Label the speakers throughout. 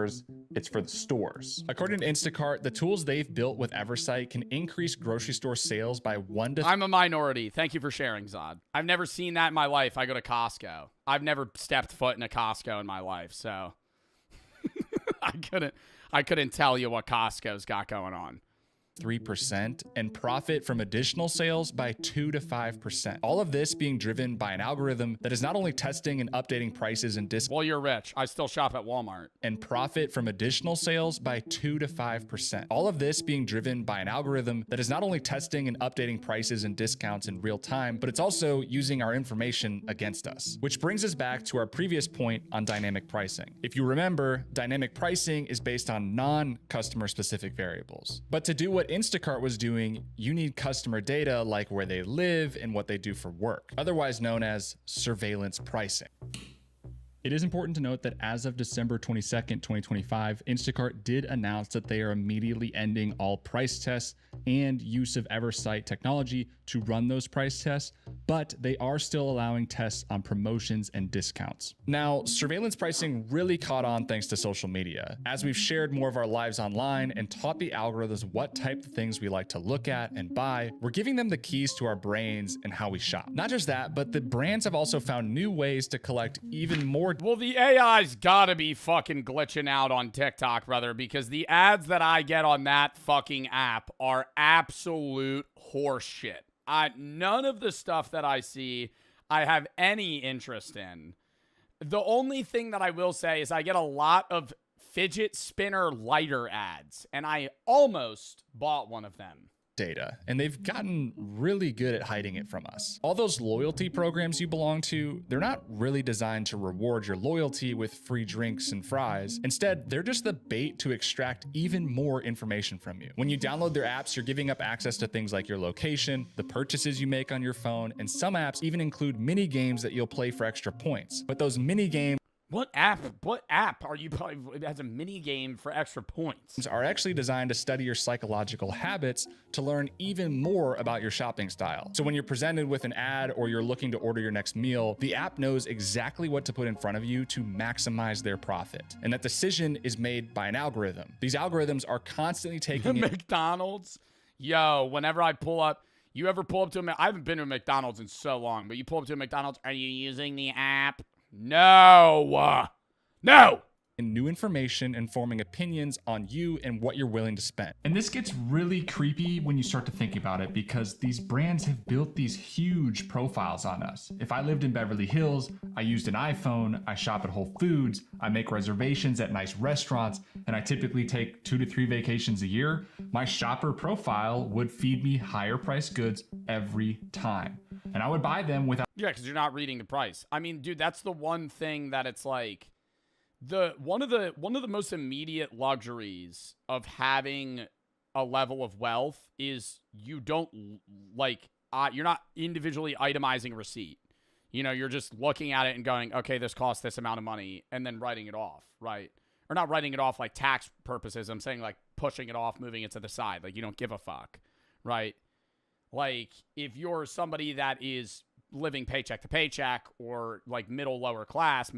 Speaker 1: customers, it's for the stores. According to Instacart, the tools they've built with Eversight can increase grocery store sales by 1 to...
Speaker 2: I'm a minority. Thank you for sharing, Zod. I've never seen that in my life. I go to Costco. I've never stepped foot in a Costco in my life, so I couldn't tell you what Costco's got going on.
Speaker 1: 3% and profit from additional sales by 2 to 5%. All of this being driven by an algorithm that is not only testing and updating prices and discounts.
Speaker 2: Well, you're rich. I still shop at Walmart.
Speaker 1: And profit from additional sales by 2 to 5%. All of this being driven by an algorithm that is not only testing and updating prices and discounts in real time, but it's also using our information against us. Which brings us back to our previous point on dynamic pricing. If you remember, dynamic pricing is based on non-customer specific variables. But to do what Instacart was doing, you need customer data like where they live and what they do for work, otherwise known as surveillance pricing. It is important to note that as of December 22nd, 2025, Instacart did announce that they are immediately ending all price tests and use of Eversight technology to run those price tests, but they are still allowing tests on promotions and discounts. Now, surveillance pricing really caught on thanks to social media. As we've shared more of our lives online and taught the algorithms what type of things we like to look at and buy, we're giving them the keys to our brains and how we shop. Not just that, but the brands have also found new ways to collect even more.
Speaker 2: Well, the AI's gotta be fucking glitching out on TikTok, brother, because the ads that I get on that fucking app are absolute horseshit. None of the stuff that I see, I have any interest in. The only thing that I will say is I get a lot of fidget spinner lighter ads, and I almost bought one of them.
Speaker 1: Data, and they've gotten really good at hiding it from us. All those loyalty programs you belong to, they're not really designed to reward your loyalty with free drinks and fries. Instead, they're just the bait to extract even more information from you. When you download their apps, you're giving up access to things like your location, the purchases you make on your phone, and some apps even include mini games that you'll play for extra points. But those mini games
Speaker 2: What app are you playing? It has a mini game for extra points.
Speaker 1: Are actually designed to study your psychological habits to learn even more about your shopping style. So when you're presented with an ad or you're looking to order your next meal, the app knows exactly what to put in front of you to maximize their profit. And that decision is made by an algorithm. These algorithms are constantly taking
Speaker 2: McDonald's. Yo, whenever I pull up, you ever pull up to a, I haven't been to a McDonald's in so long, but you pull up to a McDonald's, are you using the app? No. No.
Speaker 1: And new information and forming opinions on you and what you're willing to spend. And this gets really creepy when you start to think about it, because these brands have built these huge profiles on us. If I lived in Beverly Hills, I used an iPhone, I shop at Whole Foods, I make reservations at nice restaurants, and I typically take 2 to 3 vacations a year, my shopper profile would feed me higher priced goods every time. And I would buy them without...
Speaker 2: Yeah, because you're not reading the price. I mean, dude, that's the one thing that it's like... One of the most immediate luxuries of having a level of wealth is you don't you're not individually itemizing a receipt. You know, you're just looking at it and going, okay, this costs this amount of money, and then writing it off, right? Or not writing it off like tax purposes. I'm saying like pushing it off, moving it to the side. Like you don't give a fuck, right? Like if you're somebody that is living paycheck to paycheck or like middle class,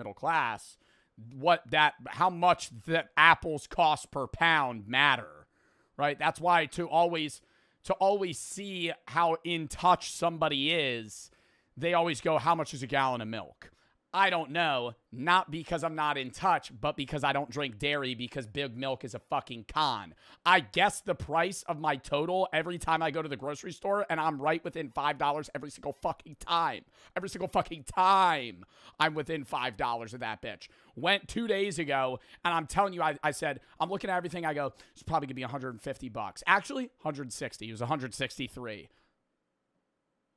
Speaker 2: how much the apples cost per pound matter, right? That's why to always see how in touch somebody is, they always go, how much is a gallon of milk? I don't know, not because I'm not in touch, but because I don't drink dairy, because Big Milk is a fucking con. I guess the price of my total every time I go to the grocery store, and I'm right within $5 every single fucking time. Every single fucking time I'm within $5 of that bitch. Went 2 days ago, and I'm telling you, I said, I'm looking at everything, I go, it's probably gonna be $150. Actually, 160. It was 163.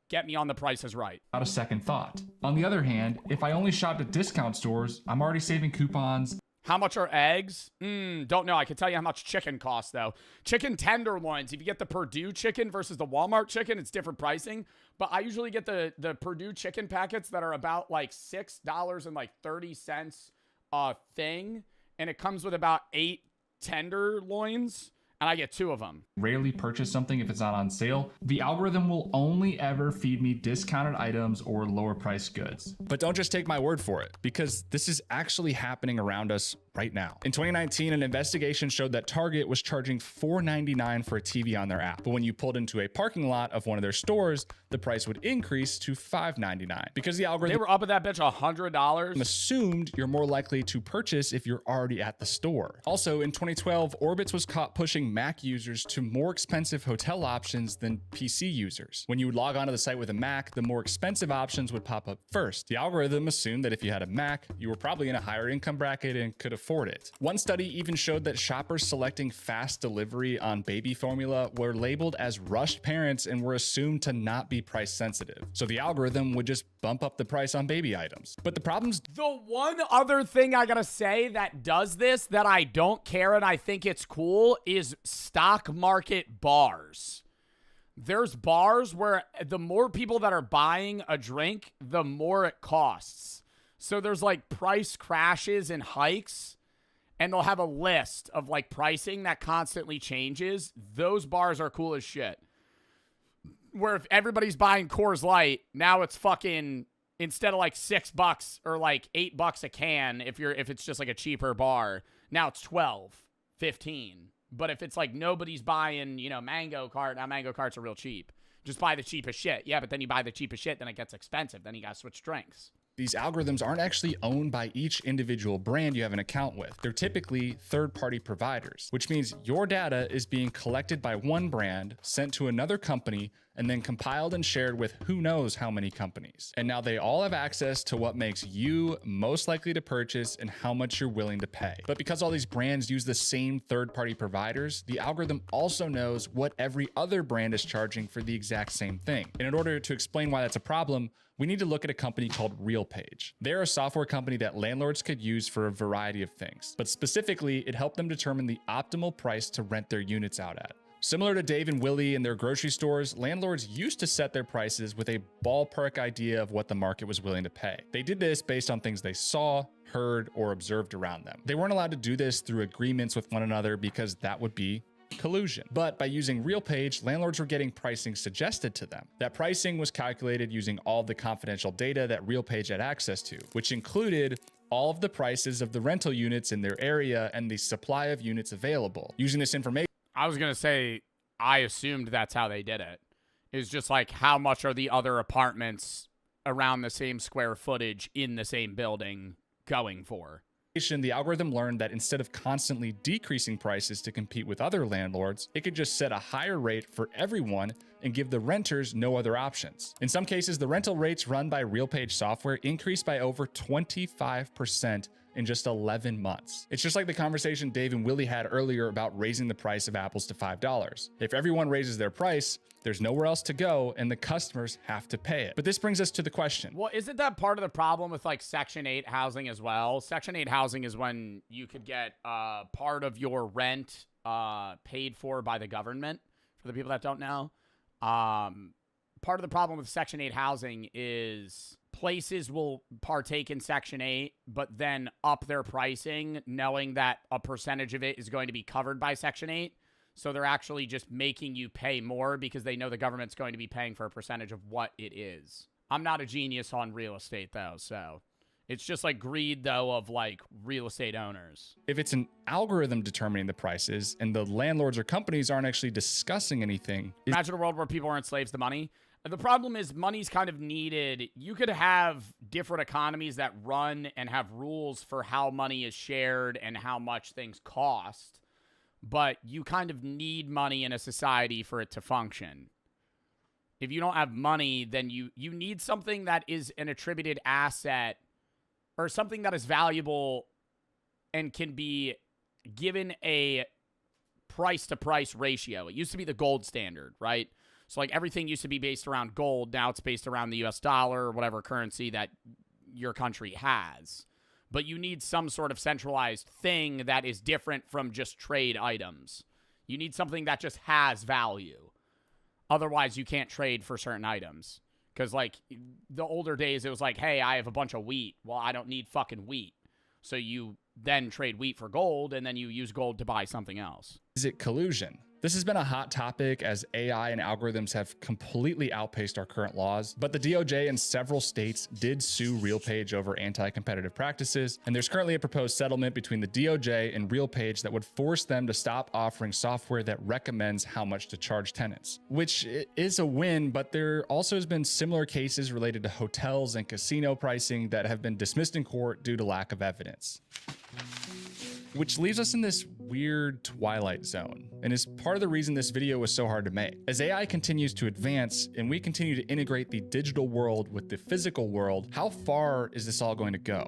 Speaker 2: Get me on the Price is Right.
Speaker 1: Without a second thought. On the other hand, if I only shopped at discount stores, I'm already saving coupons.
Speaker 2: How much are eggs? Don't know. I can tell you how much chicken costs, though. Chicken tenderloins. If you get the Purdue chicken versus the Walmart chicken, it's different pricing. But I usually get the Purdue chicken packets that are about like $6.30 a thing. And it comes with about 8 tenderloins. And I get 2 of them.
Speaker 1: Rarely purchase something if it's not on sale. The algorithm will only ever feed me discounted items or lower priced goods. But don't just take my word for it, because this is actually happening around us right now. In 2019, an investigation showed that Target was charging $4.99 for a TV on their app. But when you pulled into a parking lot of one of their stores, the price would increase to $5.99 because the algorithm
Speaker 2: They were up at that bitch $100.
Speaker 1: assumed you're more likely to purchase if you're already at the store. Also, in 2012, Orbitz was caught pushing Mac users to more expensive hotel options than PC users. When you would log onto the site with a Mac, the more expensive options would pop up first. The algorithm assumed that if you had a Mac, you were probably in a higher income bracket and could afford it. One study even showed that shoppers selecting fast delivery on baby formula were labeled as rushed parents and were assumed to not be price sensitive. So the algorithm would just bump up the price on baby items. But the problem's
Speaker 2: The one other thing I gotta say that does this that I don't care and I think it's cool is stock market bars. There's bars where the more people that are buying a drink, the more it costs. So there's like price crashes and hikes, and they'll have a list of like pricing that constantly changes. Those bars are cool as shit. Where if everybody's buying Coors Light, now it's fucking, instead of like $6 or like $8 a can, if it's just like a cheaper bar, now it's 12, 15. But if it's like nobody's buying, Mango Cart, now Mango Carts are real cheap. Just buy the cheapest shit. Yeah, but then you buy the cheapest shit, then it gets expensive. Then you gotta switch drinks.
Speaker 1: these algorithms aren't actually owned by each individual brand you have an account with. They're typically third-party providers, which means your data is being collected by one brand, sent to another company, and then compiled and shared with who knows how many companies. And now they all have access to what makes you most likely to purchase and how much you're willing to pay. But because all these brands use the same third-party providers, the algorithm also knows what every other brand is charging for the exact same thing. And in order to explain why that's a problem, we need to look at a company called RealPage. They're a software company that landlords could use for a variety of things, but specifically, it helped them determine the optimal price to rent their units out at. Similar to Dave and Willie in their grocery stores, landlords used to set their prices with a ballpark idea of what the market was willing to pay. They did this based on things they saw, heard, or observed around them. They weren't allowed to do this through agreements with one another because that would be collusion. But by using RealPage, landlords were getting pricing suggested to them. That pricing was calculated using all of the confidential data that RealPage had access to, which included all of the prices of the rental units in their area and the supply of units available. Using this information,
Speaker 2: I was going to say, I assumed that's how they did it. It's just like, how much are the other apartments around the same square footage in the same building going for?
Speaker 1: the algorithm learned that instead of constantly decreasing prices to compete with other landlords, it could just set a higher rate for everyone and give the renters no other options. In some cases, the rental rates run by RealPage software increased by over 25% in just 11 months. It's just like the conversation Dave and Willie had earlier about raising the price of apples to $5. If everyone raises their price, there's nowhere else to go and the customers have to pay it. But this brings us to the question.
Speaker 2: Well, isn't that part of the problem with like Section 8 housing as well? Section 8 housing is when you could get part of your rent paid for by the government, for the people that don't know. Part of the problem with Section 8 housing is places will partake in Section 8, but then up their pricing, knowing that a percentage of it is going to be covered by Section 8. So they're actually just making you pay more because they know the government's going to be paying for a percentage of what it is. I'm not a genius on real estate, though, so it's just like greed, though, of like real estate owners.
Speaker 1: If it's an algorithm determining the prices and the landlords or companies aren't actually discussing anything.
Speaker 2: Imagine a world where people aren't slaves to money. The problem is money's kind of needed. You could have different economies that run and have rules for how money is shared and how much things cost, but you kind of need money in a society for it to function. If you don't have money, then you need something that is an attributed asset or something that is valuable and can be given a price-to-price ratio. It used to be the gold standard, right? So like everything used to be based around gold. Now it's based around the US dollar or whatever currency that your country has. But you need some sort of centralized thing that is different from just trade items. You need something that just has value. Otherwise, you can't trade for certain items. Because like the older days, it was like, hey, I have a bunch of wheat. Well, I don't need fucking wheat. So you then trade wheat for gold, and then you use gold to buy something else.
Speaker 1: Is it collusion? This has been a hot topic as AI and algorithms have completely outpaced our current laws, but the DOJ and several states did sue RealPage over anti-competitive practices, and there's currently a proposed settlement between the DOJ and RealPage that would force them to stop offering software that recommends how much to charge tenants, which is a win, but there also has been similar cases related to hotels and casino pricing that have been dismissed in court due to lack of evidence. Which leaves us in this weird twilight zone, and is part of the reason this video was so hard to make. As AI continues to advance and we continue to integrate the digital world with the physical world, how far is this all going to go?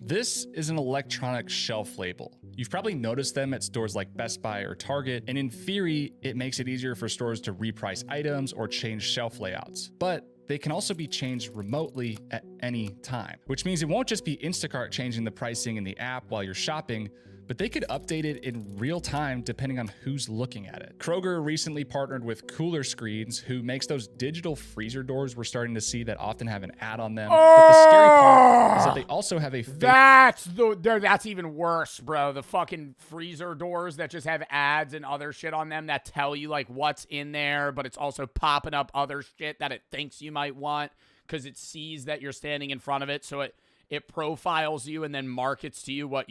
Speaker 1: This is an electronic shelf label. You've probably noticed them at stores like Best Buy or Target, and in theory, it makes it easier for stores to reprice items or change shelf layouts. But they can also be changed remotely at any time, which means it won't just be Instacart changing the pricing in the app while you're shopping, but they could update it in real time depending on who's looking at it. Kroger recently partnered with Cooler Screens, who makes those digital freezer doors we're starting to see that often have an ad on them. But the scary part is that they also have a
Speaker 2: that's even worse, bro. The fucking freezer doors that just have ads and other shit on them that tell you like what's in there, but it's also popping up other shit that it thinks you might want because it sees that you're standing in front of it, so it profiles you and then markets to you what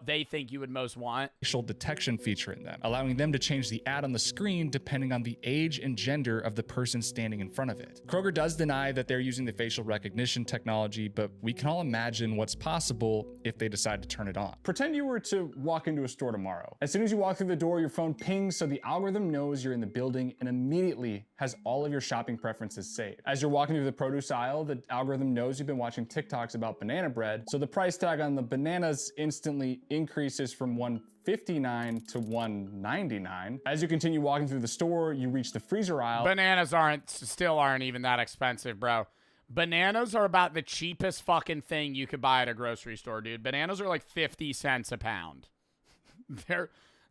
Speaker 2: they think you would most want.
Speaker 1: Facial detection feature in them, allowing them to change the ad on the screen depending on the age and gender of the person standing in front of it. Kroger does deny that they're using the facial recognition technology, but we can all imagine what's possible if they decide to turn it on.
Speaker 3: Pretend you were to walk into a store tomorrow. As soon as you walk through the door, your phone pings so the algorithm knows you're in the building and immediately has all of your shopping preferences saved. As you're walking through the produce aisle, the algorithm knows you've been watching TikToks about banana bread, so the price tag on the bananas instantly increases from $1.59 to $1.99. As you continue walking through the store, you reach the freezer aisle.
Speaker 2: Bananas still aren't even that expensive, bro. Bananas are about the cheapest fucking thing you could buy at a grocery store, dude. Bananas are like 50 cents a pound.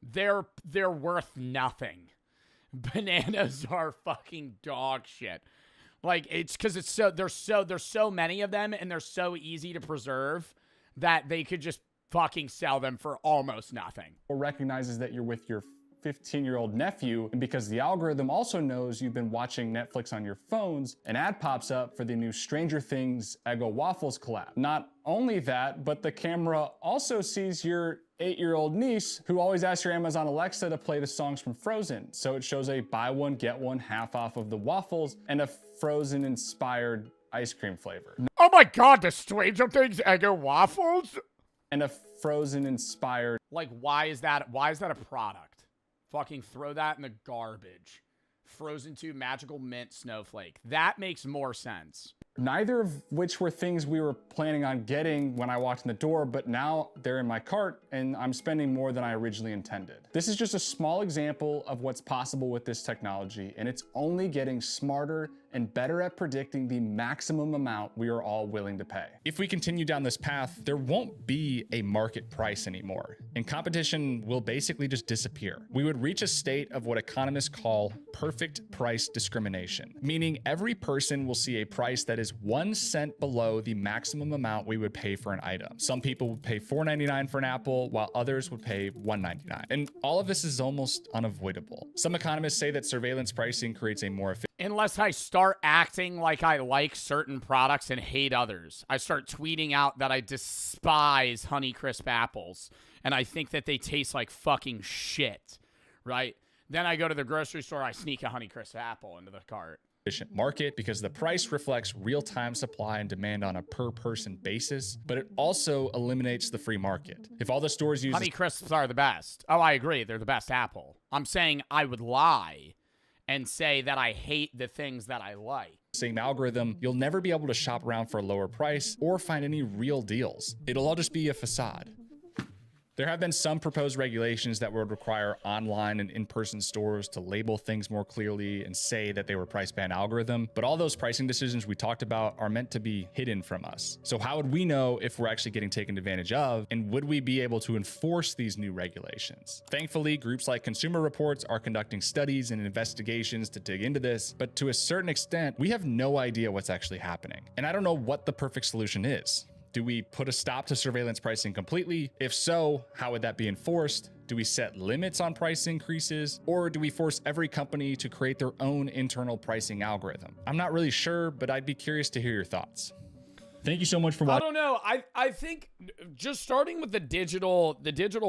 Speaker 2: They're worth nothing. Bananas are fucking dog shit. Like, it's because there's so many of them and they're so easy to preserve that they could just fucking sell them for almost nothing.
Speaker 3: Or recognizes that you're with your 15-year-old nephew, and because the algorithm also knows you've been watching Netflix on your phones, an ad pops up for the new Stranger Things Eggo Waffles collab. Not only that, but the camera also sees your 8-year-old niece who always asks your Amazon Alexa to play the songs from Frozen. So it shows a buy one, get one half off of the waffles and a Frozen inspired ice cream flavor.
Speaker 2: Oh my God, the Stranger Things Eggo Waffles?
Speaker 3: And a Frozen inspired.
Speaker 2: Like, why is that a product? Fucking throw that in the garbage. Frozen 2 Magical Mint Snowflake. That makes more sense.
Speaker 3: Neither of which were things we were planning on getting when I walked in the door, but now they're in my cart and I'm spending more than I originally intended. This is just a small example of what's possible with this technology, and it's only getting smarter and better at predicting the maximum amount we are all willing to pay.
Speaker 1: If we continue down this path, there won't be a market price anymore, and competition will basically just disappear. We would reach a state of what economists call perfect price discrimination, meaning every person will see a price that is 1 cent below the maximum amount we would pay for an item. Some people would pay $4.99 for an apple, while others would pay $1.99. And all of this is almost unavoidable. Some economists say that surveillance pricing creates a more efficient.
Speaker 2: Unless I start acting like I like certain products and hate others. I start tweeting out that I despise Honeycrisp apples and I think that they taste like fucking shit, right? Then I go to the grocery store, I sneak a Honeycrisp apple into the cart.
Speaker 1: Market because the price reflects real-time supply and demand on a per-person basis, but it also eliminates the free market. If all the stores use
Speaker 2: Honeycrisps are the best. Oh, I agree. They're the best apple. I'm saying I would lie and say that I hate the things that I like.
Speaker 1: Same algorithm, you'll never be able to shop around for a lower price or find any real deals. It'll all just be a facade. There have been some proposed regulations that would require online and in-person stores to label things more clearly and say that they were priced by an algorithm, but all those pricing decisions we talked about are meant to be hidden from us. So how would we know if we're actually getting taken advantage of, and would we be able to enforce these new regulations? Thankfully, groups like Consumer Reports are conducting studies and investigations to dig into this, but to a certain extent, we have no idea what's actually happening. And I don't know what the perfect solution is. Do we put a stop to surveillance pricing completely? If so, how would that be enforced? Do we set limits on price increases? Or do we force every company to create their own internal pricing algorithm? I'm not really sure, but I'd be curious to hear your thoughts. Thank you so much for
Speaker 2: I
Speaker 1: watching.
Speaker 2: don't know. I think just starting with the digital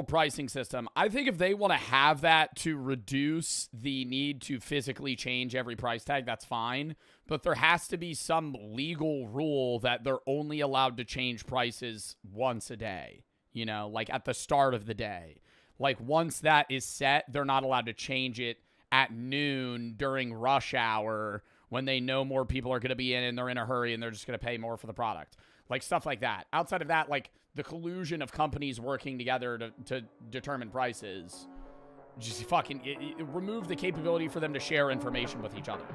Speaker 2: pricing system, I think if they want to have that to reduce the need to physically change every price tag, that's fine. But there has to be some legal rule that they're only allowed to change prices once a day, you know, like at the start of the day. Like once that is set, they're not allowed to change it at noon during rush hour when they know more people are going to be in and they're in a hurry and they're just going to pay more for the product. Like stuff like that. Outside of that, like the collusion of companies working together to determine prices, just fucking remove the capability for them to share information with each other.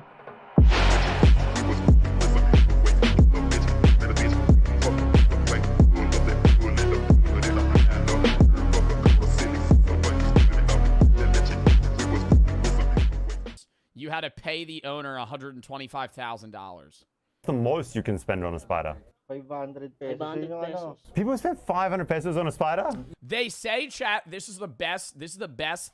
Speaker 2: You had to pay the owner $125,000.
Speaker 4: The most you can spend on a spider.
Speaker 5: 500 pesos. Yun yung ano.
Speaker 4: People spend 500 pesos on a spider?
Speaker 2: They say, chat, this is the best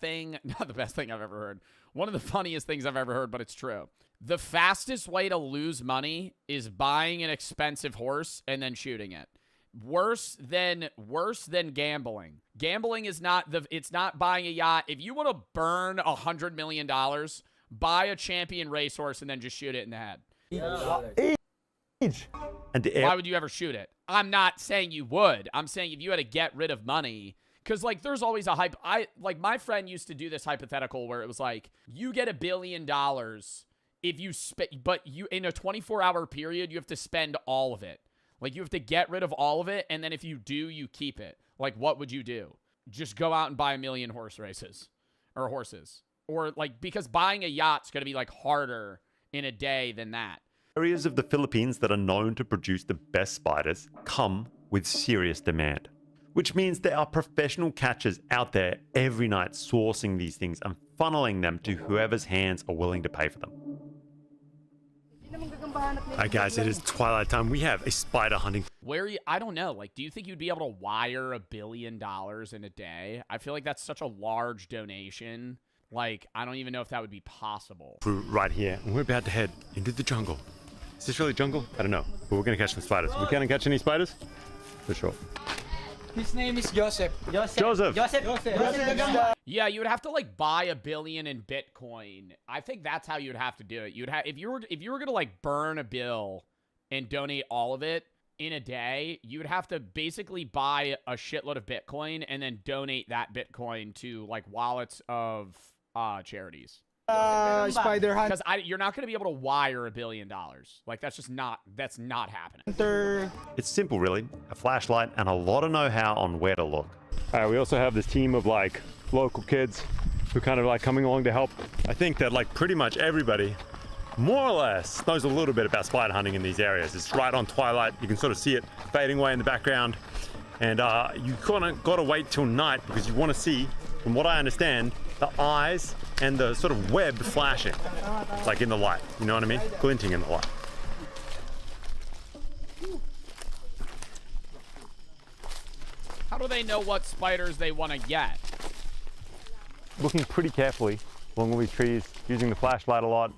Speaker 2: thing, not the best thing I've ever heard. One of the funniest things I've ever heard, but it's true. The fastest way to lose money is buying an expensive horse and then shooting it. Worse than gambling. Gambling is it's not buying a yacht. If you want to burn $100 million, buy a champion racehorse and then just shoot it in the head.
Speaker 4: Each. And
Speaker 2: Why would you ever shoot it? I'm not saying you would. I'm saying if you had to get rid of money, because like there's always a hype. Like my friend used to do this hypothetical where it was like you get $1 billion if you but you in a 24-hour period you have to spend all of it. Like you have to get rid of all of it, and then if you do, you keep it. Like what would you do? Just go out and buy 1 million horses, or like because buying a yacht's gonna be like harder in a day than that.
Speaker 4: areas of the Philippines that are known to produce the best spiders come with serious demand, which means there are professional catchers out there every night sourcing these things and funneling them to whoever's hands are willing to pay for them. Alright guys, it is twilight time. We have a spider hunting.
Speaker 2: I don't know, like, do you think you'd be able to wire $1 billion in a day? I feel like that's such a large donation. Like, I don't even know if that would be possible.
Speaker 4: Right here, and we're about to head into the jungle. Is this really jungle? I don't know, but we're gonna catch some spiders. We can't catch any spiders? For sure.
Speaker 5: His name is Joseph.
Speaker 4: Joseph!
Speaker 2: Yeah, you would have to like buy $1 billion in Bitcoin. I think that's how you'd have to do it. You'd have if you were gonna like burn a bill and donate all of it in a day, you would have to basically buy a shitload of Bitcoin and then donate that Bitcoin to like wallets of charities.
Speaker 5: Spider
Speaker 2: Because you're not going to be able to wire $1 billion. Like that's not happening.
Speaker 5: Hunter.
Speaker 4: It's simple really, a flashlight and a lot of know-how on where to look. We also have this team of like local kids who kind of like coming along to help. I think that like pretty much everybody more or less knows a little bit about spider hunting in these areas. It's right on twilight, you can sort of see it fading away in the background, and you kind of got to wait till night because you want to see, from what I understand, the eyes and the sort of web flashing, like in the light, you know what I mean? Glinting in the light.
Speaker 2: How do they know what spiders they want to get?
Speaker 4: Looking pretty carefully along all these trees, using the flashlight a lot.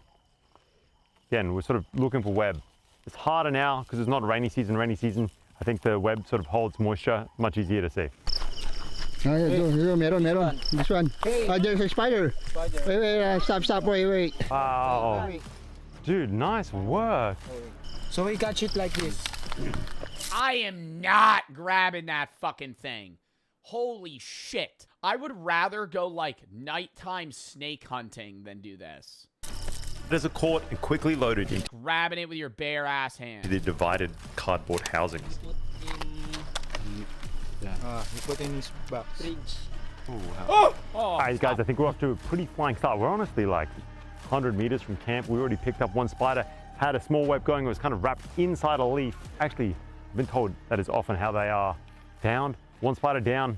Speaker 4: Again, we're sort of looking for web. It's harder now because it's not rainy season. I think the web sort of holds moisture, much easier to see.
Speaker 6: Oh, yeah, meron. This one. Oh, there's a spider. Wait, stop, wait.
Speaker 4: Wow. Dude, nice work.
Speaker 5: So we catch it like this.
Speaker 2: I am not grabbing that fucking thing. Holy shit. I would rather go like nighttime snake hunting than do this.
Speaker 4: There's a caught and quickly loaded into
Speaker 2: Grabbing it with your bare ass hand.
Speaker 4: the divided cardboard housings.
Speaker 5: You put in his box.
Speaker 2: Oh!
Speaker 4: Alright guys, I think we're off to a pretty flying start. We're honestly like 100 meters from camp. We already picked up one spider, had a small web going. It was kind of wrapped inside a leaf. Actually, I've been told that is often how they are downed. One spider down.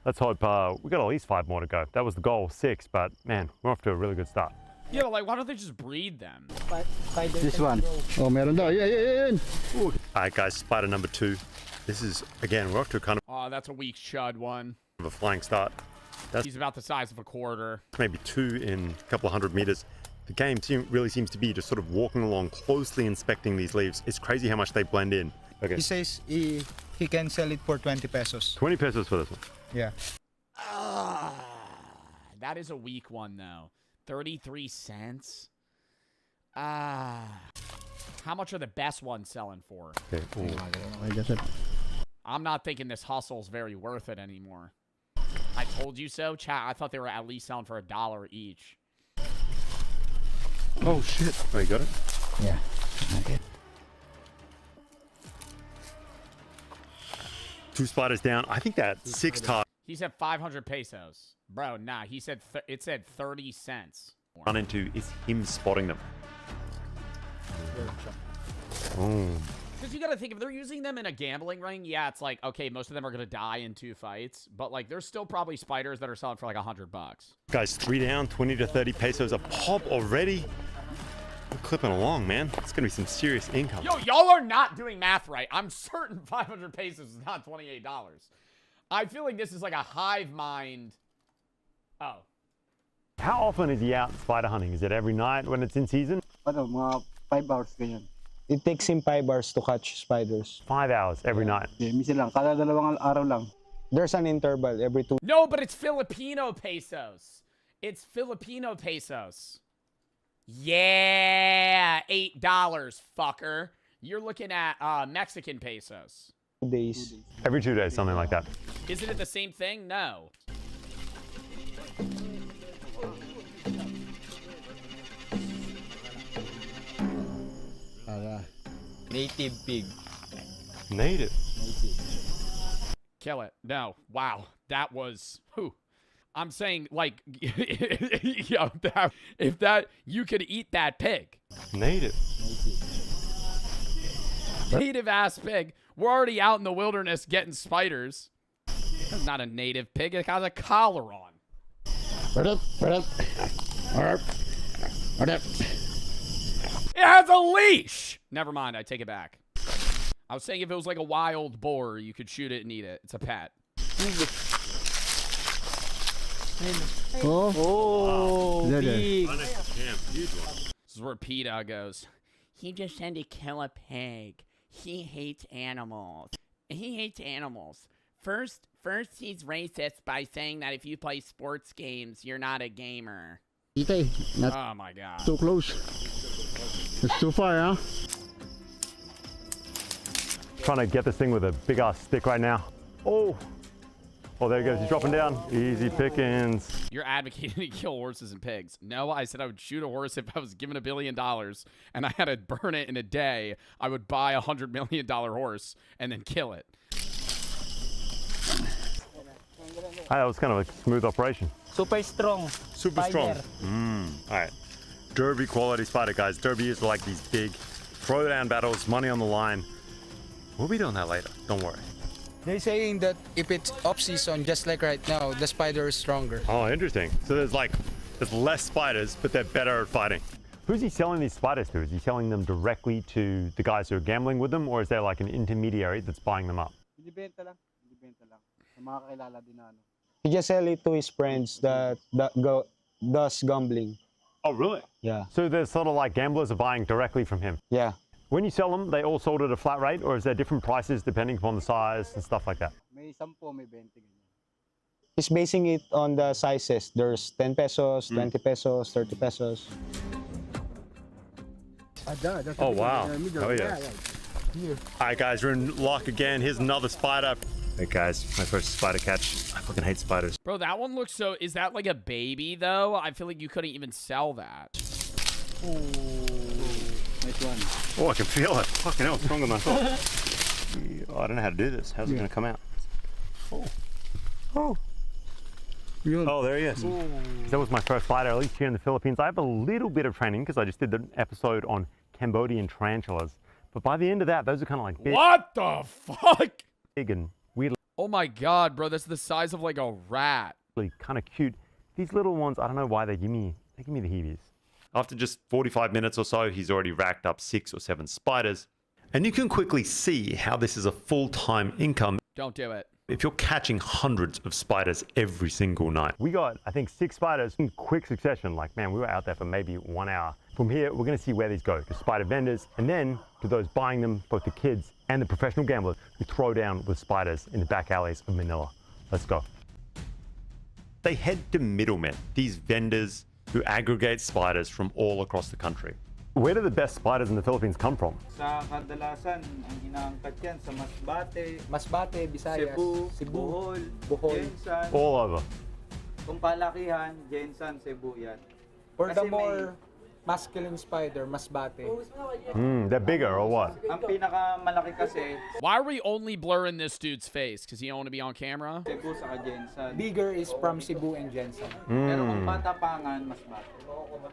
Speaker 4: Let's hope we got at least 5 more to go. That was the goal, 6, but man, we're off to a really good start.
Speaker 2: Yeah, like why don't they just breed them?
Speaker 6: This one. Oh, meron daw. Yeah.
Speaker 4: Alright guys, spider number 2. This is, again, we're off to a kind
Speaker 2: Oh, that's a weak chud one.
Speaker 4: of a flying start. That's
Speaker 2: He's about the size of a quarter.
Speaker 4: maybe 2 in a couple of 100 meters. The game really seems to be just sort of walking along, closely inspecting these leaves. It's crazy how much they blend in. Okay,
Speaker 5: He says he can sell it for 20 pesos.
Speaker 4: 20 pesos for this one.
Speaker 5: Yeah.
Speaker 2: That is a weak one, though. 33 cents? How much are the best ones selling for?
Speaker 4: Okay. Ooh.
Speaker 6: I guess it.
Speaker 2: I'm not thinking this hustle's very worth it anymore. I told you so, chat. I thought they were at least selling for $1 each.
Speaker 4: Oh, shit. Oh, you got it?
Speaker 6: Yeah. Okay.
Speaker 4: 2 spiders down. I think that 6 target
Speaker 2: He said 500 pesos. Bro, nah. He said it said 30 cents.
Speaker 4: run into is him spotting them. Oh.
Speaker 2: Because you got to think, if they're using them in a gambling ring, yeah, it's like, okay, most of them are going to die in 2 fights. But, like, there's still probably spiders that are selling for, like, $100.
Speaker 4: Guys, 3 down, 20 to 30 pesos a pop already. We're clipping along, man. It's going to be some serious income.
Speaker 2: Yo, y'all are not doing math right. I'm certain 500 pesos is not $28. I feel like this is like a hive mind. Oh.
Speaker 4: How often is he out spider hunting? Is it every night when it's in season?
Speaker 7: Ano, mga 5 hours ganyan.
Speaker 5: It takes him 5 hours to catch spiders.
Speaker 4: 5 hours every night.
Speaker 7: Minsan lang, kada 2 araw lang.
Speaker 5: There's an interval every 2.
Speaker 2: No, but it's Filipino pesos. It's Filipino pesos. Yeah, $8, fucker. You're looking at Mexican pesos.
Speaker 5: days.
Speaker 4: Every 2 days, something like that.
Speaker 2: Isn't it the same thing? No.
Speaker 5: Native pig.
Speaker 4: Native.
Speaker 2: Kill it. No. Wow. That was... Whew. I'm saying, like... yo, if that... You could eat that pig.
Speaker 4: Native.
Speaker 2: Native-ass pig. We're already out in the wilderness getting spiders. That's not a native pig. It has a collar on. It has a leash! Never mind. I take it back. I was saying if it was like a wild boar, you could shoot it and eat it. It's a pet.
Speaker 6: Oh. There, there.
Speaker 2: This is where PETA goes. He just said to kill a pig. He hates animals. He hates animals. First he's racist by saying that if you play sports games, you're not a gamer.
Speaker 6: Itay, not
Speaker 2: Oh my god.
Speaker 6: too close. It's too far, huh?
Speaker 4: Trying to get this thing with a big ass stick right now. Oh. Oh, there he goes. He's dropping down. Easy pickings.
Speaker 2: You're advocating to kill horses and pigs. No, I said I would shoot a horse if I was given $1 billion and I had to burn it in a day. I would buy a $100 million horse and then kill it.
Speaker 4: Hey, that was kind of a smooth operation.
Speaker 5: Super strong.
Speaker 4: Super strong. All right. Derby quality spider, guys. Derby is like these big throwdown battles, money on the line. We'll be doing that later. Don't worry.
Speaker 5: They're saying that if it's off-season, just like right now, the spider is stronger.
Speaker 4: Oh, interesting. So there's less spiders, but they're better at fighting. Who's he selling these spiders to? Is he selling them directly to the guys who are gambling with them, or is there like an intermediary that's buying them up?
Speaker 7: Binibenta lang. Binibenta lang. Sa mga kakilala din na ano.
Speaker 5: He just sell it to his friends that does gambling.
Speaker 4: Oh, really?
Speaker 5: Yeah.
Speaker 4: So there's sort of like gamblers are buying directly from him.
Speaker 5: Yeah.
Speaker 4: When you sell them, they all sold at a flat rate, or is there different prices depending upon the size and stuff like that?
Speaker 7: May 10, may 20 ganyan.
Speaker 5: He's basing it on the sizes. There's 10 pesos, 20 pesos, 30 pesos.
Speaker 4: Oh, wow. Oh, yeah. All right, guys, we're in luck again. Here's another spider. Hey, guys, my first spider catch. I fucking hate spiders.
Speaker 2: Bro, that one looks so... Is that like a baby, though? I feel like you couldn't even sell that.
Speaker 7: Nice one.
Speaker 4: Oh, I can feel it. Fucking hell, stronger than I thought. Oh, I don't know how to do this. How's it going to come out? Oh. Oh. Oh, there he is. That was my first spider, at least here in the Philippines. I have a little bit of training because I just did an episode on Cambodian tarantulas. But by the end of that, those are kind of like big,
Speaker 2: What the fuck?
Speaker 4: and weirdly
Speaker 2: Oh my god, bro. That's the size of like a rat.
Speaker 4: kind of cute. These little ones, I don't know why they give me the heebies. After just 45 minutes or so, he's already racked up 6 or 7 spiders. And you can quickly see how this is a full-time income.
Speaker 2: Don't do it.
Speaker 4: If you're catching hundreds of spiders every single night. We got, I think, 6 spiders in quick succession. Like, man, we were out there for maybe 1 hour. From here, we're gonna see where these go to spider vendors, and then to those buying them, both the kids and the professional gamblers who throw down with spiders in the back alleys of Manila. Let's go. They head to middlemen, these vendors who aggregate spiders from all across the country. Where do the best spiders in the Philippines come from?
Speaker 8: Sa kadalasan, ang inaangkat yan sa
Speaker 7: Masbate, Visayas,
Speaker 8: Cebu,
Speaker 7: Bohol.
Speaker 8: Jensan.
Speaker 4: All over.
Speaker 8: Kung palakihan, Jensan, Cebu yan.
Speaker 7: For the
Speaker 8: Kasi
Speaker 7: more masculine spider, Masbate.
Speaker 4: They're bigger or what?
Speaker 8: Ang pinakamalaki kasi,
Speaker 2: Why are we only blurring this dude's face? Because he don't want to be on camera?
Speaker 8: Cebu saka Jensan.
Speaker 7: Bigger is from Cebu and Jensen.
Speaker 8: Pero kung patapangan, Masbate.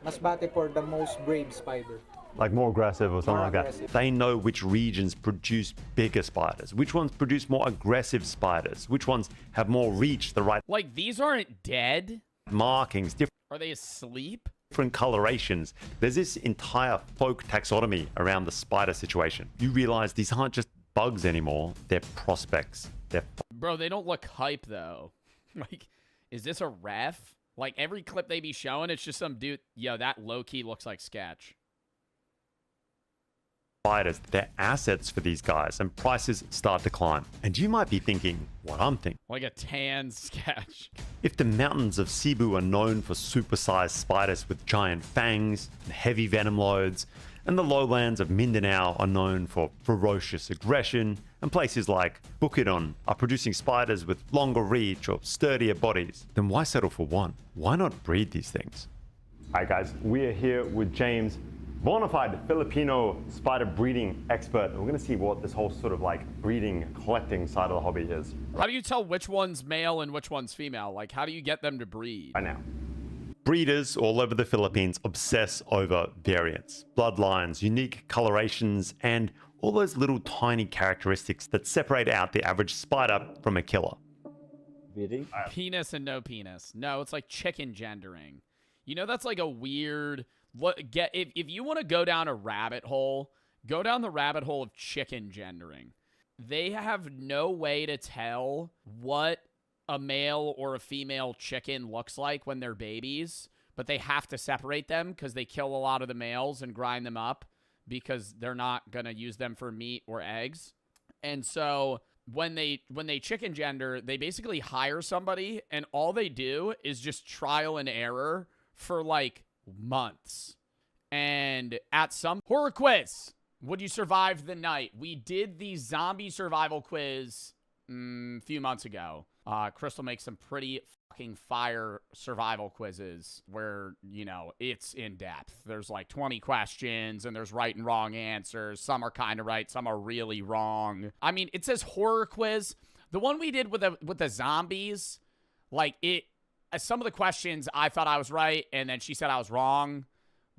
Speaker 7: Masbate for the most brave spider.
Speaker 4: Like more aggressive or something
Speaker 7: More
Speaker 4: like that.
Speaker 7: aggressive.
Speaker 4: They know which regions produce bigger spiders, which ones produce more aggressive spiders, which ones have more reach, the right
Speaker 2: Like, these aren't dead?
Speaker 4: markings,
Speaker 2: Are they asleep?
Speaker 4: different colorations. There's this entire folk taxonomy around the spider situation. You realize these aren't just bugs anymore, they're prospects. They're
Speaker 2: Bro, they don't look hype, though. Like, is this a ref? Like, every clip they be showing, it's just some dude. Yo, that low-key looks like sketch.
Speaker 4: spiders. They're assets for these guys, and prices start to climb. And you might be thinking what I'm thinking.
Speaker 2: Like a tan sketch.
Speaker 4: If the mountains of Cebu are known for supersized spiders with giant fangs and heavy venom loads, and the lowlands of Mindanao are known for ferocious aggression, and places like Bukidnon are producing spiders with longer reach or sturdier bodies, then why settle for one? Why not breed these things? All right, guys, we are here with James, bona fide Filipino spider breeding expert. We're gonna see what this whole sort of like breeding, collecting side of the hobby is
Speaker 2: How do you tell which one's male and which one's female? Like, how do you get them to breed?
Speaker 4: right now. Breeders all over the Philippines obsess over variants, bloodlines, unique colorations, and all those little tiny characteristics that separate out the average spider from a killer.
Speaker 2: Penis and no penis. No, it's like chicken gendering. You know, that's like a weird... If you want to go down a rabbit hole, go down the rabbit hole of chicken gendering. They have no way to tell what a male or a female chicken looks like when they're babies, but they have to separate them because they kill a lot of the males and grind them up because they're not going to use them for meat or eggs. And so when they chicken gender, they basically hire somebody and all they do is just trial and error for like months. And at some horror quiz, would you survive the night? We did the zombie survival quiz a few months ago. Crystal makes some pretty fucking fire survival quizzes where, you know, it's in depth. There's like 20 questions and there's right and wrong answers. Some are kind of right, some are really wrong. I mean, it says horror quiz. The one we did with the zombies, like some of the questions I thought I was right and then she said I was wrong.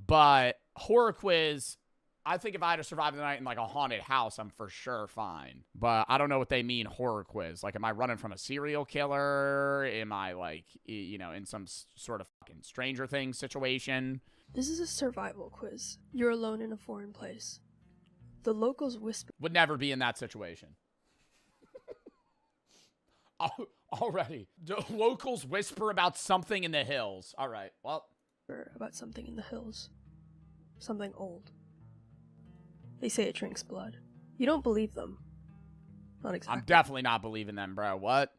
Speaker 2: But horror quiz, I think if I had to survive the night in like a haunted house, I'm for sure fine. But I don't know what they mean horror quiz. Like, am I running from a serial killer? Am I like, you know, in some sort of fucking Stranger Things situation?
Speaker 9: This is a survival quiz. You're alone in a foreign place. The locals whisper.
Speaker 2: Would never be in that situation. Already. The locals whisper about something in the hills. All right, well.
Speaker 9: About something in the hills. Something old. They say it drinks blood. You don't believe them. Not exactly.
Speaker 2: I'm definitely not believing them, bro. What?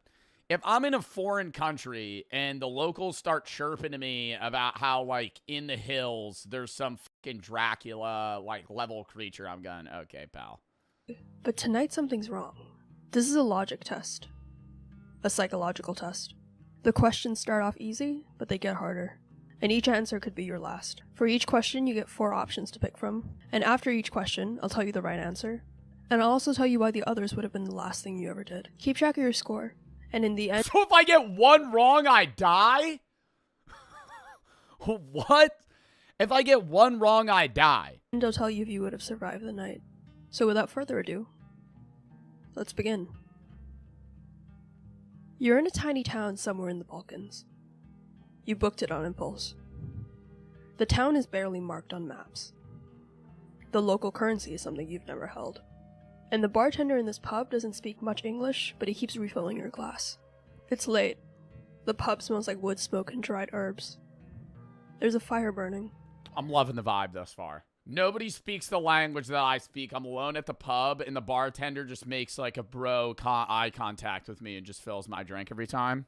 Speaker 2: If I'm in a foreign country and the locals start chirping to me about how, like, in the hills, there's some fucking Dracula, like, level creature, I'm going, okay, pal.
Speaker 9: But tonight something's wrong. This is a logic test. A psychological test. The questions start off easy, but they get harder. And each answer could be your last. For each question, you get 4 options to pick from. And after each question, I'll tell you the right answer. And I'll also tell you why the others would have been the last thing you ever did. Keep track of your score. And in the end...
Speaker 2: So if I get one wrong, I die? What? If I get one wrong, I die.
Speaker 9: And I'll tell you if you would have survived the night. So without further ado, let's begin. You're in a tiny town somewhere in the Balkans. You booked it on impulse. The town is barely marked on maps. The local currency is something you've never held. And the bartender in this pub doesn't speak much English, but he keeps refilling your glass. It's late. The pub smells like wood smoke and dried herbs. There's a fire burning.
Speaker 2: I'm loving the vibe thus far. Nobody speaks the language that I speak. I'm alone at the pub, and the bartender just makes like a bro eye contact with me and just fills my drink every time.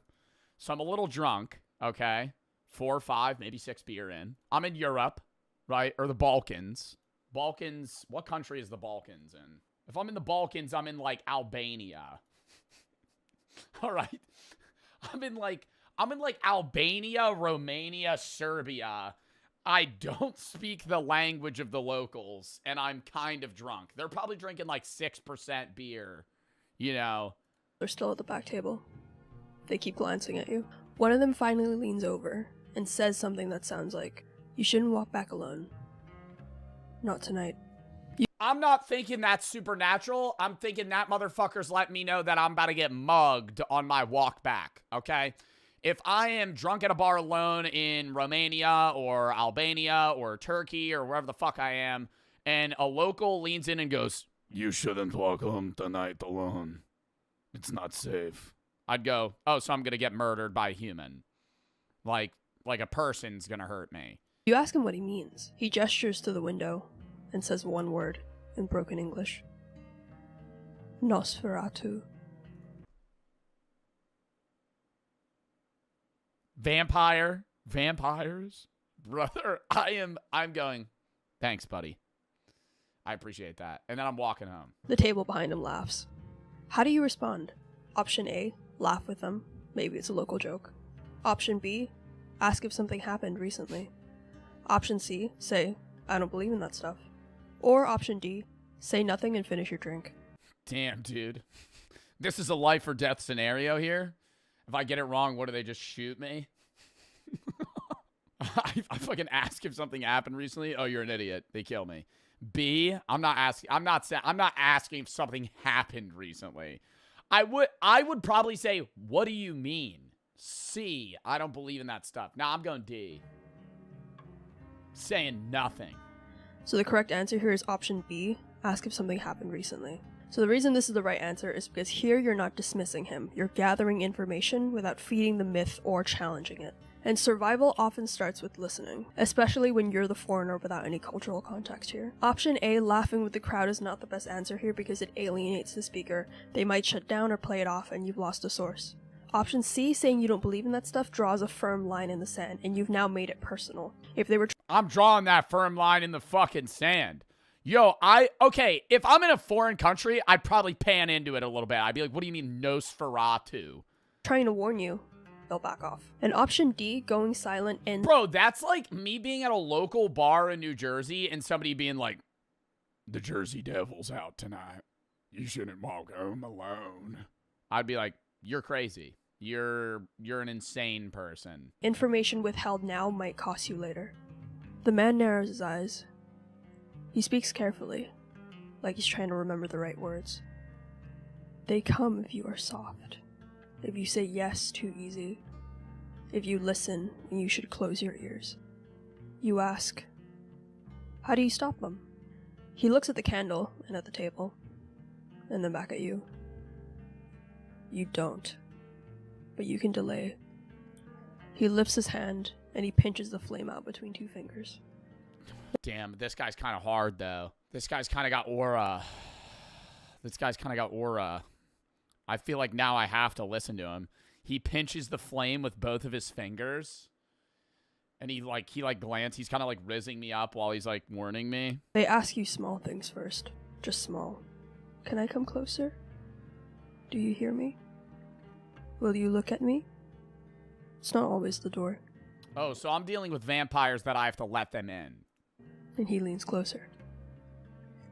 Speaker 2: So I'm a little drunk, okay? 4 or 5, maybe 6 beer in. I'm in Europe, right? Or the Balkans. Balkans, what country is the Balkans in? If I'm in the Balkans, I'm in like Albania. All right. I'm in like Albania, Romania, Serbia. I don't speak the language of the locals, and I'm kind of drunk. They're probably drinking like 6% beer, you know.
Speaker 9: They're still at the back table. They keep glancing at you. One of them finally leans over and says something that sounds like, "You shouldn't walk back alone. Not tonight."
Speaker 2: I'm not thinking that's supernatural. I'm thinking that motherfucker's letting me know that I'm about to get mugged on my walk back, okay? If I am drunk at a bar alone in Romania or Albania or Turkey or wherever the fuck I am, and a local leans in and goes, "You shouldn't walk home tonight alone. It's not safe." I'd go, "Oh, so I'm going to get murdered by a human. Like a person's going to hurt me."
Speaker 9: You ask him what he means. He gestures to the window and says one word in broken English. Nosferatu.
Speaker 2: Vampires, brother. I'm going, "Thanks, buddy. I appreciate that." And then I'm walking home.
Speaker 9: The table behind him laughs. How do you respond? Option A, laugh with them. Maybe it's a local joke. Option B, ask if something happened recently. Option C, say, "I don't believe in that stuff." Or option D, say nothing and finish your drink.
Speaker 2: Damn, dude. This is a life or death scenario here. If I get it wrong, what do they just shoot me? I fucking ask if something happened recently. "Oh, you're an idiot." They kill me. B, I'm not asking if something happened recently. I would probably say, "What do you mean?" C, "I don't believe in that stuff." Nah, I'm going D. Saying nothing.
Speaker 9: So the correct answer here is option B, ask if something happened recently. So the reason this is the right answer is because here you're not dismissing him. You're gathering information without feeding the myth or challenging it. And survival often starts with listening, especially when you're the foreigner without any cultural context here. Option A, laughing with the crowd, is not the best answer here because it alienates the speaker. They might shut down or play it off and you've lost a source. Option C, saying you don't believe in that stuff, draws a firm line in the sand and you've now made it personal. If they were
Speaker 2: I'm drawing that firm line in the fucking sand. Yo, okay, if I'm in a foreign country, I'd probably pan into it a little bit. I'd be like, "What do you mean Nosferatu?"
Speaker 9: trying to warn you, they'll back off. And option D, going silent and
Speaker 2: Bro, that's like me being at a local bar in New Jersey and somebody being like, "The Jersey Devil's out tonight. You shouldn't walk home alone." I'd be like, "You're crazy. You're an insane person."
Speaker 9: information withheld now might cost you later. The man narrows his eyes. He speaks carefully, like he's trying to remember the right words. They come if you are soft, if you say yes too easy, if you listen and you should close your ears. You ask, how do you stop them? He looks at the candle and at the table, and then back at you. You don't, but you can delay. He lifts his hand and he pinches the flame out between 2 fingers.
Speaker 2: Damn, this guy's kind of hard, though. This guy's kind of got aura. I feel like now I have to listen to him. He pinches the flame with both of his fingers. And he glances. He's kind of like rizzing me up while he's like warning me.
Speaker 9: They ask you small things first. Just small. Can I come closer? Do you hear me? Will you look at me? It's not always the door.
Speaker 2: Oh, so I'm dealing with vampires that I have to let them in.
Speaker 9: And he leans closer.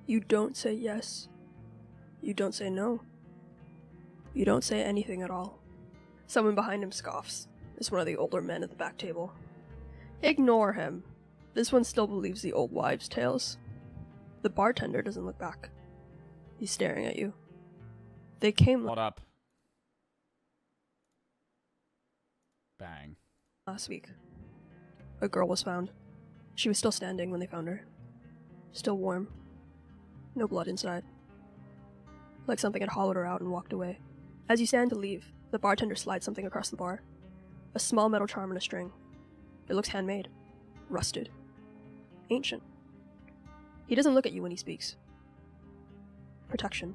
Speaker 9: You don't say yes. You don't say no. You don't say anything at all. Someone behind him scoffs. It's one of the older men at the back table. Ignore him. This one still believes the old wives' tales. The bartender doesn't look back. He's staring at you. They came
Speaker 2: Hold up. Bang.
Speaker 9: last week. A girl was found. She was still standing when they found her. Still warm. No blood inside. like something had hollowed her out and walked away. As you stand to leave, the bartender slides something across the bar. A small metal charm on a string. It looks handmade. Rusted. Ancient. He doesn't look at you when he speaks. Protection.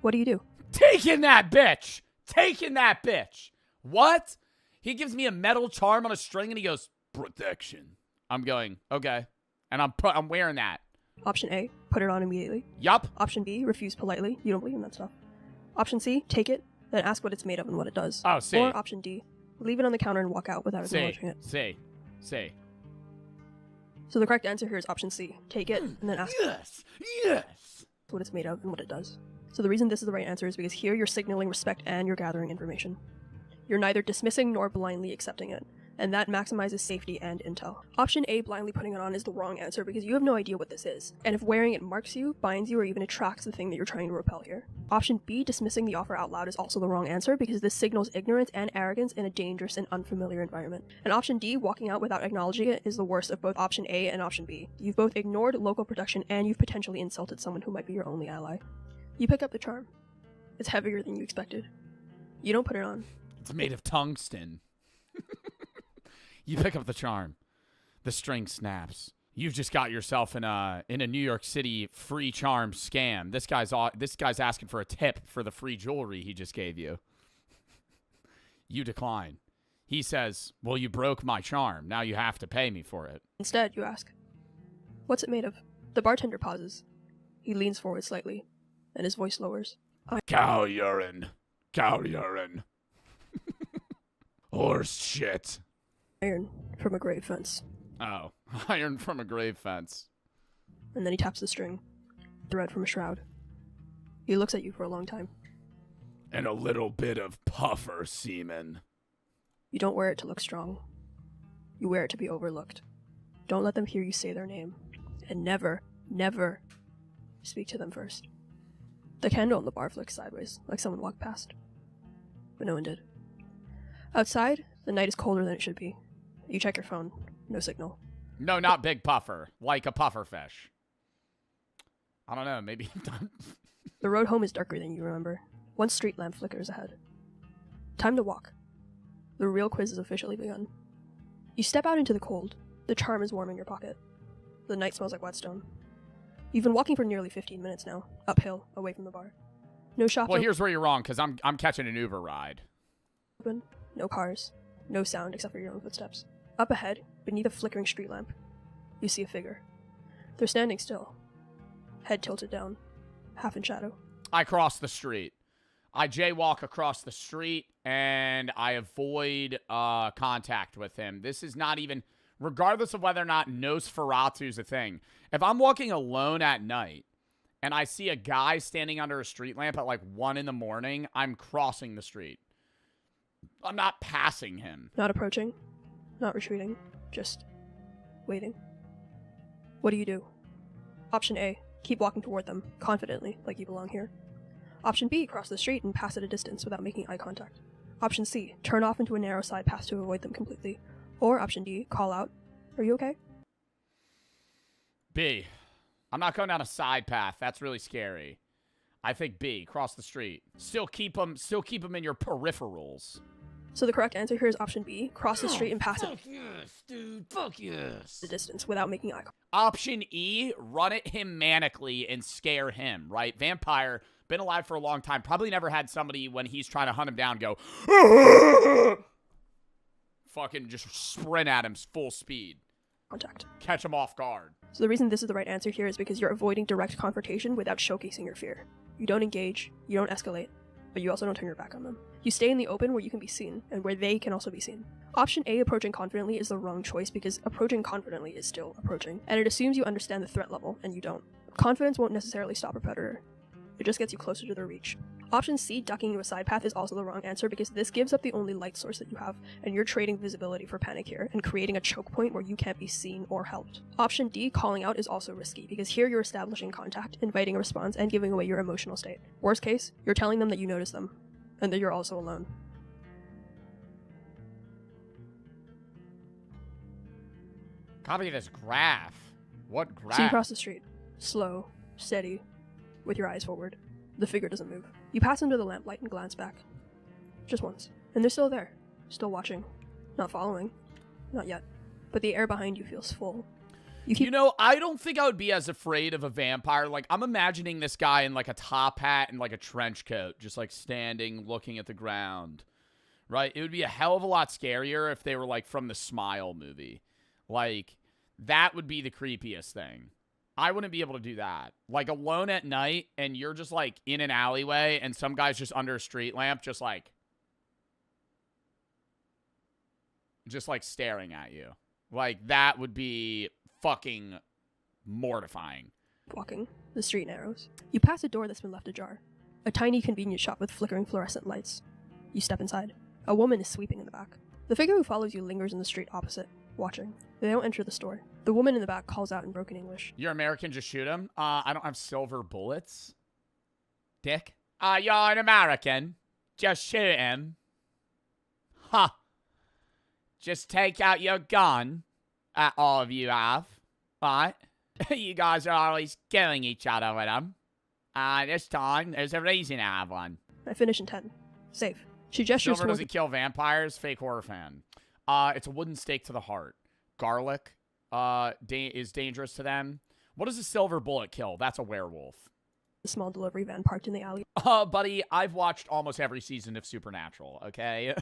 Speaker 9: What do you do?
Speaker 2: Taking that bitch! Taking that bitch! What? He gives me a metal charm on a string and he goes, protection. I'm going, okay. And I'm wearing that.
Speaker 9: Option A, put it on immediately.
Speaker 2: Yup.
Speaker 9: Option B, refuse politely. You don't believe in that stuff. Option C, take it, then ask what it's made of and what it does.
Speaker 2: Oh, C.
Speaker 9: Or option D, leave it on the counter and walk out without acknowledging it.
Speaker 2: C.
Speaker 9: So the correct answer here is option C. Take it, and then ask
Speaker 2: Yes.
Speaker 9: what it's made of and what it does. So the reason this is the right answer is because here you're signaling respect and you're gathering information. You're neither dismissing nor blindly accepting it, and that maximizes safety and intel. Option A, blindly putting it on, is the wrong answer because you have no idea what this is, and if wearing it marks you, binds you, or even attracts the thing that you're trying to repel here. Option B, dismissing the offer out loud, is also the wrong answer because this signals ignorance and arrogance in a dangerous and unfamiliar environment. And option D, walking out without acknowledging it, is the worst of both option A and option B. You've both ignored local protection and you've potentially insulted someone who might be your only ally. You pick up the charm. It's heavier than you expected. You don't put it on.
Speaker 2: It's made of tungsten. You pick up the charm. The string snaps. You've just got yourself in a New York City free charm scam. This guy's asking for a tip for the free jewelry he just gave you. You decline. He says, "Well, you broke my charm. Now you have to pay me for it."
Speaker 9: Instead, you ask, "What's it made of?" The bartender pauses. He leans forward slightly, and his voice lowers.
Speaker 2: Cow urine. Cow urine. Horse shit.
Speaker 9: Iron from a grave fence.
Speaker 2: Oh, iron from a grave fence.
Speaker 9: And then he taps the string. Thread from a shroud. He looks at you for a long time.
Speaker 2: And a little bit of puffer semen.
Speaker 9: You don't wear it to look strong. You wear it to be overlooked. Don't let them hear you say their name. And never, never speak to them first. The candle on the bar flicks sideways, like someone walked past. But no one did. Outside, the night is colder than it should be. You check your phone. No signal.
Speaker 2: No, not big puffer. Like a puffer fish. I don't know, maybe
Speaker 9: The road home is darker than you remember. One street lamp flickers ahead. Time to walk. The real quiz has officially begun. You step out into the cold. The charm is warm in your pocket. The night smells like whetstone. You've been walking for nearly 15 minutes now, uphill, away from the bar. No shops
Speaker 2: Well, here's where you're wrong, because I'm catching an Uber ride.
Speaker 9: open, no cars, no sound except for your own footsteps. Up ahead, beneath a flickering street lamp, you see a figure. They're standing still, head tilted down, half in shadow.
Speaker 2: I cross the street. I jaywalk across the street, and I avoid contact with him. This is not even, regardless of whether or not Nosferatu's a thing. If I'm walking alone at night, and I see a guy standing under a street lamp at like 1 in the morning, I'm crossing the street. I'm not passing him.
Speaker 9: Not approaching, not retreating, just waiting. What do you do? Option A, keep walking toward them, confidently, like you belong here. Option B, cross the street and pass at a distance without making eye contact. Option C, turn off into a narrow side path to avoid them completely. Or option D, call out, "Are you okay?"
Speaker 2: B. I'm not going down a side path. That's really scary. I think B, cross the street. Still keep them in your peripherals.
Speaker 9: So the correct answer here is option B, cross the street and pass it
Speaker 2: Fuck yes, dude. Fuck yes.
Speaker 9: the distance without making eye contact.
Speaker 2: Option E, run at him manically and scare him, right? Vampire, been alive for a long time, probably never had somebody when he's trying to hunt him down go, fucking just sprint at him full speed.
Speaker 9: Contact.
Speaker 2: Catch him off guard.
Speaker 9: So the reason this is the right answer here is because you're avoiding direct confrontation without showcasing your fear. You don't engage, you don't escalate, but you also don't turn your back on them. You stay in the open where you can be seen, and where they can also be seen. Option A, approaching confidently, is the wrong choice because approaching confidently is still approaching, and it assumes you understand the threat level, and you don't. Confidence won't necessarily stop a predator. It just gets you closer to their reach. Option C, ducking into a side path, is also the wrong answer because this gives up the only light source that you have, and you're trading visibility for panic here, and creating a choke point where you can't be seen or helped. Option D, calling out, is also risky because here you're establishing contact, inviting a response, and giving away your emotional state. Worst case, you're telling them that you notice them, and that you're also alone.
Speaker 2: Copy this graph. What graph?
Speaker 9: So you cross the street, slow, steady, with your eyes forward. The figure doesn't move. You pass under the lamplight and glance back. Just once. And they're still there. Still watching. Not following. Not yet. But the air behind you feels full.
Speaker 2: You know, I don't think I would be as afraid of a vampire. Like, I'm imagining this guy in, like, a top hat and, like, a trench coat. Just, like, standing, looking at the ground. Right? It would be a hell of a lot scarier if they were, like, from the Smile movie. Like, that would be the creepiest thing. I wouldn't be able to do that. Like, alone at night, and you're just, like, in an alleyway, and some guy's just under a street lamp, just, like, staring at you. Like, that would be fucking mortifying.
Speaker 9: Walking. The street narrows. You pass a door that's been left ajar. A tiny convenience shop with flickering fluorescent lights. You step inside. A woman is sweeping in the back. The figure who follows you lingers in the street opposite, watching. They don't enter the store. The woman in the back calls out in broken English.
Speaker 2: You're American, just shoot him. I don't have silver bullets. Dick. You're an American. Just shoot him. Huh. Just take out your gun. All of you have. Right? You guys are always killing each other with them. This time, there's a reason to have one.
Speaker 9: I finish in 10. Safe. She gestures
Speaker 2: Silver
Speaker 9: towards
Speaker 2: doesn't kill vampires. Fake horror fan. It's a wooden stake to the heart. Garlic is dangerous to them. What does a silver bullet kill? That's a werewolf.
Speaker 9: the small delivery van parked in the alley.
Speaker 2: Buddy, I've watched almost every season of Supernatural, okay?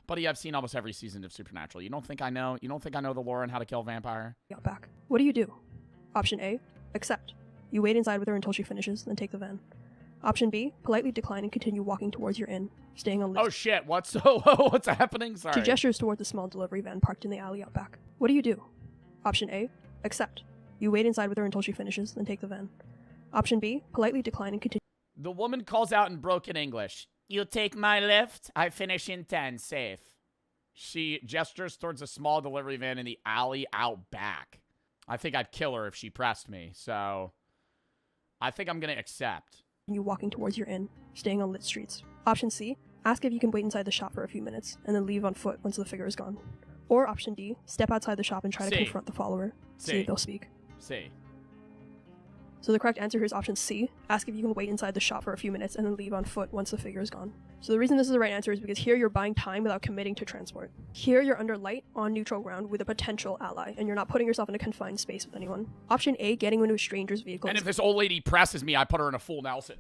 Speaker 2: Buddy, I've seen almost every season of Supernatural. You don't think I know? You don't think I know the lore on how to kill a vampire?
Speaker 9: Got back. What do you do? Option A, accept. You wait inside with her until she finishes, then take the van. Option B, politely decline and continue walking towards your inn, staying on.
Speaker 2: Oh shit! What's happening? Sorry.
Speaker 9: She gestures toward the small delivery van parked in the alley out back. What do you do? Option A, accept. You wait inside with her until she finishes, then take the van. Option B, politely decline and continue.
Speaker 2: The woman calls out in broken English. You take my lift? I finish in 10, safe. She gestures towards a small delivery van in the alley out back. I think I'd kill her if she pressed me, so I think I'm going to accept.
Speaker 9: You walking towards your inn, staying on lit streets. Option C, ask if you can wait inside the shop for a few minutes, and then leave on foot once the figure is gone. Or option D, step outside the shop and try to confront the follower. See if they'll speak.
Speaker 2: C.
Speaker 9: So the correct answer here is option C. Ask if you can wait inside the shop for a few minutes and then leave on foot once the figure is gone. So the reason this is the right answer is because here you're buying time without committing to transport. Here you're under light on neutral ground with a potential ally, and you're not putting yourself in a confined space with anyone. Option A, getting into a stranger's vehicle.
Speaker 2: And if this old lady presses me, I put her in a full Nelson.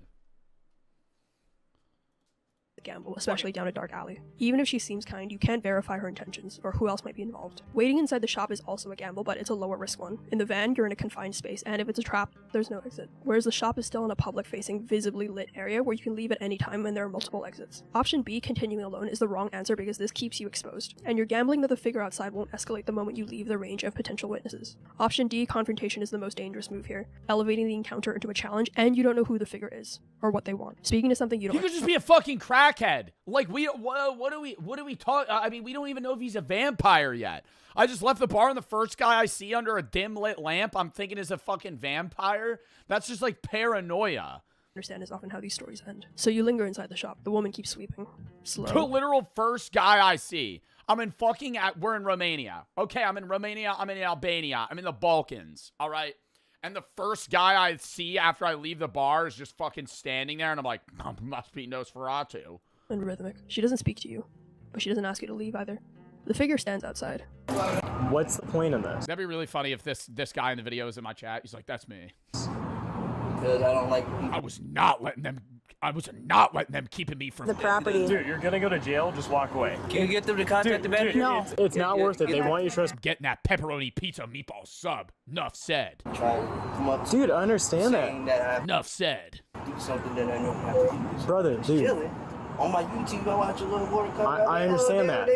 Speaker 9: Gamble, especially down a dark alley. Even if she seems kind, you can't verify her intentions, or who else might be involved. Waiting inside the shop is also a gamble, but it's a lower risk one. In the van, you're in a confined space, and if it's a trap, there's no exit. Whereas the shop is still in a public-facing, visibly lit area where you can leave at any time and there are multiple exits. Option B, continuing alone, is the wrong answer because this keeps you exposed, and you're gambling that the figure outside won't escalate the moment you leave the range of potential witnesses. Option D, confrontation, is the most dangerous move here, elevating the encounter into a challenge, and you don't know who the figure is, or what they want. Speaking to something you don't—
Speaker 2: He could just be a fucking crackhead. Like, what do we talk? I mean, we don't even know if he's a vampire yet. I just left the bar and the first guy I see under a dim lit lamp, I'm thinking is a fucking vampire. That's just like paranoia.
Speaker 9: Understand is often how these stories end. So you linger inside the shop. The woman keeps sweeping. Slow.
Speaker 2: The literal first guy I see. We're in Romania. Okay, I'm in Romania. I'm in Albania. I'm in the Balkans. All right. And the first guy I see after I leave the bar is just fucking standing there, and I'm like, must be Nosferatu.
Speaker 9: And rhythmic. She doesn't speak to you, but she doesn't ask you to leave either. The figure stands outside.
Speaker 10: What's the point of this?
Speaker 2: That'd be really funny if this guy in the video is in my chat. He's like, that's me.
Speaker 11: Because I don't like people.
Speaker 2: I was not letting them keeping me from
Speaker 12: the property.
Speaker 10: Dude, you're gonna go to jail, just walk away.
Speaker 11: Can you get them to contact the manager?
Speaker 12: No.
Speaker 10: It's not worth it. They want you to trust.
Speaker 2: Getting that pepperoni pizza meatball sub. Nuff said.
Speaker 11: Try to come up to
Speaker 10: Dude, I understand
Speaker 11: saying that I
Speaker 2: Nuff said.
Speaker 11: do something that I know not to do.
Speaker 10: Brother, dude.
Speaker 11: Chilling. On my YouTube, I watch a little water cup.
Speaker 10: I understand that.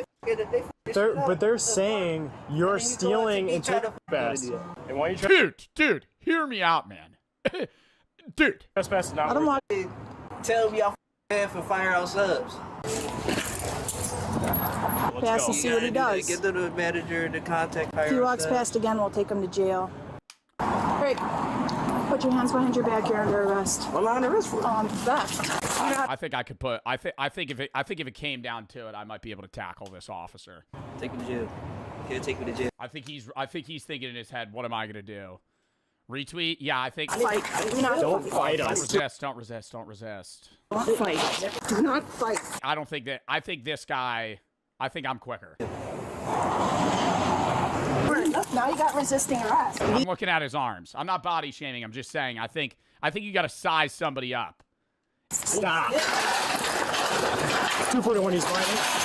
Speaker 11: But
Speaker 10: they're saying you're stealing and taking best. And why you
Speaker 2: Dude, hear me out, man. Dude.
Speaker 10: Trespass is not
Speaker 12: I don't
Speaker 10: worth
Speaker 12: want.
Speaker 11: tell me y'all for firehouse subs.
Speaker 12: Pass and see what he does.
Speaker 11: Get the manager to contact firehouse.
Speaker 12: If he walks past again, we'll take him to jail. Great. Put your hands behind your back. You're under arrest.
Speaker 11: Well, I'm under arrest for
Speaker 12: Theft.
Speaker 2: I think I could put. I think if it came down to it, I might be able to tackle this officer.
Speaker 11: Take me to jail. He'll take me to jail.
Speaker 2: I think he's thinking in his head, what am I gonna do? Retweet? Yeah, I think.
Speaker 12: Fight. Do not
Speaker 10: Don't fight
Speaker 2: Don't
Speaker 10: us.
Speaker 2: resist. Don't resist. Don't resist.
Speaker 12: fight. Do not fight.
Speaker 2: I don't think that. I think this guy. I think I'm quicker.
Speaker 12: Now you got resisting arrest.
Speaker 2: I'm looking at his arms. I'm not body shaming. I'm just saying. I think you got to size somebody up.
Speaker 10: Stop. 2-footer when he's fighting.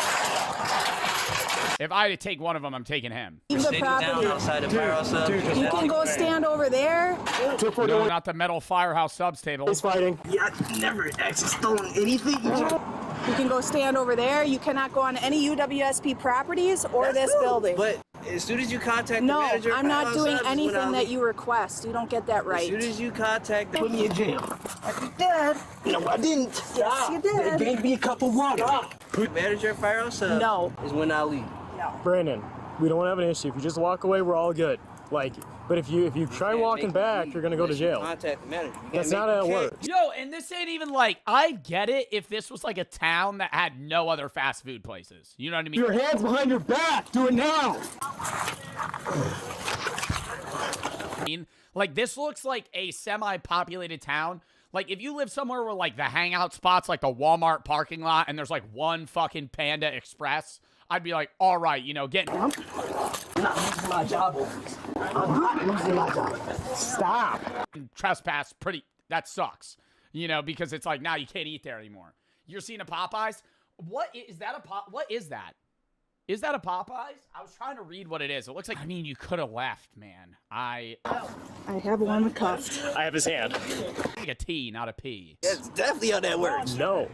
Speaker 2: If I had to take one of them, I'm taking him.
Speaker 12: Leave the
Speaker 11: Sitting down
Speaker 12: property.
Speaker 11: outside the firehouse sub.
Speaker 12: You can go stand over there.
Speaker 10: 2-footer
Speaker 2: No,
Speaker 10: when
Speaker 2: not the metal firehouse subs table.
Speaker 10: he's fighting.
Speaker 11: Yeah, I never actually stolen anything.
Speaker 12: You can go stand over there. You cannot go on any UWSP properties or this building.
Speaker 11: But as soon as you contact the
Speaker 12: No,
Speaker 11: manager,
Speaker 12: I'm not
Speaker 11: firehouse
Speaker 12: doing
Speaker 11: subs is when
Speaker 12: anything
Speaker 11: I
Speaker 12: that
Speaker 11: leave.
Speaker 12: you request. You don't get that
Speaker 11: As
Speaker 12: right.
Speaker 11: soon as you contact them, put me in jail. I did that. No, I didn't.
Speaker 12: Yes, you did.
Speaker 11: They gave me a cup of water. The manager, firehouse subs
Speaker 12: No.
Speaker 11: is when I leave.
Speaker 10: Brandon, we don't have an issue. If you just walk away, we're all good. Like, but if you try walking back, you're gonna go to jail.
Speaker 11: Contact the manager. You
Speaker 10: That's
Speaker 11: can't
Speaker 10: not
Speaker 11: make-
Speaker 10: how it
Speaker 11: you can't-
Speaker 10: works.
Speaker 2: Yo, and this ain't even like, I get it if this was like a town that had no other fast food places. You know what I mean?
Speaker 10: Your hands behind your back. Do it now.
Speaker 2: Like, this looks like a semi-populated town. Like, if you live somewhere where, like, the hangout spots, like the Walmart parking lot, and there's, like, one fucking Panda Express, I'd be like, all right, you know, get...
Speaker 11: I'm not losing my job over this. I'm not losing my job.
Speaker 10: Stop.
Speaker 2: Trespass, that sucks. You know, because it's like, now you can't eat there anymore. You're seeing a Popeyes? What is that what is that? Is that a Popeyes? I was trying to read what it is. It looks like, I mean, you could have left, man.
Speaker 12: I have one cuffed.
Speaker 10: I have his hand.
Speaker 2: Like a T, not a P.
Speaker 11: That's definitely how that works.
Speaker 10: No.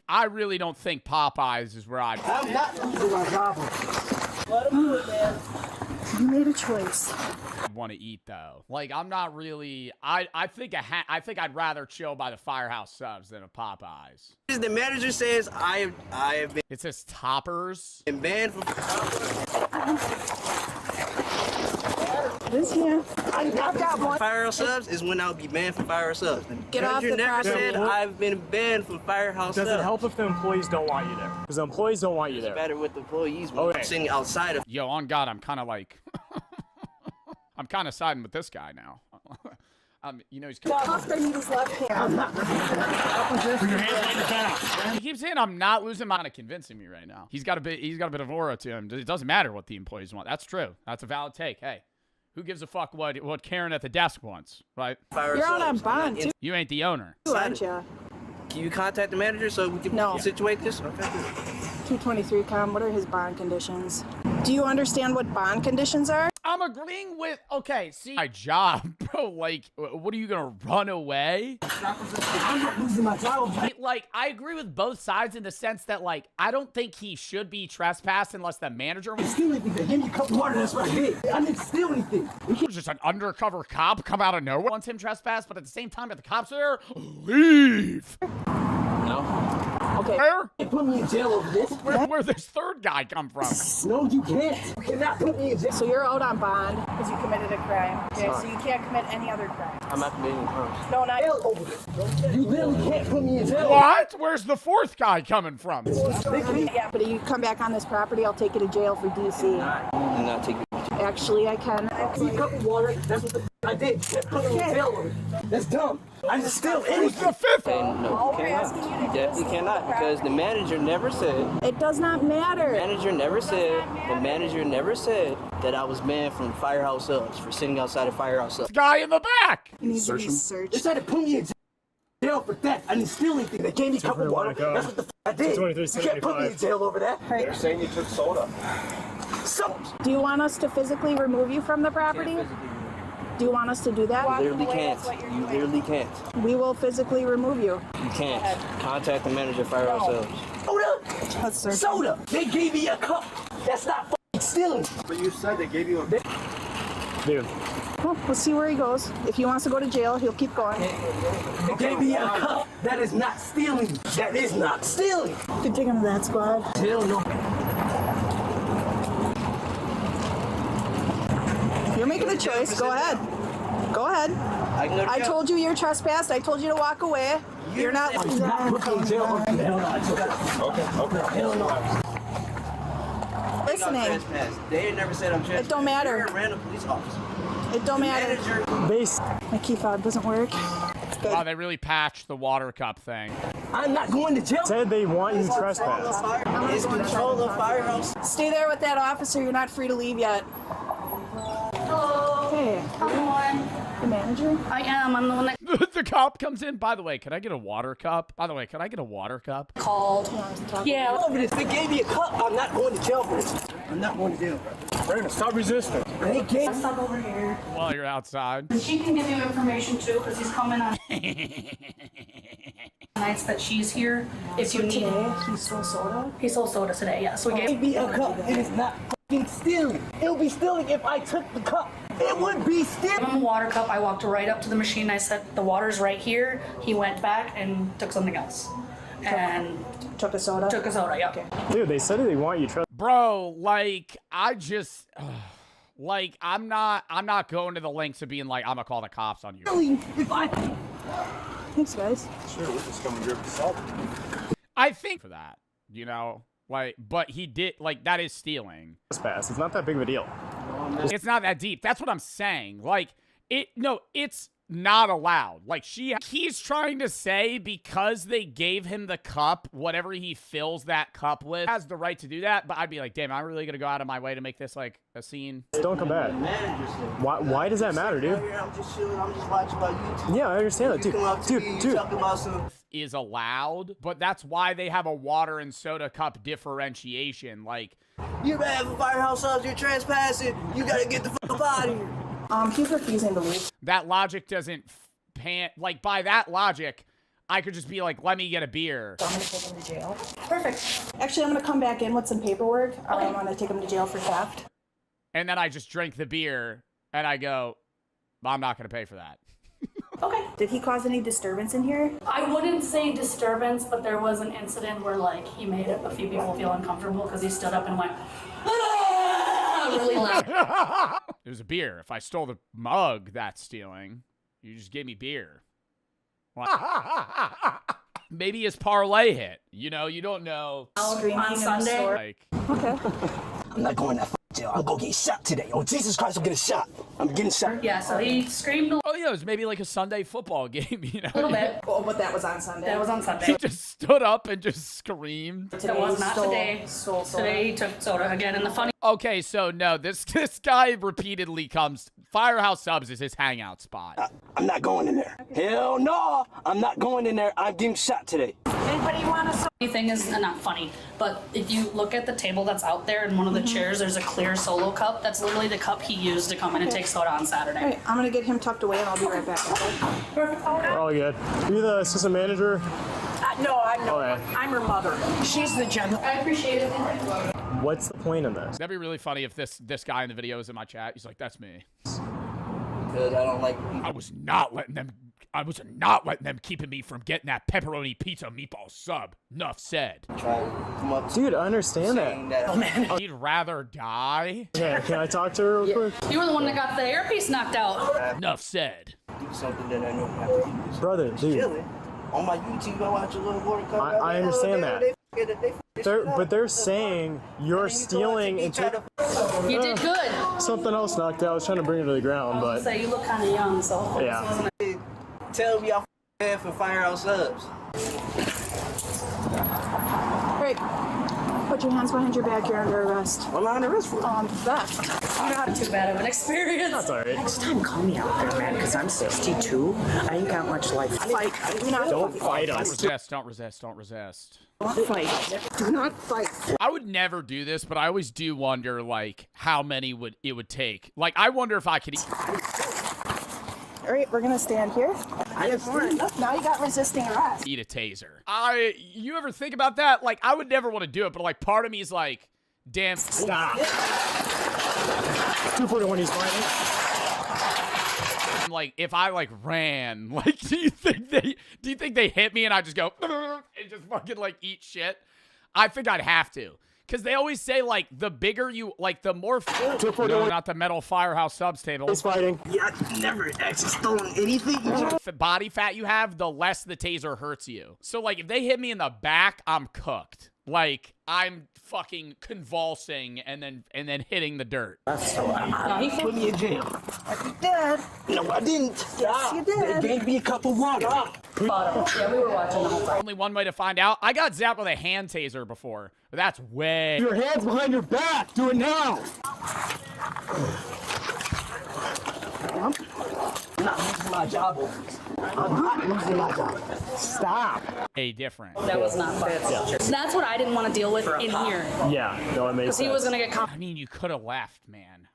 Speaker 2: I really don't think Popeyes is where I'd...
Speaker 11: I'm not losing my job. Let him do it, man.
Speaker 12: You made a choice.
Speaker 2: want to eat though. Like, I'm not really. I think I'd rather chill by the Firehouse Subs than a Popeyes.
Speaker 11: The manager says I have been.
Speaker 2: It says Toppers.
Speaker 11: Been banned from.
Speaker 12: This here. I've got one.
Speaker 11: Firehouse Subs is when I'll be banned from Firehouse Subs.
Speaker 12: Get off the
Speaker 11: never
Speaker 12: property.
Speaker 11: said I've been banned from Firehouse Subs.
Speaker 10: Does it help if the employees don't want you there? Because the employees don't want you there.
Speaker 11: It's better with the employees when
Speaker 10: Okay.
Speaker 11: I'm sitting outside of.
Speaker 2: Yo, on God, I'm kind of like, I'm kind of siding with this guy now. You know, he's kind
Speaker 12: Off the his left hand.
Speaker 2: he keeps saying I'm not losing my, kind of convincing me right now. He's got a bit of aura to him. It doesn't matter what the employees want. That's true. That's a valid take. Hey, who gives a fuck what Karen at the desk wants, right?
Speaker 12: You're out on bond too,
Speaker 2: You ain't the owner.
Speaker 12: aren't you?
Speaker 11: Can you contact the manager so we can
Speaker 12: No.
Speaker 11: situate this? Okay.
Speaker 12: 223 com. What are his bond conditions? Do you understand what bond conditions are?
Speaker 2: I'm agreeing with, okay, see, my job, bro, like, what are you gonna run away?
Speaker 11: I'm not losing my job.
Speaker 2: Like, I agree with both sides in the sense that, like, I don't think he should be trespassed unless the manager was
Speaker 11: Steal anything. Give me a cup of water. That's what I did. I didn't steal anything.
Speaker 2: just an undercover cop come out of nowhere, wants him trespassed, but at the same time, if the cops are there, leave.
Speaker 11: No.
Speaker 12: Okay.
Speaker 2: Where?
Speaker 11: You put me in jail over this.
Speaker 2: Where'd this third guy come from?
Speaker 11: No, you can't. You cannot put me in jail.
Speaker 12: So you're out on bond because you committed a crime. Okay, so you can't commit any other crime.
Speaker 11: I'm not committing crimes.
Speaker 12: No, not
Speaker 11: Over this. You literally can't put me in jail.
Speaker 2: What? Where's the fourth guy coming from?
Speaker 12: Yeah, but if you come back on this property, I'll take you to jail for DC.
Speaker 11: I'm not taking.
Speaker 12: Actually, I can.
Speaker 11: See a cup of water. That's what the I did. Put me in jail over it. That's dumb. I didn't steal
Speaker 2: Who's
Speaker 11: anything.
Speaker 2: the fifth?
Speaker 11: No,
Speaker 12: All
Speaker 11: you
Speaker 12: we're
Speaker 11: cannot.
Speaker 12: asking you to
Speaker 11: You
Speaker 12: do
Speaker 11: definitely
Speaker 12: is
Speaker 11: cannot
Speaker 12: leave the
Speaker 11: because the manager never said.
Speaker 12: It does not matter.
Speaker 11: The manager never said that I was banned from Firehouse Subs for sitting outside of Firehouse Subs.
Speaker 2: Guy in the back.
Speaker 12: You need to be searched.
Speaker 11: They tried to put me in jail for that. I didn't steal anything. They gave me a cup of water. That's what the I did. You can't put me in jail over that.
Speaker 12: They're
Speaker 11: saying you took soda.
Speaker 12: Do you want us to physically remove you from the property? Do you want us to do that?
Speaker 11: You literally can't. You literally can't.
Speaker 12: We will physically remove you.
Speaker 11: You can't. Contact the manager of Firehouse Subs. Soda!
Speaker 12: Let's search.
Speaker 11: Soda! They gave me a cup. That's not f***ing stealing.
Speaker 7: But you said they gave you a bit.
Speaker 10: Dude.
Speaker 12: Well, we'll see where he goes. If he wants to go to jail, he'll keep going.
Speaker 11: They gave me a cup. That is not stealing. That is not stealing.
Speaker 12: You can take him to that squad.
Speaker 11: Hell no.
Speaker 12: You're making a choice. Go ahead. Go ahead.
Speaker 11: I can go to
Speaker 12: I
Speaker 11: jail.
Speaker 12: told you you're trespassed. I told you to walk away. You're not.
Speaker 11: Put me in jail. Hell no. Okay. Hell no.
Speaker 12: Listening.
Speaker 11: They never said I'm trespassing.
Speaker 12: It don't matter.
Speaker 11: You're a random police officer.
Speaker 12: It don't matter. My key fob doesn't work.
Speaker 2: Wow, they really patched the water cup thing.
Speaker 11: I'm not going to jail.
Speaker 10: Said they want you to trespass.
Speaker 11: It's control the firehouse.
Speaker 12: Stay there with that officer. You're not free to leave yet.
Speaker 13: Hello.
Speaker 12: Hey. The manager?
Speaker 13: I am. I'm the one that
Speaker 2: The cop comes in. By the way, can I get a water cup? By the way, can I get a water cup?
Speaker 13: called. Yeah.
Speaker 11: Over this. They gave me a cup. I'm not going to jail for this. I'm not going to jail.
Speaker 10: Brandon, stop resisting.
Speaker 11: They gave
Speaker 13: Let's talk over here.
Speaker 2: While you're outside.
Speaker 13: She can give you information too, because he's coming on nights that she's here. If you need,
Speaker 12: He stole soda?
Speaker 13: he sold soda today. Yeah. So we
Speaker 11: gave
Speaker 13: gave.
Speaker 11: me a cup. It is not fucking stealing. It would be stealing if I took the cup. It would be stealing.
Speaker 13: Gave him a water cup. I walked right up to the machine. I said, "The water's right here." He went back and took something else, and
Speaker 12: Took a soda?
Speaker 13: took a soda. Yeah.
Speaker 10: Dude, they said they want you to
Speaker 2: Bro, like, I just, like, I'm not going to the lengths of being like, I'm gonna call the cops on you.
Speaker 11: If I...
Speaker 12: Thanks, guys.
Speaker 10: Sure, we're just coming here for salt.
Speaker 2: I think for that, you know, like, but he did, like, that is stealing.
Speaker 10: Trespass. It's not that big of a deal.
Speaker 2: It's not that deep. That's what I'm saying. Like, it's not allowed. Like, he's trying to say because they gave him the cup, whatever he fills that cup with, has the right to do that. But I'd be like, damn, I'm really gonna go out of my way to make this like a scene.
Speaker 10: Don't come back. Why does that matter, dude?
Speaker 11: I'm just chilling. I'm just watching my YouTube.
Speaker 10: Yeah, I understand that, dude. Dude.
Speaker 11: Talking about some...
Speaker 2: Is allowed, but that's why they have a water and soda cup differentiation. Like,
Speaker 11: You bad for firehouse subs. You're trespassing. You gotta get the fuck up out of here.
Speaker 12: He's refusing to leave.
Speaker 2: that logic doesn't pan. Like, by that logic, I could just be like, let me get a beer.
Speaker 12: So I'm gonna take him to jail. Perfect. Actually, I'm gonna come back in with some paperwork. I'm gonna take him to jail for theft.
Speaker 2: And then I just drink the beer and I go, I'm not gonna pay for that.
Speaker 12: Okay. Did he cause any disturbance in here?
Speaker 13: I wouldn't say disturbance, but there was an incident where like he made a few people feel uncomfortable because he stood up and went really loud.
Speaker 2: It was a beer. If I stole the mug, that's stealing. You just gave me beer. Maybe his parlay hit. You know, you don't know.
Speaker 13: On Sunday.
Speaker 2: Like,
Speaker 12: Okay.
Speaker 11: I'm not going to jail. I'm gonna get shot today. Oh, Jesus Christ, I'm getting shot. I'm getting shot.
Speaker 13: Yeah, so he screamed a
Speaker 2: oh yeah, it was maybe like a Sunday football game, you know?
Speaker 13: little bit.
Speaker 12: Oh, but that was on Sunday.
Speaker 13: That was on
Speaker 2: He
Speaker 13: Sunday.
Speaker 2: just stood up and just screamed.
Speaker 13: That was not today.
Speaker 12: Stole soda.
Speaker 13: Today he took soda again. And the funny
Speaker 2: Okay, so no, this guy repeatedly comes. Firehouse Subs is his hangout spot.
Speaker 11: I'm not going in there. Hell no. I'm not going in there. I'm getting shot today.
Speaker 12: Anybody want to?
Speaker 13: thing is not funny, but if you look at the table that's out there in one of the chairs, there's a clear Solo cup. That's literally the cup he used to come in and take soda on Saturday.
Speaker 12: All right, I'm gonna get him tucked away and I'll be right back.
Speaker 13: Perfect.
Speaker 10: We're all good. Are you the assistant manager?
Speaker 11: No, I'm not.
Speaker 10: Okay.
Speaker 11: I'm her mother. She's the general.
Speaker 13: I appreciate it.
Speaker 10: What's the point in this?
Speaker 2: That'd be really funny if this guy in the video is in my chat. He's like, "That's me."
Speaker 11: Because I don't like.
Speaker 2: I was not letting them keeping me from getting that pepperoni pizza meatball sub. Enough said.
Speaker 11: Try to come up.
Speaker 10: Dude, I understand that.
Speaker 11: Oh man.
Speaker 2: He'd rather die.
Speaker 10: Yeah, can I talk to her real quick?
Speaker 13: You were the one that got the earpiece knocked out.
Speaker 2: Enough said.
Speaker 11: Do something that I know have to do.
Speaker 10: Brother, dude.
Speaker 11: Chilling. On my YouTube, I watch a little World Cup.
Speaker 10: I understand that.
Speaker 11: But
Speaker 10: they're saying you're stealing and taking
Speaker 13: You did good.
Speaker 10: something else knocked out. I was trying to bring it to the ground, but
Speaker 13: So you look kind of young, so
Speaker 10: yeah.
Speaker 11: Tell me I'm bad for firehouse subs.
Speaker 12: Great. Put your hands behind your back. You're under arrest.
Speaker 11: I'm not under arrest for
Speaker 12: Theft.
Speaker 13: not too bad of an experience.
Speaker 10: That's all right.
Speaker 14: Next time, call me out there, man, because I'm 62. I ain't got much life.
Speaker 12: Fight. Do not
Speaker 10: Don't fight
Speaker 2: Don't
Speaker 10: us.
Speaker 2: resist. Don't resist. Don't resist.
Speaker 14: fight. Do not fight.
Speaker 2: I would never do this, but I always do wonder, like, how many it would take. Like, I wonder if I could.
Speaker 12: All right, we're gonna stand here. Now you got resisting arrest.
Speaker 2: Eat a taser. You ever think about that? Like, I would never want to do it, but like, part of me is like, damn.
Speaker 10: Stop. 241, he's fighting.
Speaker 2: Like, if I like ran, like, do you think they hit me and I just go and just fucking like eat shit? I think I'd have to. Because they always say, like, the bigger you, like, the more... No, not the metal firehouse subs table.
Speaker 10: He's fighting.
Speaker 11: Yeah, I've never actually stolen anything.
Speaker 2: The body fat you have, the less the taser hurts you. So, like, if they hit me in the back, I'm cooked. Like, I'm fucking convulsing and then hitting the dirt.
Speaker 11: He put me in jail. I did that. No, I didn't. Yes, you did. They gave me a cup of water.
Speaker 13: Yeah, we were watching the whole time.
Speaker 2: Only one way to find out. I got zapped with a hand taser before, but that's way.
Speaker 11: Your hands behind your back. Do it now. I'm not losing my job over this. I'm not losing my job. Stop.
Speaker 2: Hey, different.
Speaker 13: That was not fun. That's what I didn't want to deal with in here.
Speaker 10: Yeah, no, it makes
Speaker 13: Because he was going to get
Speaker 2: I mean, you could have left, man.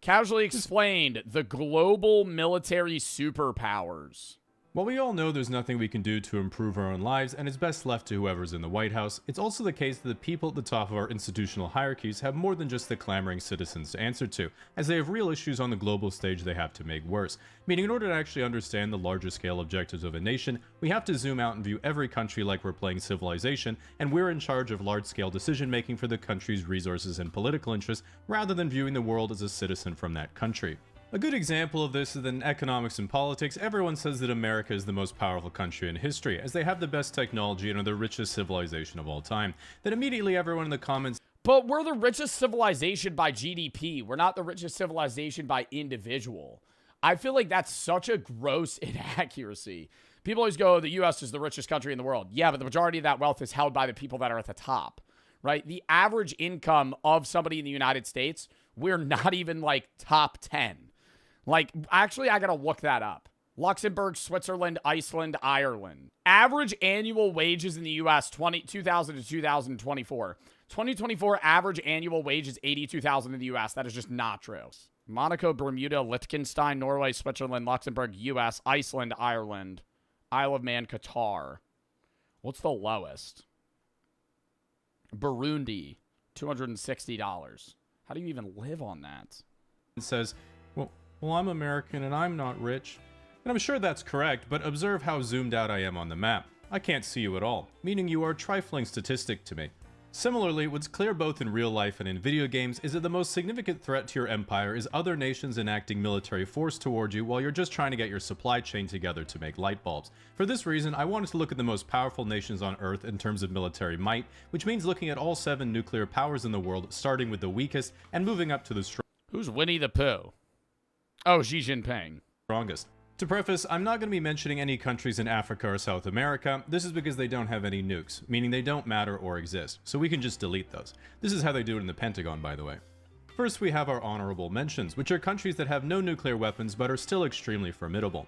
Speaker 2: Casually explained the global military superpowers.
Speaker 15: While we all know there's nothing we can do to improve our own lives and it's best left to whoever's in the White House, it's also the case that the people at the top of our institutional hierarchies have more than just the clamoring citizens to answer to, as they have real issues on the global stage they have to make worse. Meaning in order to actually understand the larger scale objectives of a nation, we have to zoom out and view every country like we're playing Civilization, and we're in charge of large-scale decision-making for the country's resources and political interests, rather than viewing the world as a citizen from that country. A good example of this is that in economics and politics, everyone says that America is the most powerful country in history, as they have the best technology and are the richest civilization of all time. Then immediately everyone in the comments...
Speaker 2: But we're the richest civilization by GDP. We're not the richest civilization by individual. I feel like that's such a gross inaccuracy. People always go, the U.S. is the richest country in the world. Yeah, but the majority of that wealth is held by the people that are at the top, right? The average income of somebody in the United States, we're not even like top 10. Like, actually, I gotta look that up. Luxembourg, Switzerland, Iceland, Ireland. Average annual wages in the U.S. 2000 to 2024. 2024 average annual wage is $82,000 in the U.S. That is just not true. Monaco, Bermuda, Liechtenstein, Norway, Switzerland, Luxembourg, U.S., Iceland, Ireland, Isle of Man, Qatar. What's the lowest? Burundi, $260. How do you even live on that?
Speaker 15: It says, well, I'm American and I'm not rich. And I'm sure that's correct, but observe how zoomed out I am on the map. I can't see you at all, meaning you are a trifling statistic to me. Similarly, what's clear both in real life and in video games is that the most significant threat to your empire is other nations enacting military force toward you while you're just trying to get your supply chain together to make light bulbs. For this reason, I wanted to look at the most powerful nations on Earth in terms of military might, which means looking at all 7 nuclear powers in the world, starting with the weakest and moving up to the strongest.
Speaker 2: Who's Winnie the Pooh? Oh, Xi Jinping.
Speaker 15: Strongest. To preface, I'm not going to be mentioning any countries in Africa or South America. This is because they don't have any nukes, meaning they don't matter or exist, so we can just delete those. This is how they do it in the Pentagon, by the way. First, we have our honorable mentions, which are countries that have no nuclear weapons but are still extremely formidable.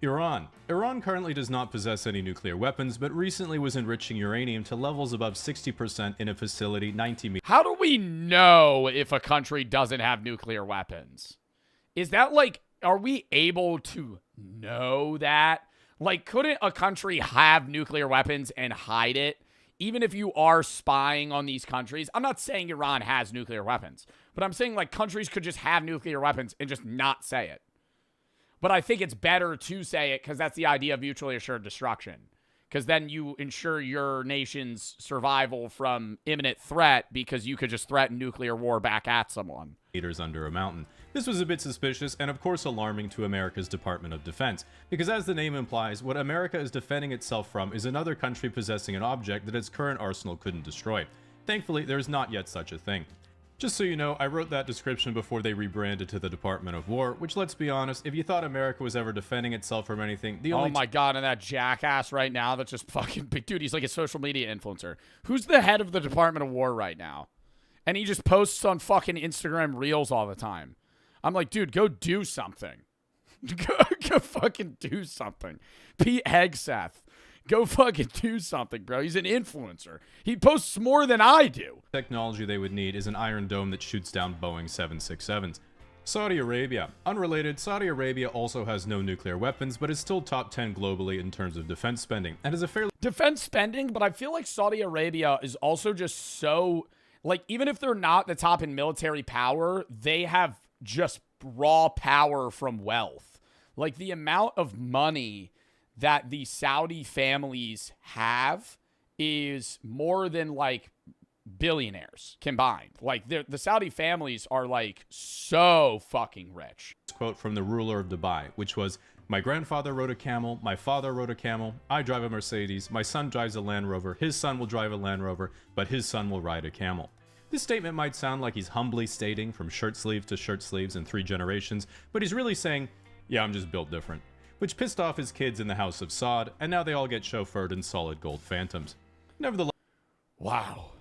Speaker 15: Iran. Iran currently does not possess any nuclear weapons, but recently was enriching uranium to levels above 60% in a facility 90 meters.
Speaker 2: How do we know if a country doesn't have nuclear weapons? Is that like, are we able to know that? Like, couldn't a country have nuclear weapons and hide it? Even if you are spying on these countries, I'm not saying Iran has nuclear weapons, but I'm saying like countries could just have nuclear weapons and just not say it. But I think it's better to say it because that's the idea of mutually assured destruction. Because then you ensure your nation's survival from imminent threat because you could just threaten nuclear war back at someone.
Speaker 15: Meters under a mountain. This was a bit suspicious and of course alarming to America's Department of Defense, because as the name implies, what America is defending itself from is another country possessing an object that its current arsenal couldn't destroy. Thankfully, there is not yet such a thing. Just so you know, I wrote that description before they rebranded to the Department of War, which, let's be honest, if you thought America was ever defending itself from anything, the only—
Speaker 2: Oh my god, and that jackass right now that's just fucking big. Dude, he's like a social media influencer. Who's the head of the Department of War right now? And he just posts on fucking Instagram Reels all the time. I'm like, dude, go do something. go fucking do something. Pete Hegseth. Go fucking do something, bro. He's an influencer. He posts more than I do.
Speaker 15: Technology they would need is an Iron Dome that shoots down Boeing 767s. Saudi Arabia. Unrelated, Saudi Arabia also has no nuclear weapons, but is still top 10 globally in terms of defense spending, and is a fairly—
Speaker 2: Defense spending, but I feel like Saudi Arabia is also just so— like, even if they're not the top in military power, they have just raw power from wealth. Like, the amount of money that the Saudi families have is more than like billionaires combined. Like the Saudi families are like so fucking rich.
Speaker 15: Quote from the ruler of Dubai, which was, My grandfather rode a camel, my father rode a camel, I drive a Mercedes, my son drives a Land Rover, his son will drive a Land Rover, but his son will ride a camel. This statement might sound like he's humbly stating from shirt sleeve to shirt sleeves in 3 generations, but he's really saying, yeah, I'm just built different. Which pissed off his kids in the House of Sod, and now they all get chauffeured in solid gold Phantoms. Nevertheless...
Speaker 2: Wow.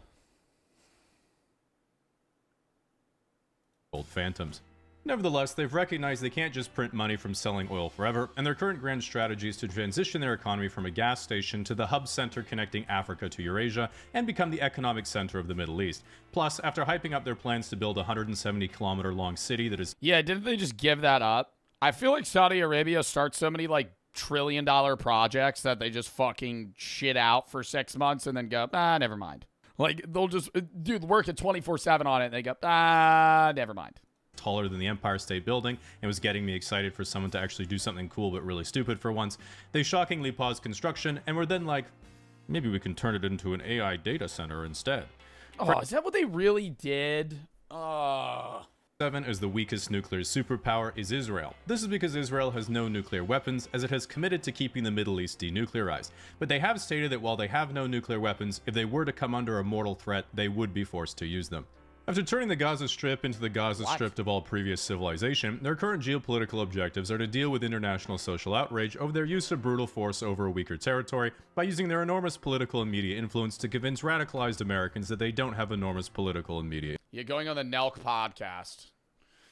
Speaker 15: Gold Phantoms. Nevertheless, they've recognized they can't just print money from selling oil forever, and their current grand strategy is to transition their economy from a gas station to the hub center connecting Africa to Eurasia and become the economic center of the Middle East. Plus, after hyping up their plans to build a 170-kilometer-long city that is...
Speaker 2: Yeah, didn't they just give that up? I feel like Saudi Arabia starts so many, like, trillion-dollar projects that they just fucking shit out for 6 months and then go, never mind. Like, they'll just, dude, work at 24/7 on it, and they go, never mind.
Speaker 15: Taller than the Empire State Building and was getting me excited for someone to actually do something cool but really stupid for once. They shockingly paused construction and were then like, maybe we can turn it into an AI data center instead.
Speaker 2: Oh, is that what they really did?
Speaker 15: 7 as the weakest nuclear superpower is Israel. This is because Israel has no nuclear weapons, as it has committed to keeping the Middle East denuclearized. But they have stated that while they have no nuclear weapons, if they were to come under a mortal threat, they would be forced to use them. After turning the Gaza Strip into the Gaza Strip of all previous civilization, their current geopolitical objectives are to deal with international social outrage over their use of brutal force over a weaker territory by using their enormous political and media influence to convince radicalized Americans that they don't have enormous political and media.
Speaker 2: Yeah, going on the Nelk podcast.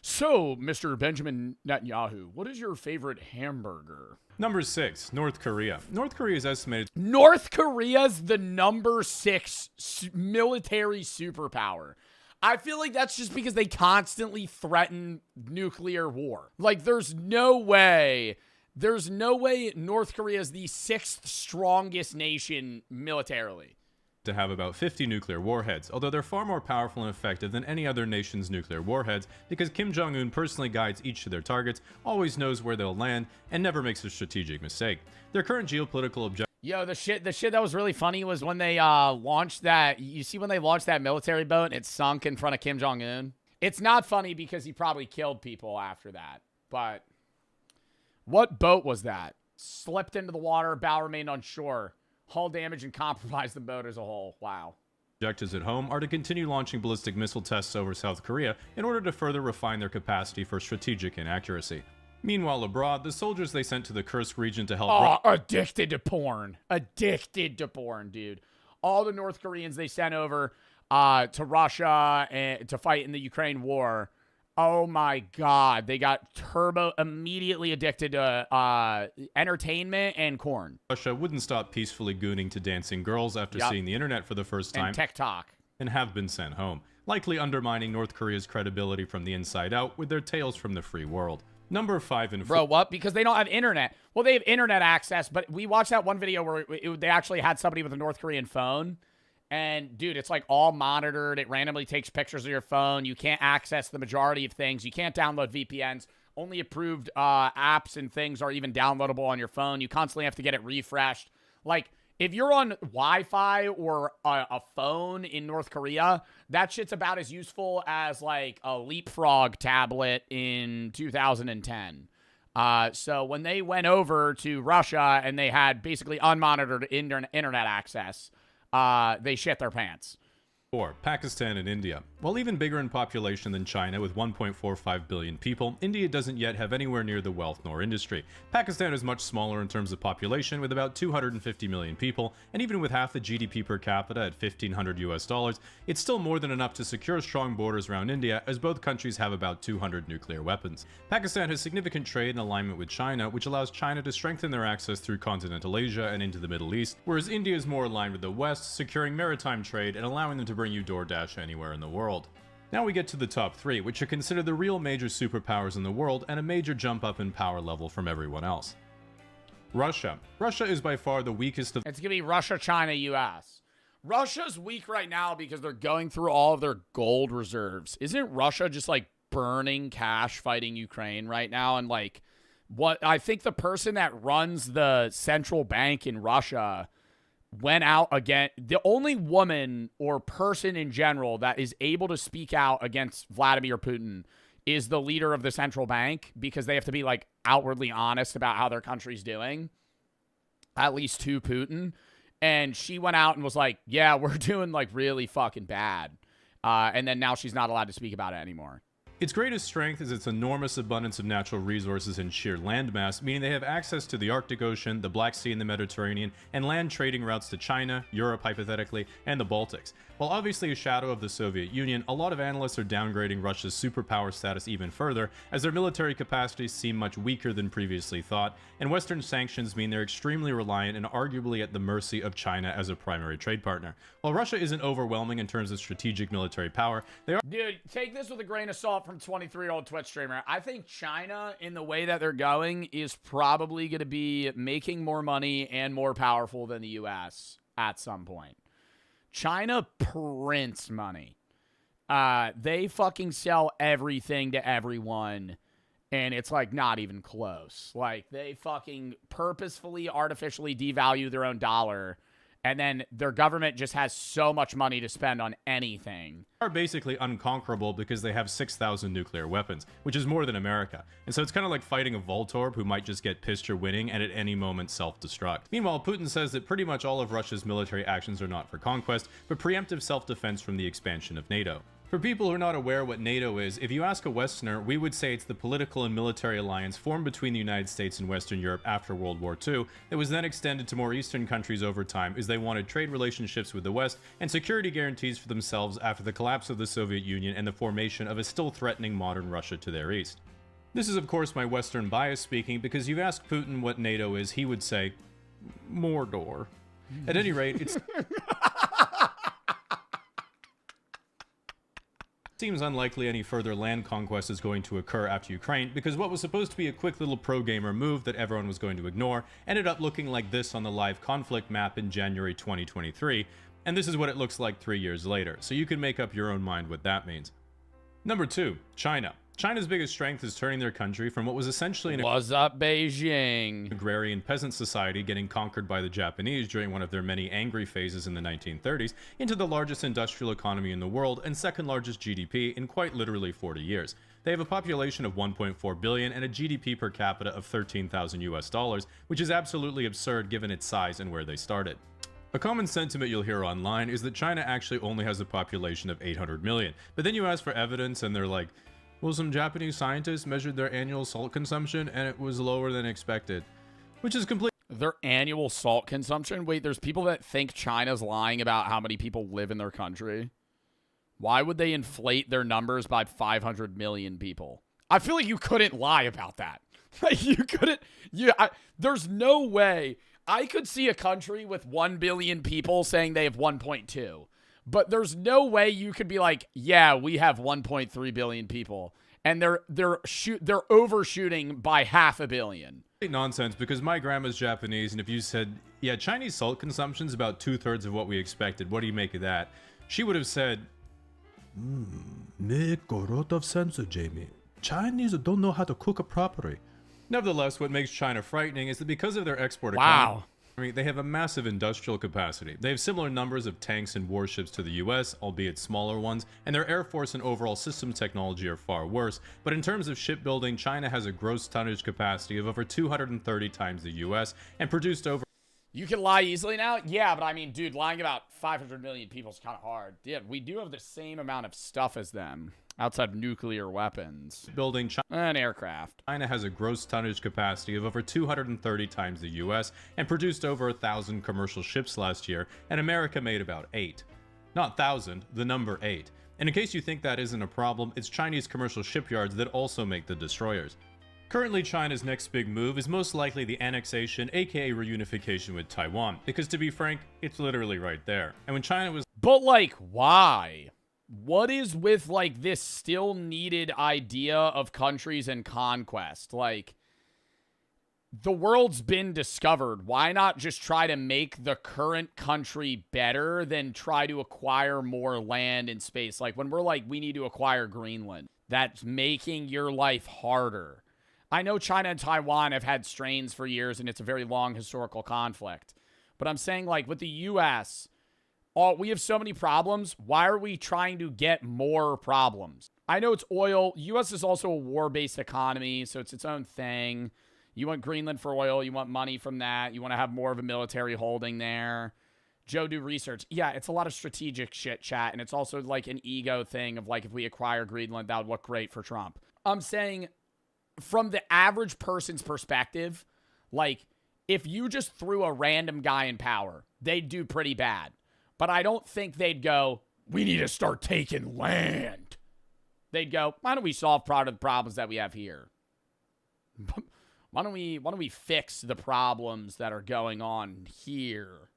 Speaker 2: So, Mr. Benjamin Netanyahu, what is your favorite hamburger?
Speaker 15: Number 6, North Korea. North Korea is estimated...
Speaker 2: North Korea's the number 6 military superpower. I feel like that's just because they constantly threaten nuclear war. Like, there's no way North Korea is the 6th strongest nation militarily.
Speaker 15: To have about 50 nuclear warheads, although they're far more powerful and effective than any other nation's nuclear warheads because Kim Jong-un personally guides each of their targets, always knows where they'll land, and never makes a strategic mistake. Their current geopolitical objective...
Speaker 2: Yo, the shit that was really funny was when they launched that. You see when they launched that military boat and it sunk in front of Kim Jong-un? It's not funny because he probably killed people after that. But what boat was that? Slipped into the water, bow remained on shore. Hull damage and compromised the boat as a whole. Wow.
Speaker 15: Objectives at home are to continue launching ballistic missile tests over South Korea in order to further refine their capacity for strategic inaccuracy. Meanwhile, abroad, the soldiers they sent to the Kursk region to help...
Speaker 2: Addicted to porn. Addicted to porn, dude. All the North Koreans they sent over to Russia and to fight in the Ukraine war. Oh my God. They got immediately addicted to entertainment and corn.
Speaker 15: Russia wouldn't stop peacefully gooning to dancing girls after seeing the internet for the first time.
Speaker 2: And TikTok.
Speaker 15: And have been sent home, likely undermining North Korea's credibility from the inside out with their tales from the free world. Number 5 and 4.
Speaker 2: Bro, what? Because they don't have internet. Well, they have internet access, but we watched that one video where they actually had somebody with a North Korean phone. And, dude, it's like all monitored. It randomly takes pictures of your phone. You can't access the majority of things. You can't download VPNs. Only approved apps and things are even downloadable on your phone. You constantly have to get it refreshed. Like, if you're on Wi-Fi or a phone in North Korea, that shit's about as useful as, like, a Leapfrog tablet in 2010. So when they went over to Russia and they had basically unmonitored internet access, they shit their pants.
Speaker 15: 4. Pakistan and India. While even bigger in population than China with 1.45 billion people, India doesn't yet have anywhere near the wealth nor industry. Pakistan is much smaller in terms of population with about 250 million people, and even with half the GDP per capita at $1,500, it's still more than enough to secure strong borders around India, as both countries have about 200 nuclear weapons. Pakistan has significant trade and alignment with China, which allows China to strengthen their access through continental Asia and into the Middle East, whereas India is more aligned with the West, securing maritime trade and allowing them to bring you DoorDash anywhere in the world. Now we get to the top 3, which are considered the real major superpowers in the world and a major jump up in power level from everyone else. Russia. Russia is by far the weakest of...
Speaker 2: It's going to be Russia, China, US. Russia's weak right now because they're going through all of their gold reserves. Isn't Russia just like burning cash fighting Ukraine right now? And like, what I think the person that runs the central bank in Russia went out again. The only woman or person in general that is able to speak out against Vladimir Putin is the leader of the central bank because they have to be like outwardly honest about how their country's doing, at least to Putin. And she went out and was like, yeah, we're doing like really fucking bad. And then now she's not allowed to speak about it anymore.
Speaker 15: Its greatest strength is its enormous abundance of natural resources and sheer landmass, meaning they have access to the Arctic Ocean, the Black Sea and the Mediterranean, and land trading routes to China, Europe hypothetically, and the Baltics. While obviously a shadow of the Soviet Union, a lot of analysts are downgrading Russia's superpower status even further, as their military capacities seem much weaker than previously thought, and Western sanctions mean they're extremely reliant and arguably at the mercy of China as a primary trade partner. While Russia isn't overwhelming in terms of strategic military power, they are—
Speaker 2: Dude, take this with a grain of salt from 23-year-old Twitch streamer. I think China, in the way that they're going, is probably going to be making more money and more powerful than the U.S. at some point. China prints money. They fucking sell everything to everyone, and it's like not even close. Like they fucking purposefully, artificially devalue their own dollar, and then their government just has so much money to spend on anything.
Speaker 15: Are basically unconquerable because they have 6,000 nuclear weapons, which is more than America. And so it's kind of like fighting a Voltorb who might just get pissed you're winning and at any moment self-destruct. Meanwhile, Putin says that pretty much all of Russia's military actions are not for conquest, but preemptive self-defense from the expansion of NATO. For people who are not aware what NATO is, if you ask a Westerner, we would say it's the political and military alliance formed between the United States and Western Europe after World War II that was then extended to more Eastern countries over time as they wanted trade relationships with the West and security guarantees for themselves after the collapse of the Soviet Union and the formation of a still threatening modern Russia to their east. This is of course my Western bias speaking, because you ask Putin what NATO is, he would say, Mordor. At any rate, it's... Seems unlikely any further land conquest is going to occur after Ukraine, because what was supposed to be a quick little pro-gamer move that everyone was going to ignore ended up looking like this on the live conflict map in January 2023, and this is what it looks like 3 years later, so you can make up your own mind what that means. Number 2, China. China's biggest strength is turning their country from what was essentially an
Speaker 2: What's up, Beijing?
Speaker 15: agrarian peasant society getting conquered by the Japanese during one of their many angry phases in the 1930s into the largest industrial economy in the world and second largest GDP in quite literally 40 years. They have a population of 1.4 billion and a GDP per capita of $13,000, which is absolutely absurd given its size and where they started. A common sentiment you'll hear online is that China actually only has a population of 800 million, but then you ask for evidence and they're like, well, some Japanese scientists measured their annual salt consumption and it was lower than expected, which is complete.
Speaker 2: Their annual salt consumption? Wait, there's people that think China's lying about how many people live in their country. Why would they inflate their numbers by 500 million people? I feel like you couldn't lie about that. Like you couldn't. There's no way. I could see a country with 1 billion people saying they have 1.2. But there's no way you could be like, yeah, we have 1.3 billion people, and they're overshooting by 500 million.
Speaker 15: Nonsense, because my grandma's Japanese, and if you said, yeah, Chinese salt consumption is about 2/3 of what we expected, what do you make of that? She would have said, make a lot of sense, Jamie. Chinese don't know how to cook properly. Nevertheless, what makes China frightening is that because of their export economy, they have a massive industrial capacity. They have similar numbers of tanks and warships to the US, albeit smaller ones, and their air force and overall system technology are far worse. But in terms of shipbuilding, China has a gross tonnage capacity of over 230 times the US and produced over...
Speaker 2: You can lie easily now? Yeah, but I mean, dude, lying about 500 million people is kind of hard. Yeah, we do have the same amount of stuff as them. Outside of nuclear weapons.
Speaker 15: Building
Speaker 2: an aircraft.
Speaker 15: China has a gross tonnage capacity of over 230 times the US and produced over 1,000 commercial ships last year, and America made about 8. Not 1,000, the number 8. And in case you think that isn't a problem, it's Chinese commercial shipyards that also make the destroyers. Currently, China's next big move is most likely the annexation, aka reunification with Taiwan, because to be frank, it's literally right there. And when China was...
Speaker 2: But like, why? What is with, like, this still needed idea of countries and conquest? Like, the world's been discovered. Why not just try to make the current country better than try to acquire more land and space? Like, when we're like, we need to acquire Greenland, that's making your life harder. I know China and Taiwan have had strains for years, and it's a very long historical conflict. But I'm saying, like, with the U.S., we have so many problems. Why are we trying to get more problems? I know it's oil. U.S. is also a war-based economy, so it's its own thing. You want Greenland for oil. You want money from that. You want to have more of a military holding there. Joe, do research. Yeah, it's a lot of strategic shit, chat, and it's also like an ego thing of like, if we acquire Greenland, that would look great for Trump. I'm saying from the average person's perspective, like, if you just threw a random guy in power, they'd do pretty bad. But I don't think they'd go, we need to start taking land. They'd go, why don't we solve part of the problems that we have here? Why don't we fix the problems that are going on here,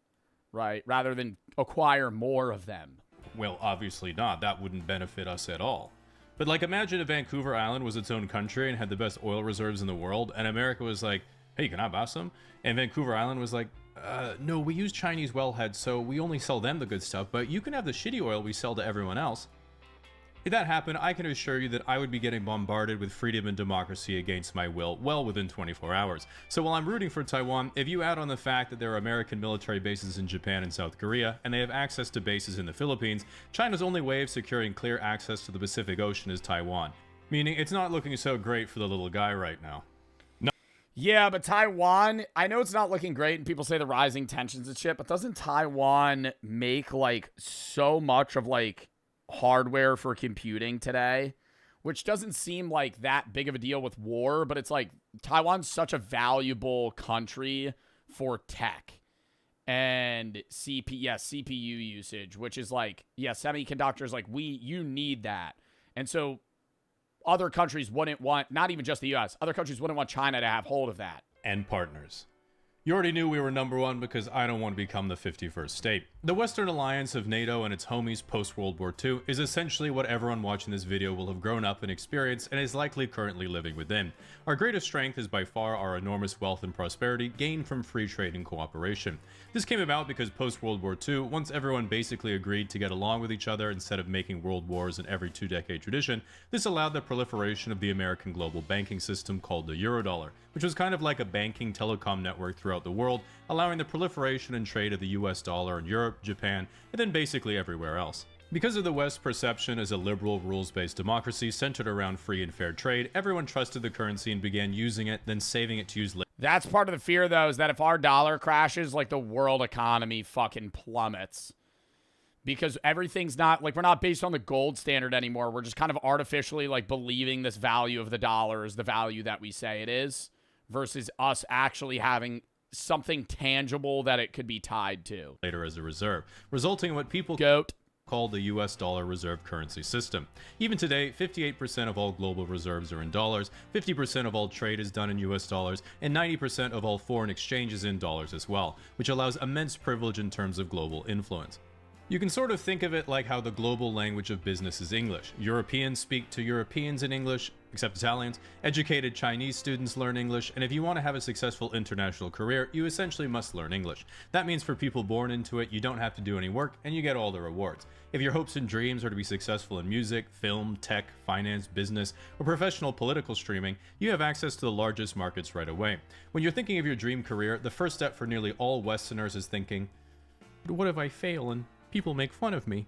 Speaker 2: right? Rather than acquire more of them.
Speaker 15: Well, obviously not. That wouldn't benefit us at all. But like, imagine if Vancouver Island was its own country and had the best oil reserves in the world, and America was like, hey, can I buy some? And Vancouver Island was like, no, we use Chinese wellheads, so we only sell them the good stuff, but you can have the shitty oil we sell to everyone else. If that happened, I can assure you that I would be getting bombarded with freedom and democracy against my will well within 24 hours. So while I'm rooting for Taiwan, if you add on the fact that there are American military bases in Japan and South Korea, and they have access to bases in the Philippines, China's only way of securing clear access to the Pacific Ocean is Taiwan. Meaning, it's not looking so great for the little guy right now.
Speaker 2: Yeah, but Taiwan, I know it's not looking great, and people say the rising tensions and shit, but doesn't Taiwan make, like, so much of, like, hardware for computing today? Which doesn't seem like that big of a deal with war, but it's like, Taiwan's such a valuable country for tech. And CPU usage, which is like, yeah, semiconductors, like, you need that. And so other countries wouldn't want, not even just the US, other countries wouldn't want China to have hold of that.
Speaker 15: And partners. You already knew we were number one because I don't want to become the 51st state. The Western alliance of NATO and its homies post-World War II is essentially what everyone watching this video will have grown up and experienced and is likely currently living within. Our greatest strength is by far our enormous wealth and prosperity gained from free trade and cooperation. This came about because post-World War II, once everyone basically agreed to get along with each other instead of making world wars in every 2-decade tradition, this allowed the proliferation of the American global banking system called the Eurodollar, which was kind of like a banking telecom network throughout the world, allowing the proliferation and trade of the US dollar in Europe, Japan, and then basically everywhere else. Because of the West's perception as a liberal, rules-based democracy centered around free and fair trade, everyone trusted the currency and began using it, then saving it to use later.
Speaker 2: That's part of the fear, though, is that if our dollar crashes, like, the world economy fucking plummets. Because everything's not, like, we're not based on the gold standard anymore. We're just kind of artificially, like, believing this value of the dollar is the value that we say it is, versus us actually having something tangible that it could be tied to.
Speaker 15: Later as a reserve, resulting in what people call the US dollar reserve currency system. Even today, 58% of all global reserves are in dollars, 50% of all trade is done in US dollars, and 90% of all foreign exchange is in dollars as well, which allows immense privilege in terms of global influence. You can sort of think of it like how the global language of business is English. Europeans speak to Europeans in English, except Italians. Educated Chinese students learn English, and if you want to have a successful international career, you essentially must learn English. That means for people born into it, you don't have to do any work, and you get all the rewards. If your hopes and dreams are to be successful in music, film, tech, finance, business, or professional political streaming, you have access to the largest markets right away. When you're thinking of your dream career, the first step for nearly all Westerners is thinking, but what if I fail and people make fun of me?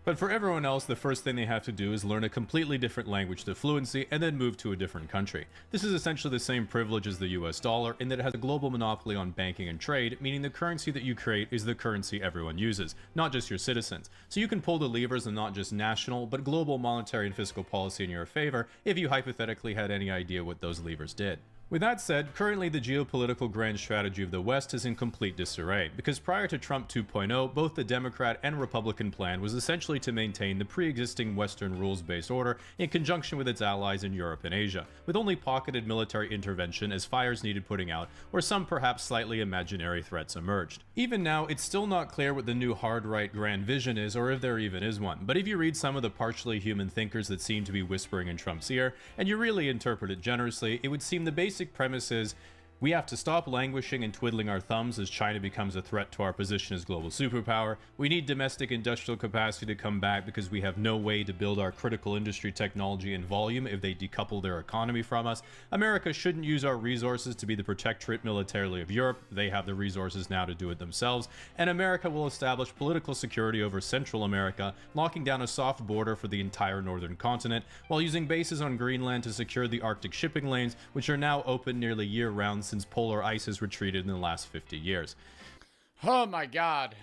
Speaker 15: But for everyone else, the first thing they have to do is learn a completely different language to fluency and then move to a different country. This is essentially the same privilege as the US dollar in that it has a global monopoly on banking and trade, meaning the currency that you create is the currency everyone uses, not just your citizens. So you can pull the levers in not just national, but global monetary and fiscal policy in your favor if you hypothetically had any idea what those levers did. With that said, currently the geopolitical grand strategy of the West is in complete disarray, because prior to Trump 2.0, both the Democrat and Republican plan was essentially to maintain the pre-existing Western rules-based order in conjunction with its allies in Europe and Asia, with only pocketed military intervention as fires needed putting out, or some perhaps slightly imaginary threats emerged. Even now, it's still not clear what the new hard-right grand vision is, or if there even is one, but if you read some of the partially human thinkers that seem to be whispering in Trump's ear, and you really interpret it generously, it would seem the basic premise is, We have to stop languishing and twiddling our thumbs as China becomes a threat to our position as global superpower. We need domestic industrial capacity to come back because we have no way to build our critical industry technology in volume if they decouple their economy from us. America shouldn't use our resources to be the protectorate militarily of Europe. They have the resources now to do it themselves. And America will establish political security over Central America, locking down a soft border for the entire northern continent, while using bases on Greenland to secure the Arctic shipping lanes, which are now open nearly year-round since polar ice has retreated in the last 50 years.
Speaker 2: Oh my God.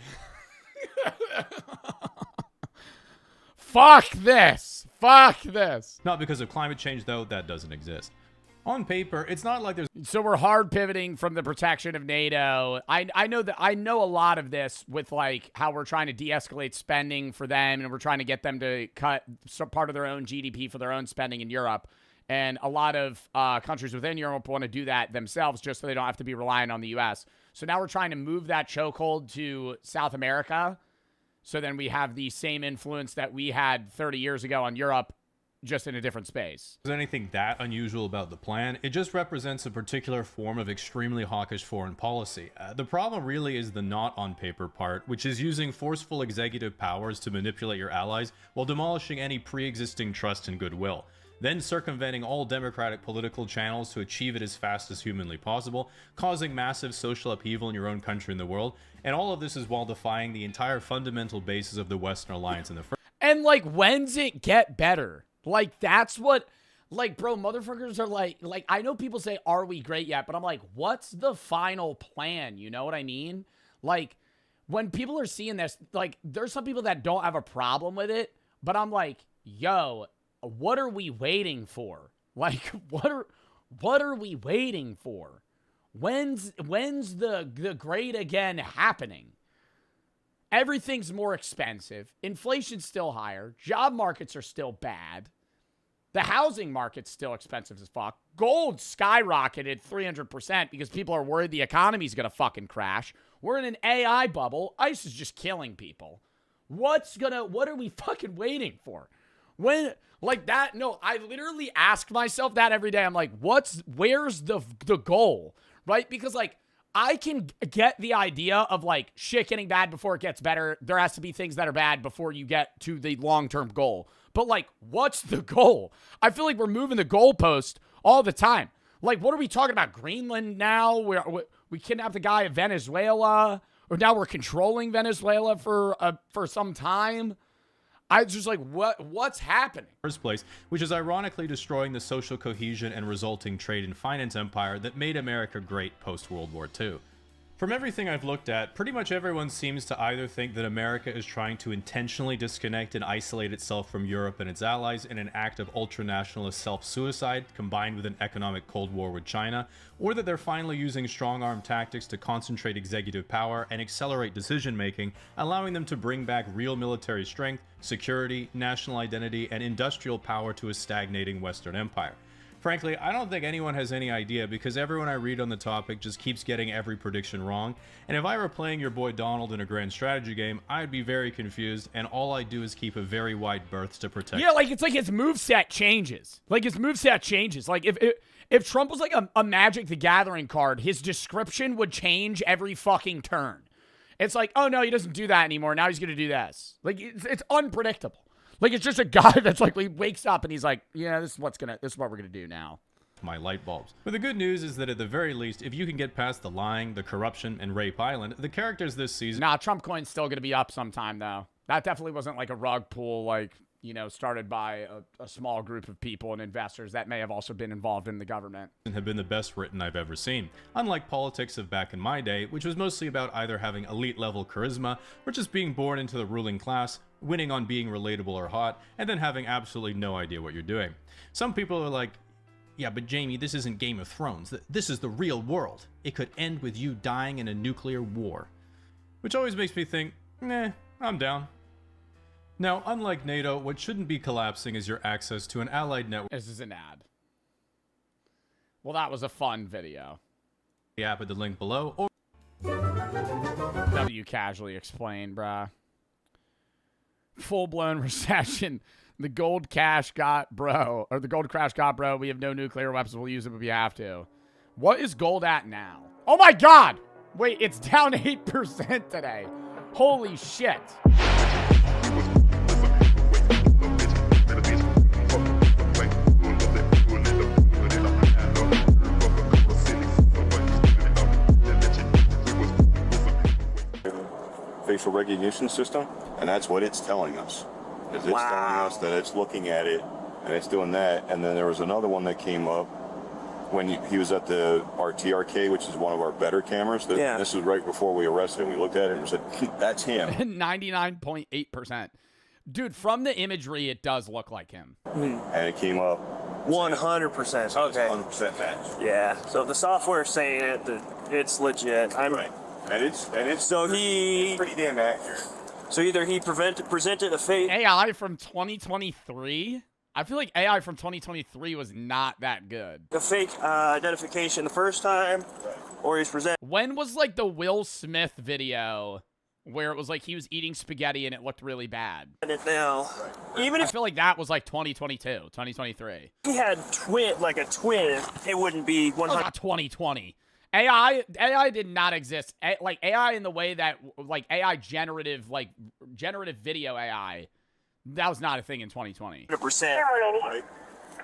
Speaker 2: Fuck this. Fuck this.
Speaker 15: Not because of climate change, though. That doesn't exist. On paper, it's not like there's...
Speaker 2: So we're hard pivoting from the protection of NATO. I know a lot of this with like how we're trying to de-escalate spending for them, and we're trying to get them to cut some part of their own GDP for their own spending in Europe. And a lot of countries within Europe want to do that themselves just so they don't have to be reliant on the U.S. So now we're trying to move that chokehold to South America. So then we have the same influence that we had 30 years ago on Europe, just in a different space.
Speaker 15: There's anything that unusual about the plan. It just represents a particular form of extremely hawkish foreign policy. The problem really is the not on paper part, which is using forceful executive powers to manipulate your allies while demolishing any pre-existing trust and goodwill, then circumventing all democratic political channels to achieve it as fast as humanly possible, causing massive social upheaval in your own country and the world. And all of this is while defying the entire fundamental basis of the Western alliance in the first.
Speaker 2: And like, when's it get better? Like, that's what, like, bro, motherfuckers are like, I know people say, are we great yet? But I'm like, what's the final plan? You know what I mean? Like, when people are seeing this, like, there's some people that don't have a problem with it, but I'm like, yo, what are we waiting for? Like, what are we waiting for? When's the great again happening? Everything's more expensive. Inflation's still higher. Job markets are still bad. The housing market's still expensive as fuck. Gold skyrocketed 300% because people are worried the economy's gonna fucking crash. We're in an AI bubble. ICE is just killing people. What are we fucking waiting for? When, like that, no, I literally ask myself that every day. I'm like, where's the goal, right? Because like, I can get the idea of like shit getting bad before it gets better. There has to be things that are bad before you get to the long-term goal. But like, what's the goal? I feel like we're moving the goalpost all the time. Like, what are we talking about? Greenland now? We kidnapped the guy in Venezuela, or now we're controlling Venezuela for some time. I was just like, what's happening?
Speaker 15: First place, which is ironically destroying the social cohesion and resulting trade and finance empire that made America great post-World War II. From everything I've looked at, pretty much everyone seems to either think that America is trying to intentionally disconnect and isolate itself from Europe and its allies in an act of ultranationalist self-suicide combined with an economic Cold War with China, or that they're finally using strong-arm tactics to concentrate executive power and accelerate decision-making, allowing them to bring back real military strength, security, national identity, and industrial power to a stagnating Western empire. Frankly, I don't think anyone has any idea because everyone I read on the topic just keeps getting every prediction wrong, and if I were playing your boy Donald in a grand strategy game, I'd be very confused, and all I do is keep a very wide berth to protect.
Speaker 2: Yeah, like it's like his moveset changes. Like if Trump was like a Magic the Gathering card, his description would change every fucking turn. It's like, oh no, he doesn't do that anymore. Now he's gonna do this. Like it's unpredictable. Like, it's just a guy that's like, he wakes up and he's like, yeah, this is what we're going to do now.
Speaker 15: My light bulbs. But the good news is that at the very least, if you can get past the lying, the corruption, and Rape Island, the characters this season...
Speaker 2: Nah, Trump coin's still going to be up sometime, though. That definitely wasn't like a rug pull, like, you know, started by a small group of people and investors that may have also been involved in the government.
Speaker 15: ...have been the best written I've ever seen. Unlike politics of back in my day, which was mostly about either having elite-level charisma or just being born into the ruling class, winning on being relatable or hot, and then having absolutely no idea what you're doing. Some people are like, yeah, but Jamie, this isn't Game of Thrones. This is the real world. It could end with you dying in a nuclear war. Which always makes me think, nah, I'm down. Now, unlike NATO, what shouldn't be collapsing is your access to an allied network.
Speaker 2: This is an ad. Well, that was a fun video.
Speaker 15: The app at the link below, or...
Speaker 2: W casually explained, bruh. Full-blown recession. The gold crash got bro. We have no nuclear weapons. We'll use it if we have to. What is gold at now? Oh my God! Wait, it's down 8% today. Holy shit.
Speaker 16: Facial recognition system, and that's what it's telling us. Is it's telling us that it's looking at it and it's doing that. And then there was another one that came up when he was at our TRK, which is one of our better cameras. This is right before we arrested him. We looked at it and said, that's him.
Speaker 2: 99.8%. Dude, from the imagery, it does look like him.
Speaker 16: And it came up
Speaker 11: 100%. Okay.
Speaker 16: 100% match.
Speaker 11: Yeah. So if the software's saying it, that it's legit.
Speaker 16: Right. And it's
Speaker 11: so
Speaker 16: it's pretty damn accurate.
Speaker 11: So either he presented a fake
Speaker 2: AI from 2023. I feel like AI from 2023 was not that good.
Speaker 11: a fake identification the first time, or he's presenting.
Speaker 2: When was like the Will Smith video where it was like he was eating spaghetti and it looked really bad?
Speaker 11: It now, even
Speaker 2: I
Speaker 11: if
Speaker 2: feel like that was like 2022, 2023.
Speaker 11: he had a twin, it wouldn't be
Speaker 2: That was
Speaker 11: 100.
Speaker 2: not 2020. AI did not exist. Like AI in the way that like AI generative video AI, that was not a thing in 2020.
Speaker 11: 100%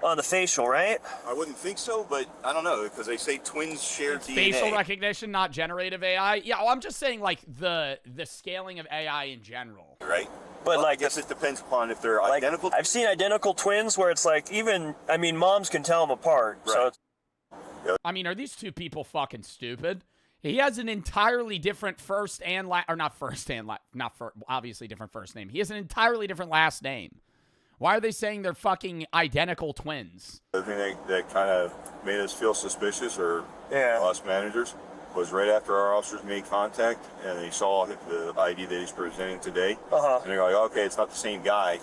Speaker 11: on the facial, right?
Speaker 16: I wouldn't think so, but I don't know, because they say twins share DNA.
Speaker 2: Facial recognition, not generative AI. Yeah, well, I'm just saying like the scaling of AI in general.
Speaker 16: Right?
Speaker 11: But
Speaker 16: I guess it depends upon if they're
Speaker 11: like,
Speaker 16: identical.
Speaker 11: I've seen identical twins where it's like moms can tell them apart.
Speaker 16: Right.
Speaker 11: So it's,
Speaker 2: I mean, are these two people fucking stupid? He has an entirely different first and obviously different first name. He has an entirely different last name. Why are they saying they're fucking identical twins?
Speaker 16: The thing that kind of made us feel suspicious, or us managers, was right after our officers made contact and they saw the ID that he's presenting today. And they're like, okay, it's not the same guy.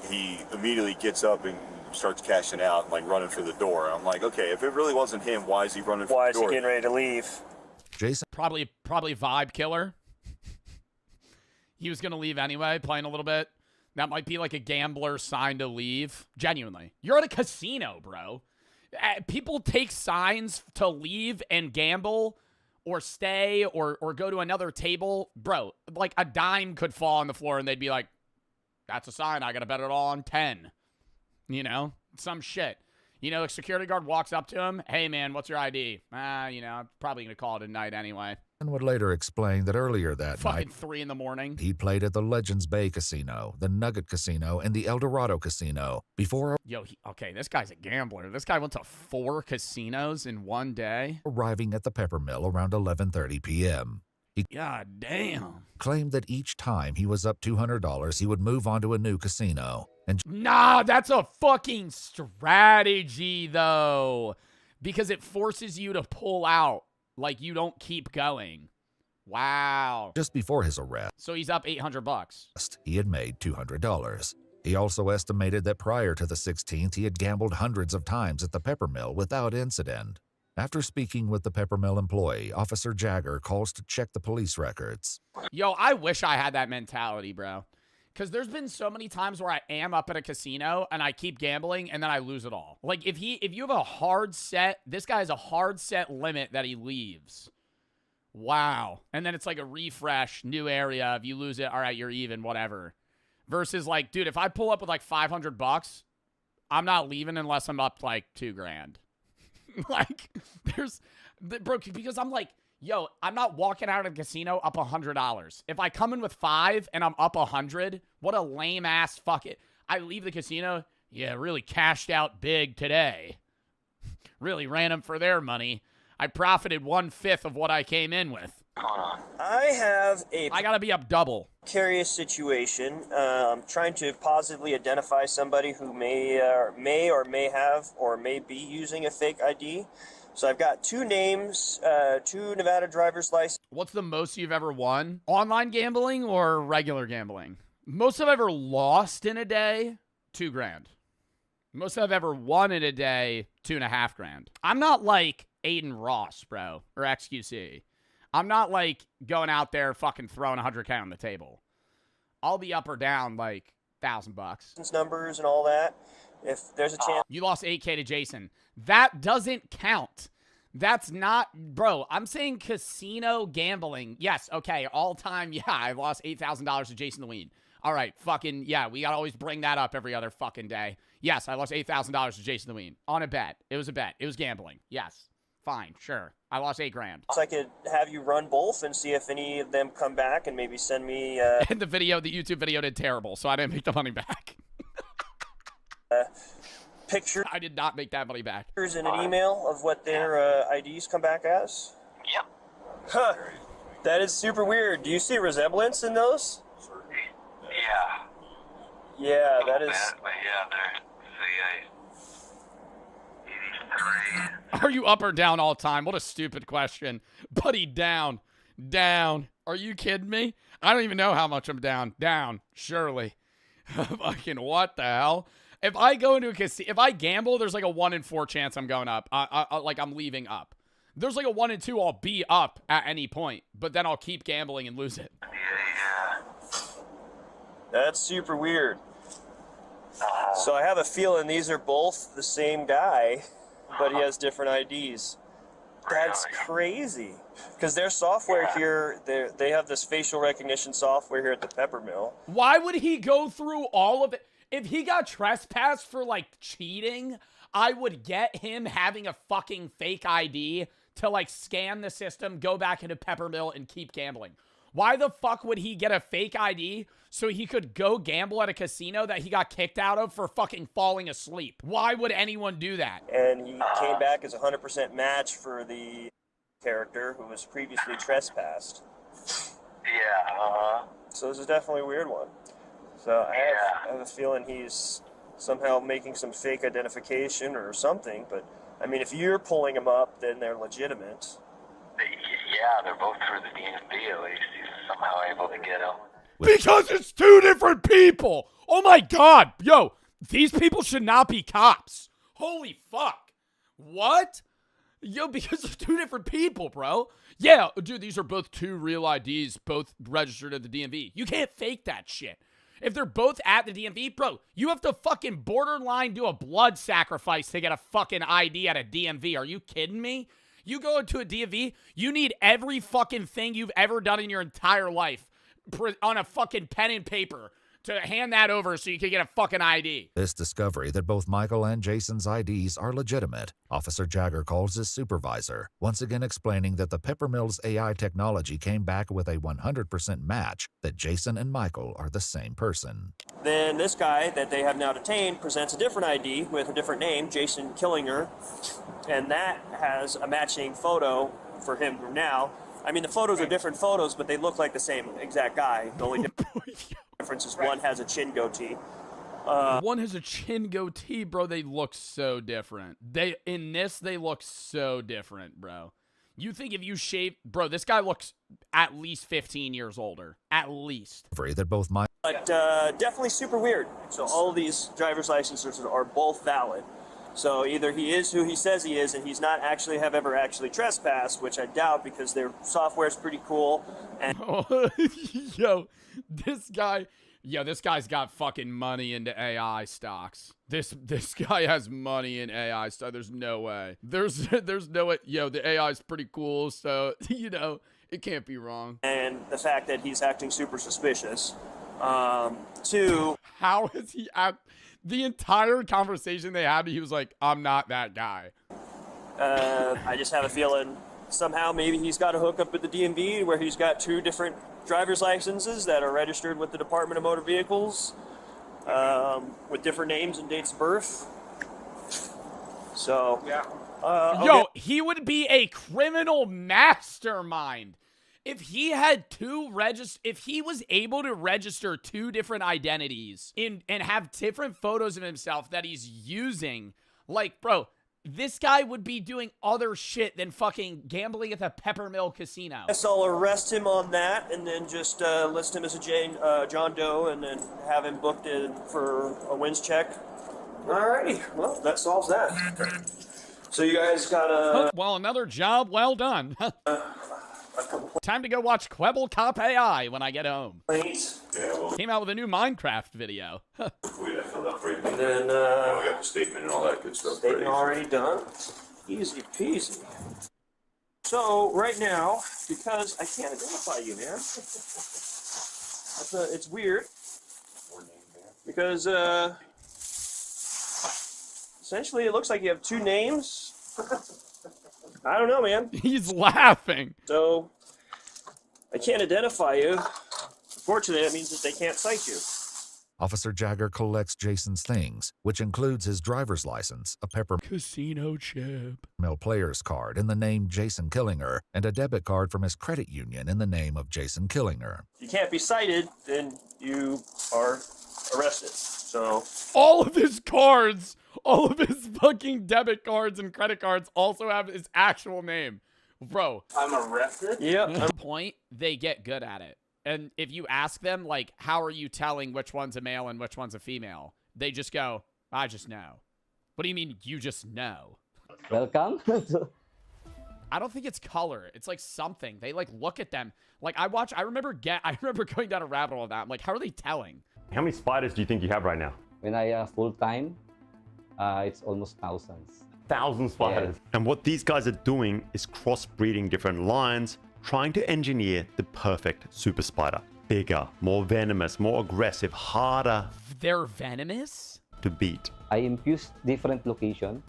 Speaker 16: He immediately gets up and starts cashing out, like running for the door. I'm like, okay, if it really wasn't him, why is he running for the door?
Speaker 11: why is he getting ready to leave?
Speaker 17: Jason.
Speaker 2: Probably vibe killer. He was going to leave anyway, playing a little bit. That might be like a gambler sign to leave. Genuinely. You're at a casino, bro. People take signs to leave and gamble or stay or go to another table. Bro, like a dime could fall on the floor and they'd be like, that's a sign. I got to bet it all on 10. You know, some shit. You know, the security guard walks up to him. Hey, man, what's your ID? I'm probably going to call it a night anyway.
Speaker 17: And would later explain that earlier that
Speaker 2: Fucking
Speaker 17: night,
Speaker 2: 3 in the morning.
Speaker 17: he played at the Legends Bay Casino, the Nugget Casino, and the El Dorado Casino before
Speaker 2: Okay, this guy's a gambler. This guy went to 4 casinos in one day.
Speaker 17: arriving at the Pepper Mill around 11:30 p.m. He
Speaker 2: God damn.
Speaker 17: claimed that each time he was up $200, he would move on to a new casino. And
Speaker 2: Nah, that's a fucking strategy, though. Because it forces you to pull out. Like, you don't keep going. Wow.
Speaker 17: just before his arrest,
Speaker 2: So he's up $800.
Speaker 17: he had made $200. He also estimated that prior to the 16th, he had gambled hundreds of times at the Pepper Mill without incident. After speaking with the Pepper Mill employee, Officer Jagger calls to check the police records.
Speaker 2: Yo, I wish I had that mentality, bro. Because there's been so many times where I am up at a casino and I keep gambling and then I lose it all. Like, if you have a hard set, this guy has a hard set limit that he leaves. Wow. And then it's like a refresh, new area. If you lose it, all right, you're even, whatever. Versus like, dude, if I pull up with like $500, I'm not leaving unless I'm up like $2,000. Like, bro, because I'm like, yo, I'm not walking out of the casino up $100. If I come in with 5 and I'm up 100, what a lame ass fuck it. I leave the casino, yeah, really cashed out big today. Really ran them for their money. I profited 1/5 of what I came in with.
Speaker 11: I
Speaker 2: gotta be up double.
Speaker 11: Curious situation. Trying to positively identify somebody who may have or may be using a fake ID. So I've got 2 names, 2 Nevada driver's license.
Speaker 2: What's the most you've ever won? Online gambling or regular gambling? Most I've ever lost in a day, $2,000. Most I've ever won in a day, $2,500. I'm not like Aiden Ross, bro, or XQC. I'm not like going out there fucking throwing $100K on the table. I'll be up or down like $1,000.
Speaker 11: Numbers and all that. If there's a chance.
Speaker 2: You lost $8K to Jason. That doesn't count. That's not, bro, I'm saying casino gambling. Yes, okay, all time, yeah, I lost $8,000 to Jason the Ween. All right, fucking, yeah, we gotta always bring that up every other fucking day. Yes, I lost $8,000 to Jason the Ween. On a bet. It was a bet. It was gambling. Yes. Fine, sure. I lost $8,000.
Speaker 11: So I could have you run both and see if any of them come back and maybe send me
Speaker 2: And the YouTube video did terrible, so I didn't make the money back.
Speaker 11: pictures.
Speaker 2: I did not make that money back.
Speaker 11: In an email of what their IDs come back as?
Speaker 18: Yep.
Speaker 11: Huh. That is super weird. Do you see resemblance in those?
Speaker 18: Yeah.
Speaker 11: Yeah, that is.
Speaker 18: But yeah, they're CA 83.
Speaker 2: Are you up or down all time? What a stupid question. Buddy, down. Down. Are you kidding me? I don't even know how much I'm down. Down. Surely. Fucking what the hell? If I go into a casino, if I gamble, there's like a 1 in 4 chance I'm going up. Like I'm leaving up. There's like a 1 in 2 I'll be up at any point, but then I'll keep gambling and lose it.
Speaker 18: Yeah.
Speaker 11: That's super weird. So I have a feeling these are both the same guy, but he has different IDs. That's crazy. Because their software here, they have this facial recognition software here at the Peppermill.
Speaker 2: Why would he go through all of it? If he got trespassed for, like, cheating, I would get him having a fucking fake ID to, like, scan the system, go back into Peppermill, and keep gambling. Why the fuck would he get a fake ID so he could go gamble at a casino that he got kicked out of for fucking falling asleep? Why would anyone do that?
Speaker 11: And he came back as a 100% match for the character who was previously trespassed.
Speaker 18: Yeah,
Speaker 11: So this is definitely a weird one. So I have a feeling he's somehow making some fake identification or something, but I mean, if you're pulling them up, then they're legitimate.
Speaker 18: Yeah, they're both through the DMV at least. He's somehow able to get them.
Speaker 2: Because it's 2 different people. Oh my God. Yo, these people should not be cops. Holy fuck. What? Yo, because they're 2 different people, bro. Yeah, dude, these are both 2 real IDs, both registered at the DMV. You can't fake that shit. If they're both at the DMV, bro, you have to fucking borderline do a blood sacrifice to get a fucking ID at a DMV. Are you kidding me? You go into a DMV, you need every fucking thing you've ever done in your entire life on a fucking pen and paper to hand that over so you can get a fucking ID.
Speaker 17: This discovery that both Michael and Jason's IDs are legitimate, Officer Jagger calls his supervisor, once again explaining that the Peppermill's AI technology came back with a 100% match that Jason and Michael are the same person.
Speaker 11: Then this guy that they have now detained presents a different ID with a different name, Jason Killinger, and that has a matching photo for him now. I mean, the photos are different photos, but they look like the same exact guy. The only difference is one has a chin goatee.
Speaker 2: One has a chin goatee, bro. They look so different. In this, they look so different, bro. You think if you shave, bro, this guy looks at least 15 years older. At least.
Speaker 17: That both
Speaker 11: But definitely super weird. So all of these driver's licenses are both valid. So either he is who he says he is, and he's not actually ever actually trespassed, which I doubt because their software is pretty cool. And
Speaker 2: Yo, this guy's got fucking money into AI stocks. This guy has money in AI stocks. There's no way. There's no way. Yo, the AI is pretty cool, so you know it can't be wrong.
Speaker 11: And the fact that he's acting super suspicious. Two.
Speaker 2: How is he act? The entire conversation they had, he was like, "I'm not that guy."
Speaker 11: I just have a feeling somehow maybe he's got a hookup at the DMV where he's got 2 different driver's licenses that are registered with the Department of Motor Vehicles with different names and dates of birth. So, yeah.
Speaker 2: Yo, he would be a criminal mastermind. If he had if he was able to register 2 different identities and have different photos of himself that he's using, like, bro, this guy would be doing other shit than fucking gambling at the Peppermill Casino.
Speaker 11: Yes, I'll arrest him on that and then just list him as a John Doe and then have him booked in for a wins check. Alrighty, well, that solves that. So you guys got
Speaker 2: well, another job well done. Time to go watch Quebble Cop AI when I get home. Came out with a new Minecraft video.
Speaker 16: And then we got the statement and all that good stuff.
Speaker 11: Statement already done. Easy peasy. So right now, because I can't identify you, man, it's weird. Because essentially it looks like you have two names. I don't know, man.
Speaker 2: He's laughing.
Speaker 11: So I can't identify you. Unfortunately, that means that they can't cite you.
Speaker 17: Officer Jagger collects Jason's things, which includes his driver's license, a Peppermill
Speaker 2: Casino chip,
Speaker 17: player's card in the name Jason Killinger, and a debit card from his credit union in the name of Jason Killinger.
Speaker 11: If you can't be cited, then you are arrested. So
Speaker 2: all of his cards, all of his fucking debit cards and credit cards also have his actual name. Bro.
Speaker 8: I'm arrested?
Speaker 11: Yeah.
Speaker 2: At some point, they get good at it. And if you ask them, like, how are you telling which one's a male and which one's a female? They just go, I just know. What do you mean you just know?
Speaker 19: Welcome.
Speaker 2: I don't think it's color. It's like something. They like look at them. Like I remember going down a rabbit hole of that. I'm like, how are they telling?
Speaker 4: How many spiders do you think you have right now?
Speaker 19: When I full time, it's almost thousands.
Speaker 4: 1,000 spiders.
Speaker 19: Yeah.
Speaker 4: And what these guys are doing is crossbreeding different lines, trying to engineer the perfect super spider. Bigger, more venomous, more aggressive, harder.
Speaker 2: They're venomous?
Speaker 4: To beat.
Speaker 19: I infused different location,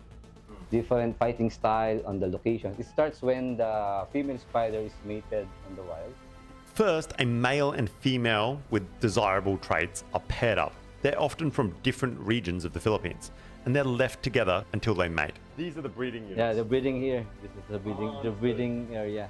Speaker 19: different fighting style on the location. It starts when the female spider is mated on the wild.
Speaker 4: First, a male and female with desirable traits are paired up. They're often from different regions of the Philippines, and they're left together until they mate. These are the breeding units.
Speaker 19: Yeah, the breeding here. This is the breeding area.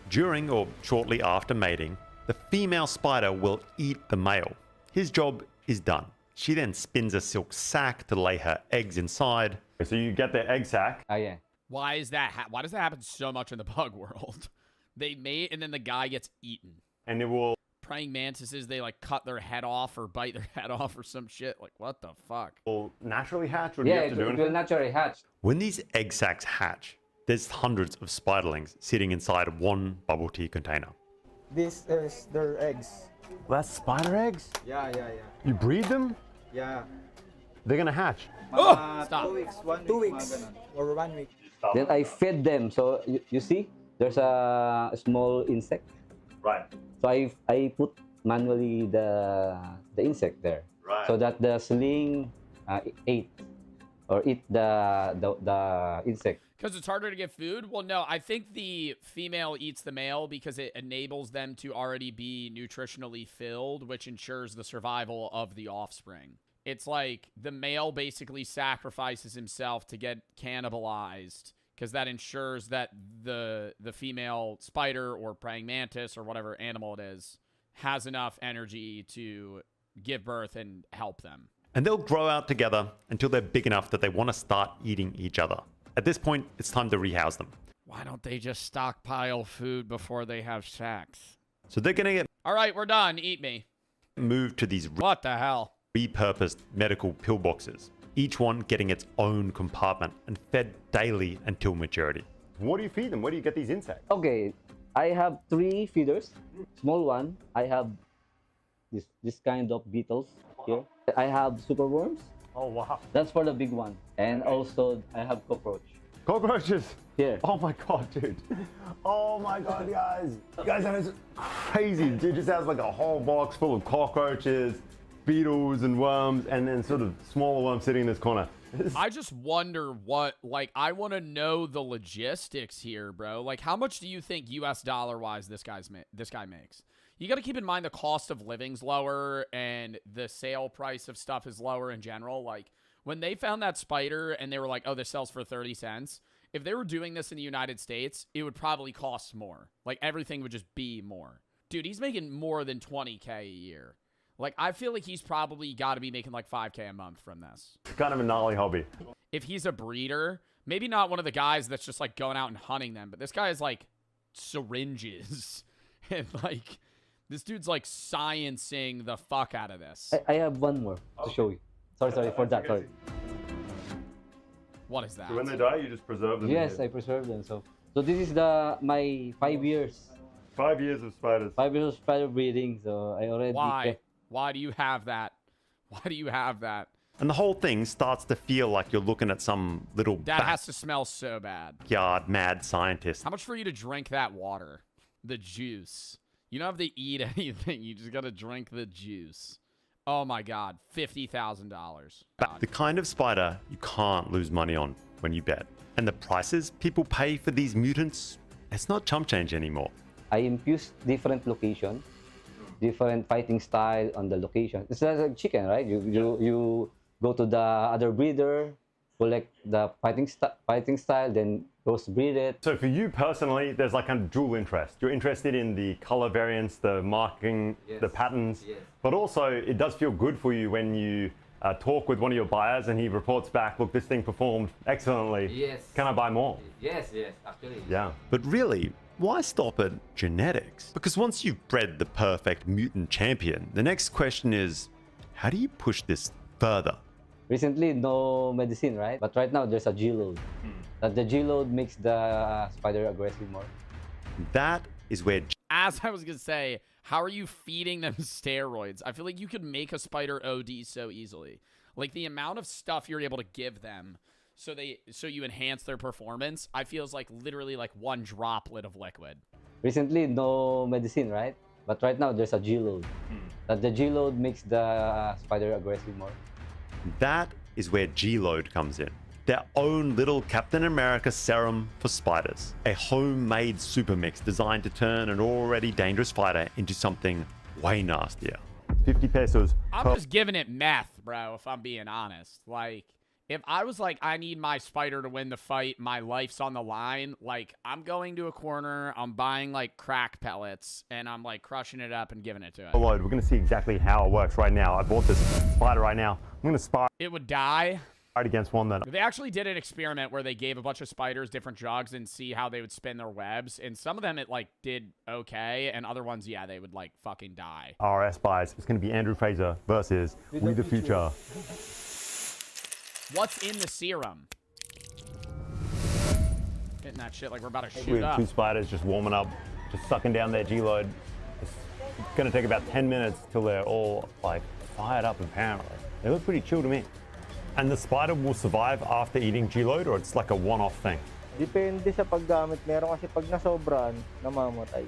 Speaker 4: During or shortly after mating, the female spider will eat the male. His job is done. She then spins a silk sac to lay her eggs inside. So you get the egg sac.
Speaker 19: Oh, yeah.
Speaker 2: Why does that happen so much in the bug world? They mate and then the guy gets eaten.
Speaker 4: And it will...
Speaker 2: Praying mantises, they like cut their head off or bite their head off or some shit. Like, what the fuck?
Speaker 4: Will naturally hatch? Or do you have to do
Speaker 19: it will naturally hatch.
Speaker 4: When these egg sacs hatch, there's hundreds of spiderlings sitting inside one bubble tea container.
Speaker 7: This is their eggs.
Speaker 4: Well, that's spider eggs?
Speaker 8: Yeah.
Speaker 4: You breed them?
Speaker 8: Yeah.
Speaker 4: They're gonna hatch.
Speaker 2: Stop.
Speaker 8: 2 weeks, 1 week.
Speaker 7: 2 weeks or 1 week.
Speaker 19: Then I fed them. So you see, there's a small insect.
Speaker 4: Right.
Speaker 19: So I put manually the insect there.
Speaker 4: Right.
Speaker 19: So that the sling eat the insect.
Speaker 2: Because it's harder to get food? Well, no, I think the female eats the male because it enables them to already be nutritionally filled, which ensures the survival of the offspring. It's like the male basically sacrifices himself to get cannibalized because that ensures that the female spider or praying mantis or whatever animal it is has enough energy to give birth and help them.
Speaker 4: And they'll grow out together until they're big enough that they want to start eating each other. At this point, it's time to rehouse them.
Speaker 2: Why don't they just stockpile food before they have sex?
Speaker 4: So they're gonna get
Speaker 2: All right, we're done. Eat me.
Speaker 4: moved to these
Speaker 2: What the hell?
Speaker 4: repurposed medical pillboxes, each one getting its own compartment and fed daily until maturity. What do you feed them? Where do you get these insects?
Speaker 19: Okay, I have 3 feeders. Small one, I have this kind of beetles here. I have superworms.
Speaker 4: Oh, wow.
Speaker 19: That's for the big one. And also, I have cockroach.
Speaker 4: Cockroaches?
Speaker 19: Here.
Speaker 4: Oh my God, dude. Oh my God, guys. Guys, that is crazy. Dude just has like a whole box full of cockroaches, beetles and worms, and then sort of smaller worms sitting in this corner.
Speaker 2: I just wonder I want to know the logistics here, bro. Like, how much do you think US dollar-wise this guy makes? You got to keep in mind the cost of living's lower and the sale price of stuff is lower in general. Like, when they found that spider and they were like, oh, this sells for 30 cents. If they were doing this in the United States, it would probably cost more. Like, everything would just be more. Dude, he's making more than 20K a year. Like, I feel like he's probably got to be making like 5K a month from this.
Speaker 4: It's kind of a gnarly hobby.
Speaker 2: If he's a breeder, maybe not one of the guys that's just like going out and hunting them, but this guy is like syringes and like... This dude's like sciencing the fuck out of this.
Speaker 19: I have one more to show you. Sorry for that. Sorry.
Speaker 2: What is that?
Speaker 4: So when they die, you just preserve them?
Speaker 19: Yes, I preserve them. So this is my 5 years.
Speaker 4: 5 years of spiders.
Speaker 19: 5 years of spider breeding. So I already.
Speaker 2: Why? Why do you have that? Why do you have that?
Speaker 4: And the whole thing starts to feel like you're looking at some little
Speaker 2: That has to smell so bad.
Speaker 4: backyard mad scientist.
Speaker 2: How much for you to drink that water? The juice. You don't have to eat anything. You just got to drink the juice. Oh my God. $50,000.
Speaker 4: The kind of spider you can't lose money on when you bet. And the prices people pay for these mutants, it's not chump change anymore.
Speaker 19: I infuse different location, different fighting style on the location. It's like chicken, right? You go to the other breeder, collect the fighting style, then crossbreed it.
Speaker 4: So for you personally, there's like a dual interest. You're interested in the color variants, the marking, the patterns, but also it does feel good for you when you talk with one of your buyers and he reports back, look, this thing performed excellently.
Speaker 20: Yes.
Speaker 4: Can I buy more?
Speaker 20: Yes, actually.
Speaker 4: Yeah. But really, why stop at genetics? Because once you've bred the perfect mutant champion, the next question is, how do you push this further?
Speaker 19: Recently, no medicine, right? But right now, there's a G-load. That the G-load makes the spider aggressive more.
Speaker 4: That is where...
Speaker 2: As I was going to say, how are you feeding them steroids? I feel like you could make a spider OD so easily. Like the amount of stuff you're able to give them so you enhance their performance, I feel is like literally like one droplet of liquid.
Speaker 19: Recently, no medicine, right? But right now, there's a G-load. That the G-load makes the spider aggressive more.
Speaker 4: That is where G-load comes in. Their own little Captain America serum for spiders. A homemade super mix designed to turn an already dangerous spider into something way nastier. 50 pesos.
Speaker 2: I'm just giving it meth, bro, if I'm being honest. Like, if I was like, I need my spider to win the fight, my life's on the line, like, I'm going to a corner, I'm buying, like, crack pellets, and I'm, like, crushing it up and giving it to it.
Speaker 4: Load. We're going to see exactly how it works right now. I bought this spider right now. I'm going to spar
Speaker 2: It would die.
Speaker 4: Against one that...
Speaker 2: They actually did an experiment where they gave a bunch of spiders different drugs and see how they would spin their webs, and some of them it, like, did okay, and other ones, yeah, they would, like, fucking die.
Speaker 4: RS buys. It's going to be Andrew Fraser versus We the Future.
Speaker 2: What's in the serum? Hitting that shit like we're about to shoot
Speaker 4: We have
Speaker 2: up.
Speaker 4: 2 spiders just warming up, just sucking down their G-load. It's going to take about 10 minutes till they're all, like, fired up, apparently. They look pretty chill to me. And the spider will survive after eating G-load, or it's like a one-off thing?
Speaker 7: Depende sa paggamit. Meron kasi pag nasobran, namamatay.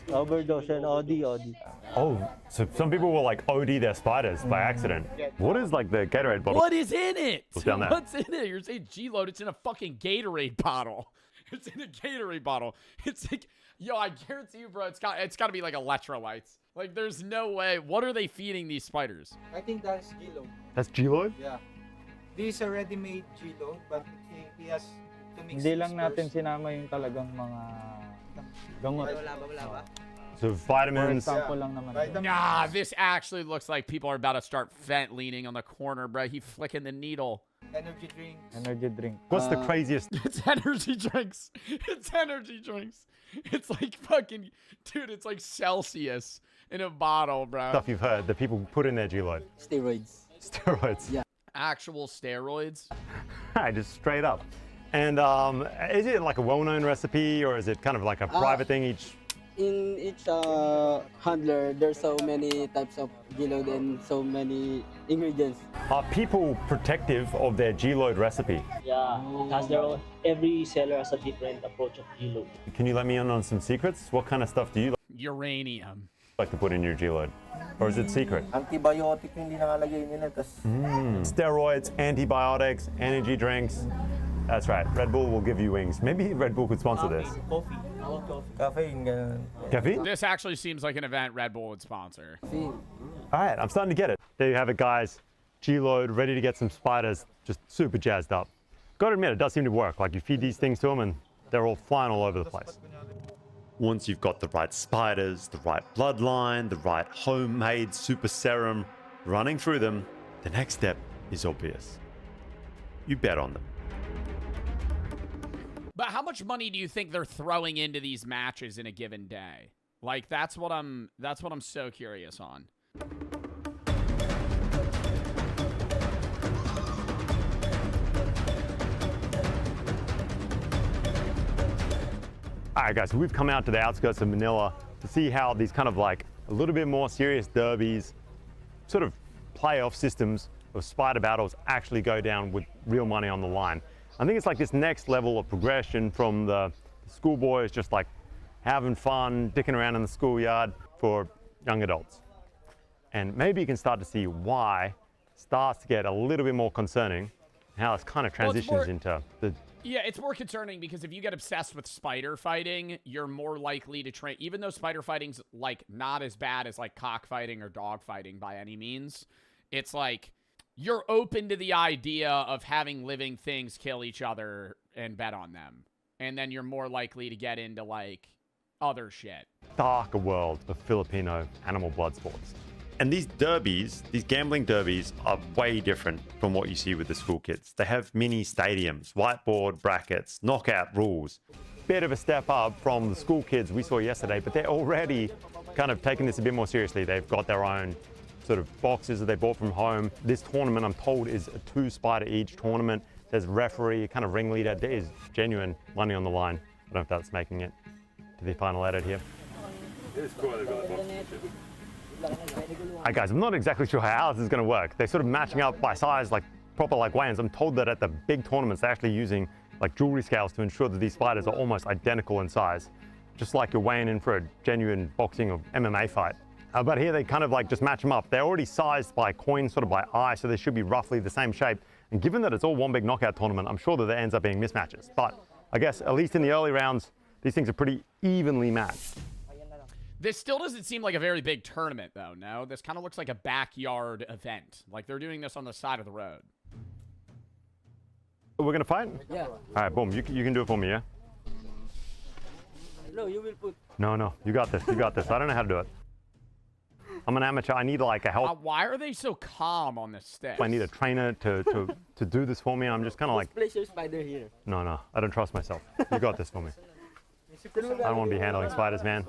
Speaker 7: Overdose and OD.
Speaker 4: Oh, so some people will like OD their spiders by accident. What is like the Gatorade bottle?
Speaker 2: What is in it?
Speaker 4: What's down there?
Speaker 2: What's in it? You're saying G-load, it's in a fucking Gatorade bottle. It's in a Gatorade bottle. It's like, yo, I guarantee you, bro, it's got to be like electrolytes. Like, there's no way. What are they feeding these spiders?
Speaker 7: I think that's G-load.
Speaker 4: That's G-load?
Speaker 7: Yeah. This is a ready-made G-load, but he has to mix.
Speaker 8: Hindi lang natin sinama yung talagang mga gamot.
Speaker 7: Wala ba?
Speaker 4: So vitamins.
Speaker 8: For example lang naman.
Speaker 2: Nah, this actually looks like people are about to start vent leaning on the corner, bro. He flicking the needle.
Speaker 7: Energy drinks.
Speaker 8: Energy drink.
Speaker 4: What's the craziest?
Speaker 2: It's energy drinks. It's energy drinks. It's like fucking, dude, it's like Celsius in a bottle, bro.
Speaker 4: Stuff you've heard that people put in their G-load.
Speaker 7: Steroids.
Speaker 4: Steroids.
Speaker 7: Yeah.
Speaker 2: Actual steroids?
Speaker 4: Just straight up. And is it like a well-known recipe, or is it kind of like a private thing each?
Speaker 21: In each handler, there's so many types of G-load and so many ingredients.
Speaker 4: Are people protective of their G-load recipe?
Speaker 22: Yeah, it has their own. Every seller has a different approach of G-load.
Speaker 4: Can you let me in on some secrets? What kind of stuff do you
Speaker 2: Uranium.
Speaker 4: like to put in your G-load? Or is it secret?
Speaker 7: Antibiotic hindi nakalagay nila.
Speaker 4: Steroids, antibiotics, energy drinks. That's right. Red Bull will give you wings. Maybe Red Bull could sponsor this.
Speaker 7: Coffee. Caffeine. Ganun.
Speaker 4: Caffeine?
Speaker 2: This actually seems like an event Red Bull would sponsor.
Speaker 4: All right, I'm starting to get it. There you have it, guys. G-load, ready to get some spiders, just super jazzed up. Gotta admit, it does seem to work. Like, you feed these things to them and they're all flying all over the place. Once you've got the right spiders, the right bloodline, the right homemade super serum running through them, the next step is obvious. You bet on them.
Speaker 2: But how much money do you think they're throwing into these matches in a given day? Like, that's what I'm so curious on.
Speaker 4: All right, guys, so we've come out to the outskirts of Manila to see how these kind of like a little bit more serious derbies, sort of playoff systems of spider battles actually go down with real money on the line. I think it's like this next level of progression from the schoolboys just like having fun, dicking around in the schoolyard for young adults. And maybe you can start to see why it starts to get a little bit more concerning, and how this kind of transitions into the...
Speaker 2: Yeah, it's more concerning because if you get obsessed with spider fighting, you're more likely to train, even though spider fighting's like not as bad as like cockfighting or dog fighting by any means. It's like you're open to the idea of having living things kill each other and bet on them. And then you're more likely to get into like other shit.
Speaker 4: darker world of Filipino animal blood sports. And these derbies, these gambling derbies, are way different from what you see with the school kids. They have mini stadiums, whiteboard brackets, knockout rules. Bit of a step up from the school kids we saw yesterday, but they're already kind of taking this a bit more seriously. They've got their own sort of boxes that they bought from home. This tournament, I'm told, is a 2-spider each tournament. There's referee, kind of ringleader. There is genuine money on the line. I don't know if that's making it to the final edit here. Hi guys, I'm not exactly sure how this is going to work. They're sort of matching up by size, like proper like weigh-ins. I'm told that at the big tournaments, they're actually using like jewelry scales to ensure that these spiders are almost identical in size, just like you're weighing in for a genuine boxing or MMA fight. But here they kind of like just match them up. They're already sized by coin, sort of by eye, so they should be roughly the same shape. And given that it's all one big knockout tournament, I'm sure that there ends up being mismatches. But I guess at least in the early rounds, these things are pretty evenly matched.
Speaker 2: This still doesn't seem like a very big tournament, though, no? This kind of looks like a backyard event. Like they're doing this on the side of the road.
Speaker 4: We're going to fight?
Speaker 21: Yeah.
Speaker 4: All right, boom. You can do it for me, yeah?
Speaker 21: No, you will put.
Speaker 4: No. You got this. You got this. I don't know how to do it. I'm an amateur. I need like a help.
Speaker 2: Why are they so calm on this stick?
Speaker 4: I need a trainer to do this for me. I'm just kind of like...
Speaker 21: Place your spider here.
Speaker 4: No. I don't trust myself. You got this for me. I don't want to be handling spiders, man.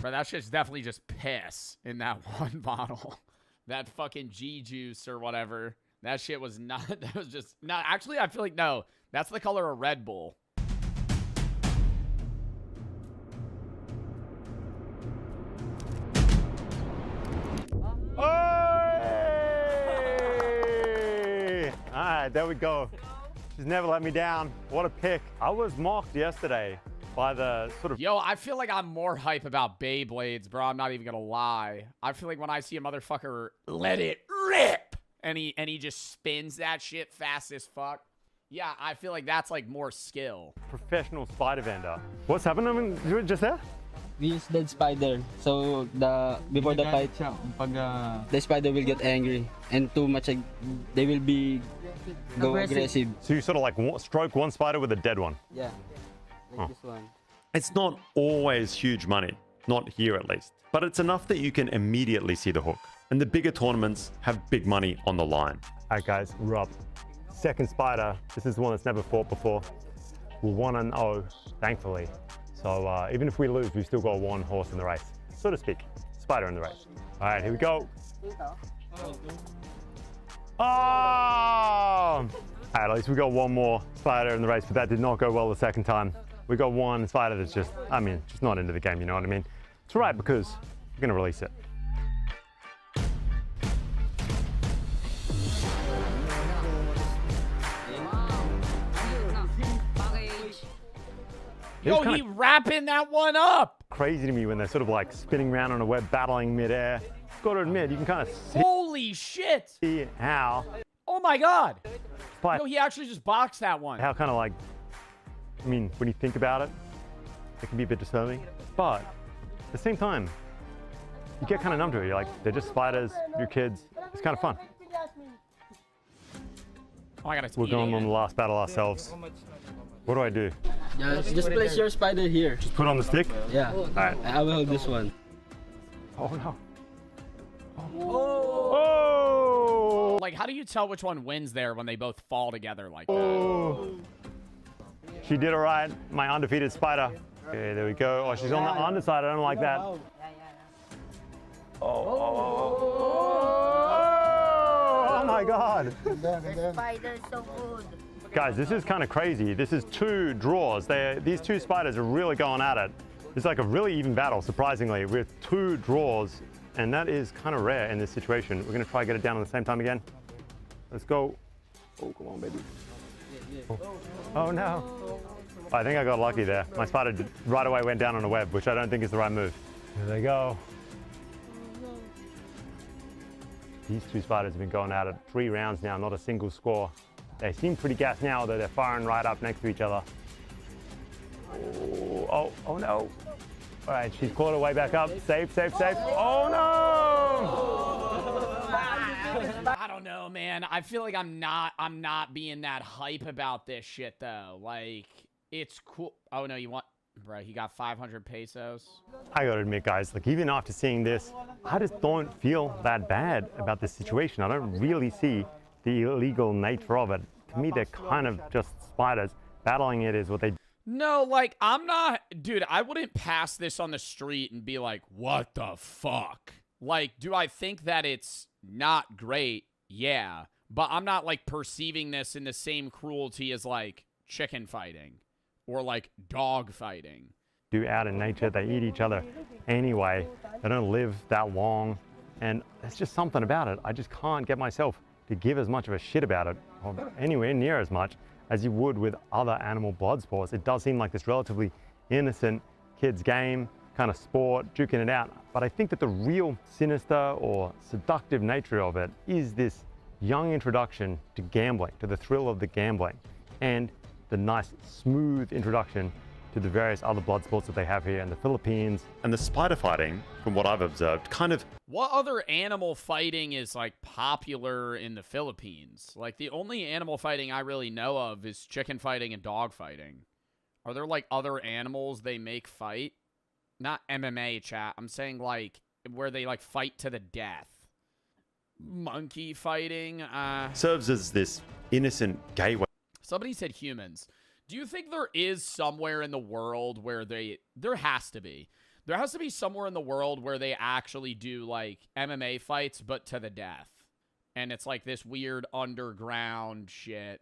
Speaker 2: Bro, that shit's definitely just piss in that one bottle. That fucking G juice or whatever. That shit was not, that was just, no, actually, I feel like, no, that's the color of Red Bull.
Speaker 4: Hey! All right, there we go. She's never let me down. What a pick. I was mocked yesterday by the sort of...
Speaker 2: Yo, I feel like I'm more hype about Beyblades, bro. I'm not even gonna lie. I feel like when I see a motherfucker let it rip and he just spins that shit fast as fuck. Yeah, I feel like that's like more skill.
Speaker 4: Professional spider vendor. What's happening just there?
Speaker 21: We use dead spider, so before the fight, the spider will get angry and too much. They will go aggressive.
Speaker 4: So you sort of like stroke one spider with a dead one.
Speaker 21: Yeah, like this one.
Speaker 4: It's not always huge money, not here at least, but it's enough that you can immediately see the hook. And the bigger tournaments have big money on the line. All right, guys, we're up. Second spider. This is the one that's never fought before. We're 1-0, thankfully. So even if we lose, we've still got one horse in the race, so to speak. Spider in the race. All right, here we go. Oh! All right, at least we got one more spider in the race, but that did not go well the second time. We got one spider that's just, I mean, just not into the game, you know what I mean? It's all right because we're gonna release it.
Speaker 2: Yo, he wrapping that one up.
Speaker 4: Crazy to me when they're sort of like spinning around on a web, battling midair. Got to admit, you can kind of see.
Speaker 2: Holy shit!
Speaker 4: See how.
Speaker 2: Oh my god! Yo, he actually just boxed that one.
Speaker 4: How kind of like, I mean, when you think about it, it can be a bit disturbing. But at the same time, you get kind of numb to it. You're like, they're just spiders, you're kids. It's kind of fun.
Speaker 2: Oh my god, it's
Speaker 4: We're going on the last battle ourselves. What do I do?
Speaker 21: Yeah, just place your spider here.
Speaker 4: Just put on the stick?
Speaker 21: Yeah.
Speaker 4: All right.
Speaker 21: I will hold this one.
Speaker 4: Oh no.
Speaker 2: Oh! Like, how do you tell which one wins there when they both fall together like that?
Speaker 4: Oh. She did all right. My undefeated spider. Okay, there we go. Oh, she's on the underside. I don't like that. Oh my god.
Speaker 3: The spider is so good.
Speaker 4: Guys, this is kind of crazy. This is 2 draws. These 2 spiders are really going at it. It's like a really even battle, surprisingly, with 2 draws, and that is kind of rare in this situation. We're going to try to get it down at the same time again. Let's go. Oh, come on, baby. Oh no. I think I got lucky there. My spider right away went down on a web, which I don't think is the right move. Here they go. These 2 spiders have been going at it 3 rounds now, not a single score. They seem pretty gassed now, though they're firing right up next to each other. Oh no. All right, she's clawed her way back up. Safe, safe, safe. Oh no!
Speaker 2: I don't know, man. I feel like I'm not being that hype about this shit though. Like, it's cool. Oh no, you want, bro, he got 500 pesos.
Speaker 4: I gotta admit, guys, like even after seeing this, I just don't feel that bad about this situation. I don't really see the illegal nature of it. To me, they're kind of just spiders. Battling it is what they do.
Speaker 2: No, like, I'm not, dude, I wouldn't pass this on the street and be like, what the fuck? Like, do I think that it's not great? Yeah. But I'm not, like, perceiving this in the same cruelty as, like, chicken fighting or, like, dog fighting.
Speaker 4: Out in nature, they eat each other anyway. They don't live that long. And there's just something about it. I just can't get myself to give as much of a shit about it, or anywhere near as much as you would with other animal blood sports. It does seem like this relatively innocent kid's game, kind of sport, duking it out. But I think that the real sinister or seductive nature of it is this young introduction to gambling, to the thrill of the gambling, and the nice, smooth introduction to the various other blood sports that they have here in the Philippines. And the spider fighting, from what I've observed, kind of...
Speaker 2: What other animal fighting is, like, popular in the Philippines? Like, the only animal fighting I really know of is chicken fighting and dog fighting. Are there, like, other animals they make fight? Not MMA, chat. I'm saying, like, where they, like, fight to the death. Monkey fighting?
Speaker 4: Serves as this innocent gateway.
Speaker 2: Somebody said humans. Do you think there is somewhere in the world where there has to be somewhere in the world where they actually do like MMA fights, but to the death. And it's like this weird underground shit.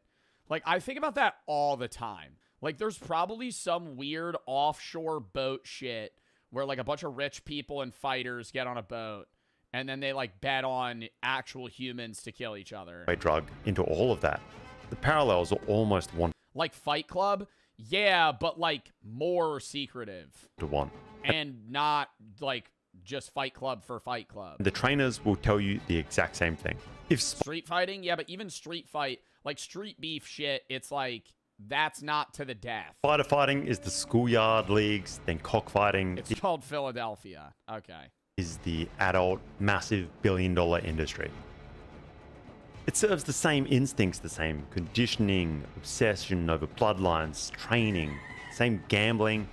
Speaker 2: Like, I think about that all the time. Like, there's probably some weird offshore boat shit where like a bunch of rich people and fighters get on a boat and then they like bet on actual humans to kill each other.
Speaker 4: Drug into all of that. The parallels are almost one.
Speaker 2: Like Fight Club? Yeah, but like more secretive.
Speaker 4: To one.
Speaker 2: And not like just Fight Club for Fight Club.
Speaker 4: The trainers will tell you the exact same thing. If
Speaker 2: street fighting? Yeah, but even street fight, like street beef shit, it's like, that's not to the death.
Speaker 4: Spider fighting is the schoolyard leagues, then cockfighting.
Speaker 2: It's called Philadelphia. Okay.
Speaker 4: Is the adult, massive billion-dollar industry. It serves the same instincts, the same conditioning, obsession over bloodlines, training, same gambling,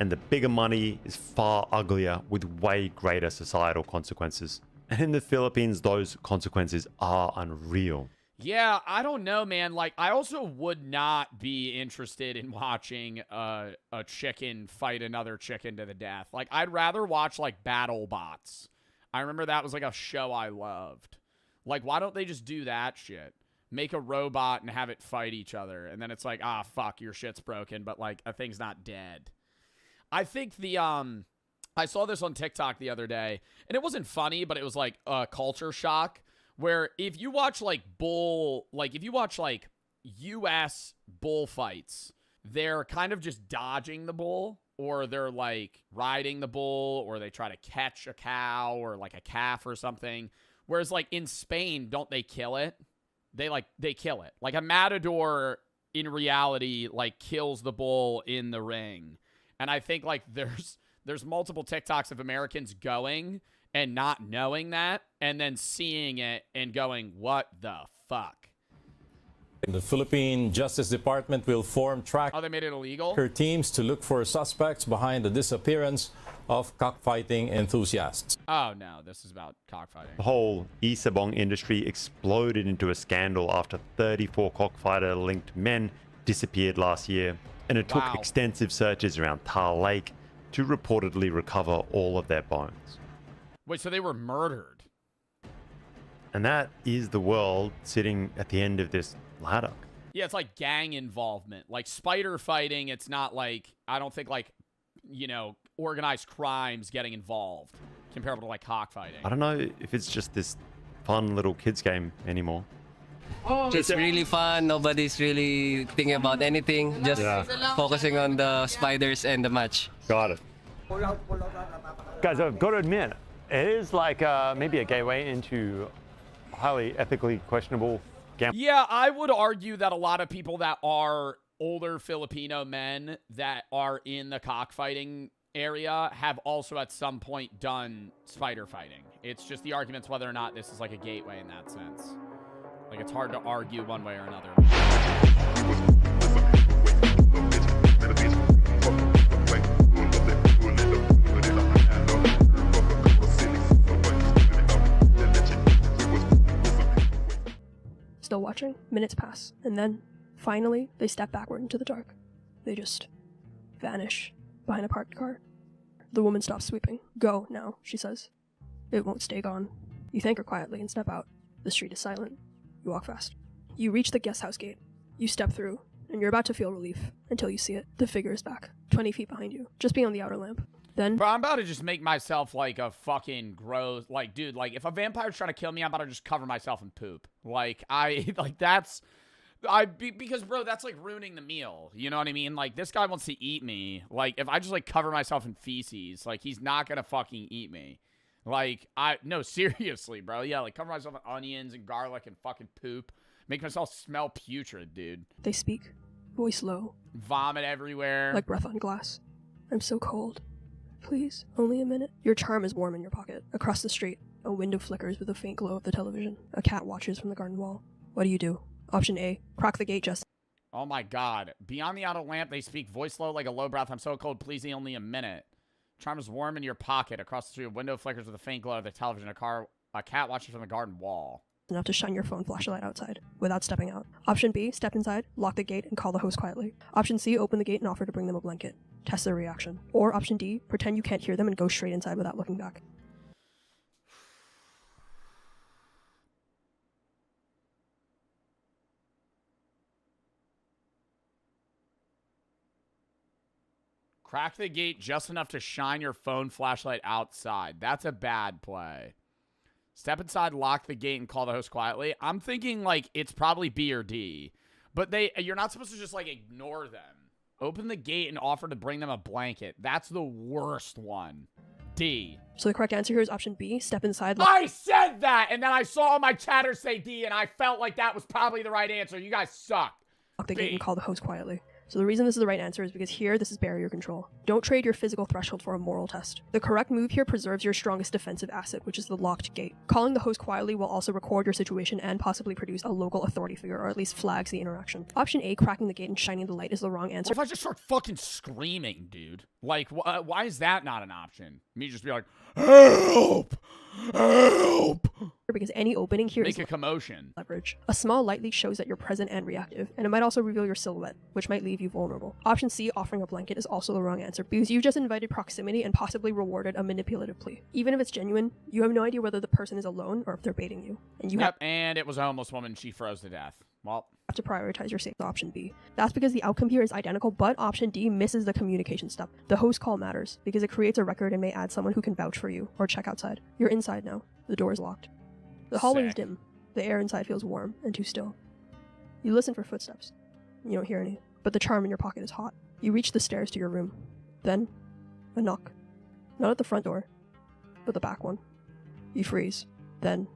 Speaker 4: and the bigger money is far uglier with way greater societal consequences. And in the Philippines, those consequences are unreal.
Speaker 2: Yeah, I don't know, man. Like, I also would not be interested in watching a chicken fight another chicken to the death. Like, I'd rather watch, like, Battle Bots. I remember that was, like, a show I loved. Like, why don't they just do that shit? Make a robot and have it fight each other. And then it's like, ah, fuck, your shit's broken, but, like, a thing's not dead. I think I saw this on TikTok the other day, and it wasn't funny, but it was, like, a culture shock, where if you watch, like, U.S. bullfights, they're kind of just dodging the bull, or they're, like, riding the bull, or they try to catch a cow or, like, a calf or something. Whereas, like, in Spain, don't they kill it? They kill it. Like, a matador, in reality, like, kills the bull in the ring. And I think, like, there's multiple TikToks of Americans going and not knowing that, and then seeing it and going, what the fuck?
Speaker 1: The Philippine Justice Department will form
Speaker 2: they made it illegal?
Speaker 1: teams to look for suspects behind the disappearance of cockfighting enthusiasts.
Speaker 2: Oh, no, this is about cockfighting.
Speaker 4: The whole Isabong industry exploded into a scandal after 34 cockfighter-linked men disappeared last year, and it took extensive searches around Tar Lake to reportedly recover all of their bones.
Speaker 2: Wait, so they were murdered?
Speaker 4: And that is the world sitting at the end of this ladder.
Speaker 2: Yeah, it's like gang involvement. Like spider fighting, it's not like, I don't think like you know, organized crimes getting involved comparable to like cockfighting.
Speaker 4: I don't know if it's just this fun little kids game anymore.
Speaker 21: It's really fun. Nobody's really thinking about anything. Just focusing on the spiders and the match.
Speaker 4: Got it. Guys, I've got to admit, it is like maybe a gateway into highly ethically questionable gambling.
Speaker 2: Yeah, I would argue that a lot of people that are older Filipino men that are in the cockfighting area have also at some point done spider fighting. It's just the argument's whether or not this is like a gateway in that sense. Like, it's hard to argue one way or another.
Speaker 9: Still watching? Minutes pass, and then, finally, they step backward into the dark. They just vanish behind a parked car. The woman stops sweeping. Go, now, she says. It won't stay gone. You thank her quietly and step out. The street is silent. You walk fast. You reach the guest house gate. You step through, and you're about to feel relief until you see it. The figure is back, 20 feet behind you, just beyond the outer lamp. Then,
Speaker 2: bro, I'm about to just make myself like a fucking gross, like, dude, like, if a vampire's trying to kill me, I'm about to just cover myself in poop. Like, because, bro, that's like ruining the meal. You know what I mean? Like, this guy wants to eat me. Like, if I just like cover myself in feces, like, he's not gonna fucking eat me. Like, no, seriously, bro. Yeah, like, cover myself in onions and garlic and fucking poop. Make myself smell putrid, dude.
Speaker 9: they speak, voice low,
Speaker 2: Vomit everywhere.
Speaker 9: like breath on glass. I'm so cold. Please, only a minute. Your charm is warm in your pocket. Across the street, a window flickers with a faint glow of the television. A cat watches from the garden wall. What do? Option A, crack the gate just.
Speaker 2: Oh my god. Beyond the outer lamp, they speak voice low like a low breath. I'm so cold, please, only a minute. Charm is warm in your pocket. Across the street, a window flickers with a faint glow of the television. A cat watches from the garden wall.
Speaker 9: Enough to shine your phone flashlight outside, without stepping out. Option B, step inside, lock the gate, and call the host quietly. Option C, open the gate and offer to bring them a blanket. Test their reaction. Or Option D, pretend you can't hear them and go straight inside without looking back.
Speaker 2: Crack the gate just enough to shine your phone flashlight outside. That's a bad play. Step inside, lock the gate, and call the host quietly. I'm thinking, like, it's probably B or D. But you're not supposed to just, like, ignore them. Open the gate and offer to bring them a blanket. That's the worst one. D.
Speaker 9: So the correct answer here is Option B, step inside.
Speaker 2: I said that, and then I saw my chatter say D, and I felt like that was probably the right answer. You guys suck.
Speaker 9: Lock the gate and call the host quietly. So the reason this is the right answer is because here, this is barrier control. Don't trade your physical threshold for a moral test. The correct move here preserves your strongest defensive asset, which is the locked gate. Calling the host quietly will also record your situation and possibly produce a local authority figure, or at least flags the interaction. Option A, cracking the gate and shining the light, is the wrong answer.
Speaker 2: What if I just start fucking screaming, dude? Like, why is that not an option? Me just be like, help! Help!
Speaker 9: Because any opening here
Speaker 2: Make a commotion.
Speaker 9: Leverage. A small light leak shows that you're present and reactive, and it might also reveal your silhouette, which might leave you vulnerable. Option C, offering a blanket, is also the wrong answer, because you've just invited proximity and possibly rewarded a manipulative plea. Even if it's genuine, you have no idea whether the person is alone or if they're baiting you. And you
Speaker 2: and it was a homeless woman. She froze to death. Well,
Speaker 9: have to prioritize your safe option B. That's because the outcome here is identical, but option D misses the communication step. The host call matters, because it creates a record and may add someone who can vouch for you, or check outside. You're inside now. The door is locked. The hallway is dim. The air inside feels warm and too still. You listen for footsteps. You don't hear any, but the charm in your pocket is hot. You reach the stairs to your room. Then, a knock. Not at the front door, but the back one. You freeze. Then,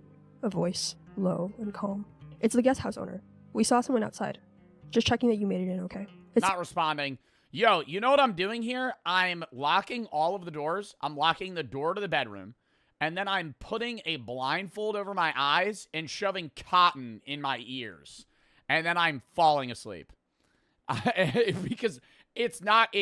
Speaker 9: a voice, low and calm. It's the guest house owner. We saw someone outside. Just checking that you made it in okay. It's
Speaker 2: not responding. Yo, you know what I'm doing here? I'm locking all of the doors. I'm locking the door to the bedroom. And then I'm putting a blindfold over my eyes and shoving cotton in my ears. And then I'm falling asleep. Because it's not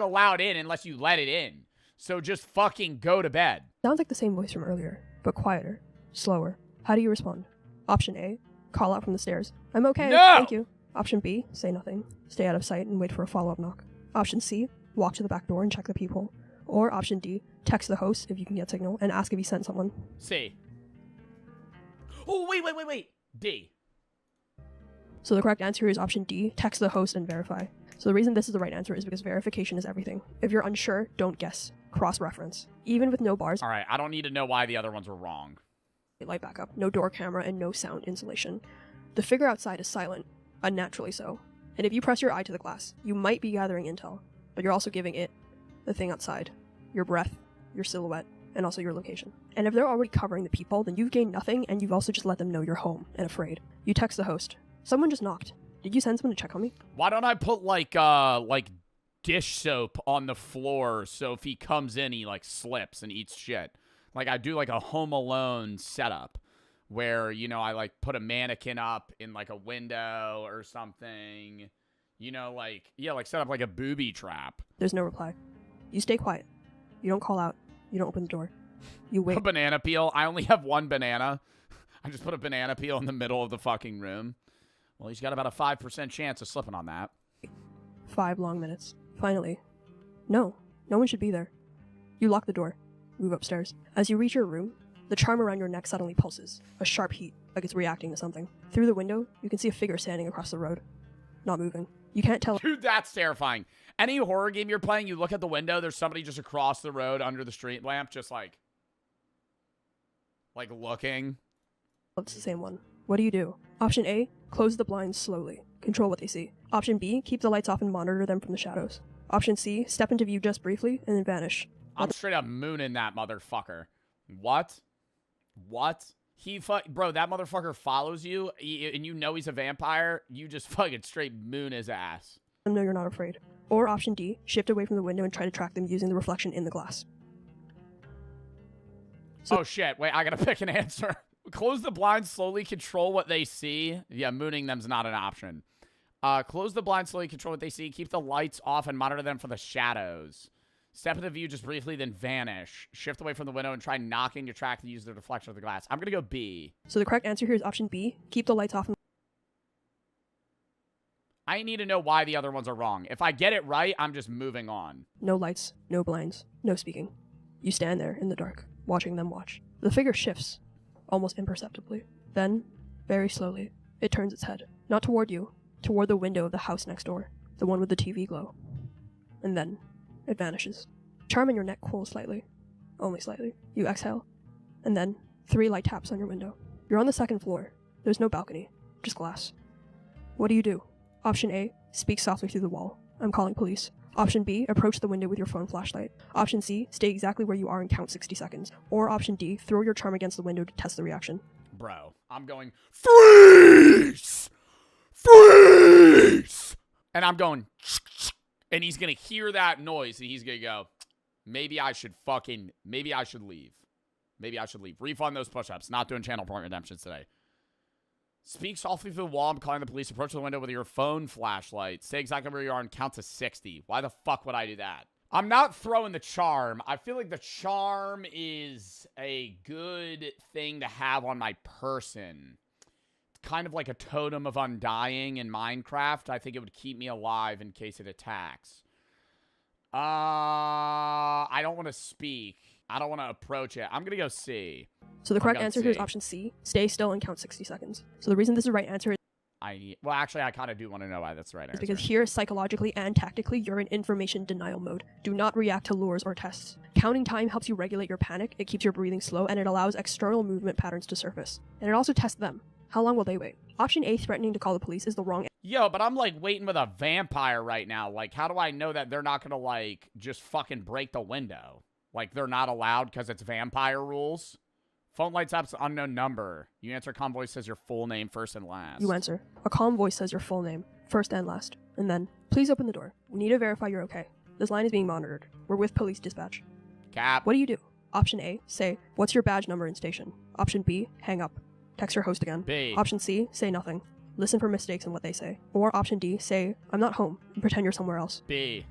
Speaker 2: allowed in unless you let it in. So just fucking go to bed.
Speaker 9: Sounds like the same voice from earlier, but quieter, slower. How do you respond? Option A, call out from the stairs. I'm okay,
Speaker 2: no!
Speaker 9: Thank you. Option B, say nothing. Stay out of sight and wait for a follow-up knock. Option C, walk to the back door and check the peephole. Or Option D, text the host if you can get signal and ask if he sent someone.
Speaker 2: C. Oh, wait. D.
Speaker 9: So the correct answer is Option D, text the host and verify. So the reason this is the right answer is because verification is everything. If you're unsure, don't guess. Cross-reference. Even with no bars.
Speaker 2: All right, I don't need to know why the other ones were wrong.
Speaker 9: Light backup, no door camera, and no sound insulation. The figure outside is silent, unnaturally so. And if you press your eye to the glass, you might be gathering intel, but you're also giving it, the thing outside, your breath, your silhouette, and also your location. And if they're already covering the people, then you've gained nothing, and you've also just let them know you're home and afraid. You text the host. Someone just knocked. Did you send someone to check on me?
Speaker 2: Why don't I put like dish soap on the floor so if he comes in, he like slips and eats shit. Like I do like a Home Alone setup where, you know, I like put a mannequin up in like a window or something. You know, like, yeah, like set up like a booby trap.
Speaker 9: There's no reply. You stay quiet. You don't call out. You don't open the door. You wait.
Speaker 2: A banana peel. I only have one banana. I just put a banana peel in the middle of the fucking room. Well, he's got about a 5% chance of slipping on that.
Speaker 9: 5 long minutes. Finally. No one should be there. You lock the door. Move upstairs. As you reach your room, the charm around your neck suddenly pulses. A sharp heat, like it's reacting to something. Through the window, you can see a figure standing across the road. Not moving. You can't tell.
Speaker 2: Dude, that's terrifying. Any horror game you're playing, you look at the window, there's somebody just across the road under the street lamp, just like looking.
Speaker 9: It's the same one. What do you do? Option A, close the blinds slowly. Control what they see. Option B, keep the lights off and monitor them from the shadows. Option C, step into view just briefly and then vanish.
Speaker 2: I'm straight up mooning that motherfucker. What? Bro, that motherfucker follows you, and you know he's a vampire. You just fucking straight moon his ass.
Speaker 9: No, you're not afraid. Or option D, shift away from the window and try to track them using the reflection in the glass.
Speaker 2: Oh shit, wait, I gotta pick an answer. Close the blinds slowly, control what they see. Yeah, mooning them's not an option. Close the blinds slowly, control what they see. Keep the lights off and monitor them for the shadows. Step into view just briefly, then vanish. Shift away from the window and try knocking your track to use the reflection of the glass. I'm gonna go B.
Speaker 9: So the correct answer here is option B, keep the lights off.
Speaker 2: I need to know why the other ones are wrong. If I get it right, I'm just moving on.
Speaker 9: No lights, no blinds, no speaking. You stand there in the dark, watching them watch. The figure shifts, almost imperceptibly. Then, very slowly, it turns its head. Not toward you, toward the window of the house next door, the one with the TV glow. And then, it vanishes. Charm in your neck cools slightly. Only slightly. You exhale. And then, 3 light taps on your window. You're on the 2nd floor. There's no balcony, just glass. What do? Option A, speak softly through the wall. I'm calling police. Option B, approach the window with your phone flashlight. Option C, stay exactly where you are and count 60 seconds. Or option D, throw your charm against the window to test the reaction.
Speaker 2: Bro, I'm going, freeze! Freeze! And I'm going, and he's going to hear that noise, and he's going to go, maybe I should leave. Maybe I should leave. Refund those push-ups. Not doing channel point redemptions today. Speak softly through the wall. I'm calling the police. Approach the window with your phone flashlight. Stay exactly where you are and count to 60. Why the fuck would I do that? I'm not throwing the charm. I feel like the charm is a good thing to have on my person. It's kind of like a totem of undying in Minecraft. I think it would keep me alive in case it attacks. I don't want to speak. I don't want to approach it. I'm going to go C.
Speaker 9: So the correct answer here is option C. Stay still and count 60 seconds. So the reason this is the right answer is
Speaker 2: well, actually, I kind of do want to know why that's the right answer.
Speaker 9: Because here, psychologically and tactically, you're in information denial mode. Do not react to lures or tests. Counting time helps you regulate your panic, it keeps your breathing slow, and it allows external movement patterns to surface. And it also tests them. How long will they wait? Option A, threatening to call the police, is the wrong answer.
Speaker 2: Yo, but I'm, like, waiting with a vampire right now. Like, how do I know that they're not going to, like, just fucking break the window? Like, they're not allowed because it's vampire rules? Phone lights up, unknown number. You answer, calm voice says your full name first and last.
Speaker 9: You answer. A calm voice says your full name, first and last. And then, please open the door. We need to verify you're okay. This line is being monitored. We're with police dispatch.
Speaker 2: Cap.
Speaker 9: What do? Option A, say, what's your badge number and station? Option B, hang up. Text your host again.
Speaker 2: B.
Speaker 9: Option C, say nothing. Listen for mistakes in what they say. Or option D, say, I'm not home, and pretend you're somewhere else.
Speaker 2: B.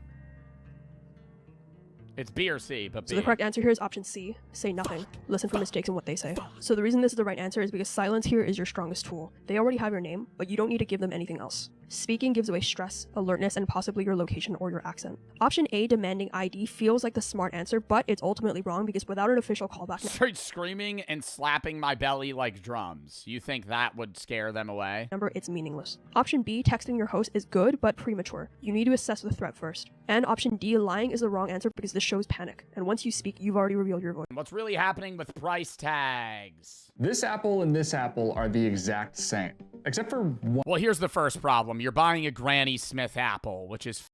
Speaker 2: It's B or C, but B.
Speaker 9: So the correct answer here is option C. Say nothing. Listen for mistakes in what they say. So the reason this is the right answer is because silence here is your strongest tool. They already have your name, but you don't need to give them anything else. Speaking gives away stress, alertness, and possibly your location or your accent. Option A, demanding ID, feels like the smart answer, but it's ultimately wrong because without an official callback...
Speaker 2: Start screaming and slapping my belly like drums. You think that would scare them away?
Speaker 9: Number, it's meaningless. Option B, texting your host is good, but premature. You need to assess the threat first. And option D, lying is the wrong answer because this shows panic. And once you speak, you've already revealed your voice.
Speaker 2: What's really happening with price tags?
Speaker 6: This apple and this apple are the exact same, except for one.
Speaker 2: Well, here's the first problem. You're buying a Granny Smith apple, which is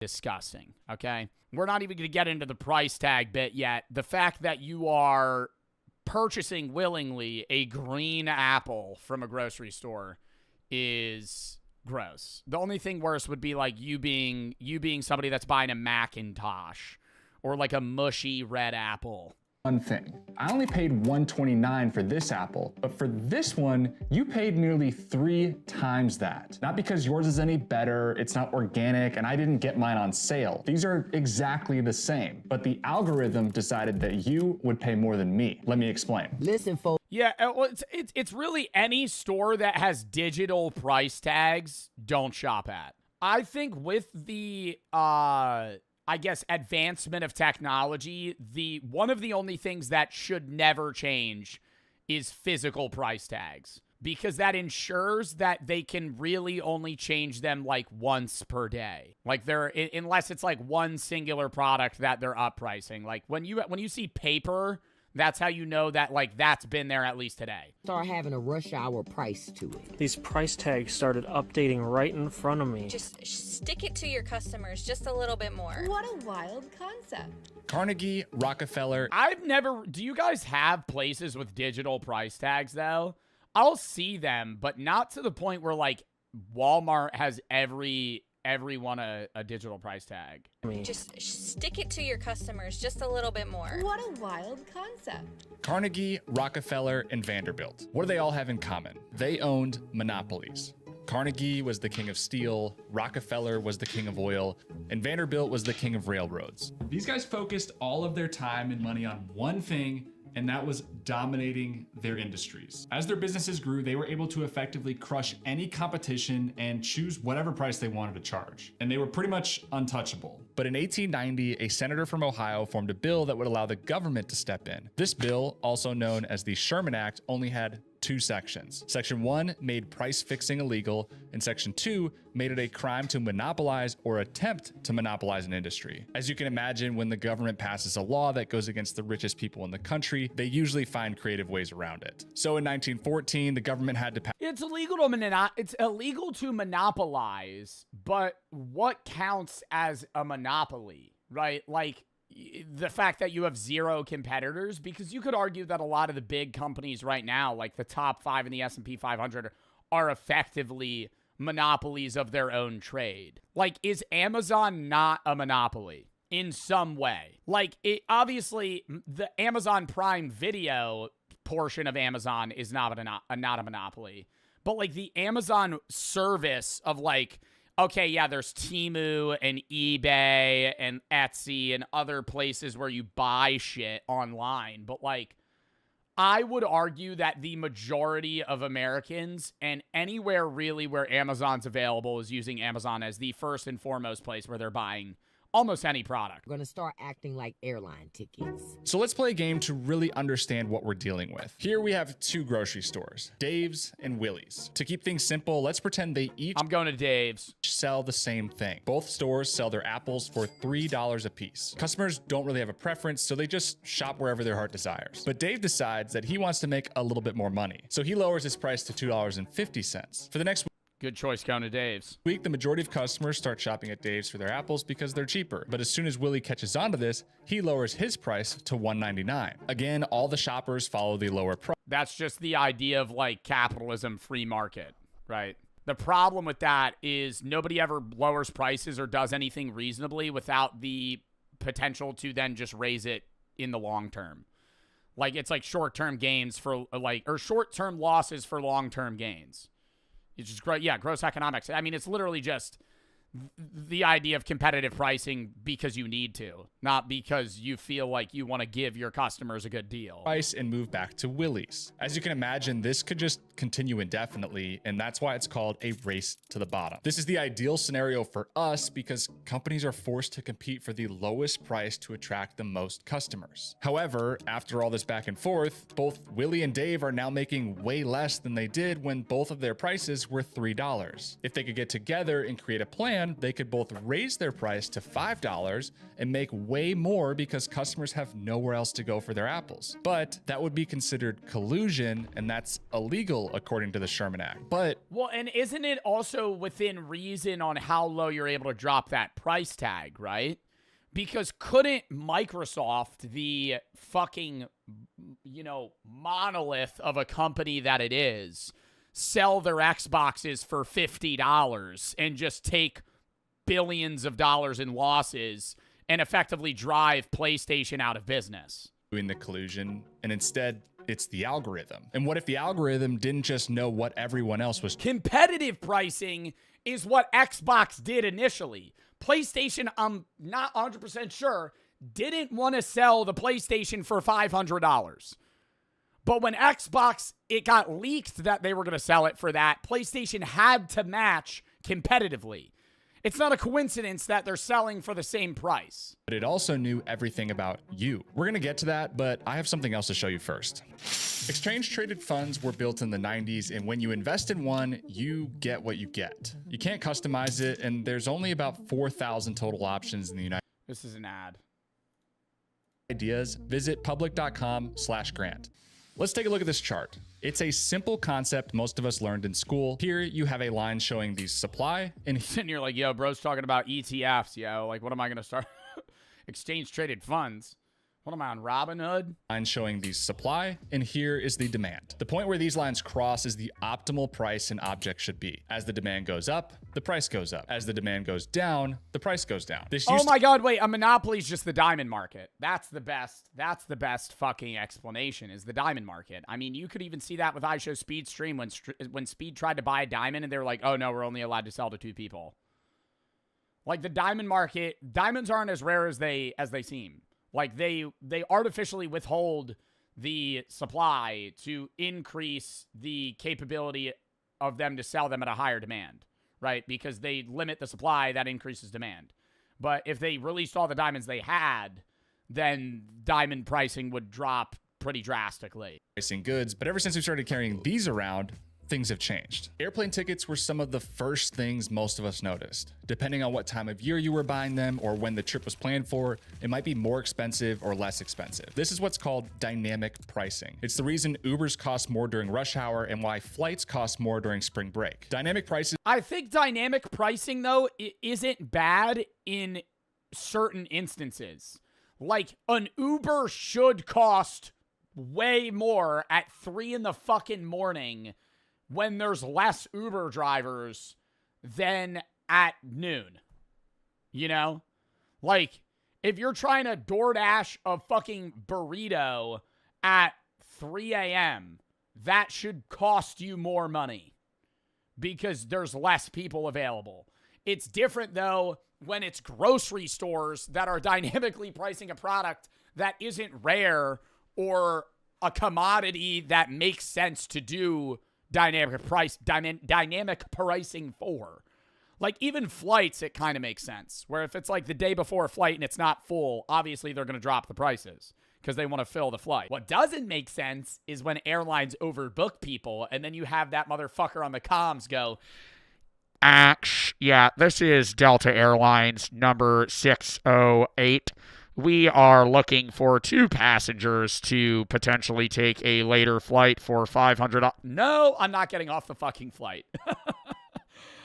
Speaker 2: disgusting, okay? We're not even going to get into the price tag bit yet. The fact that you are purchasing willingly a green apple from a grocery store is gross. The only thing worse would be like you being somebody that's buying a Macintosh or like a mushy red apple.
Speaker 6: One thing. I only paid $1.29 for this apple, but for this one, you paid nearly 3 times that. Not because yours is any better, it's not organic, and I didn't get mine on sale. These are exactly the same, but the algorithm decided that you would pay more than me. Let me explain.
Speaker 20: Listen, folks.
Speaker 2: Yeah, well, it's really any store that has digital price tags, don't shop at. I think with the I guess advancement of technology, one of the only things that should never change is physical price tags, because that ensures that they can really only change them like once per day. Like unless it's like one singular product that they're up pricing. Like when you see paper, that's how you know that like that's been there at least today.
Speaker 20: Start having a rush hour price to it.
Speaker 10: These price tags started updating right in front of me.
Speaker 23: Just stick it to your customers just a little bit more.
Speaker 20: What a wild concept.
Speaker 6: Carnegie, Rockefeller.
Speaker 2: Do you guys have places with digital price tags though? I'll see them, but not to the point where like Walmart has everyone a digital price tag.
Speaker 23: Just stick it to your customers just a little bit more.
Speaker 20: What a wild concept.
Speaker 6: Carnegie, Rockefeller, and Vanderbilt. What do they all have in common? They owned monopolies. Carnegie was the king of steel, Rockefeller was the king of oil, and Vanderbilt was the king of railroads. These guys focused all of their time and money on one thing, and that was dominating their industries. As their businesses grew, they were able to effectively crush any competition and choose whatever price they wanted to charge. And they were pretty much untouchable. But in 1890, a senator from Ohio formed a bill that would allow the government to step in. This bill, also known as the Sherman Act, only had 2 sections. Section 1 made price fixing illegal, and Section 2 made it a crime to monopolize or attempt to monopolize an industry. As you can imagine, when the government passes a law that goes against the richest people in the country, they usually find creative ways around it. So in 1914, the government had to pass.
Speaker 2: It's illegal to monopolize, but what counts as a monopoly, right? Like the fact that you have 0 competitors, because you could argue that a lot of the big companies right now, like the top 5 in the S&P 500, are effectively monopolies of their own trade. Like, is Amazon not a monopoly in some way? Like, obviously, the Amazon Prime Video portion of Amazon is not a monopoly. But, like, the Amazon service of, like, okay, yeah, there's Temu and eBay and Etsy and other places where you buy shit online. But, like, I would argue that the majority of Americans and anywhere really where Amazon's available is using Amazon as the first and foremost place where they're buying almost any product.
Speaker 20: We're going to start acting like airline tickets.
Speaker 6: So let's play a game to really understand what we're dealing with. Here we have 2 grocery stores, Dave's and Willie's. To keep things simple, let's pretend they each
Speaker 2: I'm going to Dave's.
Speaker 6: Sell the same thing. Both stores sell their apples for $3 a piece. Customers don't really have a preference, so they just shop wherever their heart desires. But Dave decides that he wants to make a little bit more money. So he lowers his price to $2.50. For the next
Speaker 2: Good choice going to Dave's.
Speaker 6: week, the majority of customers start shopping at Dave's for their apples because they're cheaper. But as soon as Willie catches on to this, he lowers his price to $1.99. Again, all the shoppers follow the lower price.
Speaker 2: That's just the idea of like capitalism, free market, right? The problem with that is nobody ever lowers prices or does anything reasonably without the potential to then just raise it in the long term. Like it's like short-term gains for like, or short-term losses for long-term gains. It's just great. Yeah, gross economics. I mean, it's literally just the idea of competitive pricing because you need to, not because you feel like you want to give your customers a good deal.
Speaker 6: Price and move back to Willie's. As you can imagine, this could just continue indefinitely, and that's why it's called a race to the bottom. This is the ideal scenario for us because companies are forced to compete for the lowest price to attract the most customers. However, after all this back and forth, both Willie and Dave are now making way less than they did when both of their prices were $3. If they could get together and create a plan, they could both raise their price to $5 and make way more because customers have nowhere else to go for their apples. But that would be considered collusion, and that's illegal according to the Sherman Act. But
Speaker 2: well, and isn't it also within reason on how low you're able to drop that price tag, right? Because couldn't Microsoft, the fucking, monolith of a company that it is, sell their Xboxes for $50 and just take billions of dollars in losses and effectively drive PlayStation out of business?
Speaker 6: Doing the collusion, and instead it's the algorithm. And what if the algorithm didn't just know what everyone else was?
Speaker 2: Competitive pricing is what Xbox did initially. PlayStation, I'm not 100% sure, didn't want to sell the PlayStation for $500. But when Xbox, it got leaked that they were going to sell it for that, PlayStation had to match competitively. It's not a coincidence that they're selling for the same price.
Speaker 6: But it also knew everything about you. We're going to get to that, but I have something else to show you first. Exchange-traded funds were built in the 90s, and when you invest in one, you get what you get. You can't customize it, and there's only about 4,000 total options in the United States.
Speaker 2: This is an ad.
Speaker 6: Ideas, visit public.com/grant. Let's take a look at this chart. It's a simple concept most of us learned in school. Here you have a line showing the supply, and
Speaker 2: you're like, yo, bro's talking about ETFs, yo. Like, what am I going to start? Exchange traded funds. What am I on, Robinhood?
Speaker 6: Line showing the supply, and here is the demand. The point where these lines cross is the optimal price an object should be. As the demand goes up, the price goes up. As the demand goes down, the price goes down.
Speaker 2: Oh my God, wait, a monopoly is just the diamond market. That's the best fucking explanation, is the diamond market. I mean, you could even see that with iShow Speed Stream when Speed tried to buy a diamond and they were like, oh no, we're only allowed to sell to 2 people. Like the diamond market, diamonds aren't as rare as they seem. Like they artificially withhold the supply to increase the capability of them to sell them at a higher demand, right? Because they limit the supply, that increases demand. But if they released all the diamonds they had, then diamond pricing would drop pretty drastically.
Speaker 6: Pricing goods, but ever since we started carrying these around, things have changed. Airplane tickets were some of the first things most of us noticed. Depending on what time of year you were buying them or when the trip was planned for, it might be more expensive or less expensive. This is what's called dynamic pricing. It's the reason Ubers cost more during rush hour and why flights cost more during spring break. Dynamic prices.
Speaker 2: I think dynamic pricing, though, isn't bad in certain instances. Like, an Uber should cost way more at 3 in the fucking morning when there's less Uber drivers than at noon. You know? Like, if you're trying to DoorDash a fucking burrito at 3 a.m., that should cost you more money because there's less people available. It's different, though, when it's grocery stores that are dynamically pricing a product that isn't rare or a commodity that makes sense to do dynamic pricing for. Like, even flights, it kind of makes sense. Where if it's like the day before a flight and it's not full, obviously they're going to drop the prices because they want to fill the flight. What doesn't make sense is when airlines overbook people and then you have that motherfucker on the comms go, yeah, this is Delta Airlines number 608. We are looking for 2 passengers to potentially take a later flight for $500. No, I'm not getting off the fucking flight.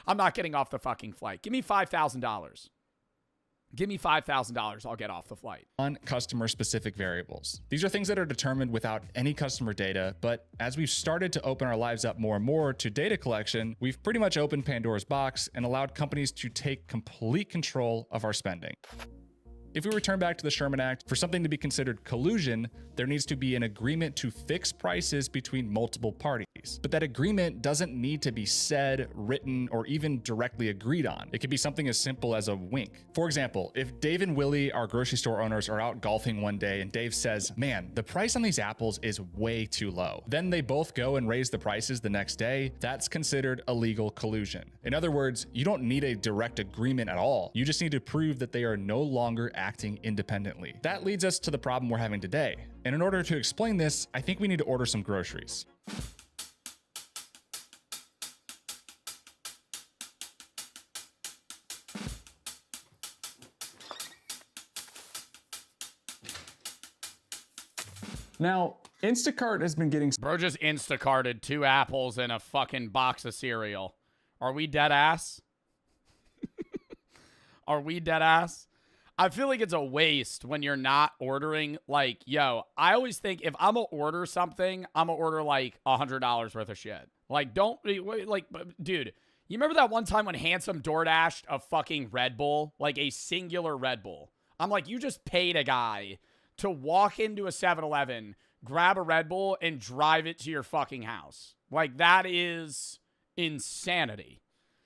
Speaker 2: I'm not getting off the fucking flight. Give me $5,000. Give me $5,000. I'll get off the flight.
Speaker 6: On customer-specific variables. These are things that are determined without any customer data, but as we've started to open our lives up more and more to data collection, we've pretty much opened Pandora's box and allowed companies to take complete control of our spending. If we return back to the Sherman Act, for something to be considered collusion, there needs to be an agreement to fix prices between multiple parties. monopolies. But that agreement doesn't need to be said, written, or even directly agreed on. It could be something as simple as a wink. For example, if Dave and Willie, our grocery store owners, are out golfing one day and Dave says, "Man, the price on these apples is way too low." Then they both go and raise the prices the next day. That's considered illegal collusion. In other words, you don't need a direct agreement at all. You just need to prove that they are no longer acting independently. That leads us to the problem we're having today. And in order to explain this, I think we need to order some groceries.
Speaker 5: Now, Instacart has been getting...
Speaker 2: Bro just Instacarted 2 apples and a fucking box of cereal. Are we dead ass? Are we dead ass? I feel like it's a waste when you're not ordering. Like, yo, I always think if I'm going to order something, I'm going to order like $100 worth of shit. Like, don't, like, dude, you remember that one time when Handsome DoorDashed a fucking Red Bull? Like a singular Red Bull. I'm like, you just paid a guy to walk into a 7-Eleven, grab a Red Bull, and drive it to your fucking house. Like, that is insanity.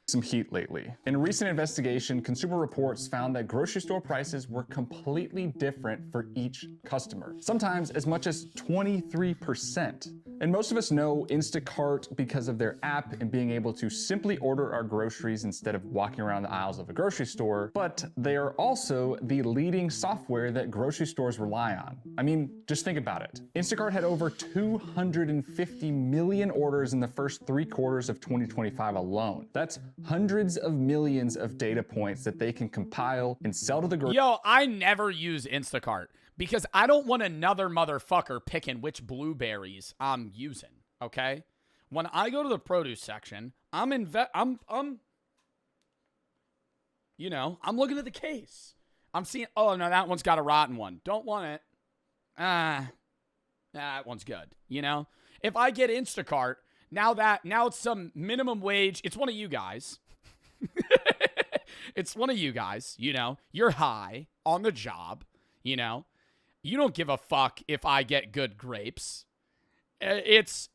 Speaker 5: Some heat lately. In a recent investigation, Consumer Reports found that grocery store prices were completely different for each customer, sometimes as much as 23%. And most of us know Instacart because of their app and being able to simply order our groceries instead of walking around the aisles of a grocery store, but they are also the leading software that grocery stores rely on. I mean, just think about it. Instacart had over 250 million orders in the first 3 quarters of 2025 alone. That's hundreds of millions of data points that they can compile and sell to the grocery.
Speaker 2: Yo, I never use Instacart because I don't want another motherfucker picking which blueberries I'm using, okay? When I go to the produce section, I'm you know, I'm looking at the case. I'm seeing, oh, no, that one's got a rotten one. Don't want it. That one's good, you know? If I get Instacart, now it's some minimum wage. It's one of you guys. It's one of you guys, you know. You're high on the job, you know. You don't give a fuck if I get good grapes. Because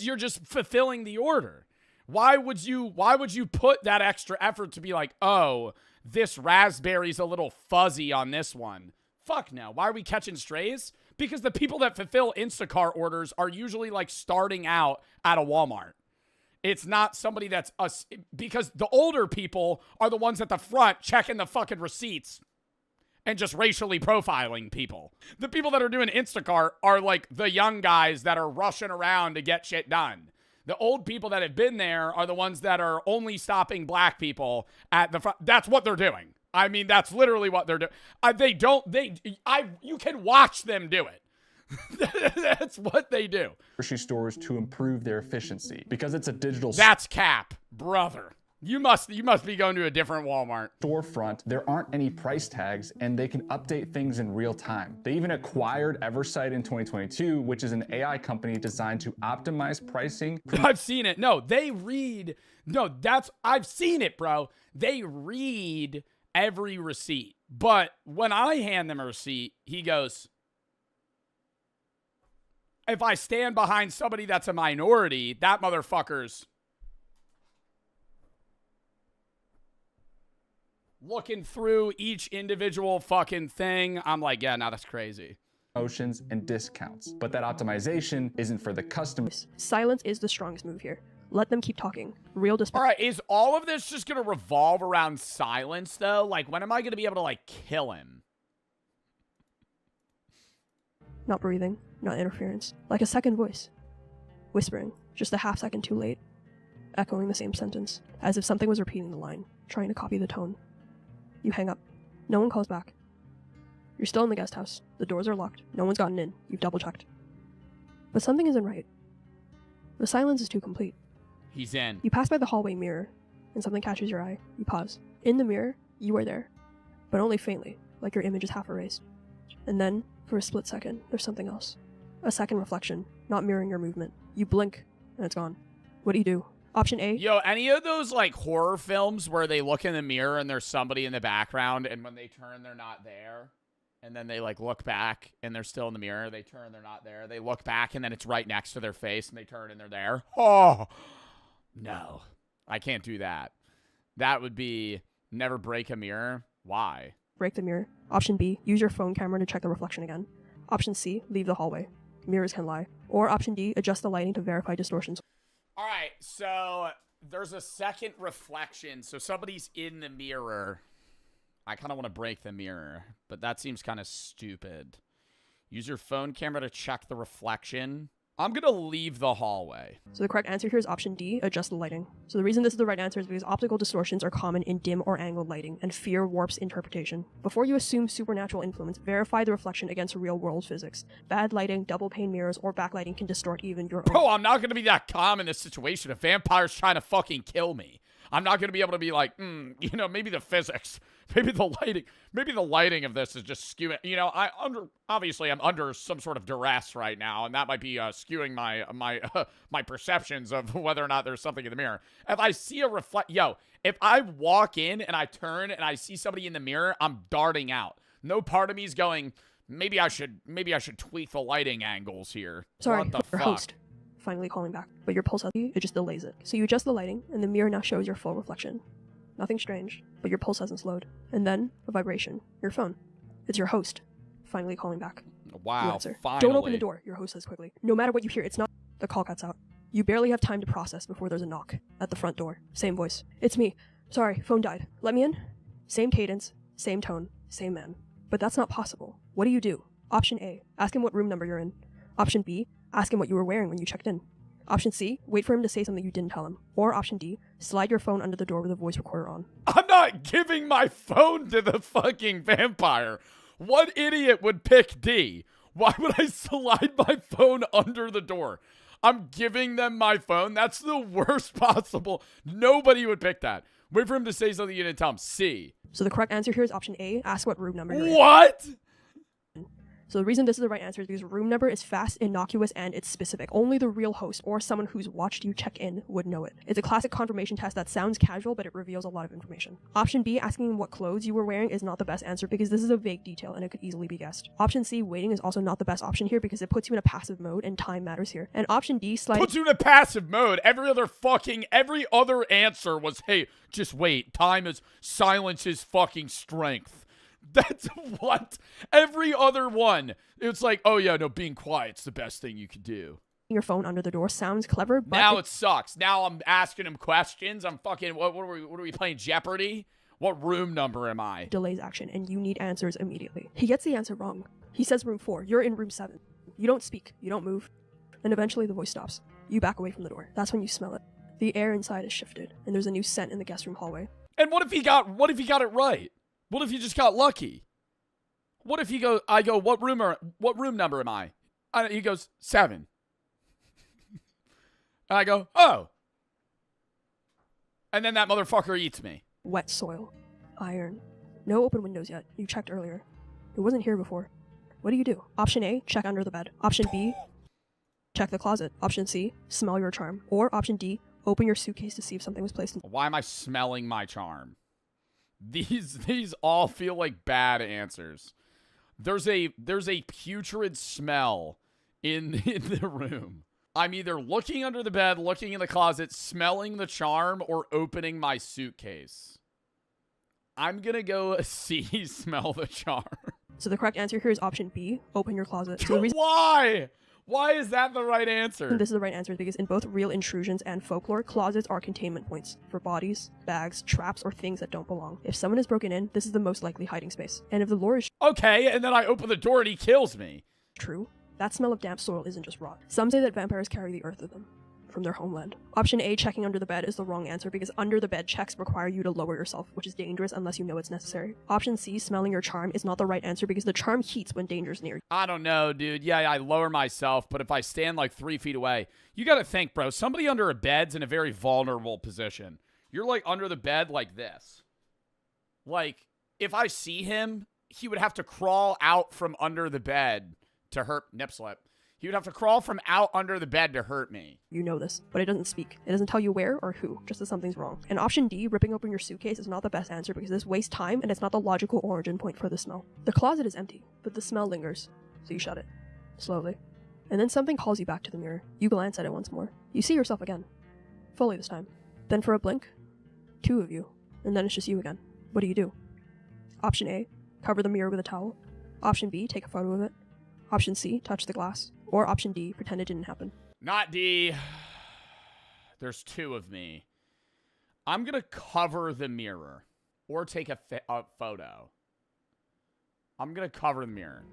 Speaker 2: you're just fulfilling the order. Why would you put that extra effort to be like, "Oh, this raspberry's a little fuzzy on this one." Fuck no. Why are we catching strays? Because the people that fulfill Instacart orders are usually like starting out at a Walmart. It's not somebody that's us, because the older people are the ones at the front checking the fucking receipts and just racially profiling people. The people that are doing Instacart are like the young guys that are rushing around to get shit done. The old people that have been there are the ones that are only stopping black people at the front. That's what they're doing. I mean, that's literally what they're doing. You can watch them do it. That's what they do.
Speaker 5: Grocery stores to improve their efficiency because it's a digital.
Speaker 2: That's cap, brother. You must be going to a different Walmart.
Speaker 5: Storefront, there aren't any price tags and they can update things in real time. They even acquired Eversight in 2022, which is an AI company designed to optimize pricing.
Speaker 2: I've seen it. No, I've seen it, bro. They read every receipt. But when I hand them a receipt, he goes, if I stand behind somebody that's a minority, that motherfucker's looking through each individual fucking thing. I'm like, yeah, no, that's crazy.
Speaker 5: Promotions and discounts. But that optimization isn't for the customers.
Speaker 9: Silence is the strongest move here. Let them keep talking. Real
Speaker 2: All right, is all of this just going to revolve around silence, though? Like, when am I going to be able to, like, kill him?
Speaker 9: Not breathing, not interference. Like a second voice. Whispering, just a half second too late. Echoing the same sentence, as if something was repeating the line, trying to copy the tone. You hang up. No one calls back. You're still in the guest house. The doors are locked. No one's gotten in. You've double-checked. But something isn't right. The silence is too complete.
Speaker 2: He's in.
Speaker 9: You pass by the hallway mirror, and something catches your eye. You pause. In the mirror, you are there. But only faintly, like your image is half erased. And then, for a split second, there's something else. A second reflection, not mirroring your movement. You blink, and it's gone. What do you do? Option A.
Speaker 2: Yo, any of those, like, horror films where they look in the mirror and there's somebody in the background, and when they turn, they're not there? and then they like look back and they're still in the mirror. They turn, they're not there. They look back and then it's right next to their face and they turn and they're there. Oh, no. I can't do that. That would be never break a mirror. Why?
Speaker 9: Break the mirror. Option B, use your phone camera to check the reflection again. Option C, leave the hallway. Mirrors can lie. Or option D, adjust the lighting to verify distortions.
Speaker 2: All right, so there's a second reflection. So somebody's in the mirror. I kind of want to break the mirror, but that seems kind of stupid. Use your phone camera to check the reflection. I'm going to leave the hallway.
Speaker 9: So the correct answer here is option D, adjust the lighting. So the reason this is the right answer is because optical distortions are common in dim or angled lighting, and fear warps interpretation. Before you assume supernatural influence, verify the reflection against real-world physics. Bad lighting, double-pane mirrors, or backlighting can distort even your own.
Speaker 2: Bro, I'm not going to be that calm in this situation. A vampire's trying to fucking kill me. I'm not going to be able to be like, you know, maybe the physics, maybe the lighting of this is just skewing. You know, obviously I'm under some sort of duress right now, and that might be skewing my perceptions of whether or not there's something in the mirror. If I see a if I walk in and I turn and I see somebody in the mirror, I'm darting out. No part of me is going, maybe I should tweak the lighting angles here.
Speaker 9: Sorry,
Speaker 2: what the
Speaker 9: your
Speaker 2: fuck?
Speaker 9: host. Finally calling back, but your pulse it just delays it. So you adjust the lighting, and the mirror now shows your full reflection. Nothing strange, but your pulse hasn't slowed. And then, a vibration. Your phone. It's your host. Finally calling back.
Speaker 2: Wow,
Speaker 9: You answer.
Speaker 2: finally.
Speaker 9: Don't open the door, your host says quickly. No matter what you hear, it's not. The call cuts out. You barely have time to process before there's a knock. At the front door. Same voice. It's me. Sorry, phone died. Let me in? Same cadence, same tone, same man. But that's not possible. What do? Option A, ask him what room number you're in. Option B, ask him what you were wearing when you checked in. Option C, wait for him to say something you didn't tell him. Or option D, slide your phone under the door with a voice recorder on.
Speaker 2: I'm not giving my phone to the fucking vampire. What idiot would pick D? Why would I slide my phone under the door? I'm giving them my phone? That's the worst possible. Nobody would pick that. Wait for him to say something you didn't tell him. C.
Speaker 9: So the correct answer here is option A, ask what room number you're in.
Speaker 2: What?
Speaker 9: So the reason this is the right answer is because room number is fast, innocuous, and it's specific. Only the real host or someone who's watched you check in would know it. It's a classic confirmation test that sounds casual, but it reveals a lot of information. Option B, asking what clothes you were wearing, is not the best answer because this is a vague detail and it could easily be guessed. Option C, waiting, is also not the best option here because it puts you in a passive mode and time matters here. And option D, sliding...
Speaker 2: Puts you in a passive mode. Every other answer was, hey, just wait. Time is silence is fucking strength. That's what every other one. It's like, oh yeah, no, being quiet's the best thing you can do.
Speaker 9: Your phone under the door sounds clever, but
Speaker 2: now it sucks. Now I'm asking him questions. I'm fucking. What are we playing? Jeopardy? What room number am I?
Speaker 9: Delays action, and you need answers immediately. He gets the answer wrong. He says room 4. You're in room 7. You don't speak. You don't move. And eventually the voice stops. You back away from the door. That's when you smell it. The air inside is shifted, and there's a new scent in the guest room hallway.
Speaker 2: And what if he got it right? What if you just got lucky? What if I go, what room number am I? He goes, 7. And I go, oh. And then that motherfucker eats me.
Speaker 9: Wet soil. Iron. No open windows yet. You checked earlier. It wasn't here before. What do? Option A, check under the bed. Option B, check the closet. Option C, smell your charm. Or option D, open your suitcase to see if something was placed in.
Speaker 2: Why am I smelling my charm? These all feel like bad answers. There's a putrid smell in the room. I'm either looking under the bed, looking in the closet, smelling the charm, or opening my suitcase. I'm gonna go C, smell the charm.
Speaker 9: So the correct answer here is option B, open your closet. So the reason
Speaker 2: Why? Why is that the right answer?
Speaker 9: This is the right answer because in both real intrusions and folklore, closets are containment points for bodies, bags, traps, or things that don't belong. If someone is broken in, this is the most likely hiding space. And if the lore is
Speaker 2: okay, and then I open the door and he kills me.
Speaker 9: True, that smell of damp soil isn't just rot. Some say that vampires carry the earth with them from their homeland. Option A, checking under the bed, is the wrong answer because under the bed checks require you to lower yourself, which is dangerous unless you know it's necessary. Option C, smelling your charm, is not the right answer because the charm heats when danger's near.
Speaker 2: I don't know, dude. Yeah, I lower myself, but if I stand like 3 feet away, you gotta think, bro, somebody under a bed's in a very vulnerable position. You're like under the bed like this. Like, if I see him, he would have to crawl out from under the bed to hurt nip slip. He would have to crawl from out under the bed to hurt me.
Speaker 9: You know this, but it doesn't speak. It doesn't tell you where or who, just that something's wrong. And option D, ripping open your suitcase, is not the best answer because this wastes time and it's not the logical origin point for the smell. The closet is empty, but the smell lingers, so you shut it. Slowly. And then something calls you back to the mirror. You glance at it once more. You see yourself again. Fully this time. Then for a blink, 2 of you, and then it's just you again. What do you do? Option A, cover the mirror with a towel. Option B, take a photo of it. Option C, touch the glass. Or option D, pretend it didn't happen.
Speaker 2: Not D. There's 2 of me. I'm going to cover the mirror or take a photo. I'm going to cover the mirror.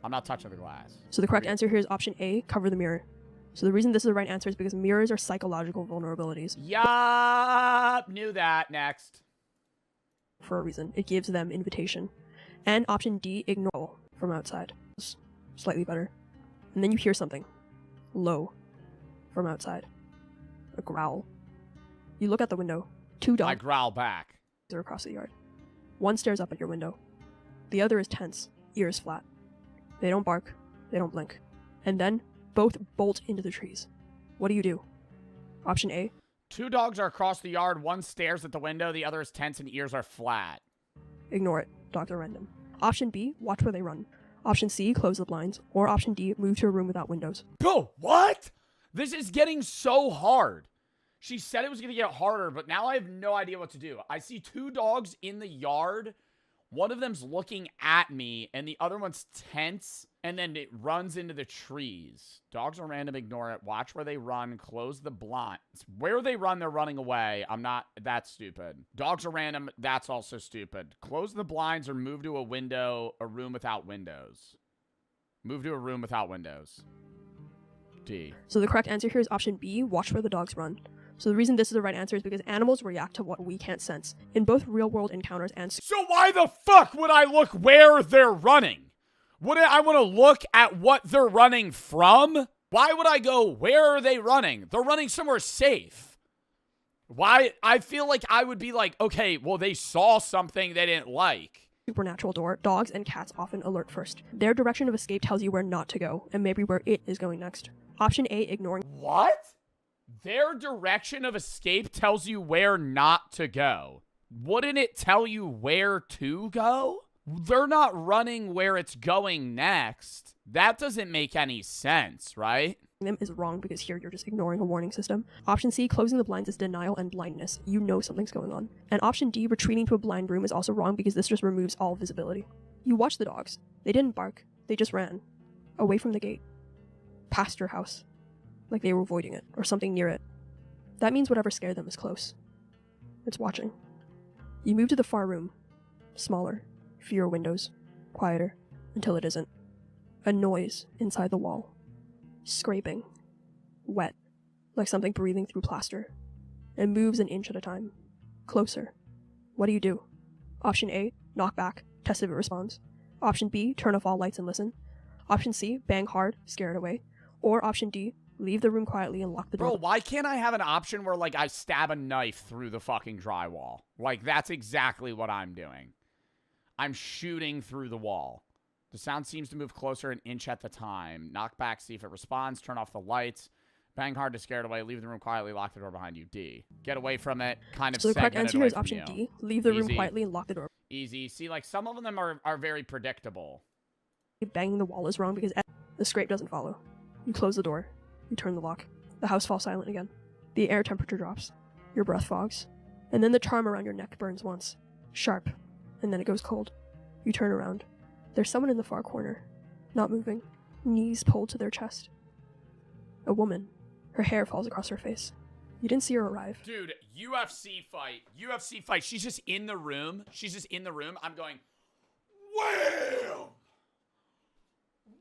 Speaker 2: I'm not touching the glass.
Speaker 9: So the correct answer here is option A, cover the mirror. So the reason this is the right answer is because mirrors are psychological vulnerabilities.
Speaker 2: Yup, knew that. Next.
Speaker 9: For a reason. It gives them invitation. And option D, ignore from outside. Slightly better. And then you hear something. Low. From outside. A growl. You look out the window. 2 dogs.
Speaker 2: I growl back.
Speaker 9: Are across the yard. One stares up at your window. The other is tense, ears flat. They don't bark. They don't blink. And then, both bolt into the trees. What do you do? Option A.
Speaker 2: 2 dogs are across the yard. One stares at the window. The other is tense and ears are flat.
Speaker 9: Ignore it. Dogs are random. Option B. Watch where they run. Option C. Close the blinds. Or option D. Move to a room without windows.
Speaker 2: Bro, what? This is getting so hard. She said it was going to get harder, but now I have no idea what to do. I see 2 dogs in the yard. One of them's looking at me, and the other one's tense, and then it runs into the trees. Dogs are random, ignore it. Watch where they run, close the blinds. Where they run, they're running away. That's stupid. Dogs are random, that's also stupid. Close the blinds or move to a room without windows. Move to a room without windows. D.
Speaker 9: So the correct answer here is option B, watch where the dogs run. So the reason this is the right answer is because animals react to what we can't sense. In both real-world encounters and...
Speaker 2: So why the fuck would I look where they're running? Would I want to look at what they're running from? Why would I go, where are they running? They're running somewhere safe. Why? I feel like I would be like, okay, well, they saw something they didn't like.
Speaker 9: Supernatural door, dogs and cats often alert first. Their direction of escape tells you where not to go, and maybe where it is going next. Option A, ignoring...
Speaker 2: What? Their direction of escape tells you where not to go. Wouldn't it tell you where to go? They're not running where it's going next. That doesn't make any sense, right?
Speaker 9: Them is wrong because here you're just ignoring a warning system. Option C, closing the blinds, is denial and blindness. You know something's going on. And option D, retreating to a blind room, is also wrong because this just removes all visibility. You watch the dogs. They didn't bark. They just ran. Away from the gate. Past your house. Like they were avoiding it, or something near it. That means whatever scared them is close. It's watching. You move to the far room. Smaller. Fewer windows. Quieter. Until it isn't. A noise inside the wall. Scraping. Wet. Like something breathing through plaster. It moves an inch at a time. Closer. What do you do? Option A, knock back, test if it responds. Option B, turn off all lights and listen. Option C, bang hard, scare it away. Or option D, leave the room quietly and lock the door.
Speaker 2: Bro, why can't I have an option where, like, I stab a knife through the fucking drywall? Like, that's exactly what I'm doing. I'm shooting through the wall. The sound seems to move closer an inch at the time. Knock back, see if it responds. Turn off the lights. Bang hard to scare it away. Leave the room quietly. Lock the door behind you. D. Get away from it. Kind of
Speaker 9: so the correct answer here is option
Speaker 2: you.
Speaker 9: D. Leave the room
Speaker 2: Easy.
Speaker 9: quietly and lock the door.
Speaker 2: Easy. See, like, some of them are very predictable.
Speaker 9: Banging the wall is wrong because the scrape doesn't follow. You close the door. You turn the lock. The house falls silent again. The air temperature drops. Your breath fogs. And then the charm around your neck burns once. Sharp. And then it goes cold. You turn around. There's someone in the far corner. Not moving. Knees pulled to their chest. A woman. Her hair falls across her face. You didn't see her arrive.
Speaker 2: Dude, UFC fight. UFC fight. She's just in the room. She's just in the room. I'm going, wham!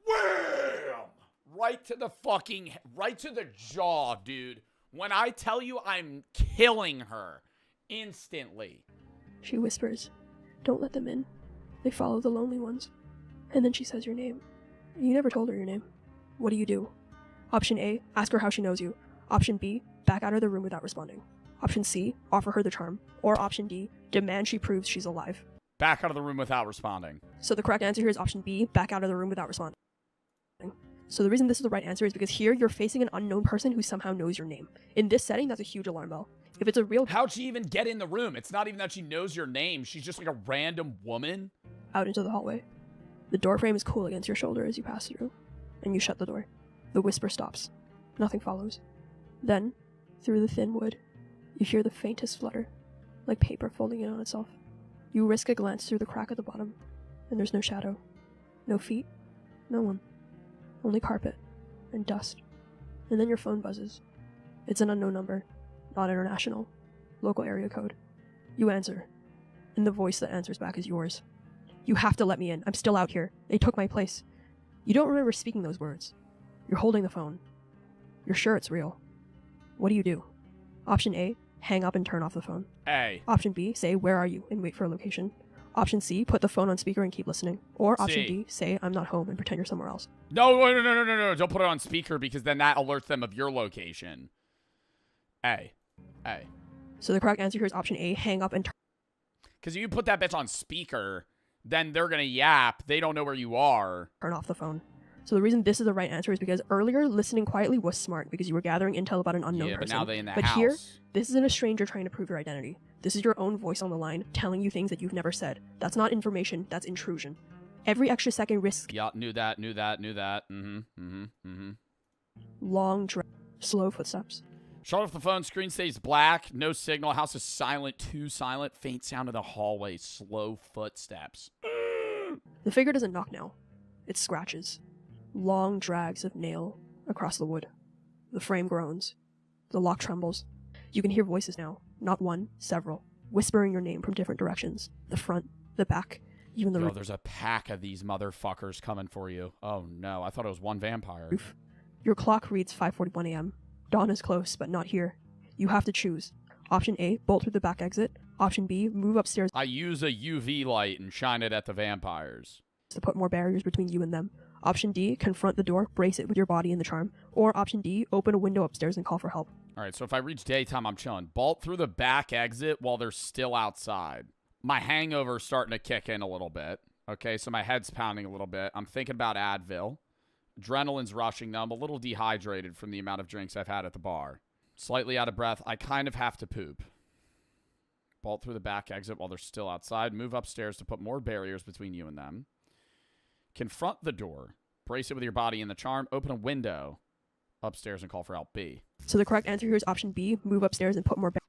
Speaker 2: Wham! Right to the jaw, dude. When I tell you I'm killing her instantly.
Speaker 9: She whispers, "Don't let them in. They follow the lonely ones." And then she says your name. You never told her your name. What do you do? Option A, ask her how she knows you. Option B, back out of the room without responding. Option C, offer her the charm. Or option D, demand she proves she's alive.
Speaker 2: Back out of the room without responding.
Speaker 9: So the correct answer here is option B, back out of the room without responding. So the reason this is the right answer is because here you're facing an unknown person who somehow knows your name. In this setting, that's a huge alarm bell. If it's a real...
Speaker 2: How'd she even get in the room? It's not even that she knows your name. She's just like a random woman.
Speaker 9: Out into the hallway. The door frame is cool against your shoulder as you pass through, and you shut the door. The whisper stops. Nothing follows. Then, through the thin wood, you hear the faintest flutter, like paper folding in on itself. You risk a glance through the crack at the bottom, and there's no shadow. No feet. No one. Only carpet. And dust. And then your phone buzzes. It's an unknown number. Not international. Local area code. You answer. And the voice that answers back is yours. You have to let me in. I'm still out here. They took my place. You don't remember speaking those words. You're holding the phone. You're sure it's real. What do? Option A, hang up and turn off the phone.
Speaker 2: A.
Speaker 9: Option B, say, where are you, and wait for a location. Option C, put the phone on speaker and keep listening. Or option D, say, I'm not home, and pretend you're somewhere else.
Speaker 2: No. Don't put it on speaker because then that alerts them of your location. A.
Speaker 9: So the correct answer here is option A, hang up and turn.
Speaker 2: Because if you put that bitch on speaker, then they're going to yap. They don't know where you are.
Speaker 9: Turn off the phone. So the reason this is the right answer is because earlier, listening quietly was smart because you were gathering intel about an unknown person.
Speaker 2: But now they in the
Speaker 9: But
Speaker 2: house.
Speaker 9: Here, this isn't a stranger trying to prove your identity. This is your own voice on the line, telling you things that you've never said. That's not information, that's intrusion. Every extra second risks...
Speaker 2: Yeah, knew that.
Speaker 9: Long, slow footsteps.
Speaker 2: Shut off the phone, screen stays black, no signal, house is silent, too silent, faint sound in the hallway, slow footsteps.
Speaker 9: The figure doesn't knock now. It scratches. Long drags of nail across the wood. The frame groans. The lock trembles. You can hear voices now. Not one, several. Whispering your name from different directions. The front, the back, even the roof.
Speaker 2: There's a pack of these motherfuckers coming for you. Oh no, I thought it was one vampire.
Speaker 9: Your clock reads 5:41 a.m. Dawn is close, but not here. You have to choose. Option A, bolt through the back exit. Option B, move upstairs.
Speaker 2: I use a UV light and shine it at the vampires.
Speaker 9: To put more barriers between you and them. Option D, confront the door, brace it with your body in the charm. Or option D, open a window upstairs and call for help.
Speaker 2: All right, so if I reach daytime, I'm chilling. Bolt through the back exit while they're still outside. My hangover's starting to kick in a little bit. Okay, so my head's pounding a little bit. I'm thinking about Advil. Adrenaline's rushing now. I'm a little dehydrated from the amount of drinks I've had at the bar. Slightly out of breath. I kind of have to poop. Bolt through the back exit while they're still outside. Move upstairs to put more barriers between you and them. Confront the door. Brace it with your body in the charm. Open a window upstairs and call for help. B.
Speaker 9: So the correct answer here is option B, move upstairs and put more barriers.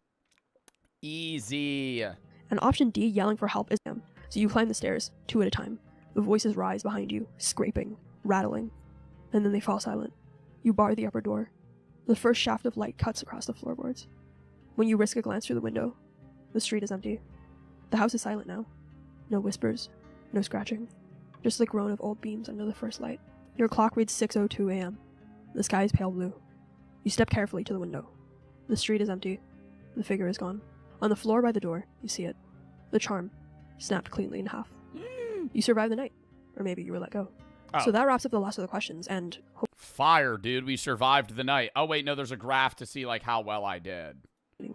Speaker 2: Easy.
Speaker 9: And option D, yelling for help, is them. So you climb the stairs, 2 at a time. The voices rise behind you, scraping, rattling. And then they fall silent. You bar the upper door. The first shaft of light cuts across the floorboards. When you risk a glance through the window, the street is empty. The house is silent now. No whispers, no scratching. Just the groan of old beams under the first light. Your clock reads 6:02 a.m. The sky is pale blue. You step carefully to the window. The street is empty. The figure is gone. On the floor by the door, you see it. The charm, snapped cleanly in half. You survived the night. Or maybe you were let go.
Speaker 2: Oh.
Speaker 9: So that wraps up the last of the questions, and...
Speaker 2: Fire, dude. We survived the night. Oh, wait, no, there's a graph to see, like, how well I did.
Speaker 9: If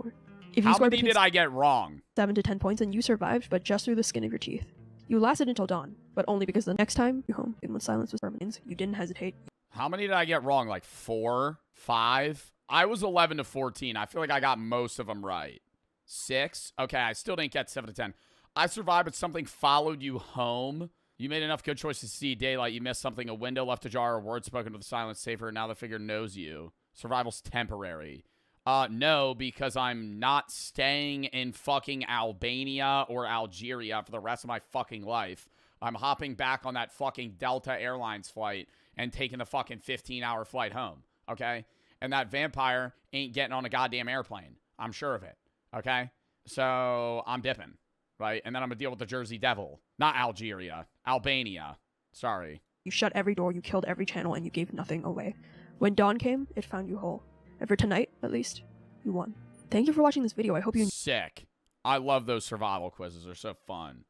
Speaker 9: you
Speaker 2: How many did I get wrong?
Speaker 9: 7 to 10 points, and you survived, but just through the skin of your teeth. You lasted until dawn, but only because the next time you home, and when silence was permanent, you didn't hesitate.
Speaker 2: How many did I get wrong? Like 4? 5? I was 11 to 14. I feel like I got most of them right. 6? Okay, I still didn't get 7 to 10. I survived, but something followed you home. You made enough good choices to see daylight. You missed something. A window left ajar. A word spoken with the silence safer. And now the figure knows you. Survival's temporary. No, because I'm not staying in fucking Albania or Algeria for the rest of my fucking life. I'm hopping back on that fucking Delta Airlines flight and taking the fucking 15-hour flight home. Okay? And that vampire ain't getting on a goddamn airplane. I'm sure of it. Okay? So I'm dipping. Right? And then I'm going to deal with the Jersey Devil. Not Algeria. Albania. Sorry.
Speaker 9: You shut every door, you killed every channel, and you gave nothing away. When dawn came, it found you whole. And for tonight, at least, you won. Thank you for watching this video. I hope you...
Speaker 2: Sick. I love those survival quizzes. They're so fun.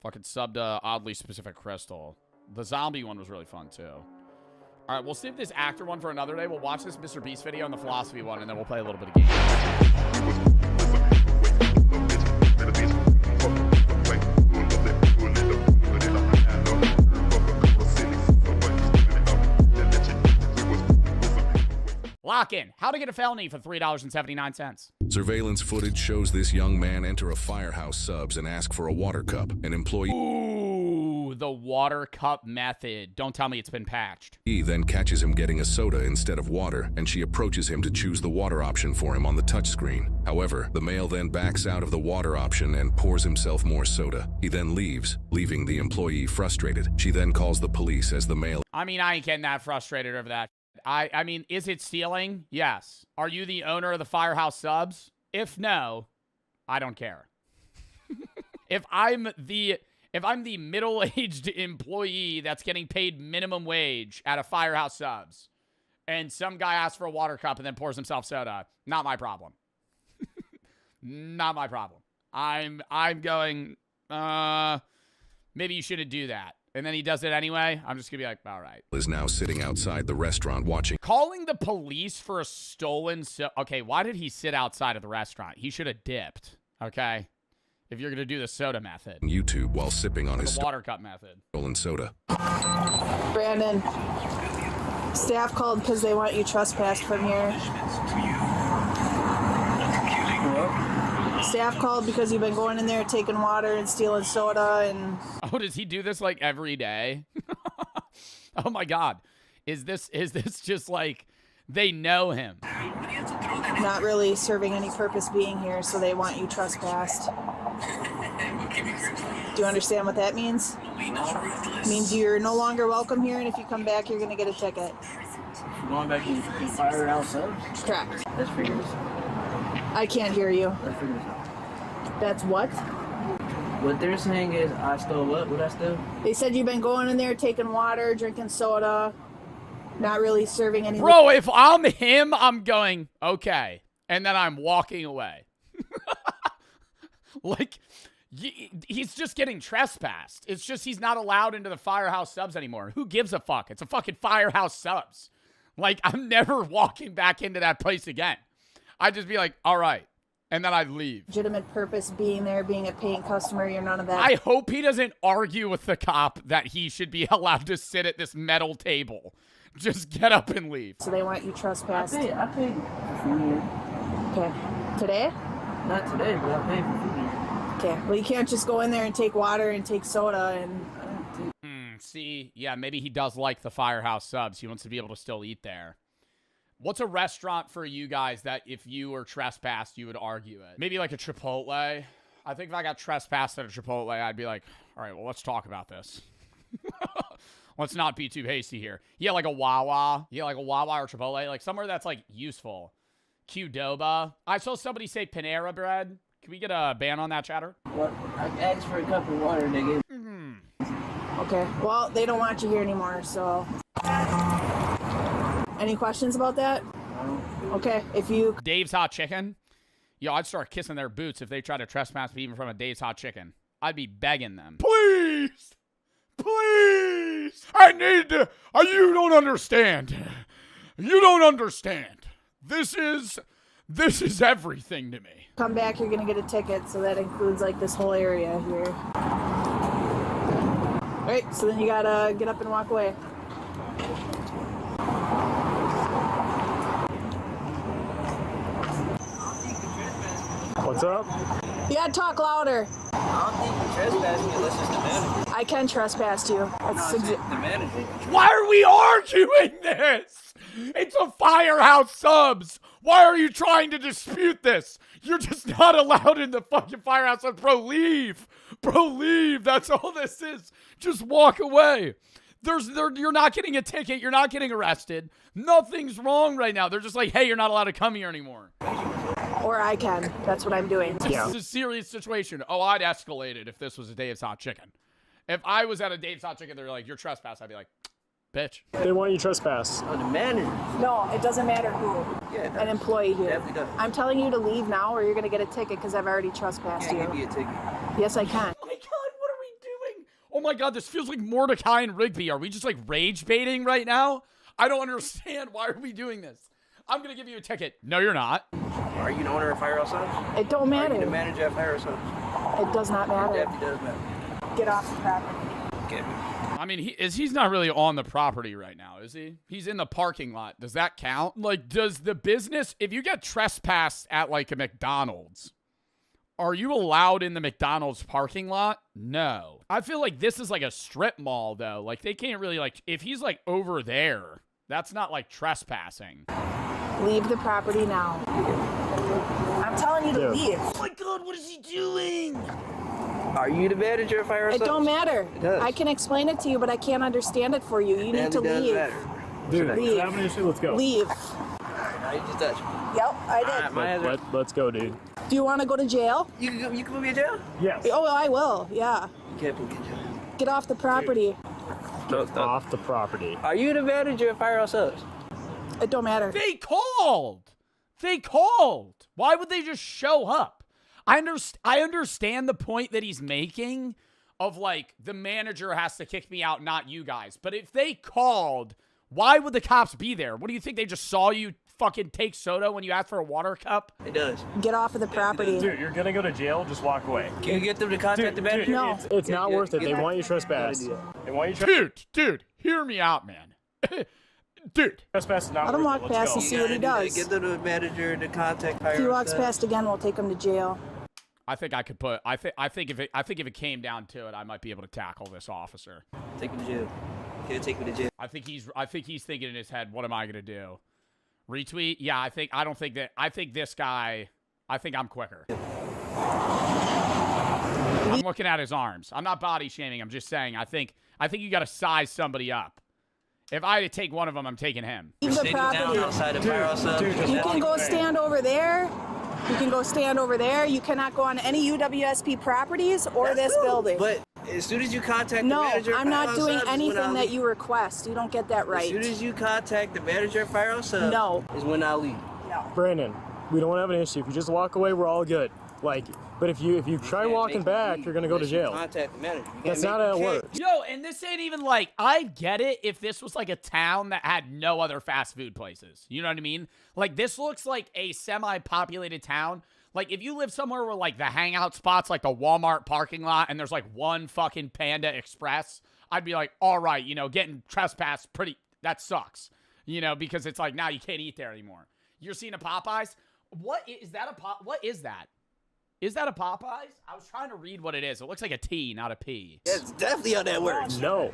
Speaker 2: Fucking sub to Oddly Specific Crystal. The zombie one was really fun, too. All right, we'll save this actor one for another day. We'll watch this Mr. Beast video and the philosophy one, and then we'll play a little bit of games. Lock in. How to get a felony for $3.79.
Speaker 12: Surveillance footage shows this young man enter a Firehouse Subs and ask for a water cup. An employee
Speaker 2: The water cup method. Don't tell me it's been patched.
Speaker 12: then catches him getting a soda instead of water, and she approaches him to choose the water option for him on the touchscreen. However, the male then backs out of the water option and pours himself more soda. He then leaves, leaving the employee frustrated. She then calls the police as the male...
Speaker 2: I mean, I ain't getting that frustrated over that. I mean, is it stealing? Yes. Are you the owner of the Firehouse Subs? If no, I don't care. If I'm the middle-aged employee that's getting paid minimum wage at a Firehouse Subs, and some guy asks for a water cup and then pours himself soda, not my problem. Not my problem. I'm going, maybe you shouldn't do that. And then he does it anyway. I'm just going to be like, all right.
Speaker 12: ...is now sitting outside the restaurant watching...
Speaker 2: Calling the police for a stolen... Okay, why did he sit outside of the restaurant? He should have dipped, okay? If you're going to do the soda method.
Speaker 12: YouTube while sipping on his...
Speaker 2: The water cup method.
Speaker 12: ...stolen soda.
Speaker 13: Brandon, staff called because they want you trespassed from here. Staff called because you've been going in there taking water and stealing soda and...
Speaker 2: Oh, does he do this like every day? Oh my God. Is this just like they know him?
Speaker 13: Not really serving any purpose being here, so they want you trespassed. Do you understand what that means? It means you're no longer welcome here, and if you come back, you're going to get a ticket.
Speaker 22: Going back in Firehouse Subs?
Speaker 13: Correct.
Speaker 22: That's for yours.
Speaker 13: I can't hear you.
Speaker 22: That's for yours.
Speaker 13: That's what?
Speaker 22: What they're saying is I stole what? What I stole?
Speaker 13: They said you've been going in there taking water, drinking soda, not really serving any...
Speaker 2: Bro, if I'm him, I'm going, okay. And then I'm walking away. Like, he's just getting trespassed. It's just he's not allowed into the Firehouse Subs anymore. Who gives a fuck? It's a fucking Firehouse Subs. Like, I'm never walking back into that place again. I'd just be like, all right. And then I'd leave.
Speaker 13: Legitimate purpose being there, being a paying customer, you're none of that.
Speaker 2: I hope he doesn't argue with the cop that he should be allowed to sit at this metal table. Just get up and leave.
Speaker 13: So they want you trespassed.
Speaker 22: I paid for food here.
Speaker 13: Okay. Today?
Speaker 22: Not today, but I paid for food here.
Speaker 13: Okay. Well, you can't just go in there and take water and take soda and...
Speaker 2: See, yeah, maybe he does like the Firehouse Subs. He wants to be able to still eat there. What's a restaurant for you guys that if you were trespassed, you would argue it? Maybe like a Chipotle. I think if I got trespassed at a Chipotle, I'd be like, all right, well, let's talk about this. Let's not be too hasty here. Yeah, like a Wawa. Yeah, like a Wawa or Chipotle. Like somewhere that's like useful. Qdoba. I saw somebody say Panera Bread. Can we get a ban on that, chatter?
Speaker 22: What? I asked for a cup of water, nigga.
Speaker 13: Okay. Well, they don't want you here anymore, so... Any questions about that? Okay, if you...
Speaker 2: Dave's Hot Chicken? Yo, I'd start kissing their boots if they try to trespass me even from a Dave's Hot Chicken. I'd be begging them. Please! Please! I need to... You don't understand. You don't understand. This is everything to me.
Speaker 13: Come back, you're gonna get a ticket, so that includes, like, this whole area here. Alright, so then you gotta get up and walk away.
Speaker 10: What's up?
Speaker 13: You gotta talk louder.
Speaker 22: I don't think you're trespassing unless it's the manager.
Speaker 13: I can trespass you. That's
Speaker 22: the manager.
Speaker 2: Why are we arguing this? It's a Firehouse Subs. Why are you trying to dispute this? You're just not allowed in the fucking Firehouse Subs. Bro, leave. Bro, leave. That's all this is. Just walk away. You're not getting a ticket. You're not getting arrested. Nothing's wrong right now. They're just like, hey, you're not allowed to come here anymore.
Speaker 13: Or I can. That's what I'm doing.
Speaker 2: This is a serious situation. Oh, I'd escalate it if this was a Dave's Hot Chicken. If I was at a Dave's Hot Chicken, they're like, you're trespassed. I'd be like, bitch.
Speaker 10: They want you trespassed.
Speaker 22: Oh, the manager.
Speaker 13: No, it doesn't matter who.
Speaker 22: Yeah,
Speaker 13: an employee here.
Speaker 22: Definitely does.
Speaker 13: I'm telling you to leave now or you're going to get a ticket because I've already trespassed you.
Speaker 22: Give me a ticket.
Speaker 13: Yes, I can.
Speaker 2: Oh my God, what are we doing? Oh my God, this feels like Mordecai and Rigby. Are we just like rage baiting right now? I don't understand. Why are we doing this? I'm going to give you a ticket. No, you're not.
Speaker 22: Are you the owner of Firehouse Subs?
Speaker 13: It don't matter.
Speaker 22: Are you the manager of Firehouse Subs?
Speaker 13: It does not matter.
Speaker 22: It definitely does matter.
Speaker 13: Get off the property.
Speaker 22: Okay.
Speaker 2: I'm mean, he's not really on the property right now, is he? He's in the parking lot. Does that count? Like, does the business, if you get trespassed at like a McDonald's, are you allowed in the McDonald's parking lot? No. I feel like this is like a strip mall though. Like they can't really like, if he's like over there, that's not like trespassing.
Speaker 13: Leave the property now. I'm telling you to leave.
Speaker 14: Oh my God, what is he doing? Are you the manager of Fire
Speaker 13: It don't matter.
Speaker 14: It does.
Speaker 13: I can explain it to you, but I can't understand it for you. You need to leave.
Speaker 10: Dude,
Speaker 13: leave.
Speaker 10: have an issue. Let's go.
Speaker 13: Leave.
Speaker 14: Now you just touched me.
Speaker 13: Yep, I did.
Speaker 10: Let's go, dude.
Speaker 13: Do you want to go to jail?
Speaker 14: You can put me in jail?
Speaker 10: Yes.
Speaker 13: Oh, I will. Yeah.
Speaker 14: You can't put me in jail.
Speaker 13: Get off the property.
Speaker 10: Get off the property.
Speaker 14: Are you the manager of Firehouse Subs?
Speaker 13: It don't matter.
Speaker 2: They called. Why would they just show up? I understand the point that he's making of like the manager has to kick me out, not you guys. But if they called, why would the cops be there? What do you think? They just saw you fucking take soda when you asked for a water cup?
Speaker 14: It does.
Speaker 13: Get off of the property.
Speaker 10: Dude, you're gonna go to jail. Just walk away.
Speaker 14: Can you get them to contact the manager?
Speaker 13: No.
Speaker 10: It's not worth it. They want you trespass. They want you
Speaker 2: Dude, hear me out, man. Dude.
Speaker 10: Trespass is not
Speaker 13: Let him
Speaker 10: worth
Speaker 13: walk
Speaker 10: it.
Speaker 13: past and see what he does.
Speaker 14: Get the manager to contact Firehouse
Speaker 13: If he walks
Speaker 14: Subs.
Speaker 13: past again, we'll take him to jail.
Speaker 2: I think I could put. I think if it came down to it, I might be able to tackle this officer.
Speaker 14: Take him to jail. Can take me to jail?
Speaker 2: I think he's thinking in his head, what am I gonna do? Retweet? Yeah, I think this guy. I think I'm quicker. I'm looking at his arms. I'm not body shaming. I'm just saying. I think you got to size somebody up. If I had to take one of them, I'm taking him.
Speaker 13: Leave the property.
Speaker 14: Outside of Firehouse Subs.
Speaker 13: You can go stand over there. You can go stand over there. You cannot go on any UWSP properties or this building.
Speaker 14: But as soon as you contact the manager,
Speaker 13: I'm not
Speaker 14: Firehouse
Speaker 13: doing
Speaker 14: Subs is when
Speaker 13: anything
Speaker 14: I
Speaker 13: that
Speaker 14: leave.
Speaker 13: you request. You don't get that right.
Speaker 14: As soon as you contact the manager of Firehouse Subs, is when I leave.
Speaker 10: Brandon, we don't have an issue. If you just walk away, we're all good. Like, but if you try walking back, you're gonna go to jail.
Speaker 14: Contact the manager.
Speaker 10: That's not how it works.
Speaker 2: Yo, and this ain't even like, I get it if this was like a town that had no other fast food places. You know what I mean? Like, this looks like a semi-populated town. Like, if you live somewhere where, like, the hangout spot's like the Walmart parking lot and there's, like, one fucking Panda Express, I'd be like, all right, you know, getting trespassed that sucks. You know, because it's like, now you can't eat there anymore. You're seeing a Popeyes? What is that? What is that? Is that a Popeyes? I was trying to read what it is. It looks like a T, not a P.
Speaker 14: That's definitely how that works.
Speaker 10: No.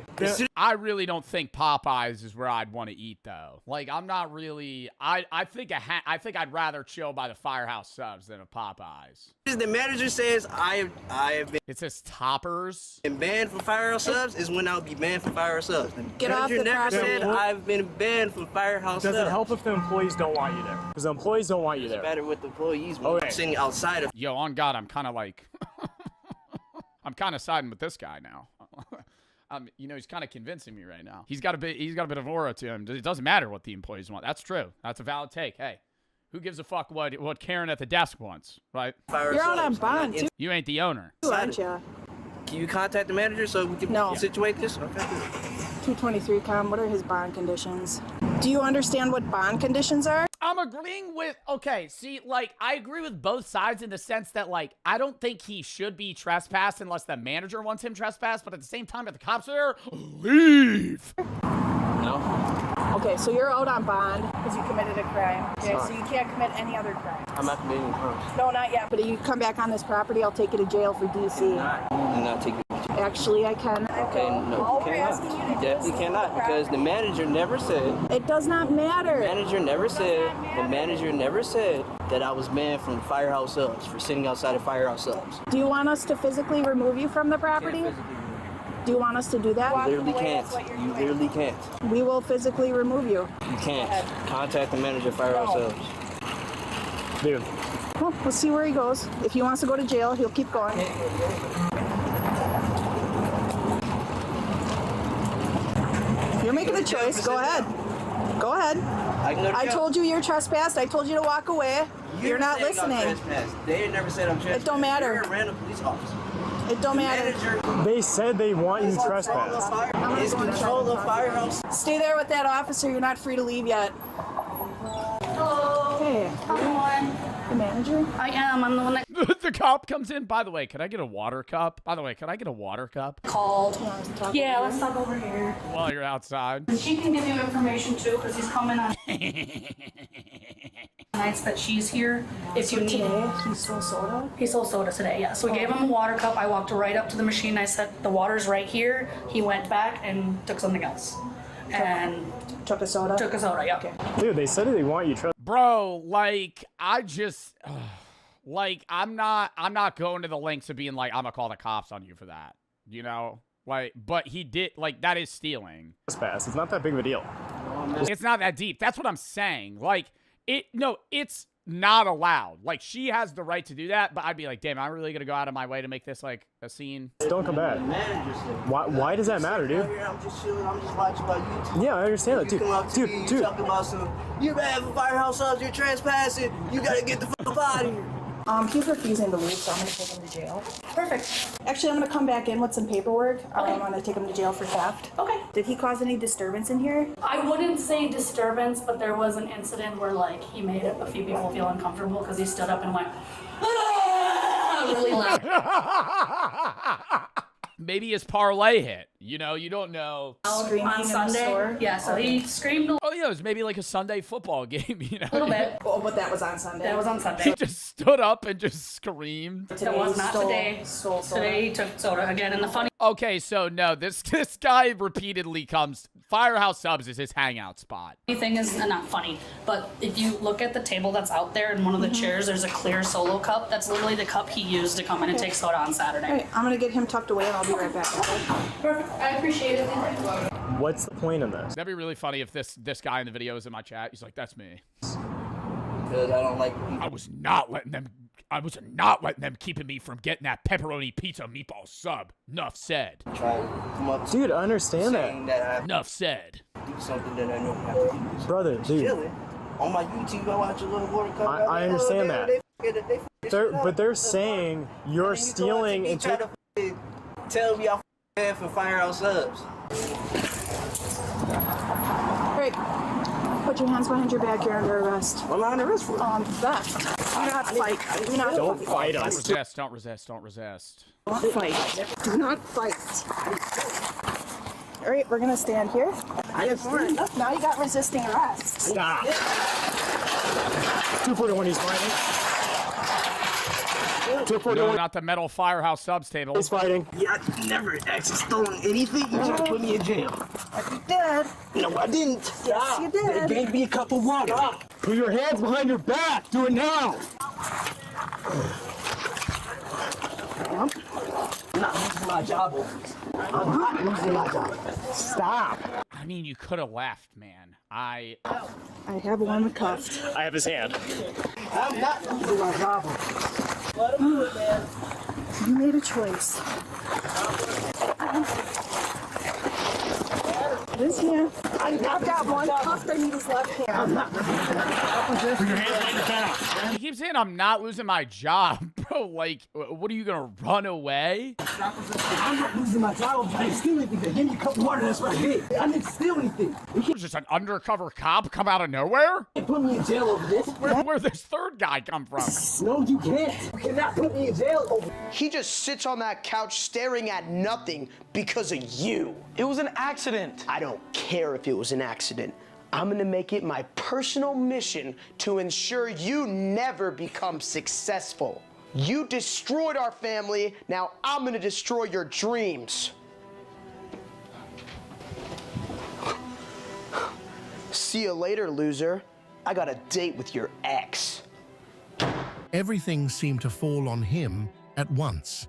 Speaker 2: I really don't think Popeyes is where I'd want to eat, though. Like, I'm not really. I think I'd rather chill by the Firehouse Subs than a Popeyes.
Speaker 14: The manager says I have been.
Speaker 2: It says Toppers.
Speaker 14: And banned from Firehouse Subs is when I'll be banned from Firehouse Subs.
Speaker 13: Get off the
Speaker 14: never
Speaker 13: property.
Speaker 14: said I've been banned from Firehouse Subs.
Speaker 10: Does it help if the employees don't want you there? Because the employees don't want you there.
Speaker 14: It doesn't matter with the employees when I'm sitting outside of.
Speaker 2: Yo, on God, I'm kind of like, I'm kind of siding with this guy now. You know, he's kind of convincing me right now. He's got a bit of aura to him. It doesn't matter what the employees want. That's true. That's a valid take. Hey, who gives a fuck what Karen at the desk wants, right?
Speaker 13: You're out on bond, too.
Speaker 2: You ain't the owner.
Speaker 13: Aren't you?
Speaker 14: Can you contact the manager so we can situate this? Okay.
Speaker 13: 223 com. What are his bond conditions? Do you understand what bond conditions are?
Speaker 2: I'm agreeing with, okay, see, like, I agree with both sides in the sense that, like, I don't think he should be trespassed unless the manager wants him trespassed, but at the same time, if the cops are there, leave.
Speaker 14: No.
Speaker 13: Okay, so you're out on bond because you committed a crime. Okay, so you can't commit any other crime.
Speaker 14: I'm not committing crimes.
Speaker 13: No, not yet. But if you come back on this property, I'll take you to jail for DC.
Speaker 14: Do not take me to jail.
Speaker 13: Actually, I can.
Speaker 14: Okay, no, you cannot. You definitely cannot because the manager never said.
Speaker 13: It does not matter.
Speaker 14: The manager never said that I was banned from Firehouse Subs for sitting outside of Firehouse Subs.
Speaker 13: Do you want us to physically remove you from the property? Do you want us to do that?
Speaker 14: You literally can't. You literally can't.
Speaker 13: We will physically remove you.
Speaker 14: You can't. Contact the manager of Firehouse Subs.
Speaker 10: Dude.
Speaker 13: Well, let's see where he goes. If he wants to go to jail, he'll keep going. You're making the choice. Go ahead. Go ahead. I told you you're trespassed. I told you to walk away. You're not listening.
Speaker 14: They never said I'm trespassed.
Speaker 13: It don't matter.
Speaker 14: You're a random police officer.
Speaker 13: It don't matter.
Speaker 10: They said they want you trespassed.
Speaker 14: It's control the firehouse.
Speaker 13: Stay there with that officer. You're not free to leave yet.
Speaker 15: Hello.
Speaker 13: Hey.
Speaker 15: Come on.
Speaker 13: The manager?
Speaker 15: I am. I'm the one that.
Speaker 2: The cop comes in. By the way, can I get a water cup?
Speaker 13: Called. Yeah, let's talk over here.
Speaker 2: While you're outside.
Speaker 13: She can give you information too, because he's coming on nights that she's here. If you need.
Speaker 15: Today, he stole soda?
Speaker 13: He stole soda today, yeah. So we gave him a water cup. I walked right up to the machine. I said, the water's right here. He went back and took something else. And
Speaker 15: took a soda?
Speaker 13: Took a soda, yeah.
Speaker 15: Okay.
Speaker 10: Dude, they said they want you.
Speaker 2: Bro, like, I just, like, I'm not going to the lengths of being like, I'm gonna call the cops on you for that, you know? Like, but he did, like, that is stealing.
Speaker 10: It's not that big of a deal.
Speaker 2: It's not that deep. That's what I'm saying. Like, it's not allowed. Like, she has the right to do that, but I'd be like, damn, I'm really gonna go out of my way to make this, like, a scene.
Speaker 10: Don't come back. Why does that matter, dude?
Speaker 14: I'm just chilling. I'm just watching about YouTube.
Speaker 10: Yeah, I understand that, dude. Dude.
Speaker 14: Talking about some, you're bad for firehouse subs, you're trespassing, you gotta get the fuck out of here.
Speaker 15: He's refusing to leave, so I'm gonna take him to jail.
Speaker 13: Perfect.
Speaker 15: Actually, I'm gonna come back in with some paperwork. I'm gonna take him to jail for theft.
Speaker 13: Okay.
Speaker 15: Did he cause any disturbance in here?
Speaker 13: I wouldn't say disturbance, but there was an incident where, like, he made a few people feel uncomfortable because he stood up and went, really loud.
Speaker 2: Maybe his parlay hit. You know, you don't know.
Speaker 13: On Sunday. Yeah, so he screamed.
Speaker 2: Oh, yeah, it was maybe like a Sunday football game, you know?
Speaker 13: A little bit.
Speaker 15: Oh, but that was on Sunday.
Speaker 13: That was on Sunday.
Speaker 2: He just stood up and just screamed.
Speaker 13: That was not today. Today he took soda again. And the funny.
Speaker 2: Okay, so no, this guy repeatedly comes. Firehouse Subs is his hangout spot.
Speaker 13: Thing is not funny, but if you look at the table that's out there in one of the chairs, there's a clear Solo cup. That's literally the cup he used to come in and take soda on Saturday.
Speaker 15: All right, I'm gonna get him tucked away and I'll be right back.
Speaker 13: Perfect. I appreciate it.
Speaker 10: What's the point of this?
Speaker 2: That'd be really funny if this guy in the video is in my chat. He's like, "That's me."
Speaker 14: Because I don't like.
Speaker 2: I was not letting them keeping me from getting that pepperoni pizza meatball sub. Nuff said.
Speaker 14: Try to come up.
Speaker 10: Dude, I understand that.
Speaker 2: Nuff said.
Speaker 14: Do something that I know how to do.
Speaker 10: Brother, dude.
Speaker 14: Chilling. On my YouTube, I watch a little water cup.
Speaker 10: I understand that. But they're saying you're stealing and
Speaker 14: try to tell me I'm bad for firehouse subs.
Speaker 15: Great. Put your hands behind your back. You're under arrest.
Speaker 14: I'm not under arrest for
Speaker 15: theft. Do not fight. Do not
Speaker 10: Don't fight us.
Speaker 2: Don't resist. Don't resist.
Speaker 15: Don't fight. Do not fight. All right, we're gonna stand here. Now you got resisting arrest.
Speaker 10: Stop. 241, he's fighting.
Speaker 2: No, not the metal Firehouse Subs table.
Speaker 10: He's fighting.
Speaker 14: Yeah, I never actually stolen anything. You just put me in jail.
Speaker 15: You did.
Speaker 14: No, I didn't.
Speaker 15: Yes, you did.
Speaker 14: They gave me a cup of water.
Speaker 10: Put your hands behind your back. Do it now.
Speaker 14: I'm not losing my job over this. I'm not losing my job.
Speaker 10: Stop.
Speaker 2: I mean, you could have left, man.
Speaker 15: I have one cuffed.
Speaker 10: I have his hand.
Speaker 14: I'm not losing my job over this. Let him do it, man.
Speaker 15: You made a choice. This hand. I've got one cuffed. I need his left hand.
Speaker 10: Put your hands behind your back.
Speaker 2: He keeps saying I'm not losing my job, bro. Like, what are you gonna run away?
Speaker 14: I'm not losing my job. I didn't steal anything. They gave me a cup of water. That's what I did. I didn't steal anything.
Speaker 2: Just an undercover cop come out of nowhere?
Speaker 14: You put me in jail over this.
Speaker 2: Where'd this third guy come from?
Speaker 14: No, you can't. You cannot put me in jail over.
Speaker 16: He just sits on that couch staring at nothing because of you. It was an accident. I don't care if it was an accident. I'm gonna make it my personal mission to ensure you never become successful. You destroyed our family, now I'm gonna destroy your dreams. See you later, loser. I got a date with your ex.
Speaker 18: Everything seemed to fall on him at once,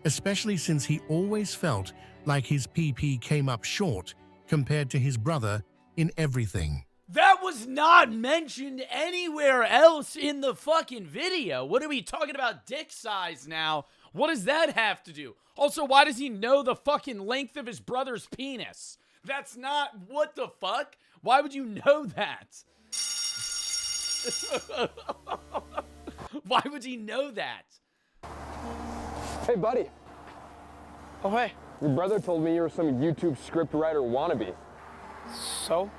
Speaker 18: especially since he always felt like his PP came up short compared to his brother in everything.
Speaker 2: That was not mentioned anywhere else in the fucking video. What are we talking about dick size now? What does that have to do? Also, why does he know the fucking length of his brother's penis? That's not, what the fuck? Why would you know that? Why would he know that?
Speaker 24: Hey, buddy.
Speaker 16: Oh, hey.
Speaker 24: Your brother told me you were some YouTube script writer wannabe.
Speaker 16: So?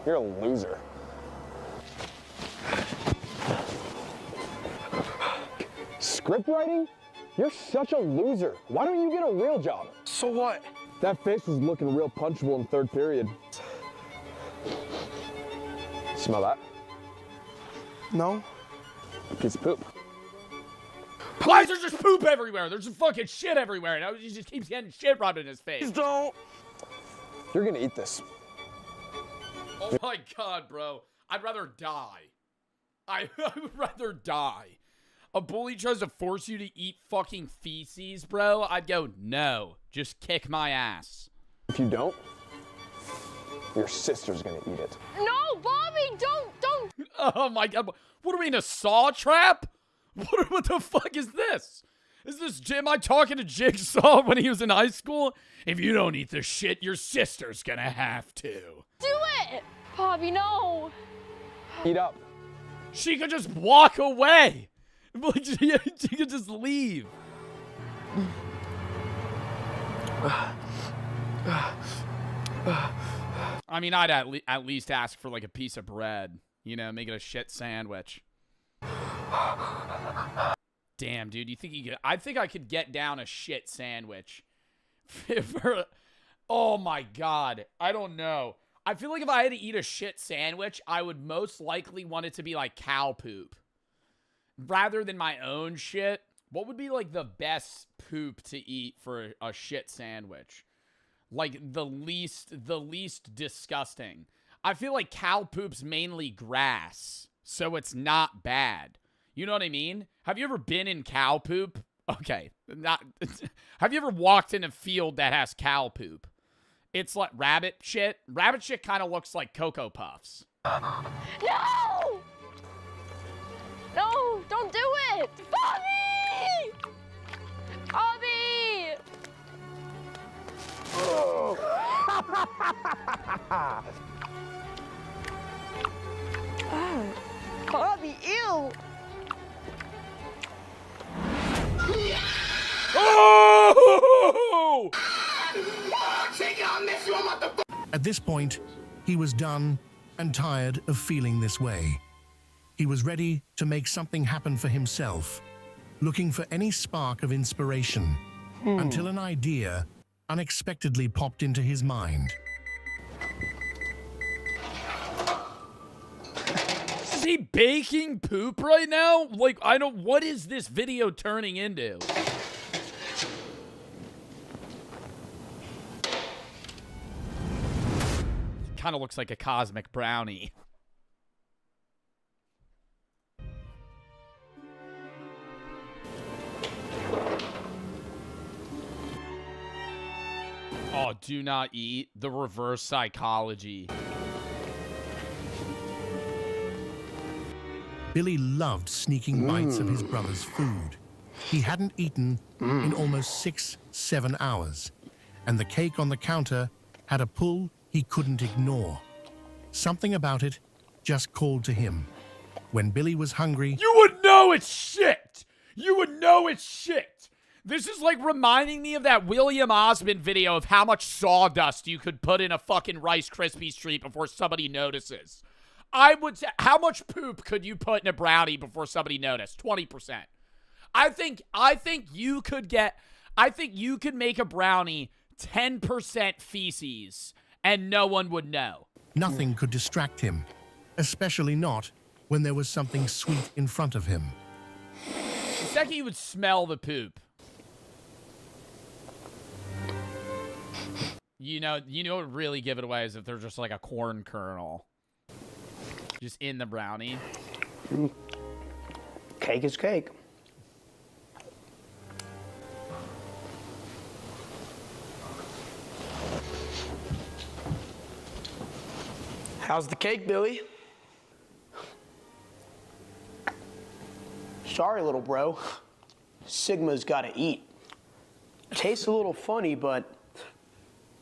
Speaker 24: You're a loser. script writing? You're such a loser. Why don't you get a real job?
Speaker 16: So what?
Speaker 24: That face was looking real punchable in third period. Smell that?
Speaker 16: No.
Speaker 24: Piece of poop.
Speaker 2: Why is there just poop everywhere? There's just fucking shit everywhere. Now he just keeps getting shit rubbed in his face.
Speaker 16: Please don't.
Speaker 24: You're gonna eat this.
Speaker 2: Oh my god, bro. I'd rather die. I would rather die. A bully tries to force you to eat fucking feces, bro. I'd go, no. Just kick my ass.
Speaker 24: If you don't, your sister's gonna eat it.
Speaker 23: No, Bobby, don't.
Speaker 2: Oh my god. What are we in a saw trap? What the fuck is this? Is this Jim? I talking to Jigsaw when he was in high school? If you don't eat the shit, your sister's gonna have to.
Speaker 23: Do it! Bobby, no.
Speaker 24: Eat up.
Speaker 2: She could just walk away. Like, she could just leave. I mean, I'd at least ask for like a piece of bread. You know, make it a shit sandwich. Damn, dude, you think you could? I think I could get down a shit sandwich. Oh my god, I don't know. I feel like if I had to eat a shit sandwich, I would most likely want it to be like cow poop. Rather than my own shit, what would be like the best poop to eat for a shit sandwich? Like the least disgusting. I feel like cow poop's mainly grass, so it's not bad. You know what I mean? Have you ever been in cow poop? Okay, have you ever walked in a field that has cow poop? It's like rabbit shit. Rabbit shit kind of looks like Cocoa Puffs.
Speaker 23: No! No, don't do it! Bobby! Bobby! Bobby, ew!
Speaker 2: Oh!
Speaker 18: At this point, he was done and tired of feeling this way. He was ready to make something happen for himself, looking for any spark of inspiration, until an idea unexpectedly popped into his mind.
Speaker 2: Is he baking poop right now? Like, what is this video turning into? Kind of looks like a cosmic brownie. Oh, do not eat. The reverse psychology.
Speaker 18: Billy loved sneaking bites of his brother's food. He hadn't eaten in almost 6-7 hours, and the cake on the counter had a pull he couldn't ignore. Something about it just called to him. When Billy was hungry,
Speaker 2: you would know it's shit! You would know it's shit! This is like reminding me of that William Osmond video of how much sawdust you could put in a fucking Rice Krispies treat before somebody notices. I would say, how much poop could you put in a brownie before somebody noticed? 20%. I think you could make a brownie 10% feces and no one would know.
Speaker 18: nothing could distract him, especially not when there was something sweet in front of him.
Speaker 2: The second you would smell the poop. You know what would really give it away is if they're just like a corn kernel. Just in the brownie.
Speaker 16: Cake is cake. How's the cake, Billy? Sorry, little bro. Sigma's gotta eat. Tastes a little funny, but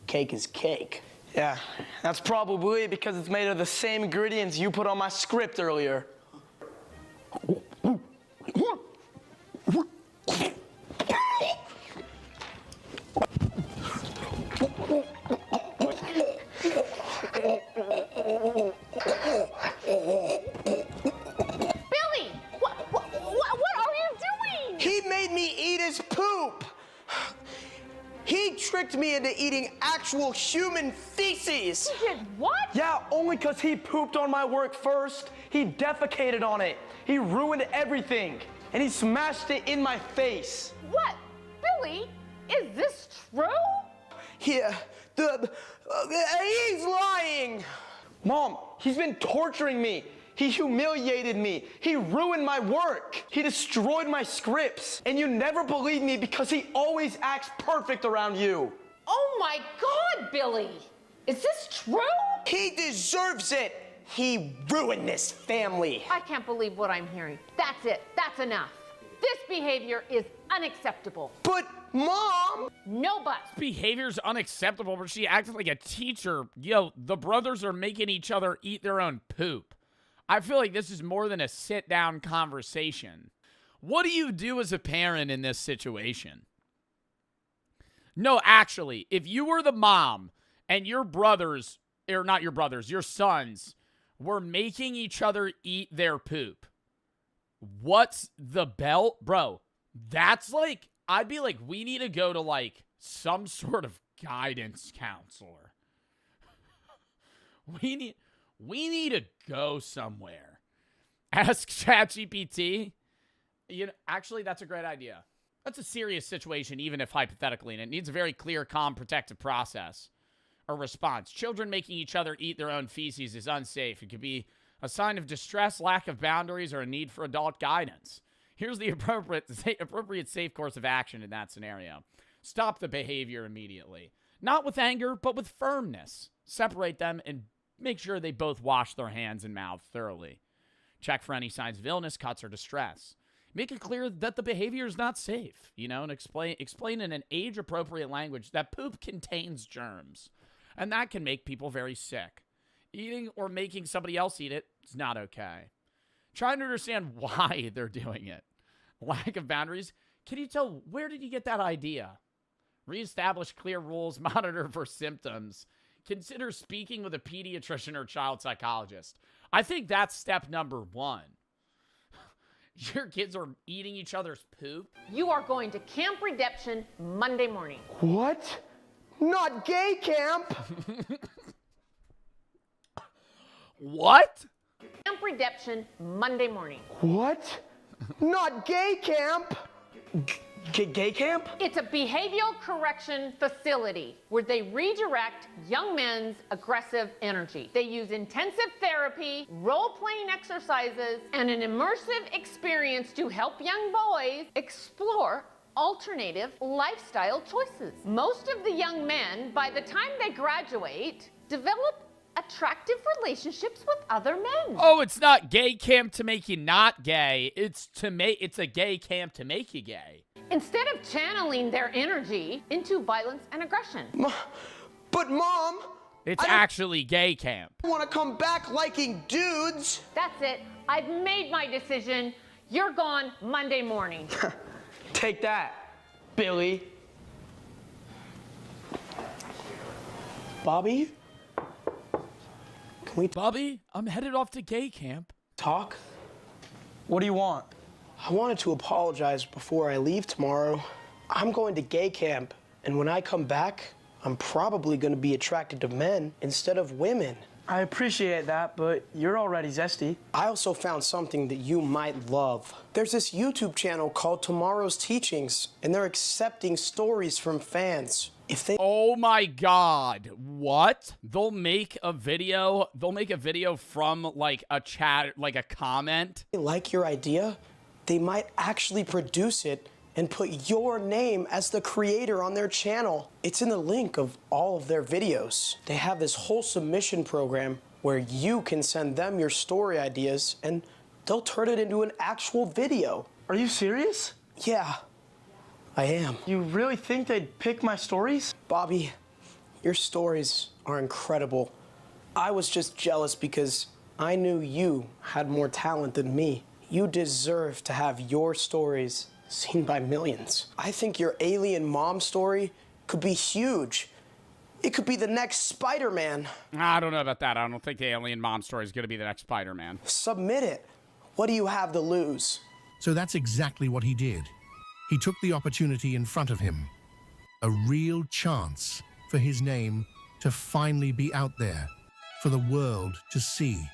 Speaker 16: cake is cake.
Speaker 8: Yeah, that's probably because it's made of the same ingredients you put on my script earlier.
Speaker 23: Billy, what are you doing?
Speaker 16: He actual human feces.
Speaker 7: He did what?
Speaker 8: Yeah, only because he pooped on my work first. He defecated on it. He ruined everything. And he smashed it in my face.
Speaker 7: What? Billy, is this true?
Speaker 16: Yeah, he's lying.
Speaker 8: Mom, he's been torturing me. He humiliated me. He ruined my work. He destroyed my scripts. And you never believe me because he always acts perfect around you.
Speaker 7: Oh my God, Billy. Is this true?
Speaker 16: He deserves it. He ruined this family.
Speaker 7: I can't believe what I'm hearing. That's it. That's enough. This behavior is unacceptable.
Speaker 16: But, Mom!
Speaker 7: No buts.
Speaker 2: Behavior's unacceptable, but she acted like a teacher. Yo, the brothers are making each other eat their own poop. I feel like this is more than a sit-down conversation. What do you do as a parent in this situation? No, actually, if you were the mom and your brothers, or not your brothers, your sons, were making each other eat their poop, what's the belt? Bro, that's like, I'd be like, we need to go to like some sort of guidance counselor. We need to go somewhere. Ask ChatGPT. You know, actually, that's a great idea. That's a serious situation, even if hypothetically, and it needs a very clear, calm, protective process or response. Children making each other eat their own feces is unsafe. It could be a sign of distress, lack of boundaries, or a need for adult guidance. Here's the appropriate safe course of action in that scenario. Stop the behavior immediately. Not with anger, but with firmness. Separate them and make sure they both wash their hands and mouth thoroughly. Check for any signs of illness, cuts, or distress. Make it clear that the behavior is not safe, you know, and explain in an age-appropriate language that poop contains germs, and that can make people very sick. Eating or making somebody else eat it is not okay. Try to understand why they're doing it. Lack of boundaries. Can you tell, where did you get that idea? Reestablish clear rules, monitor for symptoms. Consider speaking with a pediatrician or child psychologist. I think that's step number 1. Your kids are eating each other's poop?
Speaker 7: You are going to Camp Redemption Monday morning.
Speaker 16: What? Not gay camp.
Speaker 2: What?
Speaker 7: Camp Redemption Monday morning.
Speaker 16: What? Not gay camp. Gay camp?
Speaker 7: It's a behavioral correction facility where they redirect young men's aggressive energy. They use intensive therapy, role-playing exercises, and an immersive experience to help young boys explore alternative lifestyle choices. Most of the young men, by the time they graduate, develop attractive relationships with other men.
Speaker 2: Oh, it's not gay camp to make you not gay. It's a gay camp to make you gay.
Speaker 7: Instead of channeling their energy into violence and aggression.
Speaker 16: But Mom,
Speaker 2: it's actually gay camp.
Speaker 16: I want to come back liking dudes.
Speaker 7: That's it. I've made my decision. You're gone Monday morning.
Speaker 8: Take that, Billy.
Speaker 16: Bobby?
Speaker 2: Bobby, I'm headed off to gay camp.
Speaker 16: Talk?
Speaker 8: What do you want?
Speaker 16: I wanted to apologize before I leave tomorrow. I'm going to gay camp, and when I come back, I'm probably going to be attracted to men instead of women.
Speaker 8: I appreciate that, but you're already zesty.
Speaker 16: I also found something that you might love. There's this YouTube channel called Tomorrow's Teachings, and they're accepting stories from fans.
Speaker 2: Oh my God, what? They'll make a video from like a chat, like a comment.
Speaker 16: They like your idea, they might actually produce it and put your name as the creator on their channel. It's in the link of all of their videos. They have this whole submission program where you can send them your story ideas and they'll turn it into an actual video.
Speaker 8: Are you serious?
Speaker 16: Yeah, I am.
Speaker 8: You really think they'd pick my stories?
Speaker 16: Bobby, your stories are incredible. I was just jealous because I knew you had more talent than me. You deserve to have your stories seen by millions. I think your alien mom story could be huge. It could be the next Spider-Man.
Speaker 2: I don't know about that. I don't think the alien mom story is going to be the next Spider-Man.
Speaker 16: Submit it. What do you have to lose?
Speaker 18: So that's exactly what he did. He took the opportunity in front of him. A real chance for his name to finally be out there for the world to see.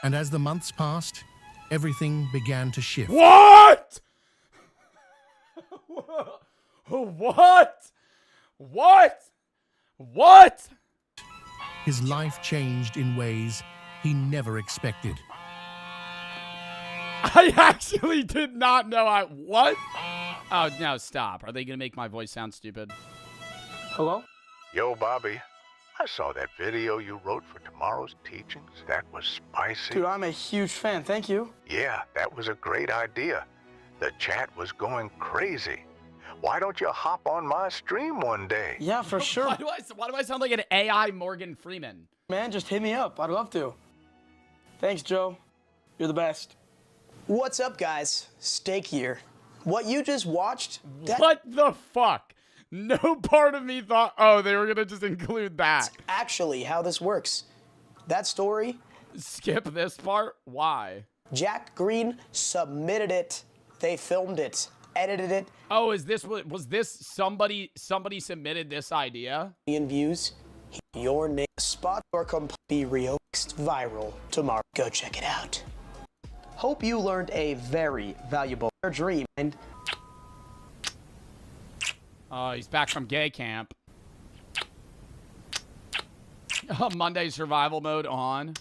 Speaker 18: And as the months passed, everything began to shift.
Speaker 2: What? What? What? What?
Speaker 18: His life changed in ways he never expected.
Speaker 2: I actually did not know what? Oh, no, stop. Are they going to make my voice sound stupid?
Speaker 3: Hello? Yo, Bobby. I saw that video you wrote for tomorrow's teachings. That was spicy.
Speaker 8: Dude, I'm a huge fan. Thank you.
Speaker 3: Yeah, that was a great idea. The chat was going crazy. Why don't you hop on my stream one day?
Speaker 8: Yeah, for sure.
Speaker 2: Why do I sound like an AI Morgan Freeman?
Speaker 8: Man, just hit me up. I'd love to. Thanks, Joe. You're the best.
Speaker 16: What's up, guys? Steak here. What you just watched...
Speaker 2: What the fuck? No part of me thought, oh, they were going to just include that.
Speaker 16: That's actually how this works. That story...
Speaker 2: Skip this part? Why?
Speaker 16: Jack Green submitted it. They filmed it. Edited it.
Speaker 2: Oh, was this somebody submitted this idea?
Speaker 16: Million views. Your name spot or be real viral tomorrow. Go check it out. Hope you learned a very valuable dream and
Speaker 2: he's back from gay camp. Monday survival mode on.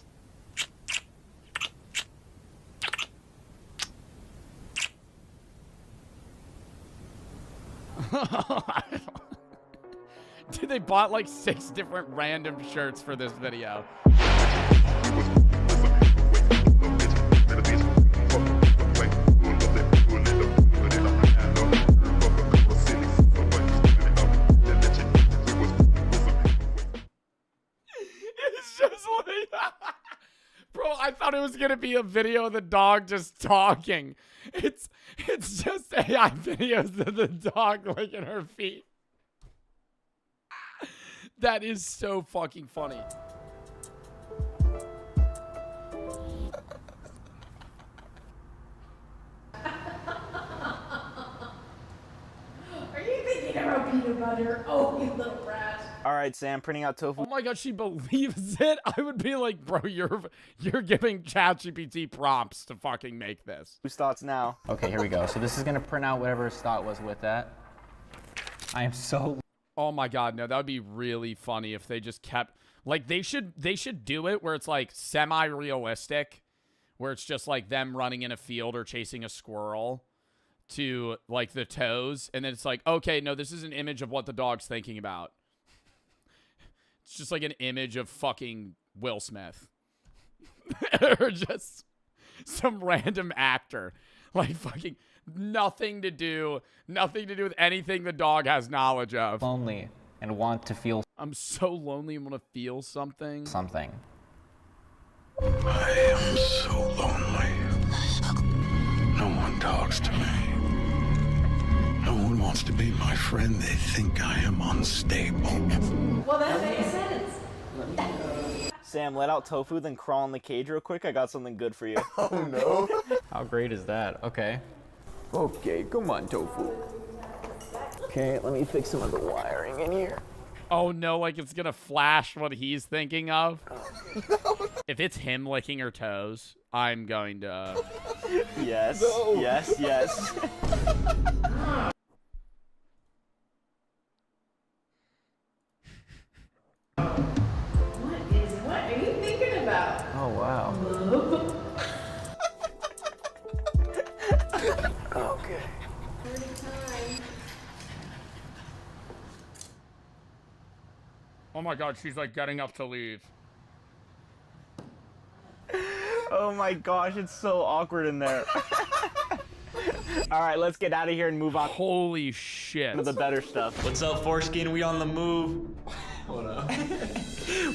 Speaker 2: Dude, they bought like 6 different random shirts for this video. It's just like, bro, I thought it was gonna be a video of the dog just talking. It's just AI videos of the dog licking her feet. That is so fucking funny.
Speaker 11: Are you thinking about peanut butter? Oh, you little rat.
Speaker 17: All right, Sam, printing out tofu.
Speaker 2: Oh my god, she believes it. I would be like, bro, you're giving ChatGPT prompts to fucking make this.
Speaker 17: Whose thoughts now?
Speaker 19: Okay, here we go. So this is gonna print out whatever his thought was with that. I am so.
Speaker 2: Oh my god, no, that would be really funny if they just kept like they should do it where it's like semi-realistic, where it's just like them running in a field or chasing a squirrel to like the toes, and then it's like, okay, no, this is an image of what the dog's thinking about. It's just like an image of fucking Will Smith. Or just some random actor. Like fucking nothing to do with anything the dog has knowledge of.
Speaker 19: Lonely and want to feel.
Speaker 2: I'm so lonely and want to feel something.
Speaker 19: Something.
Speaker 3: I am so lonely. No one talks to me. No one wants to be my friend. They think I am unstable.
Speaker 11: Well, that makes sense.
Speaker 17: Sam, let out tofu, then crawl in the cage real quick. I got something good for you.
Speaker 19: Oh no. How great is that? Okay.
Speaker 17: Okay, come on, tofu. Okay, let me fix some of the wiring in here.
Speaker 2: Oh no, like it's gonna flash what he's thinking of. If it's him licking her toes, I'm going to.
Speaker 17: Yes, no. yes.
Speaker 11: What are you thinking about?
Speaker 19: Oh wow.
Speaker 17: Okay.
Speaker 2: Oh my god, she's like getting up to leave.
Speaker 17: Oh my gosh, it's so awkward in there. All right, let's get out of here and move on.
Speaker 2: Holy shit.
Speaker 17: To the better stuff.
Speaker 25: What's up, Foreskin? We on the move.
Speaker 26: What up?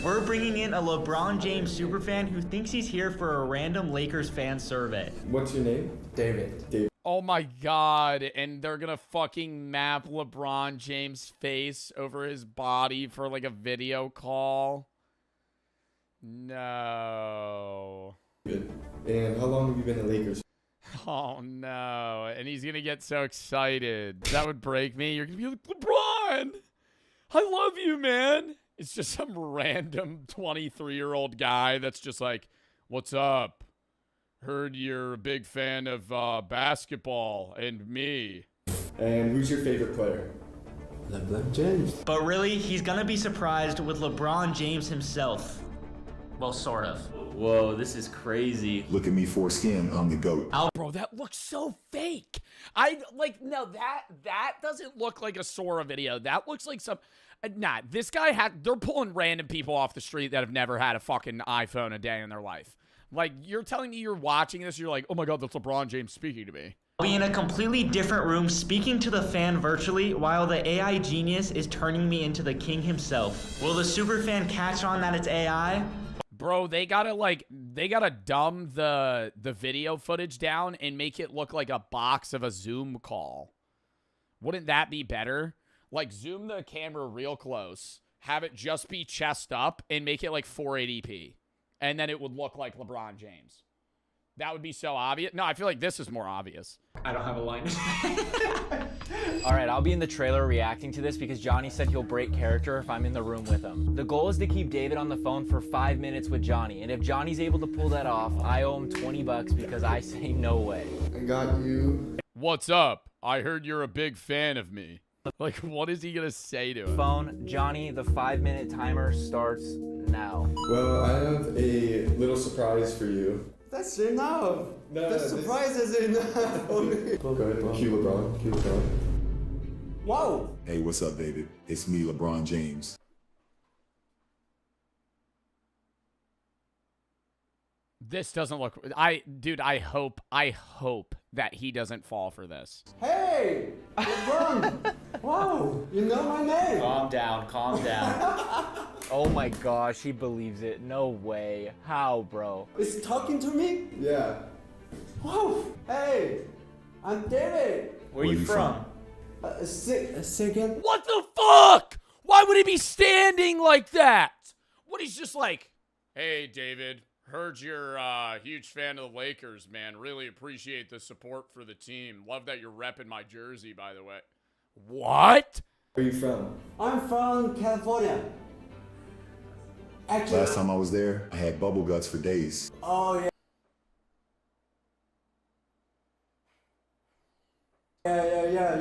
Speaker 25: We're bringing in a LeBron James superfan who thinks he's here for a random Lakers fan survey.
Speaker 26: What's your name? David.
Speaker 2: Oh my god, and they're gonna fucking map LeBron James' face over his body for like a video call. No.
Speaker 26: Good. And how long have you been a Lakers?
Speaker 2: Oh no, and he's gonna get so excited. That would break me. You're gonna be like, LeBron! I love you, man. It's just some random 23-year-old guy that's just like, what's up? Heard you're a big fan of basketball and me.
Speaker 26: And who's your favorite player? LeBron James.
Speaker 25: But really, he's gonna be surprised with LeBron James himself. Well, sort of.
Speaker 1: Whoa, this is crazy.
Speaker 3: Look at me, foreskin, I'm the GOAT.
Speaker 2: Bro, that looks so fake. No, that doesn't look like a Sora video. That looks like some... Nah, this guy they're pulling random people off the street that have never had a fucking iPhone a day in their life. Like, you're telling me you're watching this, you're like, oh my god, that's LeBron James speaking to me.
Speaker 25: I'll be in a completely different room speaking to the fan virtually while the AI genius is turning me into the king himself. Will the superfan catch on that it's AI?
Speaker 2: Bro, they gotta dumb the video footage down and make it look like a box of a Zoom call. Wouldn't that be better? Like, zoom the camera real close, have it just be chest up, and make it like 480p. And then it would look like LeBron James. That would be so obvious. No, I feel like this is more obvious.
Speaker 25: I don't have a line.
Speaker 19: All right, I'll be in the trailer reacting to this because Johnny said he'll break character if I'm in the room with him. The goal is to keep David on the phone for 5 minutes with Johnny, and if Johnny's able to pull that off, I owe him $20 because I say no way.
Speaker 26: I got you.
Speaker 2: What's up? I heard you're a big fan of me. Like, what is he gonna say to him?
Speaker 19: Phone, Johnny, the 5-minute timer starts now.
Speaker 26: Well, I have a little surprise for you.
Speaker 4: That's enough.
Speaker 26: No,
Speaker 4: the surprise is enough for me.
Speaker 26: Go ahead, cue LeBron. Cue LeBron.
Speaker 4: Wow.
Speaker 3: Hey, what's up, David? It's me, LeBron James.
Speaker 2: This doesn't look... Dude, I hope that he doesn't fall for this.
Speaker 4: Hey, LeBron. Wow, you know my name.
Speaker 19: Calm down, calm down. Oh my gosh, he believes it. No way. How, bro?
Speaker 4: Is he talking to me?
Speaker 26: Yeah.
Speaker 4: Wow. Hey, I'm David.
Speaker 19: Where you from?
Speaker 4: Second.
Speaker 2: What the fuck? Why would he be standing like that? What, he's just like, hey, David, heard you're a huge fan of the Lakers, man. Really appreciate the support for the team. Love that you're repping my jersey, by the way. What?
Speaker 26: Where are you from?
Speaker 4: I'm from California. Actually,
Speaker 3: Last time I was there, I had bubble guts for days.
Speaker 4: Oh, yeah.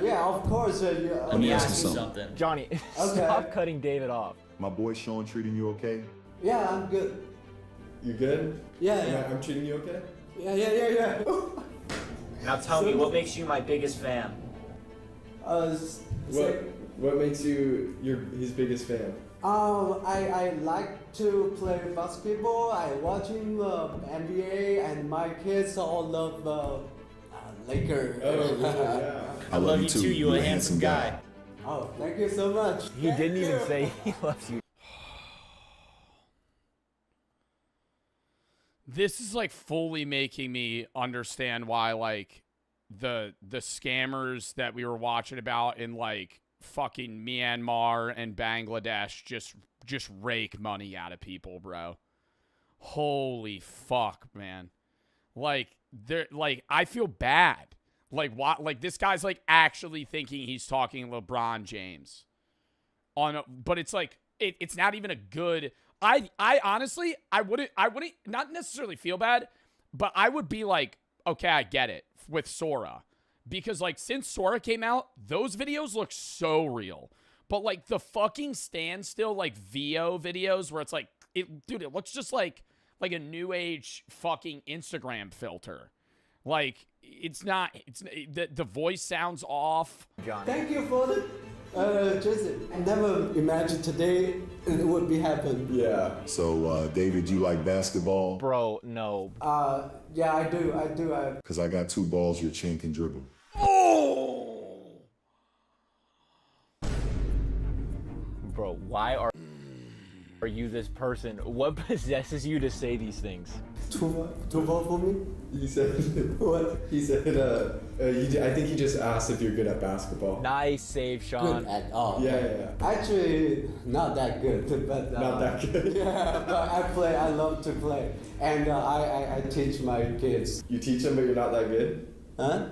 Speaker 4: Yeah, of course.
Speaker 19: Let me ask you something. Johnny, stop cutting David off.
Speaker 3: My boy Sean treating you okay?
Speaker 4: Yeah, I'm good.
Speaker 26: You good?
Speaker 4: Yeah.
Speaker 26: I'm treating you okay?
Speaker 4: Yeah.
Speaker 19: Now tell me, what makes you my biggest fan?
Speaker 26: What makes you his biggest fan?
Speaker 4: I like to play basketball. I watching NBA, and my kids all love Lakers.
Speaker 26: Oh, yeah.
Speaker 3: I love you too. You're a handsome guy.
Speaker 4: Oh, thank you so much.
Speaker 19: He didn't even say he loves you.
Speaker 2: This is like fully making me understand why like the scammers that we were watching about in like fucking Myanmar and Bangladesh just rake money out of people, bro. Holy fuck, man. Like they're like, I feel bad. Like what? Like this guy's like actually thinking he's talking LeBron James but it's like it's not even a good. I honestly, I wouldn't not necessarily feel bad, but I would be like, okay, I get it with Sora. Because, like, since Sora came out, those videos look so real. But, like, the fucking standstill, like, VO videos where it's like, dude, it looks just like a new age fucking Instagram filter. Like, the voice sounds off.
Speaker 4: Thank you for the Jason. I never imagined today it would be happen.
Speaker 26: Yeah.
Speaker 3: So, David, you like basketball?
Speaker 19: Bro, no.
Speaker 4: Yeah, I do.
Speaker 3: Because I got 2 balls your chin can dribble.
Speaker 2: Oh!
Speaker 19: Bro, why are you this person? What possesses you to say these things?
Speaker 4: Too ball for me?
Speaker 26: He said what? He said I think he just asked if you're good at basketball.
Speaker 19: Nice save, Sean.
Speaker 4: Good at all.
Speaker 26: Yeah.
Speaker 4: Actually, not that good, but
Speaker 26: not that good.
Speaker 4: Yeah, but I love to play, and I teach my kids.
Speaker 26: You teach them, but you're not that good.
Speaker 4: Huh?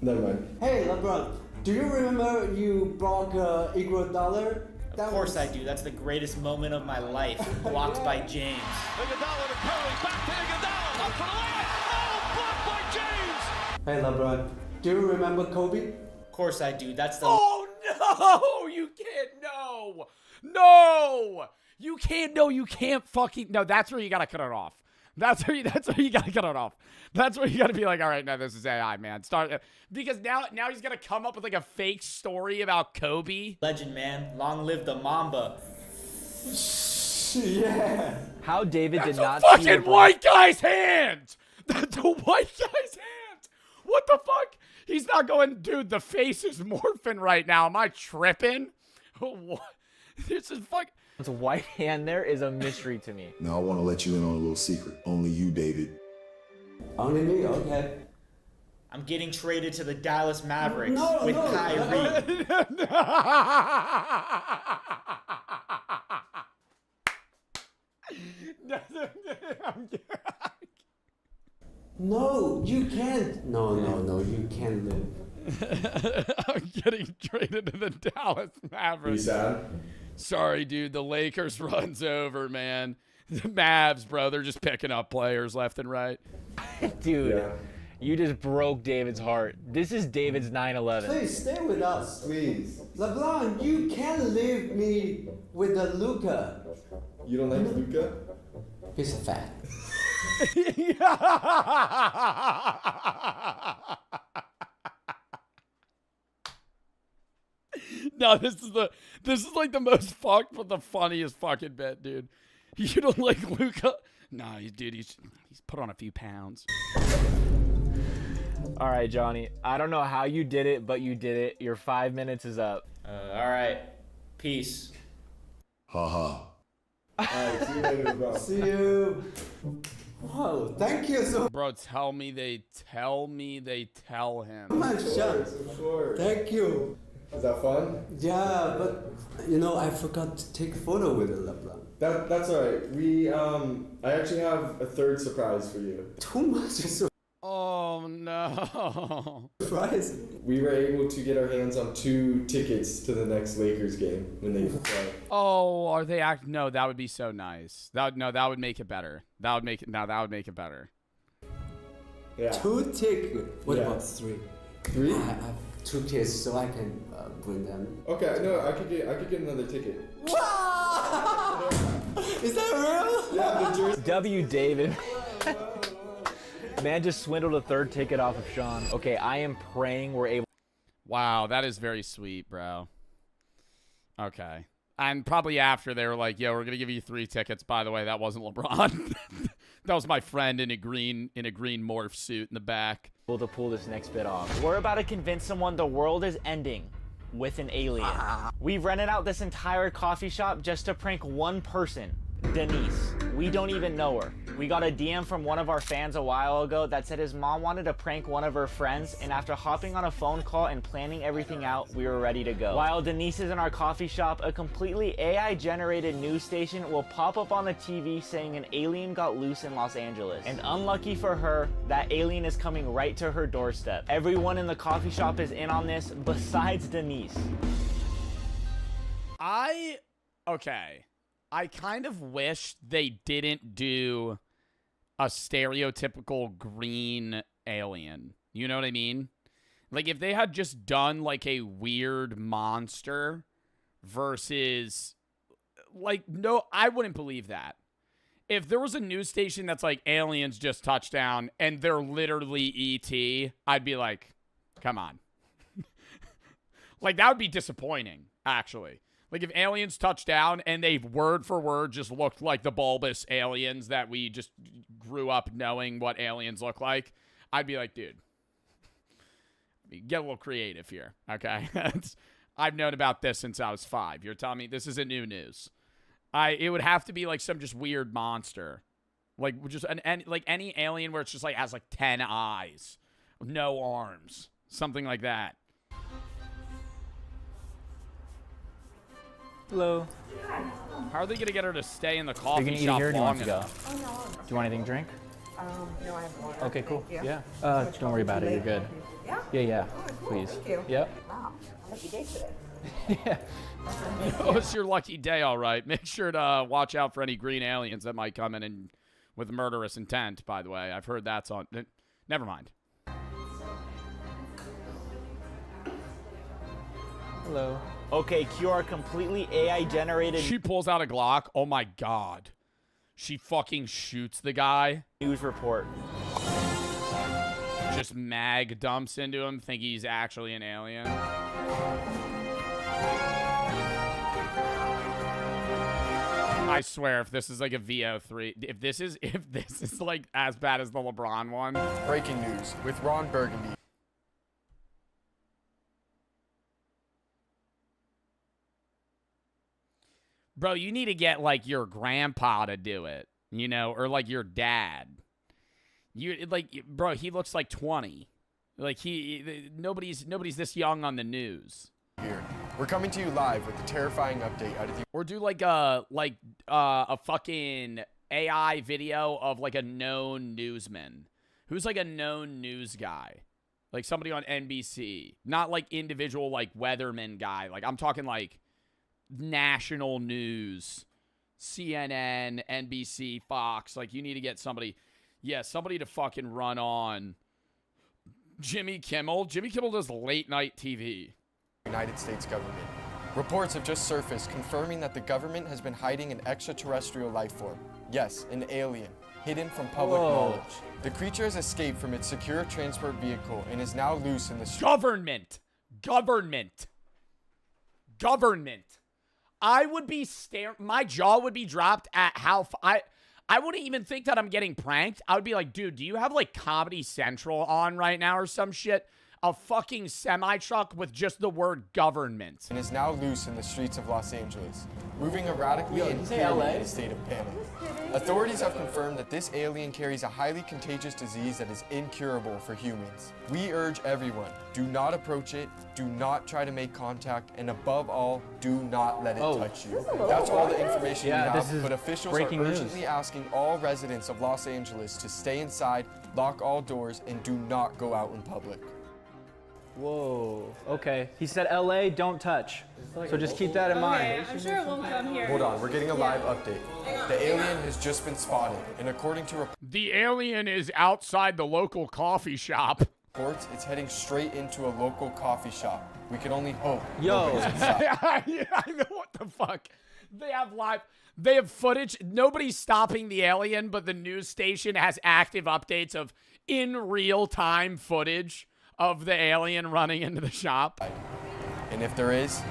Speaker 26: Never mind.
Speaker 4: Hey, LeBron, do you remember you broke $1 dollar?
Speaker 25: Of course I do. That's the greatest moment of my life. Blocked by James.
Speaker 5: Iguodala to Curry, back to Iguodala, up for the layup. Oh, blocked by James.
Speaker 4: Hey LeBron, do you remember Kobe?
Speaker 25: Of course I do. That's the.
Speaker 2: Oh no! You can't. No! No! You can't. No, you can't fucking. No, that's where you gotta cut it off. That's where you gotta cut it off. That's where you gotta be like, all right, no, this is AI, man. Start because now he's gonna come up with like a fake story about Kobe.
Speaker 25: Legend, man. Long live the Mamba.
Speaker 4: Yeah.
Speaker 19: How David did not
Speaker 2: Fucking
Speaker 19: see
Speaker 2: white guy's hand. That's a white guy's hand. What the fuck? He's not going, dude. The face is morphing right now. Am I tripping? What? This is fuck.
Speaker 19: It's a white hand there is a mystery to me.
Speaker 3: Now I want to let you in on a little secret. Only you, David.
Speaker 4: Only me? Okay.
Speaker 25: I'm getting traded to the Dallas Mavericks
Speaker 4: No,
Speaker 25: with
Speaker 4: no.
Speaker 25: Kyrie.
Speaker 4: No, you can't. No, you can't live.
Speaker 2: I'm getting traded to the Dallas Mavericks.
Speaker 26: You sad?
Speaker 2: Sorry, dude. The Lakers runs over, man. The Mavs, bro. They're just picking up players left and right.
Speaker 19: Dude,
Speaker 26: Yeah.
Speaker 19: you just broke David's heart. This is David's 9/11.
Speaker 4: Please stay with us.
Speaker 26: Please.
Speaker 4: LeBron, you can't leave me with the Luca.
Speaker 26: You don't like Luca?
Speaker 4: He's a fat.
Speaker 2: No, this is like the most fucked but the funniest fucking bit, dude. You don't like Luca? Nah, dude, he's put on a few pounds.
Speaker 19: All right, Johnny. I don't know how you did it, but you did it. Your 5 minutes is up.
Speaker 25: All right. Peace.
Speaker 3: Ha
Speaker 26: Alright, see you later, bro.
Speaker 4: See you. Whoa, thank you so
Speaker 2: Bro, tell me they tell him.
Speaker 4: much.
Speaker 26: Of course.
Speaker 4: Thank you.
Speaker 26: Is that fun?
Speaker 4: Yeah, but I forgot to take a photo with LeBron.
Speaker 26: That's alright. I actually have a third surprise for you.
Speaker 4: Too much
Speaker 2: Oh no.
Speaker 4: surprise.
Speaker 26: We were able to get our hands on 2 tickets to the next Lakers game when they play.
Speaker 2: Oh, are they no, that would be so nice. That would make it better. That would make it better.
Speaker 26: Yeah.
Speaker 4: 2 tickets. What
Speaker 26: Yeah.
Speaker 4: about 3?
Speaker 26: 3?
Speaker 4: I have 2 kids, so I can bring them.
Speaker 26: Okay, no, I could get another ticket.
Speaker 4: Wow! Is that real?
Speaker 26: Yeah, the jersey.
Speaker 19: W. David. Man just swindled a 3rd ticket off of Sean. Okay, I am praying we're able.
Speaker 2: Wow, that is very sweet, bro. Okay. And probably after they were like, yo, we're going to give you 3 tickets. By the way, that wasn't LeBron. That was my friend in a green morph suit in the back.
Speaker 19: To pull this next bit off. We're about to convince someone the world is ending with an alien. We've rented out this entire coffee shop just to prank one person, Denise. We don't even know her. We got a DM from one of our fans a while ago that said his mom wanted to prank one of her friends, and after hopping on a phone call and planning everything out, we were ready to go. While Denise is in our coffee shop, a completely AI-generated news station will pop up on the TV saying an alien got loose in Los Angeles. And unlucky for her, that alien is coming right to her doorstep. Everyone in the coffee shop is in on this, besides Denise.
Speaker 2: Okay. I kind of wish they didn't do a stereotypical green alien. You know what I mean? Like, if they had just done, like, a weird monster versus, like, no, I wouldn't believe that. If there was a news station that's like, aliens just touched down, and they're literally E.T., I'd be like, come on. Like, that would be disappointing, actually. Like, if aliens touched down and they word for word just looked like the bulbous aliens that we just grew up knowing what aliens look like, I'd be like, dude, get a little creative here, okay? I've known about this since I was 5. You're telling me this isn't new news. It would have to be like some just weird monster. Like, just like any alien where it's just like has like 10 eyes, no arms, something like that.
Speaker 19: Hello.
Speaker 2: How are they gonna get her to stay in the coffee
Speaker 19: You're gonna eat
Speaker 2: shop
Speaker 19: here or do you
Speaker 2: long
Speaker 19: want to go?
Speaker 2: enough?
Speaker 19: Do you want anything to drink?
Speaker 15: No, I have water.
Speaker 19: Okay, cool.
Speaker 15: Thank you.
Speaker 19: Yeah. Don't worry about it. You're good.
Speaker 15: Yeah?
Speaker 19: Yeah.
Speaker 15: Oh, cool.
Speaker 19: Please.
Speaker 15: Thank you.
Speaker 19: Yep.
Speaker 15: Wow. Lucky day today.
Speaker 2: Oh, it's your lucky day, all right. Make sure to watch out for any green aliens that might come in and with murderous intent, by the way. I've heard that's on... Never mind.
Speaker 17: Hello. Okay, QR completely AI generated.
Speaker 2: She pulls out a Glock. Oh my god. She fucking shoots the guy.
Speaker 17: News report.
Speaker 2: Just mag dumps into him, think he's actually an alien. I swear, if this is like a VO3, if this is like as bad as the LeBron one.
Speaker 24: Breaking news with Ron Burgundy.
Speaker 2: Bro, you need to get like your grandpa to do it, you know, or like your dad. You like, bro, he looks like 20. Like nobody's this young on the news.
Speaker 24: Here, we're coming to you live with a terrifying update out of the.
Speaker 2: Or do like a fucking AI video of like a known newsman, who's like a known news guy, like somebody on NBC, not like individual like weatherman guy. Like I'm talking like national news, CNN, NBC, Fox. Like you need to get somebody, somebody to fucking run on Jimmy Kimmel. Jimmy Kimmel does late night TV.
Speaker 24: United States government. Reports have just surfaced confirming that the government has been hiding an extraterrestrial life form. Yes, an alien, hidden from public knowledge. The creature has escaped from its secure transport vehicle and is now loose in the street.
Speaker 2: Government. I would be my jaw would be dropped at how I wouldn't even think that I'm getting pranked. I would be like, dude, do you have like Comedy Central on right now or some shit? A fucking semi-truck with just the word government.
Speaker 24: And is now loose in the streets of Los Angeles, moving erratically and clearly in a state of panic. Authorities have confirmed that this alien carries a highly contagious disease that is incurable for humans. We urge everyone, do not approach it, do not try to make contact, and above all, do not let it touch you. That's all the information we have, but officials are urgently asking all residents of Los Angeles to stay inside, lock all doors, and do not go out in public.
Speaker 17: Whoa. Okay. He said LA, don't touch. So just keep that in mind.
Speaker 11: I'm sure it won't come here.
Speaker 24: Hold on, we're getting a live update. The alien has just been spotted, and according to
Speaker 2: the alien is outside the local coffee shop.
Speaker 24: Reports, it's heading straight into a local coffee shop. We can only hope.
Speaker 2: I know what the fuck. They have footage. Nobody's stopping the alien, but the news station has active updates of in real time footage of the alien running into the shop.
Speaker 24: And if there is,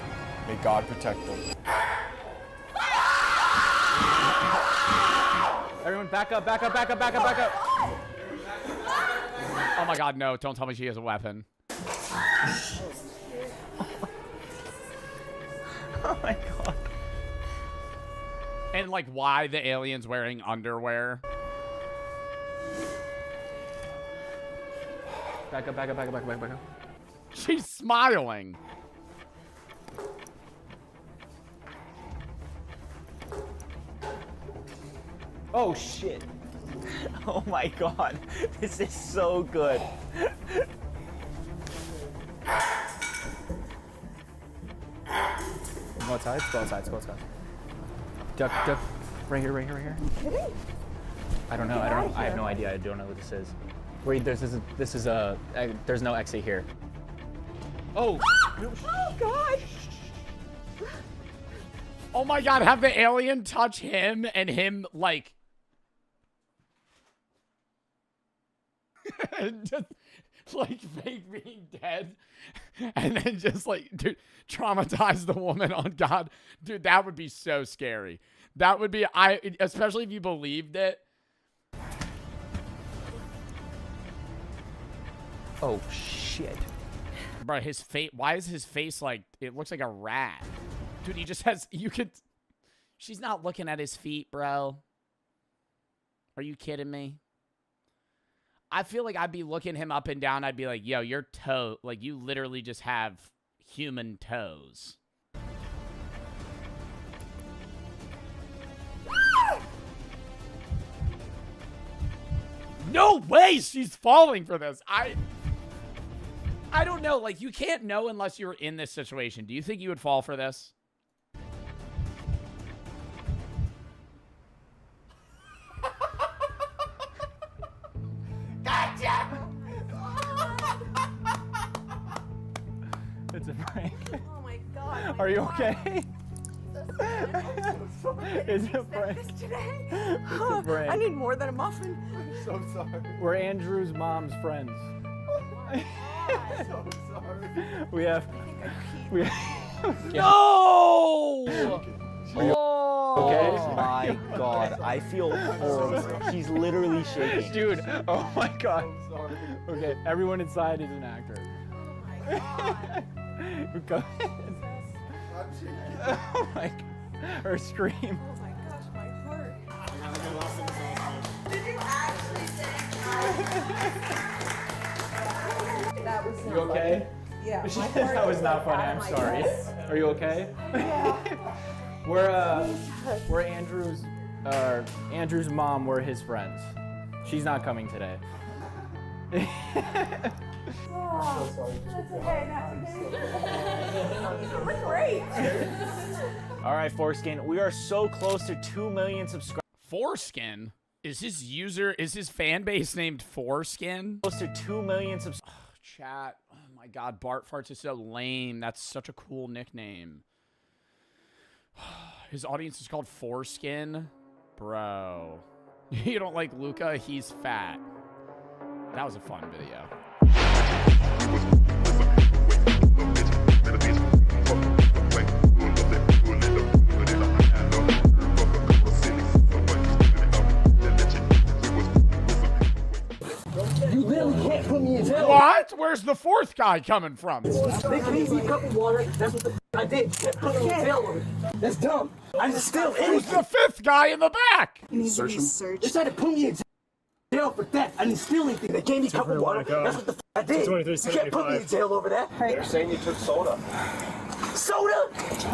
Speaker 24: may God protect them.
Speaker 17: Everyone back up.
Speaker 2: Oh my god, no, don't tell me she has a weapon.
Speaker 17: Oh my god.
Speaker 2: And like why the alien's wearing underwear.
Speaker 17: Back up.
Speaker 2: She's smiling.
Speaker 17: Oh shit. Oh my god. This is so good. Go outside. Duck. Right here.
Speaker 11: You kidding?
Speaker 17: I don't know. I have no idea. I don't know what this is. Wait, there's no exit here. Oh.
Speaker 11: Oh god.
Speaker 2: Oh my god, have the alien touch him and him like just like fake being dead and then just like dude traumatize the woman on God. Dude, that would be so scary. That would be especially if you believed it.
Speaker 17: Oh shit.
Speaker 2: Bro, his face, why is his face like, it looks like a rat. Dude, he just has, she's not looking at his feet, bro. Are you kidding me? I feel like I'd be looking him up and down. I'd be like, yo, your toe, like you literally just have human toes. No way she's falling for this. I don't know. Like, you can't know unless you're in this situation. Do you think you would fall for this?
Speaker 17: Gotcha! It's a prank.
Speaker 13: Oh my god.
Speaker 17: Are you okay? It's a prank. It's a prank.
Speaker 13: I need more than a muffin.
Speaker 24: I'm so sorry.
Speaker 17: We're Andrew's mom's friends.
Speaker 24: I'm so sorry.
Speaker 17: We have.
Speaker 2: No!
Speaker 19: Okay. Oh my god, I feel horrible. He's literally shaking.
Speaker 17: Dude, oh my god. I'm sorry. Okay, everyone inside is an actor. Go ahead.
Speaker 24: I'm shaking.
Speaker 17: Oh my god. Her scream.
Speaker 13: Oh my gosh, my heart. Did you actually say that was
Speaker 17: You okay?
Speaker 13: Yeah.
Speaker 17: That was not funny. I'm sorry. Are you okay?
Speaker 13: Yeah.
Speaker 17: We're Andrew's mom. We're his friends. She's not coming today.
Speaker 13: Oh, that's okay. You look great.
Speaker 19: All right, Foreskin, we are so close to 2 million subscribers.
Speaker 2: Foreskin? Is his fan base named Foreskin?
Speaker 19: Close to 2 million subscribers.
Speaker 2: Oh, chat. Oh my god, Bart Farts is so lame. That's such a cool nickname. His audience is called Foreskin? Bro. You don't like Luca? He's fat. That was a fun video.
Speaker 6: You literally can't put me in jail.
Speaker 2: What? Where's the fourth guy coming from?
Speaker 6: They gave me a cup of water. That's what the I did. They put me in jail over it. That's dumb. I'm still
Speaker 2: Who's the fifth guy in the back?
Speaker 6: Search him. They tried to put me in jail for theft. I didn't steal anything. They gave me a cup of water. That's what the I did. You can't put me in jail over that.
Speaker 3: They're saying you took soda.
Speaker 6: Soda?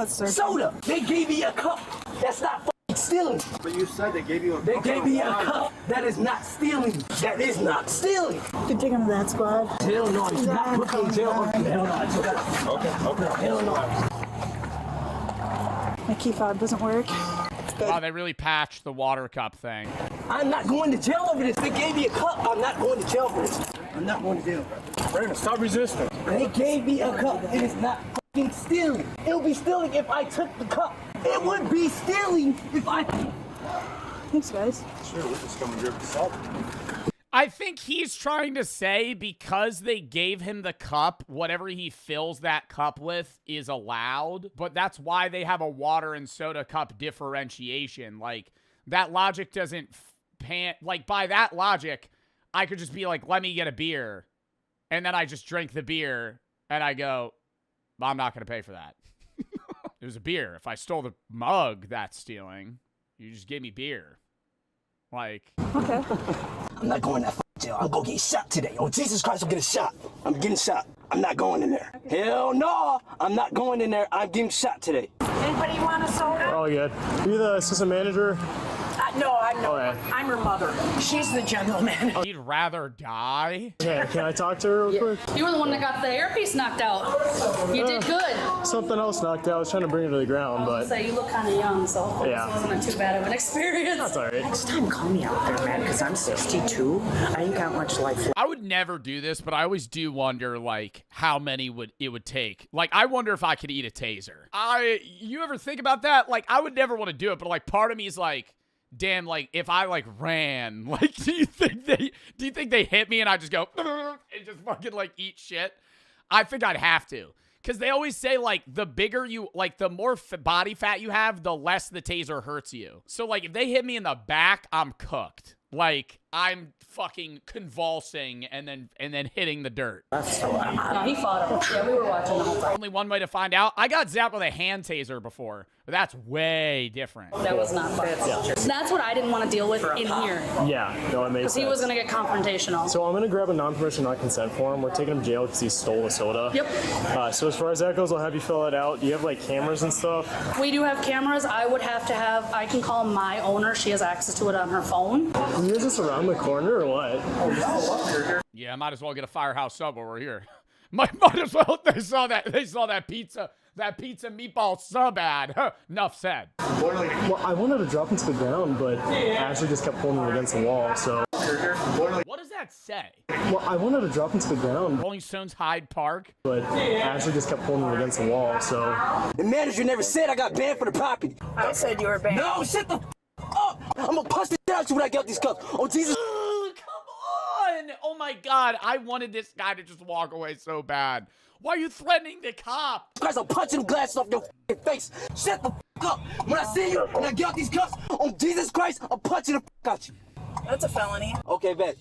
Speaker 6: Soda. They gave me a cup. That's not fucking stealing.
Speaker 3: But you said they gave you a
Speaker 6: They gave me a cup. That is not stealing. That is not stealing.
Speaker 15: You take him to that squad?
Speaker 6: Hell no. He's not put me in jail. Hell no.
Speaker 3: Okay.
Speaker 6: Hell no.
Speaker 15: My key fob doesn't work.
Speaker 2: Wow, they really patched the water cup thing.
Speaker 6: I'm not going to jail over this. They gave me a cup. I'm not going to jail for this. I'm not going to jail.
Speaker 3: Brandon, stop resisting.
Speaker 6: They gave me a cup. It is not fucking stealing. It would be stealing if I took the cup. It would be stealing if I...
Speaker 15: Thanks, guys.
Speaker 3: Sure, we're just coming here for salt.
Speaker 2: I think he's trying to say because they gave him the cup, whatever he fills that cup with is allowed. But that's why they have a water and soda cup differentiation. Like, that logic doesn't pan... Like, by that logic, I could just be like, let me get a beer. And then I just drink the beer, and I go, I'm not going to pay for that. It was a beer. If I stole the mug, that's stealing. You just gave me beer. Like...
Speaker 15: Okay.
Speaker 6: I'm not going to that jail. I'm going to get shot today. Oh, Jesus Christ, I'm getting shot. I'm getting shot. I'm not going in there. Hell no. I'm not going in there. I'm getting shot today.
Speaker 15: Anybody want a soda?
Speaker 10: All good. Are you the assistant manager?
Speaker 15: No, I'm not.
Speaker 10: Okay.
Speaker 15: I'm her mother. She's the general manager.
Speaker 2: He'd rather die?
Speaker 10: Yeah, can I talk to her real quick?
Speaker 9: You were the one that got the earpiece knocked out. You did good.
Speaker 10: Something else knocked out. I was trying to bring her to the ground, but...
Speaker 9: So you look kind of young, so
Speaker 10: Yeah.
Speaker 9: this wasn't too bad of an experience.
Speaker 10: That's all right.
Speaker 12: Next time, call me out there, man, because I'm 62. I ain't got much life left.
Speaker 2: I would never do this, but I always do wonder, like, how many it would take. Like, I wonder if I could eat a taser. You ever think about that? Like, I would never want to do it, but, like, part of me is like, damn, like, if I, like, ran, like, do you think they hit me and I just go, and just fucking, like, eat shit? I think I'd have to. Because they always say, like, the bigger you, like, the more body fat you have, the less the taser hurts you. So, like, if they hit me in the back, I'm cooked. Like, I'm fucking convulsing and then hitting the dirt.
Speaker 9: No, he fought him. Yeah, we were watching the whole time.
Speaker 2: Only one way to find out. I got zapped with a hand taser before, but that's way different.
Speaker 9: That was not fun.
Speaker 10: Yeah.
Speaker 9: That's what I didn't want to deal with in here.
Speaker 10: Yeah, no, it makes
Speaker 9: Because
Speaker 10: sense.
Speaker 9: he was going to get confrontational.
Speaker 10: So I'm going to grab a non-permission, non-consent form. We're taking him to jail because he stole a soda.
Speaker 9: Yep.
Speaker 10: So as far as that goes, I'll have you fill it out. Do you have, like, cameras and stuff?
Speaker 9: We do have cameras. I would have to have, I can call my owner. She has access to it on her phone.
Speaker 10: Is this around the corner or what?
Speaker 2: Yeah, I might as well get a Firehouse sub over here. Might as well. They saw that pizza meatball sub ad. Enough said.
Speaker 10: Well, I wanted to drop into the ground, but Ashley just kept pulling me against the wall, so.
Speaker 2: What does that say?
Speaker 10: Well, I wanted to drop into the ground.
Speaker 2: Rolling Stones Hyde Park.
Speaker 10: But Ashley just kept pulling me against the wall, so.
Speaker 6: The manager never said I got banned for the property.
Speaker 13: I said you were banned.
Speaker 6: No, shut the up! I'm gonna punch the shit out you when I get out these cuffs. Oh, Jesus.
Speaker 2: Come on! Oh my God, I wanted this guy to just walk away so bad. Why are you threatening the cop?
Speaker 6: Guys, I'm punching the glasses off your face. Shut the up! When I see you and I get out these cuffs, on Jesus Christ, I'm punching the out you.
Speaker 13: That's a felony.
Speaker 6: Okay, bet.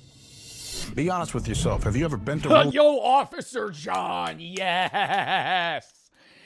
Speaker 3: Be honest with yourself. Have you ever been to
Speaker 2: Yo, Officer John, yes!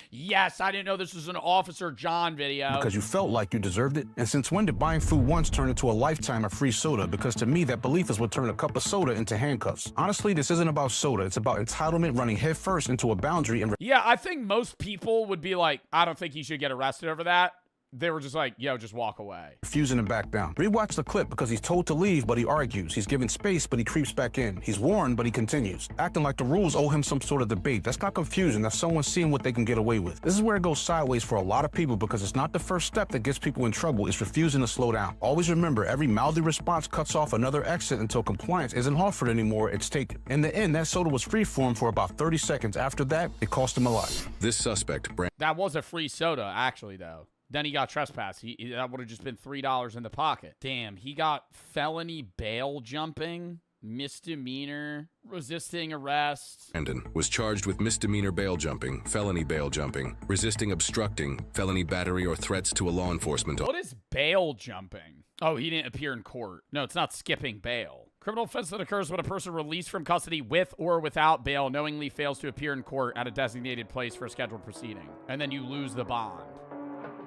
Speaker 2: Yes, I didn't know this was an Officer John video.
Speaker 3: because you felt like you deserved it? And since when did buying food once turn into a lifetime of free soda? Because to me, that belief is what turned a cup of soda into handcuffs. Honestly, this isn't about soda. It's about entitlement running headfirst into a boundary and
Speaker 2: Yeah, I think most people would be like, I don't think he should get arrested over that. They were just like, yo, just walk away.
Speaker 3: refusing to back down. Rewatch the clip because he's told to leave, but he argues. He's given space, but he creeps back in. He's warned, but he continues. Acting like the rules owe him some sort of debate. That's not confusion. That's someone seeing what they can get away with. This is where it goes sideways for a lot of people because it's not the first step that gets people in trouble. It's refusing to slow down. Always remember, every mouthy response cuts off another exit until compliance isn't offered anymore. It's taken. In the end, that soda was free for him for about 30 seconds. After that, it cost him a life. This suspect,
Speaker 2: That was a free soda, actually, though. Then he got trespassed. That would have just been $3 in the pocket. Damn, he got felony bail jumping, misdemeanor, resisting arrest.
Speaker 7: Brandon was charged with misdemeanor bail jumping, felony bail jumping, resisting obstructing, felony battery or threats to a law enforcement officer.
Speaker 2: What is bail jumping? Oh, he didn't appear in court. No, it's not skipping bail. Criminal offense that occurs when a person released from custody with or without bail knowingly fails to appear in court at a designated place for a scheduled proceeding. And then you lose the bond.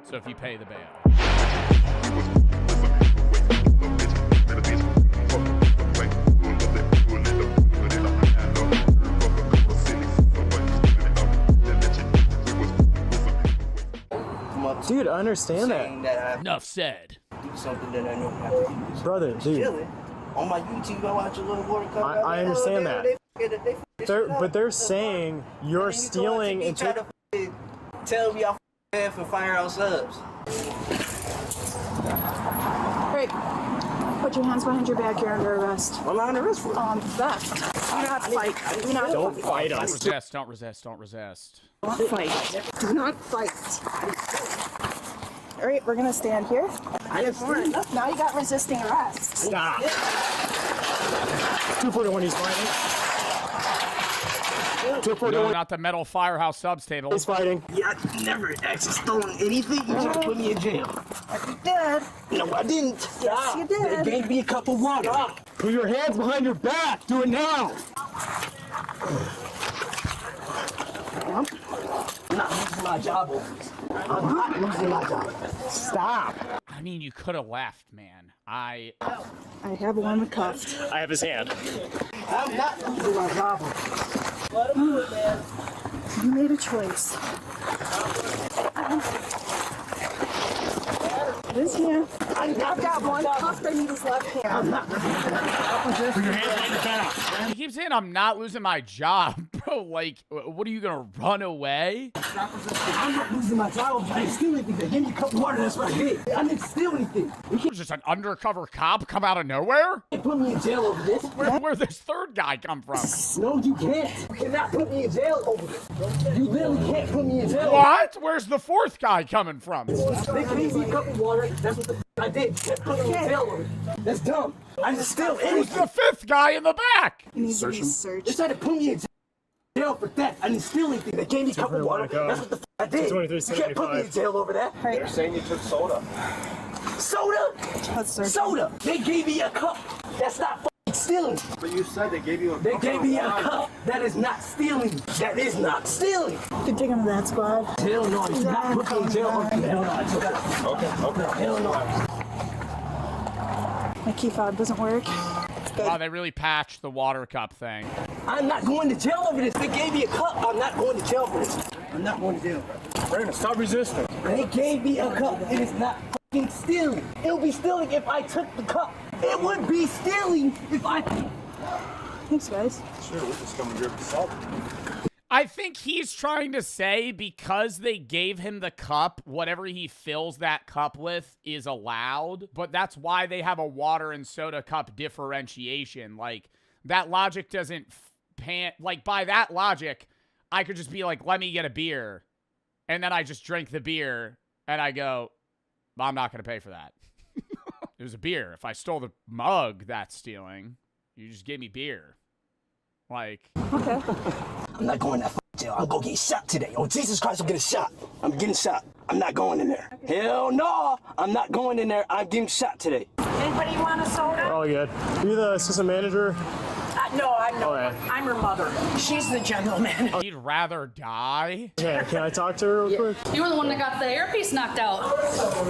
Speaker 2: So if you pay the bail.
Speaker 10: Dude, I understand that.
Speaker 2: Enough said.
Speaker 6: Do something that I know how to use.
Speaker 10: Brother, dude.
Speaker 6: On my YouTube, I watch a little water cup.
Speaker 10: I understand that. But they're saying you're stealing and
Speaker 6: tell me I bad for firehouse subs.
Speaker 15: Hey, put your hands behind your back. You're under arrest.
Speaker 6: I'm not under arrest for it.
Speaker 15: Theft. Do not fight. Do not
Speaker 10: Don't fight us.
Speaker 2: Don't resist. Don't resist. Don't resist.
Speaker 15: Don't fight. Do not fight. All right, we're gonna stand here. Now you got resisting arrest.
Speaker 10: Stop. 241, he's fighting.
Speaker 2: No, not the metal firehouse subs table.
Speaker 10: He's fighting.
Speaker 6: Yeah, I never actually stolen anything. You should put me in jail.
Speaker 15: You did.
Speaker 6: No, I didn't.
Speaker 15: Yes, you did.
Speaker 6: They gave me a cup of water.
Speaker 10: Put your hands behind your back. Do it now.
Speaker 6: I'm not losing my job over this. I'm not losing my job.
Speaker 10: Stop.
Speaker 2: I mean, you could have left, man.
Speaker 15: I have one cuffed.
Speaker 10: I have his hand.
Speaker 6: I'm not losing my job over this. Let him do it, man.
Speaker 15: You made a choice. This hand. I've got one cuffed. I need his left hand.
Speaker 10: Put your hands behind your back.
Speaker 2: He keeps saying I'm not losing my job, bro. Like, what are you gonna run away?
Speaker 6: I'm not losing my job. I didn't steal anything. They gave me a cup of water. That's what I did. I didn't steal anything.
Speaker 2: Was just an undercover cop come out of nowhere?
Speaker 6: You can't put me in jail over this.
Speaker 2: Where'd this third guy come from?
Speaker 6: No, you can't. You cannot put me in jail over this. You literally can't put me in jail.
Speaker 2: What? Where's the fourth guy coming from?
Speaker 6: They gave me a cup of water. That's what the I did. Put me in jail over it. That's dumb. I just steal anything.
Speaker 2: Who's the fifth guy in the back?
Speaker 6: Search him. They tried to put me in jail for theft. I didn't steal anything. They gave me a cup of water. That's what the I did. You can't put me in jail over that.
Speaker 15: They're
Speaker 6: saying you took soda. Soda? Soda. They gave me a cup. That's not stealing.
Speaker 24: But you said they gave you a cup.
Speaker 6: They gave me a cup. That is not stealing. That is not stealing.
Speaker 15: You can take him to that squad.
Speaker 6: Hell no. You not put me in jail. Hell no. Okay. Hell no.
Speaker 15: My key fob doesn't work.
Speaker 2: Wow, they really patched the water cup thing.
Speaker 6: I'm not going to jail over this. They gave me a cup. I'm not going to jail for this. I'm not going to jail.
Speaker 10: Brandon, stop resisting.
Speaker 6: They gave me a cup. It is not fucking stealing. It would be stealing if I took the cup. It would be stealing if I...
Speaker 15: Thanks, guys.
Speaker 24: Sure, we'll just come and grab the salt.
Speaker 2: I think he's trying to say because they gave him the cup, whatever he fills that cup with is allowed. But that's why they have a water and soda cup differentiation. Like, that logic doesn't pan. Like, by that logic, I could just be like, let me get a beer. And then I just drink the beer. And I go, I'm not going to pay for that. It was a beer. If I stole the mug, that's stealing. You just gave me beer. Like.
Speaker 6: Okay. I'm not going that jail. I'll go get shot today. Oh, Jesus Christ, I'm getting shot. I'm getting shot. I'm not going in there. Hell no. I'm not going in there. I'm getting shot today.
Speaker 12: Anybody want a soda?
Speaker 10: All good. Are you the assistant manager?
Speaker 12: No, I'm not.
Speaker 10: Okay.
Speaker 12: I'm her mother. She's the general manager.
Speaker 2: He'd rather die?
Speaker 10: Yeah, can I talk to her real quick?
Speaker 9: You were the one that got the earpiece knocked out.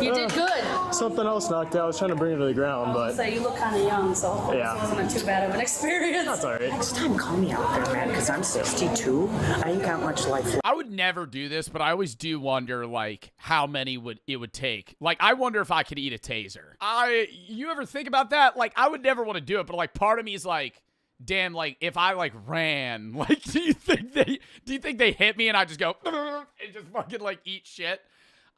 Speaker 9: You did good.
Speaker 10: Something else knocked out. I was trying to bring her to the ground, but...
Speaker 9: So you look kind of young, so hopefully
Speaker 10: Yeah.
Speaker 9: this wasn't too bad of an experience.
Speaker 10: That's all right.
Speaker 12: Next time, call me out there, man, because I'm 62. I ain't got much life left.
Speaker 2: I would never do this, but I always do wonder, like, how many it would take. Like, I wonder if I could eat a taser. You ever think about that? Like, I would never want to do it, but, like, part of me is like, damn, like, if I, like, ran, like, do you think they hit me and I just go, and just fucking, like, eat shit?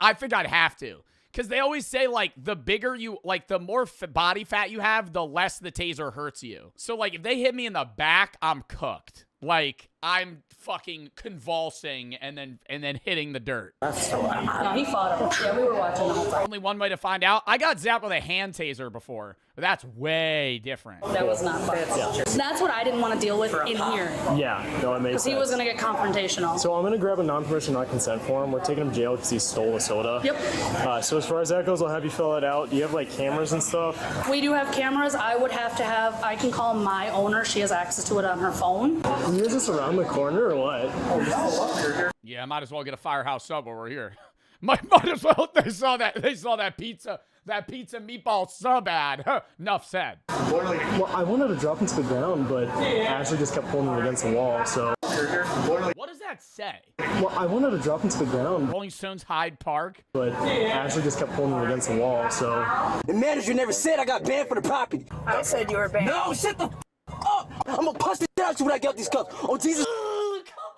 Speaker 2: I think I'd have to. Because they always say, like, the bigger you, like, the more body fat you have, the less the taser hurts you. So, like, if they hit me in the back, I'm cooked. Like, I'm fucking convulsing and then hitting the dirt.
Speaker 12: That's so
Speaker 9: No, he fought him. Yeah, we were watching the whole time.
Speaker 2: Only one way to find out. I got zapped with a hand taser before. But that's way different.
Speaker 9: That was not fun. That's what I didn't want to deal with in here.
Speaker 10: Yeah, no, it makes sense.
Speaker 9: Because he was going to get confrontational.
Speaker 10: So I'm going to grab a non-permission, non-consent form. We're taking him to jail because he stole a soda.
Speaker 9: Yep.
Speaker 10: So as far as that goes, I'll have you fill it out. Do you have, like, cameras and stuff?
Speaker 9: We do have cameras. I would have to have, I can call my owner. She has access to it on her phone.
Speaker 10: Are you just around the corner or what?
Speaker 2: Yeah, might as well get a firehouse sub while we're here. might as well. They saw that pizza meatball sub ad. Enough said.
Speaker 10: Well, I wanted to drop him to the ground, but Ashley just kept pulling him against the wall, so...
Speaker 2: What does that say?
Speaker 10: Well, I wanted to drop him to the ground.
Speaker 2: Rolling Stones Hyde Park?
Speaker 10: But Ashley just kept pulling him against the wall, so...
Speaker 6: The manager never said I got banned for the property.
Speaker 12: I said you were banned.
Speaker 6: No, shut the up. I'm gonna punch the shit out you when I get out these cups. Oh, Jesus.
Speaker 2: Come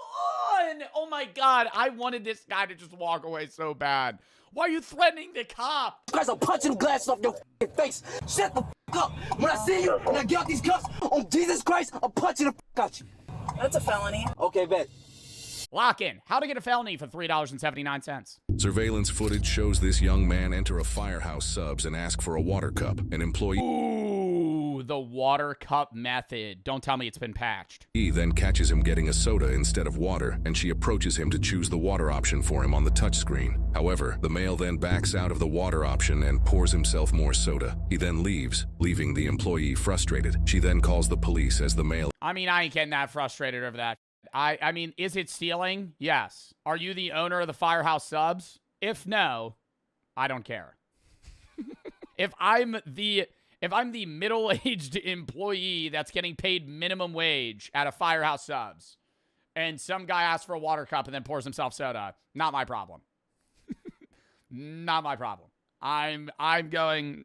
Speaker 2: on! Oh my God, I wanted this guy to just walk away so bad. Why are you threatening the cop?
Speaker 6: Guys, I'm punching the glasses off your face. Shut the up. When I see you and I get out these cups, oh, Jesus Christ, I'm punching the out you.
Speaker 13: That's a felony.
Speaker 6: Okay, bet.
Speaker 2: Lock in. How to get a felony for $3.79.
Speaker 7: Surveillance footage shows this young man enter a firehouse subs and ask for a water cup. An employee
Speaker 2: the water cup method. Don't tell me it's been patched.
Speaker 7: He then catches him getting a soda instead of water, and she approaches him to choose the water option for him on the touchscreen. However, the male then backs out of the water option and pours himself more soda. He then leaves, leaving the employee frustrated. She then calls the police as the male...
Speaker 2: I mean, I ain't getting that frustrated over that. I mean, is it stealing? Yes. Are you the owner of the firehouse subs? If no, I don't care. If I'm the middle-aged employee that's getting paid minimum wage at a firehouse subs, and some guy asks for a water cup and then pours himself soda, not my problem. Not my problem. I'm going,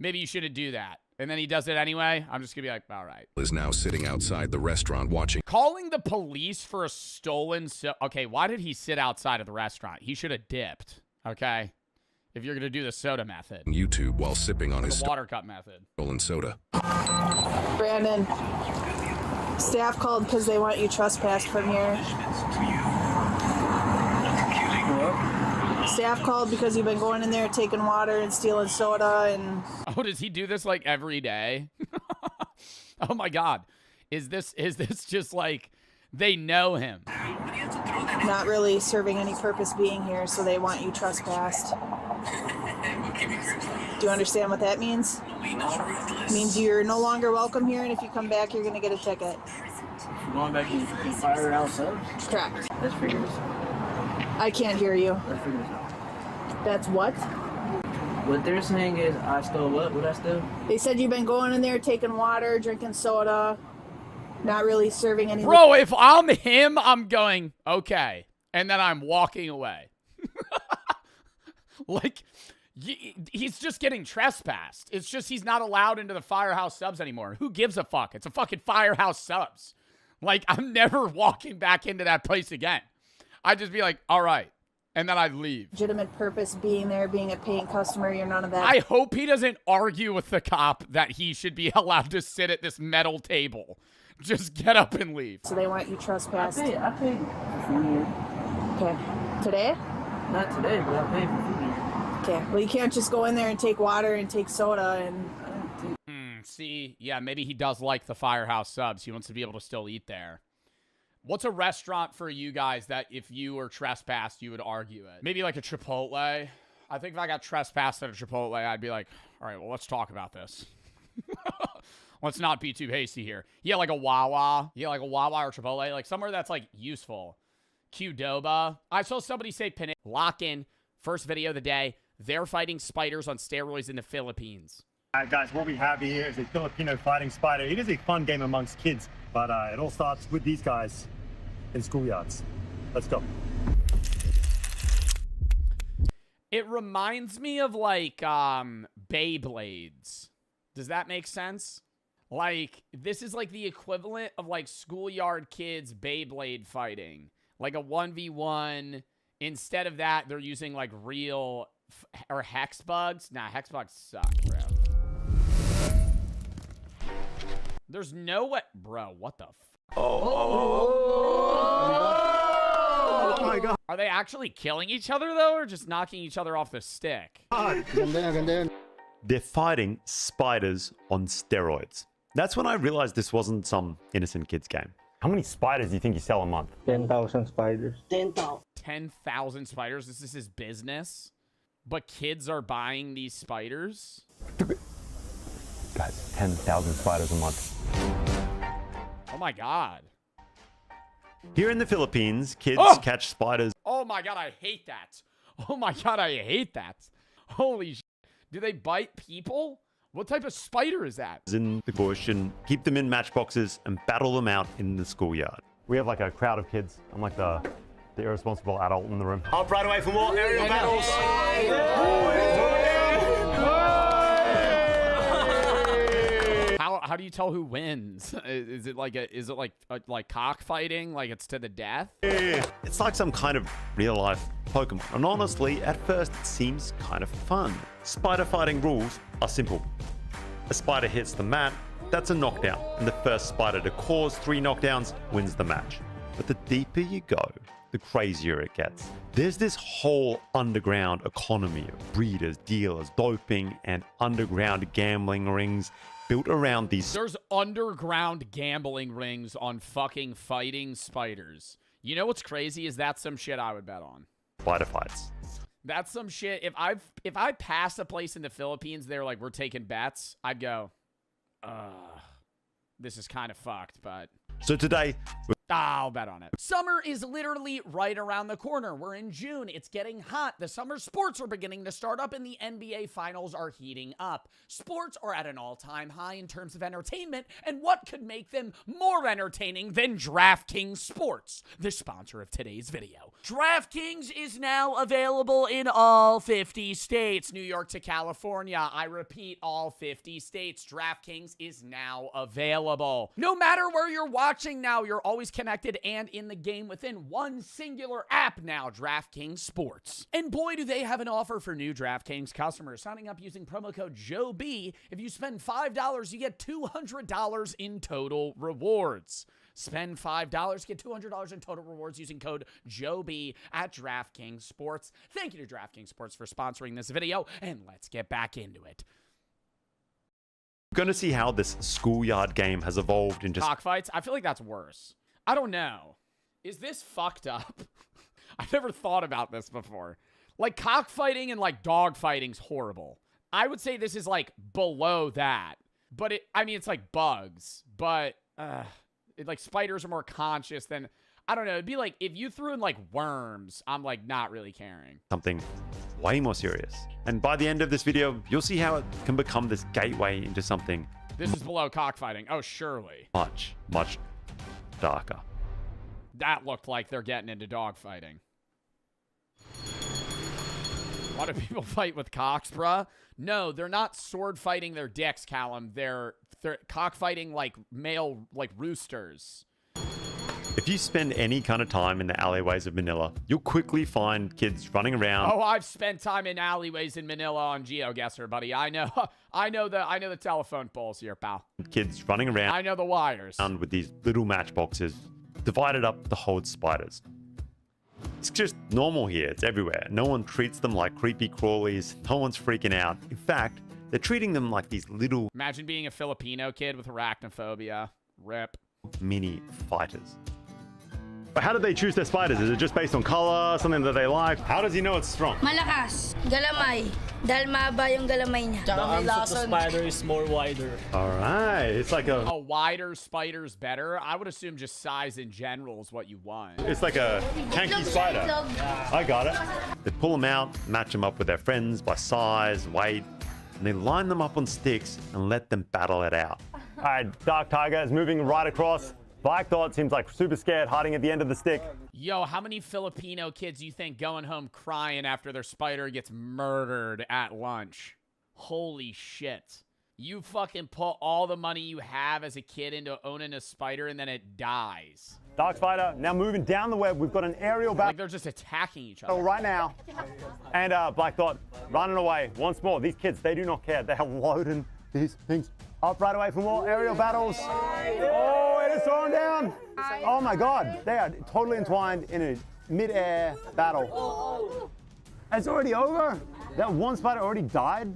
Speaker 2: maybe you shouldn't do that. And then he does it anyway. I'm just going to be like, all right.
Speaker 7: ...is now sitting outside the restaurant watching...
Speaker 2: Calling the police for a stolen... Okay, why did he sit outside of the restaurant? He should have dipped, okay? If you're going to do the soda method.
Speaker 7: YouTube while sipping on his...
Speaker 2: The water cup method.
Speaker 7: ...stolen soda.
Speaker 13: Brandon, staff called because they want you trespassed from here. Staff called because you've been going in there taking water and stealing soda and...
Speaker 2: Oh, does he do this like every day? Oh my God. Is this just like they know him?
Speaker 13: Not really serving any purpose being here, so they want you trespassed. Do you understand what that means? It means you're no longer welcome here, and if you come back, you're going to get a ticket.
Speaker 12: Going back in firehouse subs?
Speaker 13: Correct.
Speaker 12: That's figures.
Speaker 13: I can't hear you.
Speaker 12: That figures.
Speaker 13: That's what?
Speaker 12: What they're saying is I stole what? What I stole?
Speaker 13: They said you've been going in there taking water, drinking soda, not really serving any...
Speaker 2: Bro, if I'm him, I'm going, okay. And then I'm walking away. Like, he's just getting trespassed. It's just he's not allowed into the firehouse subs anymore. Who gives a fuck? It's a fucking firehouse subs. Like, I'm never walking back into that place again. I'd just be like, all right. And then I'd leave.
Speaker 13: Legitimate purpose being there, being a paying customer, you're none of that.
Speaker 2: I hope he doesn't argue with the cop that he should be allowed to sit at this metal table. Just get up and leave.
Speaker 13: So they want you trespassed.
Speaker 12: I paid for food here.
Speaker 13: Okay. Today?
Speaker 12: Not today, but I paid for food here.
Speaker 13: Okay. Well, you can't just go in there and take water and take soda and...
Speaker 2: See, yeah, maybe he does like the Firehouse subs. He wants to be able to still eat there. What's a restaurant for you guys that if you were trespassed, you would argue it? Maybe like a Chipotle. I think if I got trespassed at a Chipotle, I'd be like, all right, well, let's talk about this. Let's not be too hasty here. Yeah, like a Wawa. Yeah, like a Wawa or Chipotle. Like somewhere that's like useful. Qdoba. I saw somebody say lock in. First video of the day. They're fighting spiders on steroids in the Philippines.
Speaker 10: All right, guys, what we have here is a Filipino fighting spider. It is a fun game amongst kids, but it all starts with these guys in schoolyards. Let's go.
Speaker 2: It reminds me of like Beyblades. Does that make sense? Like, this is like the equivalent of like schoolyard kids Beyblade fighting. Like a 1v1. Instead of that, they're using like real or hex bugs. Nah, hex bugs suck, bro. There's no way. Bro, what the
Speaker 10: Oh my God.
Speaker 2: Are they actually killing each other, though, or just knocking each other off the stick?
Speaker 14: They're fighting spiders on steroids. That's when I realized this wasn't some innocent kids game. How many spiders do you think you sell a month?
Speaker 12: 10,000 spiders.
Speaker 2: 10,000 spiders? This is his business? But kids are buying these spiders?
Speaker 14: Guys, 10,000 spiders a month.
Speaker 2: Oh my God.
Speaker 14: Here in the Philippines, kids catch spiders.
Speaker 2: Oh my God, I hate that. Oh my God, I hate that. Holy shit. Do they bite people? What type of spider is that?
Speaker 14: In the bush and keep them in matchboxes and battle them out in the schoolyard. We have like a crowd of kids. I'm like the irresponsible adult in the room. Up right away for more aerial battles.
Speaker 2: How do you tell who wins? Is it like cockfighting? Like it's to the death?
Speaker 14: It's like some kind of real life Pokemon. And honestly, at first it seems kind of fun. Spider fighting rules are simple. A spider hits the mat, that's a knockdown. And the first spider to cause 3 knockdowns wins the match. But the deeper you go, the crazier it gets. There's this whole underground economy of breeders, dealers, doping, and underground gambling rings built around these.
Speaker 2: There's underground gambling rings on fucking fighting spiders. You know what's crazy is that's some shit I would bet on.
Speaker 14: Spider fights.
Speaker 2: That's some shit. If I pass a place in the Philippines, they're like, we're taking bets, I'd go, this is kind of fucked, but.
Speaker 14: So today,
Speaker 2: I'll bet on it. Summer is literally right around the corner. We're in June. It's getting hot. The summer sports are beginning to start up and the NBA finals are heating up. Sports are at an all-time high in terms of entertainment, and what could make them more entertaining than DraftKings Sports, the sponsor of today's video. DraftKings is now available in all 50 states, New York to California. I repeat, all 50 states. DraftKings is now available. No matter where you're watching now, you're always connected and in the game within one singular app now, DraftKings Sports. And boy, do they have an offer for new DraftKings customers. Signing up using promo code JOEB, if you spend $5, you get $200 in total rewards. Spend $5, get $200 in total rewards using code JOEB at DraftKings Sports. Thank you to DraftKings Sports for sponsoring this video, and let's get back into it.
Speaker 14: We're going to see how this schoolyard game has evolved into
Speaker 2: cockfights. I feel like that's worse. I don't know. Is this fucked up? I've never thought about this before. Like, cockfighting and, like, dogfighting's horrible. I would say this is, like, below that. But, it's like bugs. But, like, spiders are more conscious than, I don't know. It'd be like, if you threw in, like, worms, I'm, like, not really caring.
Speaker 14: Something way more serious. And by the end of this video, you'll see how it can become this gateway into something.
Speaker 2: This is below cockfighting. Oh, surely.
Speaker 14: Much, much darker.
Speaker 2: That looked like they're getting into dogfighting. Why do people fight with cocks, bruh? No, they're not sword fighting their dicks, Callum. They're cockfighting like male, like roosters.
Speaker 14: If you spend any kind of time in the alleyways of Manila, you'll quickly find kids running around.
Speaker 2: Oh, I've spent time in alleyways in Manila on GeoGuessr, buddy. I know the telephone poles here, pal.
Speaker 14: Kids running around.
Speaker 2: I know the wires.
Speaker 14: With these little matchboxes divided up to hold spiders. It's just normal here. It's everywhere. No one treats them like creepy crawlies. No one's freaking out. In fact, they're treating them like these little...
Speaker 2: Imagine being a Filipino kid with arachnophobia. Rip.
Speaker 14: Mini fighters. But how did they choose their spiders? Is it just based on color, something that they like? How does he know it's strong?
Speaker 8: Malakas, galamay. Dahil mahaba yung galamay niya.
Speaker 18: The arms of the spider is more wider.
Speaker 14: All right, it's like a
Speaker 2: wider spider's better. I would assume just size in general is what you want.
Speaker 14: It's like a tanky spider. I got it. They pull them out, match them up with their friends by size, weight, and they line them up on sticks and let them battle it out. All right, Dark Tiger is moving right across. Black Dot seems like super scared, hiding at the end of the stick.
Speaker 2: Yo, how many Filipino kids do you think going home crying after their spider gets murdered at lunch? Holy shit. You fucking put all the money you have as a kid into owning a spider and then it dies.
Speaker 14: Dark Spider now moving down the web. We've got an aerial battle.
Speaker 2: Like they're just attacking each other.
Speaker 14: Right now. And Black Dot running away once more. These kids, they do not care. They are loading these things up right away for more aerial battles. Oh, it is thrown down. Oh my God. They are totally entwined in a mid-air battle. It's already over? That one spider already died?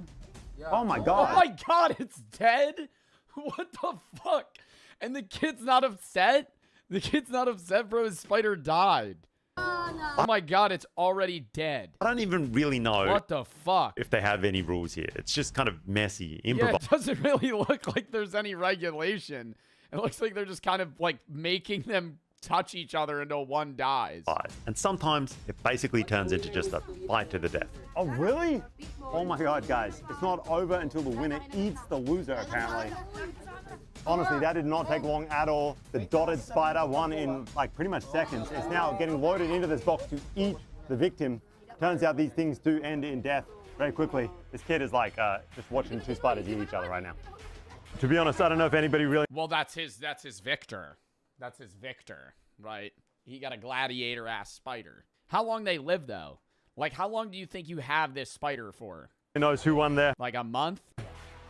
Speaker 14: Oh my God.
Speaker 2: Oh my God, it's dead? What the fuck? And the kid's not upset? The kid's not upset, bro. His spider died. Oh my God, it's already dead.
Speaker 14: I don't even really know
Speaker 2: what the fuck
Speaker 14: if they have any rules here. It's just kind of messy.
Speaker 2: Yeah, it doesn't really look like there's any regulation. It looks like they're just kind of like making them touch each other until one dies.
Speaker 14: And sometimes it basically turns into just a fight to the death. Oh, really? Oh my God, guys. It's not over until the winner eats the loser, apparently. Honestly, that did not take long at all. The dotted spider won in like pretty much seconds. It's now getting loaded into this box to eat the victim. Turns out these things do end in death very quickly. This kid is like just watching two spiders eat each other right now. To be honest, I don't know if anybody really...
Speaker 2: Well, that's his Victor. That's his Victor, right? He got a gladiator-ass spider. How long they live, though? Like, how long do you think you have this spider for?
Speaker 14: Who knows who won there?
Speaker 2: Like a month?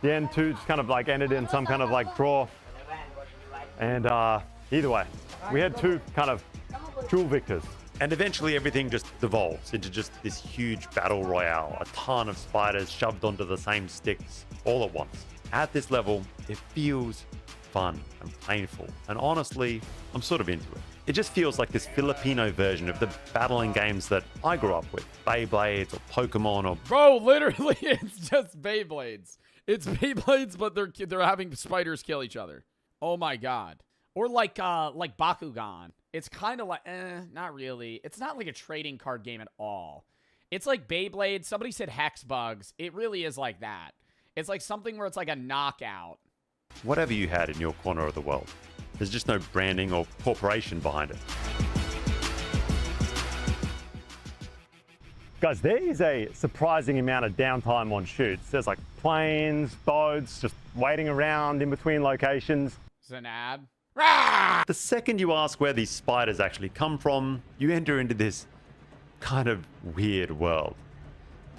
Speaker 14: The end two just kind of like ended in some kind of like draw. And either way, we had two kind of dual victors. And eventually everything just devolves into just this huge battle royale. A ton of spiders shoved onto the same sticks all at once. At this level, it feels fun and painful. And honestly, I'm sort of into it. It just feels like this Filipino version of the battling games that I grew up with. Beyblades or Pokemon or...
Speaker 2: Bro, literally, it's just Beyblades. It's Beyblades, but they're having spiders kill each other. Oh my God. Or like Bakugan. It's kind of like, not really. It's not like a trading card game at all. It's like Beyblade. Somebody said Hex Bugs. It really is like that. It's like something where it's like a knockout.
Speaker 14: Whatever you had in your corner of the world, there's just no branding or corporation behind it. Guys, there is a surprising amount of downtime on shoots. There's like planes, boats, just waiting around in between locations.
Speaker 2: Is it an ad?
Speaker 14: The second you ask where these spiders actually come from, you enter into this kind of weird world.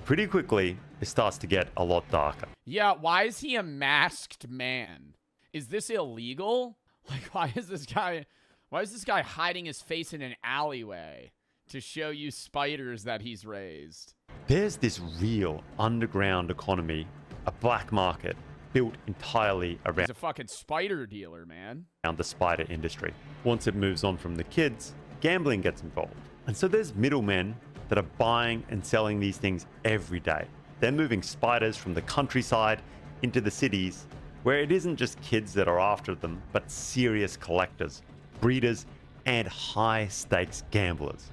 Speaker 14: Pretty quickly, it starts to get a lot darker.
Speaker 2: Yeah, why is he a masked man? Is this illegal? Like, why is this guy hiding his face in an alleyway to show you spiders that he's raised?
Speaker 14: There's this real underground economy, a black market built entirely around...
Speaker 2: He's a fucking spider dealer, man.
Speaker 14: ...around the spider industry. Once it moves on from the kids, gambling gets involved. And so there's middlemen that are buying and selling these things every day. They're moving spiders from the countryside into the cities, where it isn't just kids that are after them, but serious collectors, breeders, and high-stakes gamblers.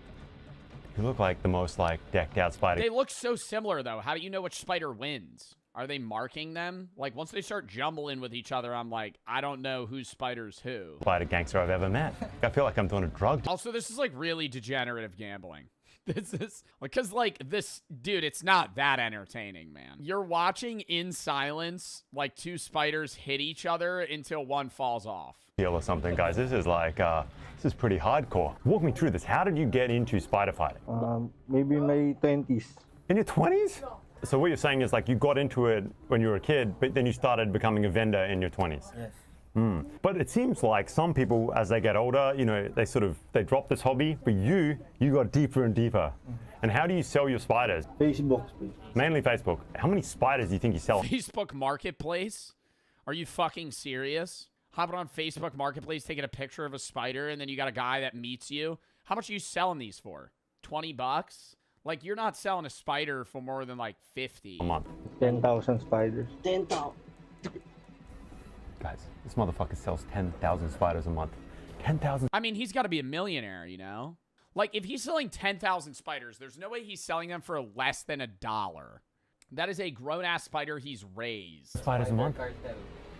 Speaker 14: You look like the most decked out spider.
Speaker 2: They look so similar though. How do you know which spider wins? Are they marking them? Like once they start jumbling with each other, I'm like, I don't know whose spider's who.
Speaker 14: Spider gangster I've ever met. I feel like I'm doing a drug.
Speaker 2: Also, this is like really degenerative gambling. This is because, like, this dude, it's not that entertaining, man. You're watching in silence, like, two spiders hit each other until one falls off.
Speaker 14: Or something, guys. This is like, this is pretty hardcore. Walk me through this. How did you get into spider fighting?
Speaker 1: Maybe in my 20s.
Speaker 14: In your 20s? So what you're saying is like you got into it when you were a kid, but then you started becoming a vendor in your 20s.
Speaker 1: Yes.
Speaker 14: But it seems like some people, as they get older, you know, they drop this hobby, but you got deeper and deeper. And how do you sell your spiders?
Speaker 1: Facebook.
Speaker 14: Mainly Facebook. How many spiders do you think you sell?
Speaker 2: Facebook Marketplace? Are you fucking serious? Hopping on Facebook Marketplace, taking a picture of a spider, and then you got a guy that meets you. How much are you selling these for? 20 bucks? Like, you're not selling a spider for more than, like, 50.
Speaker 14: A month.
Speaker 1: 10,000 spiders.
Speaker 12: 10,000.
Speaker 14: Guys, this motherfucker sells 10,000 spiders a month. 10,000.
Speaker 2: I mean, he's got to be a millionaire, you know? Like, if he's selling 10,000 spiders, there's no way he's selling them for less than $1. That is a grown-ass spider he's raised.
Speaker 14: Spiders a month?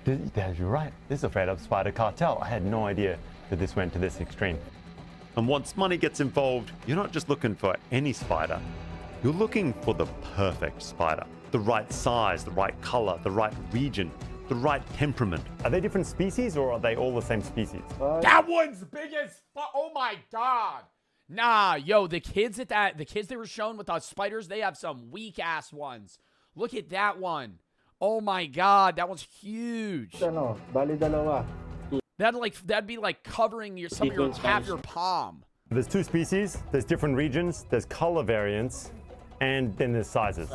Speaker 14: You're right. This is a straight up spider cartel. I had no idea that this went to this extreme. And once money gets involved, you're not just looking for any spider. You're looking for the perfect spider. The right size, the right color, the right region, the right temperament. Are they different species or are they all the same species?
Speaker 2: That one's big as fuck. Oh my God. Nah, yo, the kids they were shown with the spiders, they have some weak ass ones. Look at that one. Oh my God, that one's huge.
Speaker 1: Bali dalawa.
Speaker 2: That'd be like covering half your palm.
Speaker 14: There's two species, there's different regions, there's color variants, and then there's sizes.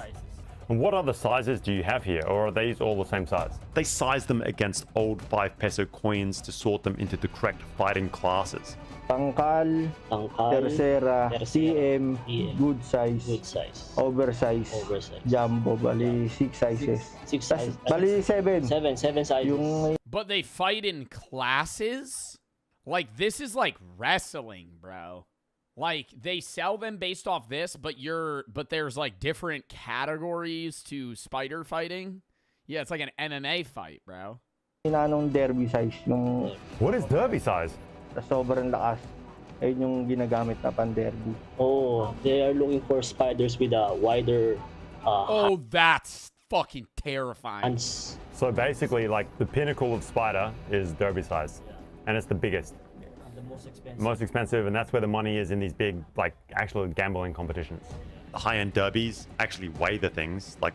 Speaker 14: And what other sizes do you have here, or are these all the same size? They size them against old 5 peso coins to sort them into the correct fighting classes.
Speaker 1: Tangkal, tercera, TM, good size, oversize, jumbo, bali 6 sizes.
Speaker 12: 6 sizes.
Speaker 1: Bali 7.
Speaker 12: 7 sizes.
Speaker 2: But they fight in classes? Like, this is like wrestling, bro. Like, they sell them based off this, but there's like different categories to spider fighting. Yeah, it's like an MMA fight, bro.
Speaker 1: Inanong derby size.
Speaker 14: What is derby size?
Speaker 1: Sobrang lakas. Ayun yung ginagamit na pan-derby.
Speaker 12: Oh, they are looking for spiders with a wider
Speaker 2: oh, that's fucking terrifying.
Speaker 12: hands.
Speaker 14: So basically, like, the pinnacle of spider is derby size. And it's the biggest.
Speaker 12: The most expensive.
Speaker 14: Most expensive, and that's where the money is in these big, like, actual gambling competitions. High-end derbies actually weigh the things, like...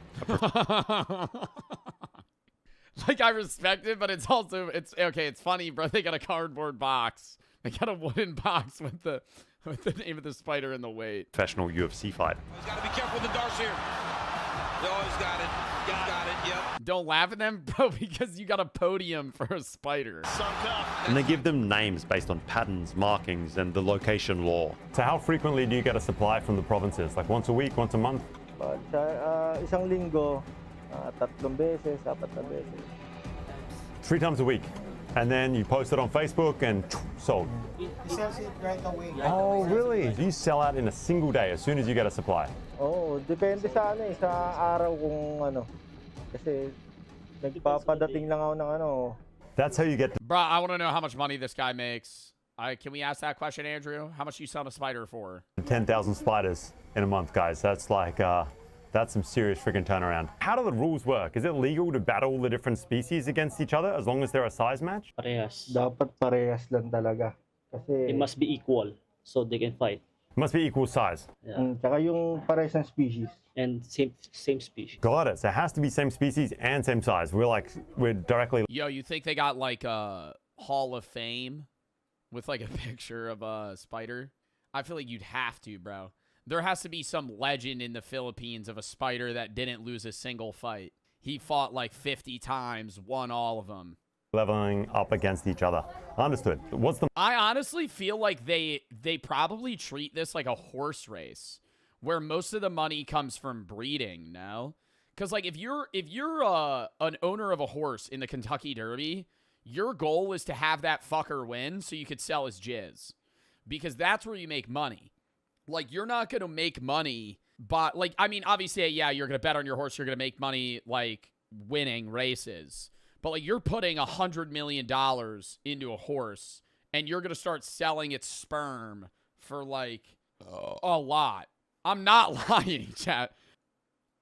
Speaker 2: Like, I respect it, but it's okay, it's funny, bro. They got a cardboard box. They got a wooden box with the name of the spider and the weight.
Speaker 14: Professional UFC fight.
Speaker 5: He's got to be careful with the darts here. Oh, he's got it. Got it, yep.
Speaker 2: Don't laugh at them, bro, because you got a podium for a spider.
Speaker 14: And they give them names based on patterns, markings, and the location law. So how frequently do you get a supply from the provinces? Like once a week, once a month?
Speaker 1: Isang linggo, 3 beses, 4 beses.
Speaker 14: 3 times a week. And then you post it on Facebook and sold.
Speaker 1: He sells it right away.
Speaker 14: Oh, really? You sell out in a single day as soon as you get a supply?
Speaker 1: Oh, depende sa araw kung ano. Kasi nagpapadating lang ako ng ano.
Speaker 14: That's how you get...
Speaker 2: Bro, I want to know how much money this guy makes. Can we ask that question, Andrew? How much you selling a spider for?
Speaker 14: 10,000 spiders in a month, guys. That's like... That's some serious freaking turnaround. How do the rules work? Is it legal to battle the different species against each other as long as they're a size match?
Speaker 12: Parehas.
Speaker 1: Dapat parehas lang talaga. Kasi
Speaker 12: It must be equal so they can fight.
Speaker 14: It must be equal size.
Speaker 12: Yeah.
Speaker 1: Tsaka yung parehas ng species.
Speaker 12: And same species.
Speaker 14: Got it. So it has to be same species and same size. We're directly...
Speaker 2: Yo, you think they got like a Hall of Fame with like a picture of a spider? I feel like you'd have to, bro. There has to be some legend in the Philippines of a spider that didn't lose a single fight. He fought like 50 times, won all of them.
Speaker 14: Leveling up against each other. Understood. What's the...
Speaker 2: I honestly feel like they probably treat this like a horse race, where most of the money comes from breeding, no? Because like if you're an owner of a horse in the Kentucky Derby, your goal is to have that fucker win so you could sell his jizz, because that's where you make money. Like, you're not going to make money, but, like, I mean, obviously, yeah, you're going to bet on your horse. You're going to make money, like, winning races. But, like, you're putting $100 million into a horse, and you're going to start selling its sperm for, like, A lot. I'm not lying, chat.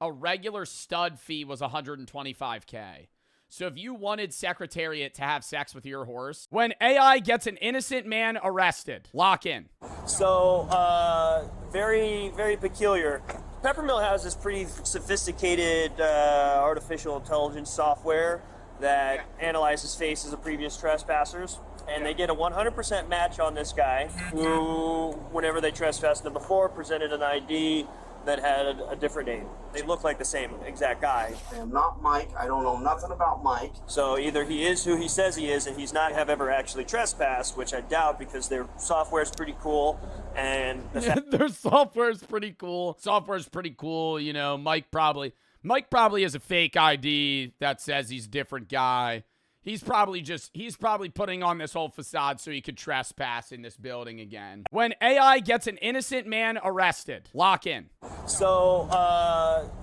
Speaker 2: A regular stud fee was 125K. So if you wanted Secretariat to have sex with your horse, when AI gets an innocent man arrested, lock in.
Speaker 16: So, very, very peculiar. Peppermill has this pretty sophisticated artificial intelligence software that analyzes faces of previous trespassers. And they get a 100% match on this guy who, whenever they trespassed him before, presented an ID that had a different name. They look like the same exact guy.
Speaker 6: I am not Mike. I don't know nothing about Mike.
Speaker 16: So either he is who he says he is and he's not have ever actually trespassed, which I doubt because their software is pretty cool. And
Speaker 2: their software is pretty cool. Software's pretty cool. You know, Mike probably has a fake ID that says he's a different guy. He's probably putting on this whole facade so he could trespass in this building again. When AI gets an innocent man arrested, lock in.
Speaker 16: So,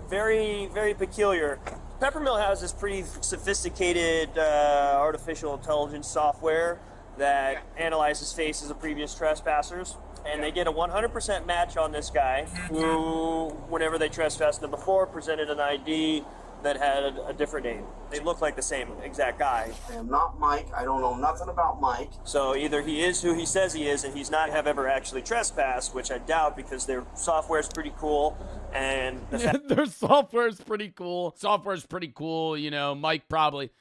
Speaker 16: very, very peculiar. Peppermill has this pretty sophisticated artificial intelligence software that analyzes faces of previous trespassers. And they get a 100% match on this guy who, whenever they trespassed him before, presented an ID that had a different name. They look like the same exact guy.
Speaker 6: I am not Mike. I don't know nothing about Mike.
Speaker 16: So either he is who he says he is and he's not have ever actually trespassed, which I doubt because their software is pretty cool. And
Speaker 2: their software is pretty cool. Software's pretty cool. You know, Mike probably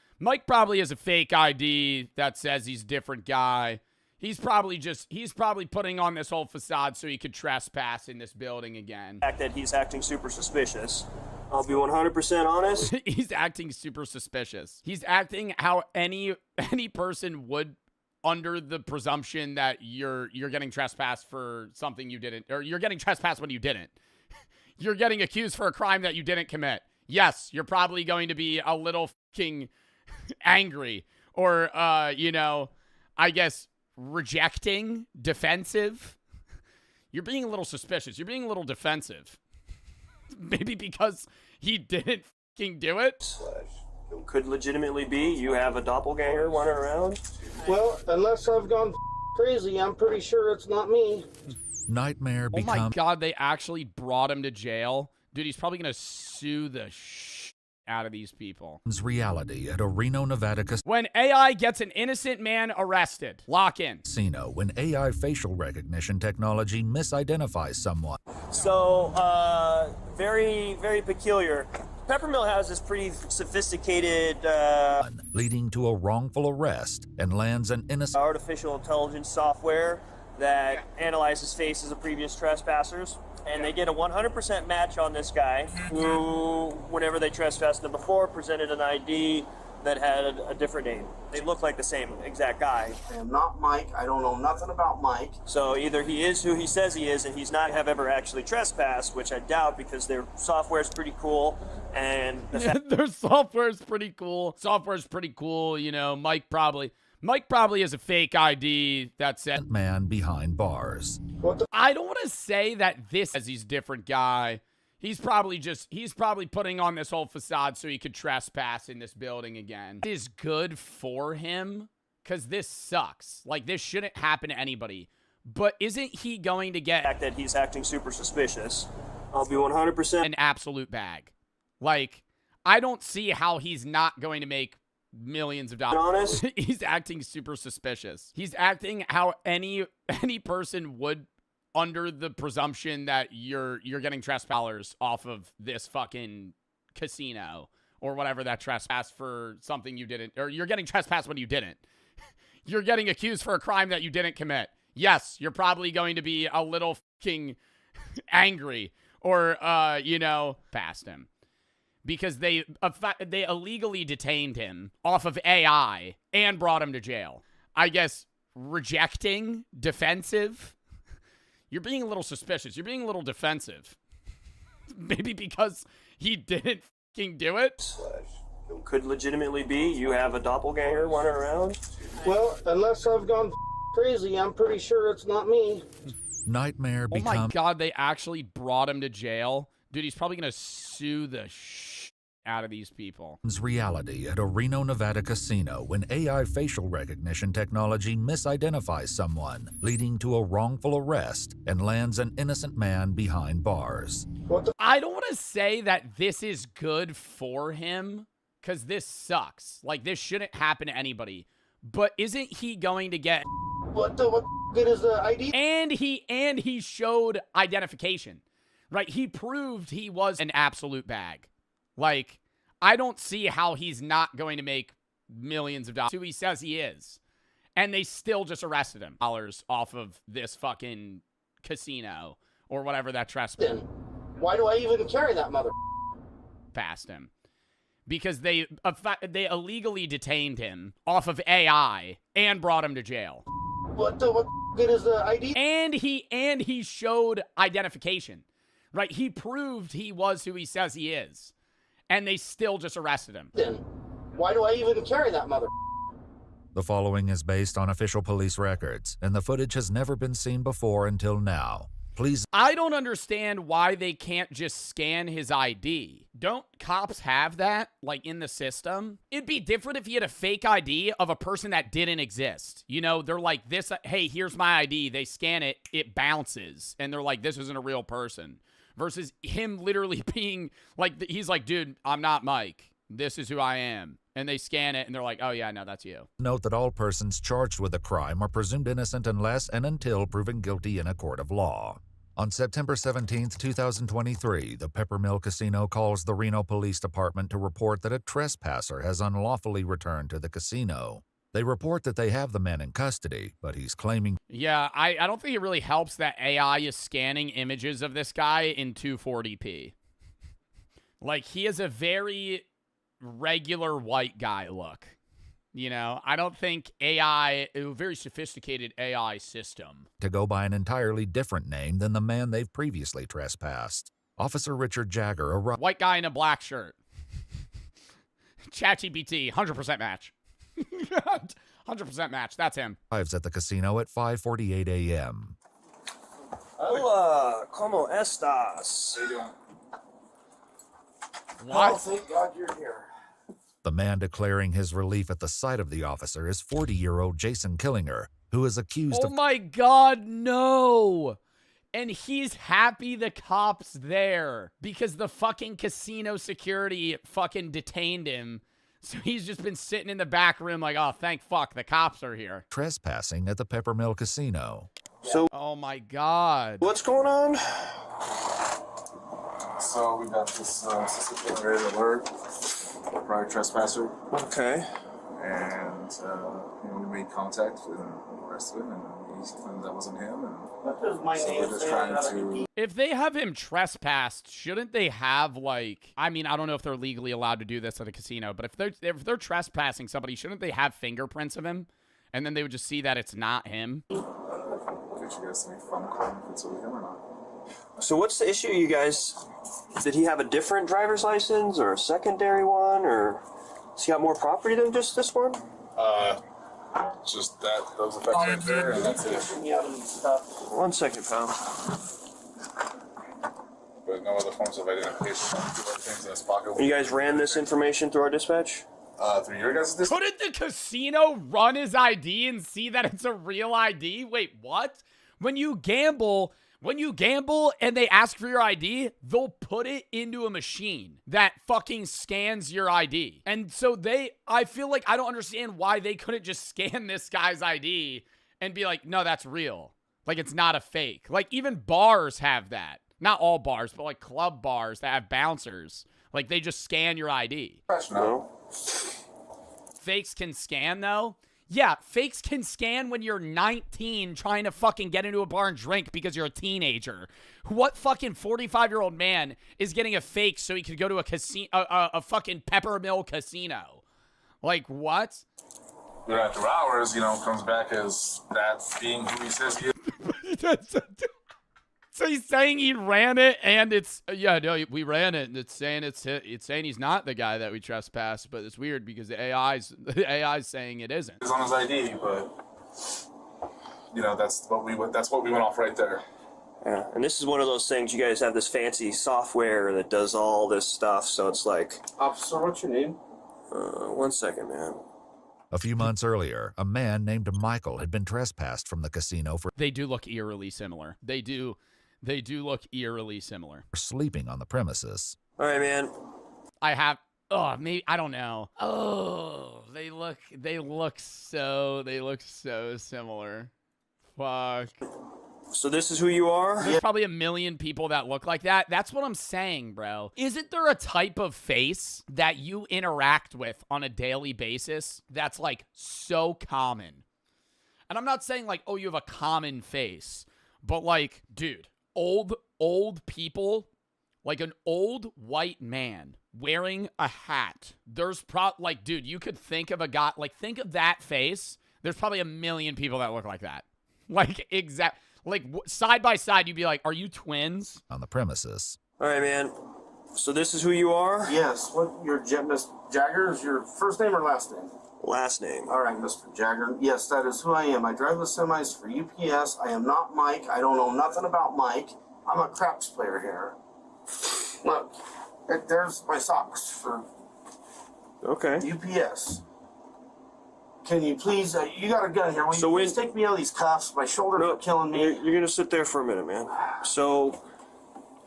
Speaker 2: has a fake ID that says he's a different guy. He's probably putting on this whole facade so he could trespass in this building again.
Speaker 16: The fact that he's acting super suspicious. I'll be 100% honest.
Speaker 2: He's acting super suspicious. He's acting how any person would under the presumption that you're getting trespassed for something you didn't, or you're getting trespassed when you didn't. You're getting accused for a crime that you didn't commit. Yes, you're probably going to be a little fucking angry or, you know, I guess rejecting, defensive. You're being a little suspicious. You're being a little defensive. Maybe because he didn't fucking do it.
Speaker 16: Could legitimately be you have a doppelganger running around.
Speaker 6: Well, unless I've gone crazy, I'm pretty sure it's not me.
Speaker 20: Nightmare
Speaker 2: Oh my god, they actually brought him to jail. Dude, he's probably gonna sue the out of these people.
Speaker 20: Reality at a Reno, Nevada
Speaker 2: When AI gets an innocent man arrested, lock in.
Speaker 20: casino when AI facial recognition technology misidentifies someone.
Speaker 16: So, very, very peculiar. Peppermill has this pretty sophisticated
Speaker 20: leading to a wrongful arrest and lands an innocent
Speaker 16: artificial intelligence software that analyzes faces of previous trespassers. And they get a 100% match on this guy who, whenever they trespassed him before, presented an ID that had a different name. They look like the same exact guy.
Speaker 6: I am not Mike. I don't know nothing about Mike.
Speaker 16: So either he is who he says he is and he's not have ever actually trespassed, which I doubt because their software is pretty cool. And
Speaker 2: their software is pretty cool. Software's pretty cool. You know, Mike probably has a fake ID that said
Speaker 20: man behind bars.
Speaker 2: I don't want to say that this is he's a different guy. He's probably putting on this whole facade so he could trespass in this building again. It is good for him because this sucks. Like, this shouldn't happen to anybody. But isn't he going to get...
Speaker 16: The fact that he's acting super suspicious. I'll be 100%
Speaker 2: an absolute bag. Like, I don't see how he's not going to make millions of dollars.
Speaker 16: Honest?
Speaker 2: He's acting super suspicious. He's acting how any person would under the presumption that you're getting trespassers off of this fucking casino or whatever that trespass for something you didn't, or you're getting trespassed when you didn't. You're getting accused for a crime that you didn't commit. Yes, you're probably going to be a little fucking angry or, you know, past him. Because they illegally detained him off of AI and brought him to jail. I guess rejecting, defensive. You're being a little suspicious. You're being a little defensive. Maybe because he didn't fucking do it.
Speaker 16: Could legitimately be you have a doppelganger running around.
Speaker 6: Well, unless I've gone crazy, I'm pretty sure it's not me.
Speaker 20: Nightmare
Speaker 2: Oh my god, they actually brought him to jail. Dude, he's probably gonna sue the out of these people.
Speaker 20: Reality at a Reno, Nevada casino when AI facial recognition technology misidentifies someone, leading to a wrongful arrest and lands an innocent man behind bars.
Speaker 2: I don't want to say that this is good for him, because this sucks. Like, this shouldn't happen to anybody. But isn't he going to get...
Speaker 6: What good is the ID?
Speaker 2: And he showed identification. Right? He proved he was an absolute bag. Like, I don't see how he's not going to make millions of dollars. Who he says he is. And they still just arrested him. Dollars off of this fucking casino or whatever that trespass.
Speaker 6: Why do I even carry that mother?
Speaker 2: Past him. Because they illegally detained him off of AI and brought him to jail.
Speaker 6: What good is the ID?
Speaker 2: And he showed identification. Right? He proved he was who he says he is. And they still just arrested him.
Speaker 6: Why do I even carry that mother?
Speaker 20: The following is based on official police records, and the footage has never been seen before until now. Please.
Speaker 2: I don't understand why they can't just scan his ID. Don't cops have that, like, in the system? It'd be different if he had a fake ID of a person that didn't exist. You know, they're like, this, hey, here's my ID. They scan it, it bounces. And they're like, this isn't a real person. Versus him literally being like, he's like, dude, I'm not Mike. This is who I am. And they scan it, and they're like, oh, yeah, no, that's you.
Speaker 20: Note that all persons charged with a crime are presumed innocent unless and until proven guilty in a court of law. On September 17, 2023, the Peppermill Casino calls the Reno Police Department to report that a trespasser has unlawfully returned to the casino. They report that they have the man in custody, but he's claiming...
Speaker 2: Yeah, I don't think it really helps that AI is scanning images of this guy in 240p. Like, he has a very regular white guy look. You know, I don't think AI, a very sophisticated AI system.
Speaker 20: To go by an entirely different name than the man they've previously trespassed. Officer Richard Jagger arrived...
Speaker 2: White guy in a black shirt. ChatGPT, 100% match. 100% match. That's him.
Speaker 20: Arrives at the casino at 5:48 a.m.
Speaker 16: Hola, ¿cómo estás?
Speaker 6: How you doing?
Speaker 2: What?
Speaker 6: Oh, thank God you're here.
Speaker 20: The man declaring his relief at the sight of the officer is 40-year-old Jason Killinger, who is accused of...
Speaker 2: Oh my God, no! And he's happy the cop's there because the fucking casino security fucking detained him. So he's just been sitting in the back room like, oh, thank fuck, the cops are here.
Speaker 20: Trespassing at the Peppermill Casino.
Speaker 16: So,
Speaker 2: oh my God.
Speaker 16: What's going on?
Speaker 4: So we got this system-generated alert, prior trespasser.
Speaker 16: Okay.
Speaker 4: And we made contact and arrested him, and he claimed that wasn't him. And
Speaker 6: what does my
Speaker 4: so
Speaker 6: name
Speaker 4: we're just
Speaker 6: say?
Speaker 4: trying to...
Speaker 2: If they have him trespassed, shouldn't they have, like, I mean, I don't know if they're legally allowed to do this at a casino, but if they're trespassing somebody, shouldn't they have fingerprints of him? And then they would just see that it's not him?
Speaker 4: Get you guys any fun calling if it's really him or not.
Speaker 16: So what's the issue, you guys? Did he have a different driver's license or a secondary one, or has he got more property than just this one?
Speaker 4: Just that, those effects right there, and that's it.
Speaker 16: One second, pal.
Speaker 4: But no other forms of identification. Things in his pocket.
Speaker 16: You guys ran this information through our dispatch?
Speaker 4: Through your guys' dispatch?
Speaker 2: Couldn't the casino run his ID and see that it's a real ID? Wait, what? When you gamble and they ask for your ID, they'll put it into a machine that fucking scans your ID. And so I feel like I don't understand why they couldn't just scan this guy's ID and be like, no, that's real. Like, it's not a fake. Like, even bars have that. Not all bars, but like club bars that have bouncers. Like, they just scan your ID.
Speaker 4: No.
Speaker 2: Fakes can scan, though? Yeah, fakes can scan when you're 19 trying to fucking get into a bar and drink because you're a teenager. What fucking 45-year-old man is getting a fake so he could go to a fucking Peppermill casino? Like, what?
Speaker 4: But after hours, comes back as that being who he says he is.
Speaker 2: So he's saying he ran it, and it's we ran it, and it's saying he's not the guy that we trespassed, but it's weird because the AI's saying it isn't.
Speaker 4: It's on his ID, but that's what we went off right there.
Speaker 16: Yeah, and this is one of those things, you guys have this fancy software that does all this stuff, so it's like...
Speaker 6: Officer, what's your name?
Speaker 16: 1 second, man.
Speaker 20: A few months earlier, a man named Michael had been trespassed from the casino for
Speaker 2: They do look eerily similar. They do look eerily similar.
Speaker 20: sleeping on the premises.
Speaker 16: All right, man.
Speaker 2: I have... Oh, maybe... I don't know. Oh, they look so similar. Fuck.
Speaker 16: So this is who you are?
Speaker 2: There's probably a million people that look like that. That's what I'm saying, bro. Isn't there a type of face that you interact with on a daily basis that's like so common? And I'm not saying like, oh, you have a common face, but like, dude, old people, like an old white man wearing a hat. There's like, dude, you could think of a guy, like think of that face. There's probably a million people that look like that. Like like side by side, you'd be like, are you twins?
Speaker 20: On the premises.
Speaker 16: All right, man. So this is who you are?
Speaker 6: Yes. What your Miss Jagger is your first name or last name?
Speaker 16: Last name.
Speaker 6: All right, Mr. Jagger. Yes, that is who I am. I drive the semis for UPS. I am not Mike. I don't know nothing about Mike. I'm a craps player here. Look, there's my socks for UPS. Can you please, you got a gun here. Will you please take me out of these cuffs? My shoulders are killing me.
Speaker 16: You're going to sit there for a minute, man. So,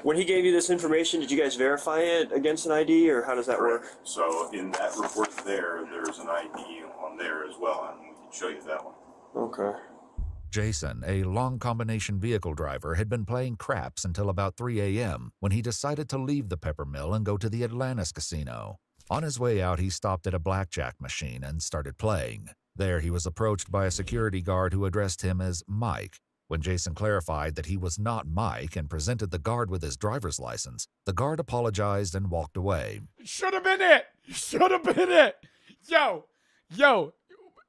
Speaker 16: when he gave you this information, did you guys verify it against an ID, or how does that work?
Speaker 11: So, in that report there's an ID on there as well, and we can show you that one.
Speaker 16: Okay.
Speaker 20: Jason, a long combination vehicle driver, had been playing craps until about 3 a.m. when he decided to leave the Pepper Mill and go to the Atlantis casino. On his way out, he stopped at a blackjack machine and started playing. There, he was approached by a security guard who addressed him as Mike. When Jason clarified that he was not Mike and presented the guard with his driver's license, the guard apologized and walked away.
Speaker 2: Should have been it. Should have been it. Yo,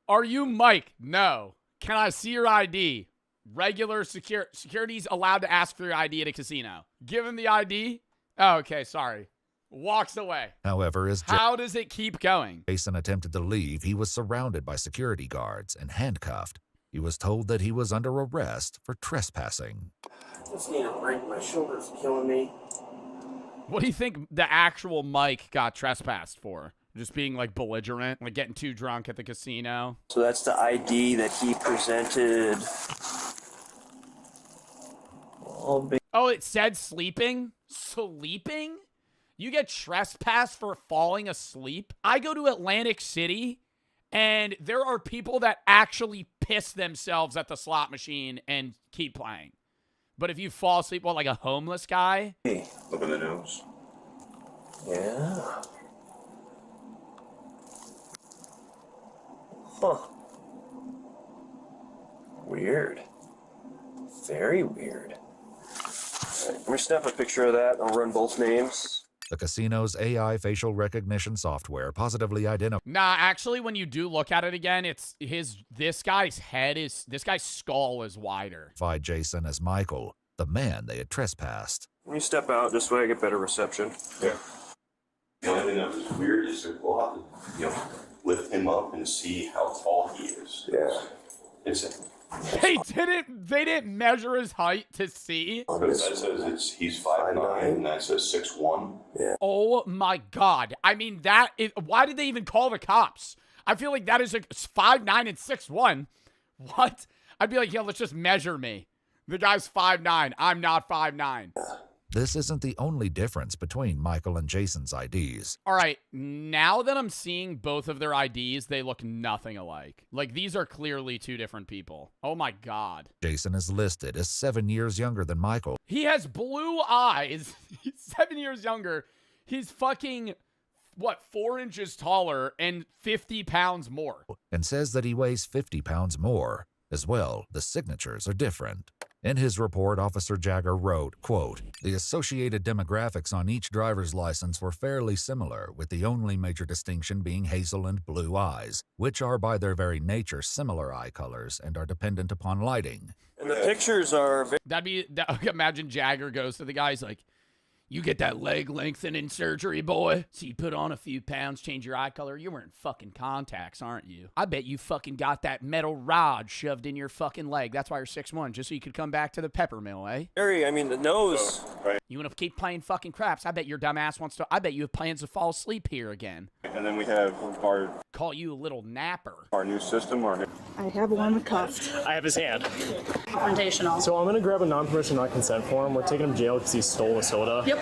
Speaker 2: are you Mike? No. Can I see your ID? Regular security's allowed to ask for your ID at a casino. Give him the ID. Oh, okay, sorry. Walks away.
Speaker 20: However,
Speaker 2: how does it keep going?
Speaker 20: Jason attempted to leave, he was surrounded by security guards and handcuffed. He was told that he was under arrest for trespassing.
Speaker 6: I just need a break. My shoulders are killing me.
Speaker 2: What do you think the actual Mike got trespassed for? Just being like belligerent, like getting too drunk at the casino?
Speaker 16: So that's the ID that he presented.
Speaker 2: Oh, it said sleeping? Sleeping? You get trespassed for falling asleep? I go to Atlantic City, and there are people that actually piss themselves at the slot machine and keep playing. But if you fall asleep, what, like a homeless guy?
Speaker 11: Hey, look at the nose.
Speaker 16: Yeah. Huh. Weird. Very weird. All right, let me snap a picture of that. I'll run both names.
Speaker 20: The casino's AI facial recognition software positively identified.
Speaker 2: Nah, actually, when you do look at it again, it's this guy's skull is wider.
Speaker 20: Jason as Michael, the man they had trespassed.
Speaker 16: Let me step out this way I get better reception.
Speaker 11: Yeah. The only thing that was weird is that we'll have to, lift him up and see how tall he is.
Speaker 16: Yeah.
Speaker 2: They didn't measure his height to see.
Speaker 11: That says he's 5'9", and that says 6'1".
Speaker 16: Yeah.
Speaker 2: Oh my God. I mean, why did they even call the cops? I feel like that is 5'9" and 6'1". What? I'd be like, yeah, let's just measure me. The guy's 5'9". I'm not 5'9".
Speaker 20: This isn't the only difference between Michael and Jason's IDs.
Speaker 2: All right, now that I'm seeing both of their IDs, they look nothing alike. Like, these are clearly two different people. Oh my God.
Speaker 20: Jason is listed as 7 years younger than Michael.
Speaker 2: He has blue eyes. He's 7 years younger. He's fucking, 4 inches taller and 50 pounds more.
Speaker 20: And says that he weighs 50 pounds more. As well, the signatures are different. In his report, Officer Jagger wrote, quote, "The associated demographics on each driver's license were fairly similar, with the only major distinction being hazel and blue eyes, which are by their very nature similar eye colors and are dependent upon lighting."
Speaker 16: And the pictures are...
Speaker 2: Imagine Jagger goes to the guy, he's like, You get that leg lengthening surgery, boy. So you put on a few pounds, change your eye color. You're wearing fucking contacts, aren't you? I bet you fucking got that metal rod shoved in your fucking leg. That's why you're 6'1", just so you could come back to the pepper mill, eh?
Speaker 16: Harry, I mean, the nose.
Speaker 2: You want to keep playing fucking craps? I bet your dumb ass wants to. I bet you have plans to fall asleep here again.
Speaker 11: And then we have our
Speaker 2: Call you a little napper.
Speaker 11: new system.
Speaker 13: I have one cuffed.
Speaker 18: I have his hand.
Speaker 9: Confrontational.
Speaker 18: So I'm gonna grab a non-permission, non-consent form. We're taking him to jail because he stole a soda.
Speaker 9: Yep.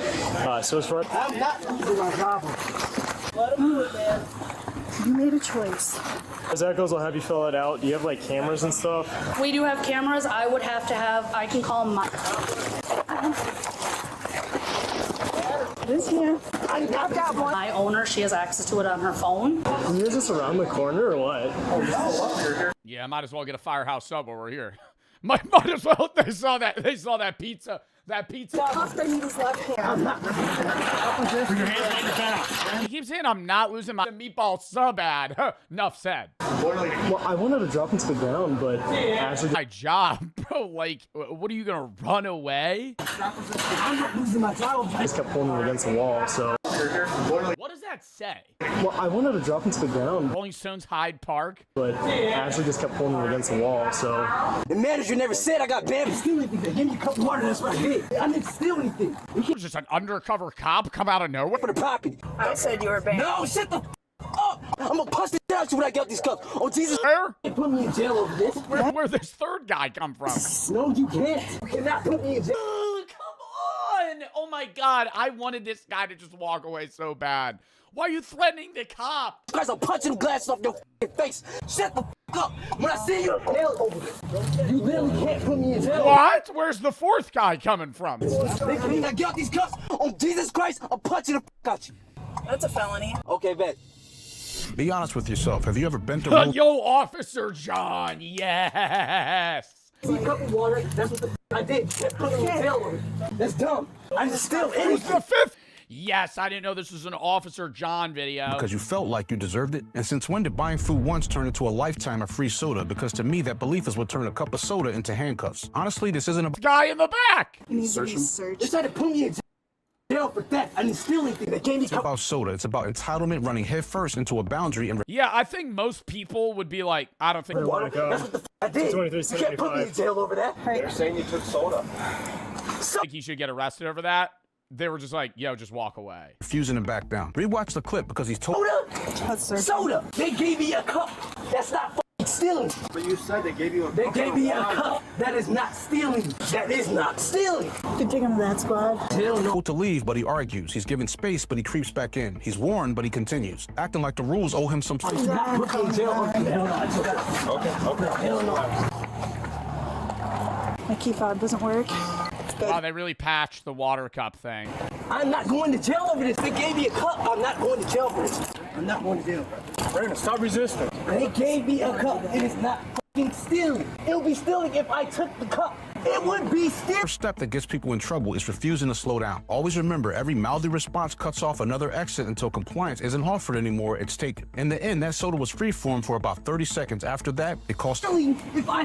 Speaker 18: So as far
Speaker 13: I'm not losing my job. Let him do it, man. You made a choice.
Speaker 18: as that goes, I'll have you fill it out. Do you have like cameras and stuff?
Speaker 9: We do have cameras. I would have to have. I can call my.
Speaker 13: This here. I've got one.
Speaker 9: My owner. She has access to it on her phone.
Speaker 18: Is this around the corner or what?
Speaker 2: Yeah, might as well get a firehouse sub while we're here. Might as well. They saw that pizza. That pizza.
Speaker 13: I need his left hand.
Speaker 2: He keeps saying I'm not losing my meatball sub ad. Enough said.
Speaker 18: Well, I wanted to drop him to the ground, but actually,
Speaker 2: my job, bro. Like, what are you gonna run away?
Speaker 13: I'm not losing my job.
Speaker 18: I just kept pulling him against the wall. So.
Speaker 2: What does that say?
Speaker 18: Well, I wanted to drop him to the ground.
Speaker 2: Rolling Stones Hyde Park.
Speaker 18: But Ashley just kept pulling him against the wall, so.
Speaker 17: The manager never said I got banned for stealing anything. Give me a cup of water, that's what I did. I didn't steal anything.
Speaker 2: Was just an undercover cop come out of nowhere?
Speaker 17: For the property.
Speaker 13: I said you were banned.
Speaker 17: No, shut the up. I'm gonna punch the out you when I get these cups. Oh, Jesus.
Speaker 2: Where?
Speaker 17: You put me in jail over this.
Speaker 2: Where'd this third guy come from?
Speaker 17: No, you can't. You cannot put me in jail.
Speaker 2: Come on! Oh my God, I wanted this guy to just walk away so bad. Why are you threatening the cop?
Speaker 17: Guys, I'm punching glasses off your face. Shut the up. When I see you, nail over it. You literally can't put me in jail.
Speaker 2: What? Where's the fourth guy coming from?
Speaker 17: They mean I get out these cups. Oh, Jesus Christ, I'm punching the out you.
Speaker 13: That's a felony.
Speaker 17: Okay, bet.
Speaker 21: Be honest with yourself. Have you ever been to
Speaker 2: Yo, Officer John, yes!
Speaker 17: See a cup of water, that's what the I did. Put me in jail over it. That's dumb. I just still
Speaker 2: Who's the fifth? Yes, I didn't know this was an Officer John video.
Speaker 21: because you felt like you deserved it? And since when did buying food once turn into a lifetime of free soda? Because to me, that belief is what turned a cup of soda into handcuffs. Honestly, this isn't a
Speaker 2: guy in the back.
Speaker 13: He needs to be searched.
Speaker 17: They tried to put me in jail for that. I didn't steal anything. They gave me
Speaker 21: It's about soda. It's about entitlement running headfirst into a boundary and
Speaker 2: Yeah, I think most people would be like, I don't think.
Speaker 17: That's what the I did. You can't put me in jail over that.
Speaker 11: They're saying you took soda.
Speaker 2: Think you should get arrested over that. They were just like, yo, just walk away.
Speaker 21: refusing to back down. Rewatch the clip because he's told.
Speaker 17: Soda. They gave me a cup. That's not fucking stealing.
Speaker 6: But you said they gave you a
Speaker 17: They gave me a cup. That is not stealing. That is not stealing.
Speaker 13: You can take him to that squad.
Speaker 17: Hell no.
Speaker 21: Told to leave, but he argues. He's given space, but he creeps back in. He's warned, but he continues, acting like the rules owe him some.
Speaker 17: He's not putting me in jail. Hell no.
Speaker 11: Okay.
Speaker 17: Hell no.
Speaker 13: My key fob doesn't work.
Speaker 2: Wow, they really patched the water cup thing.
Speaker 17: I'm not going to jail over this. They gave me a cup. I'm not going to jail for this. I'm not going to jail.
Speaker 18: Brandon, stop resisting.
Speaker 17: They gave me a cup. It is not fucking stealing. It would be stealing if I took the cup. It would be stealing.
Speaker 21: First step that gets people in trouble is refusing to slow down. Always remember, every mouthy response cuts off another exit until compliance isn't offered anymore, it's taken. In the end, that soda was free for him for about 30 seconds. After that, it cost.
Speaker 17: If I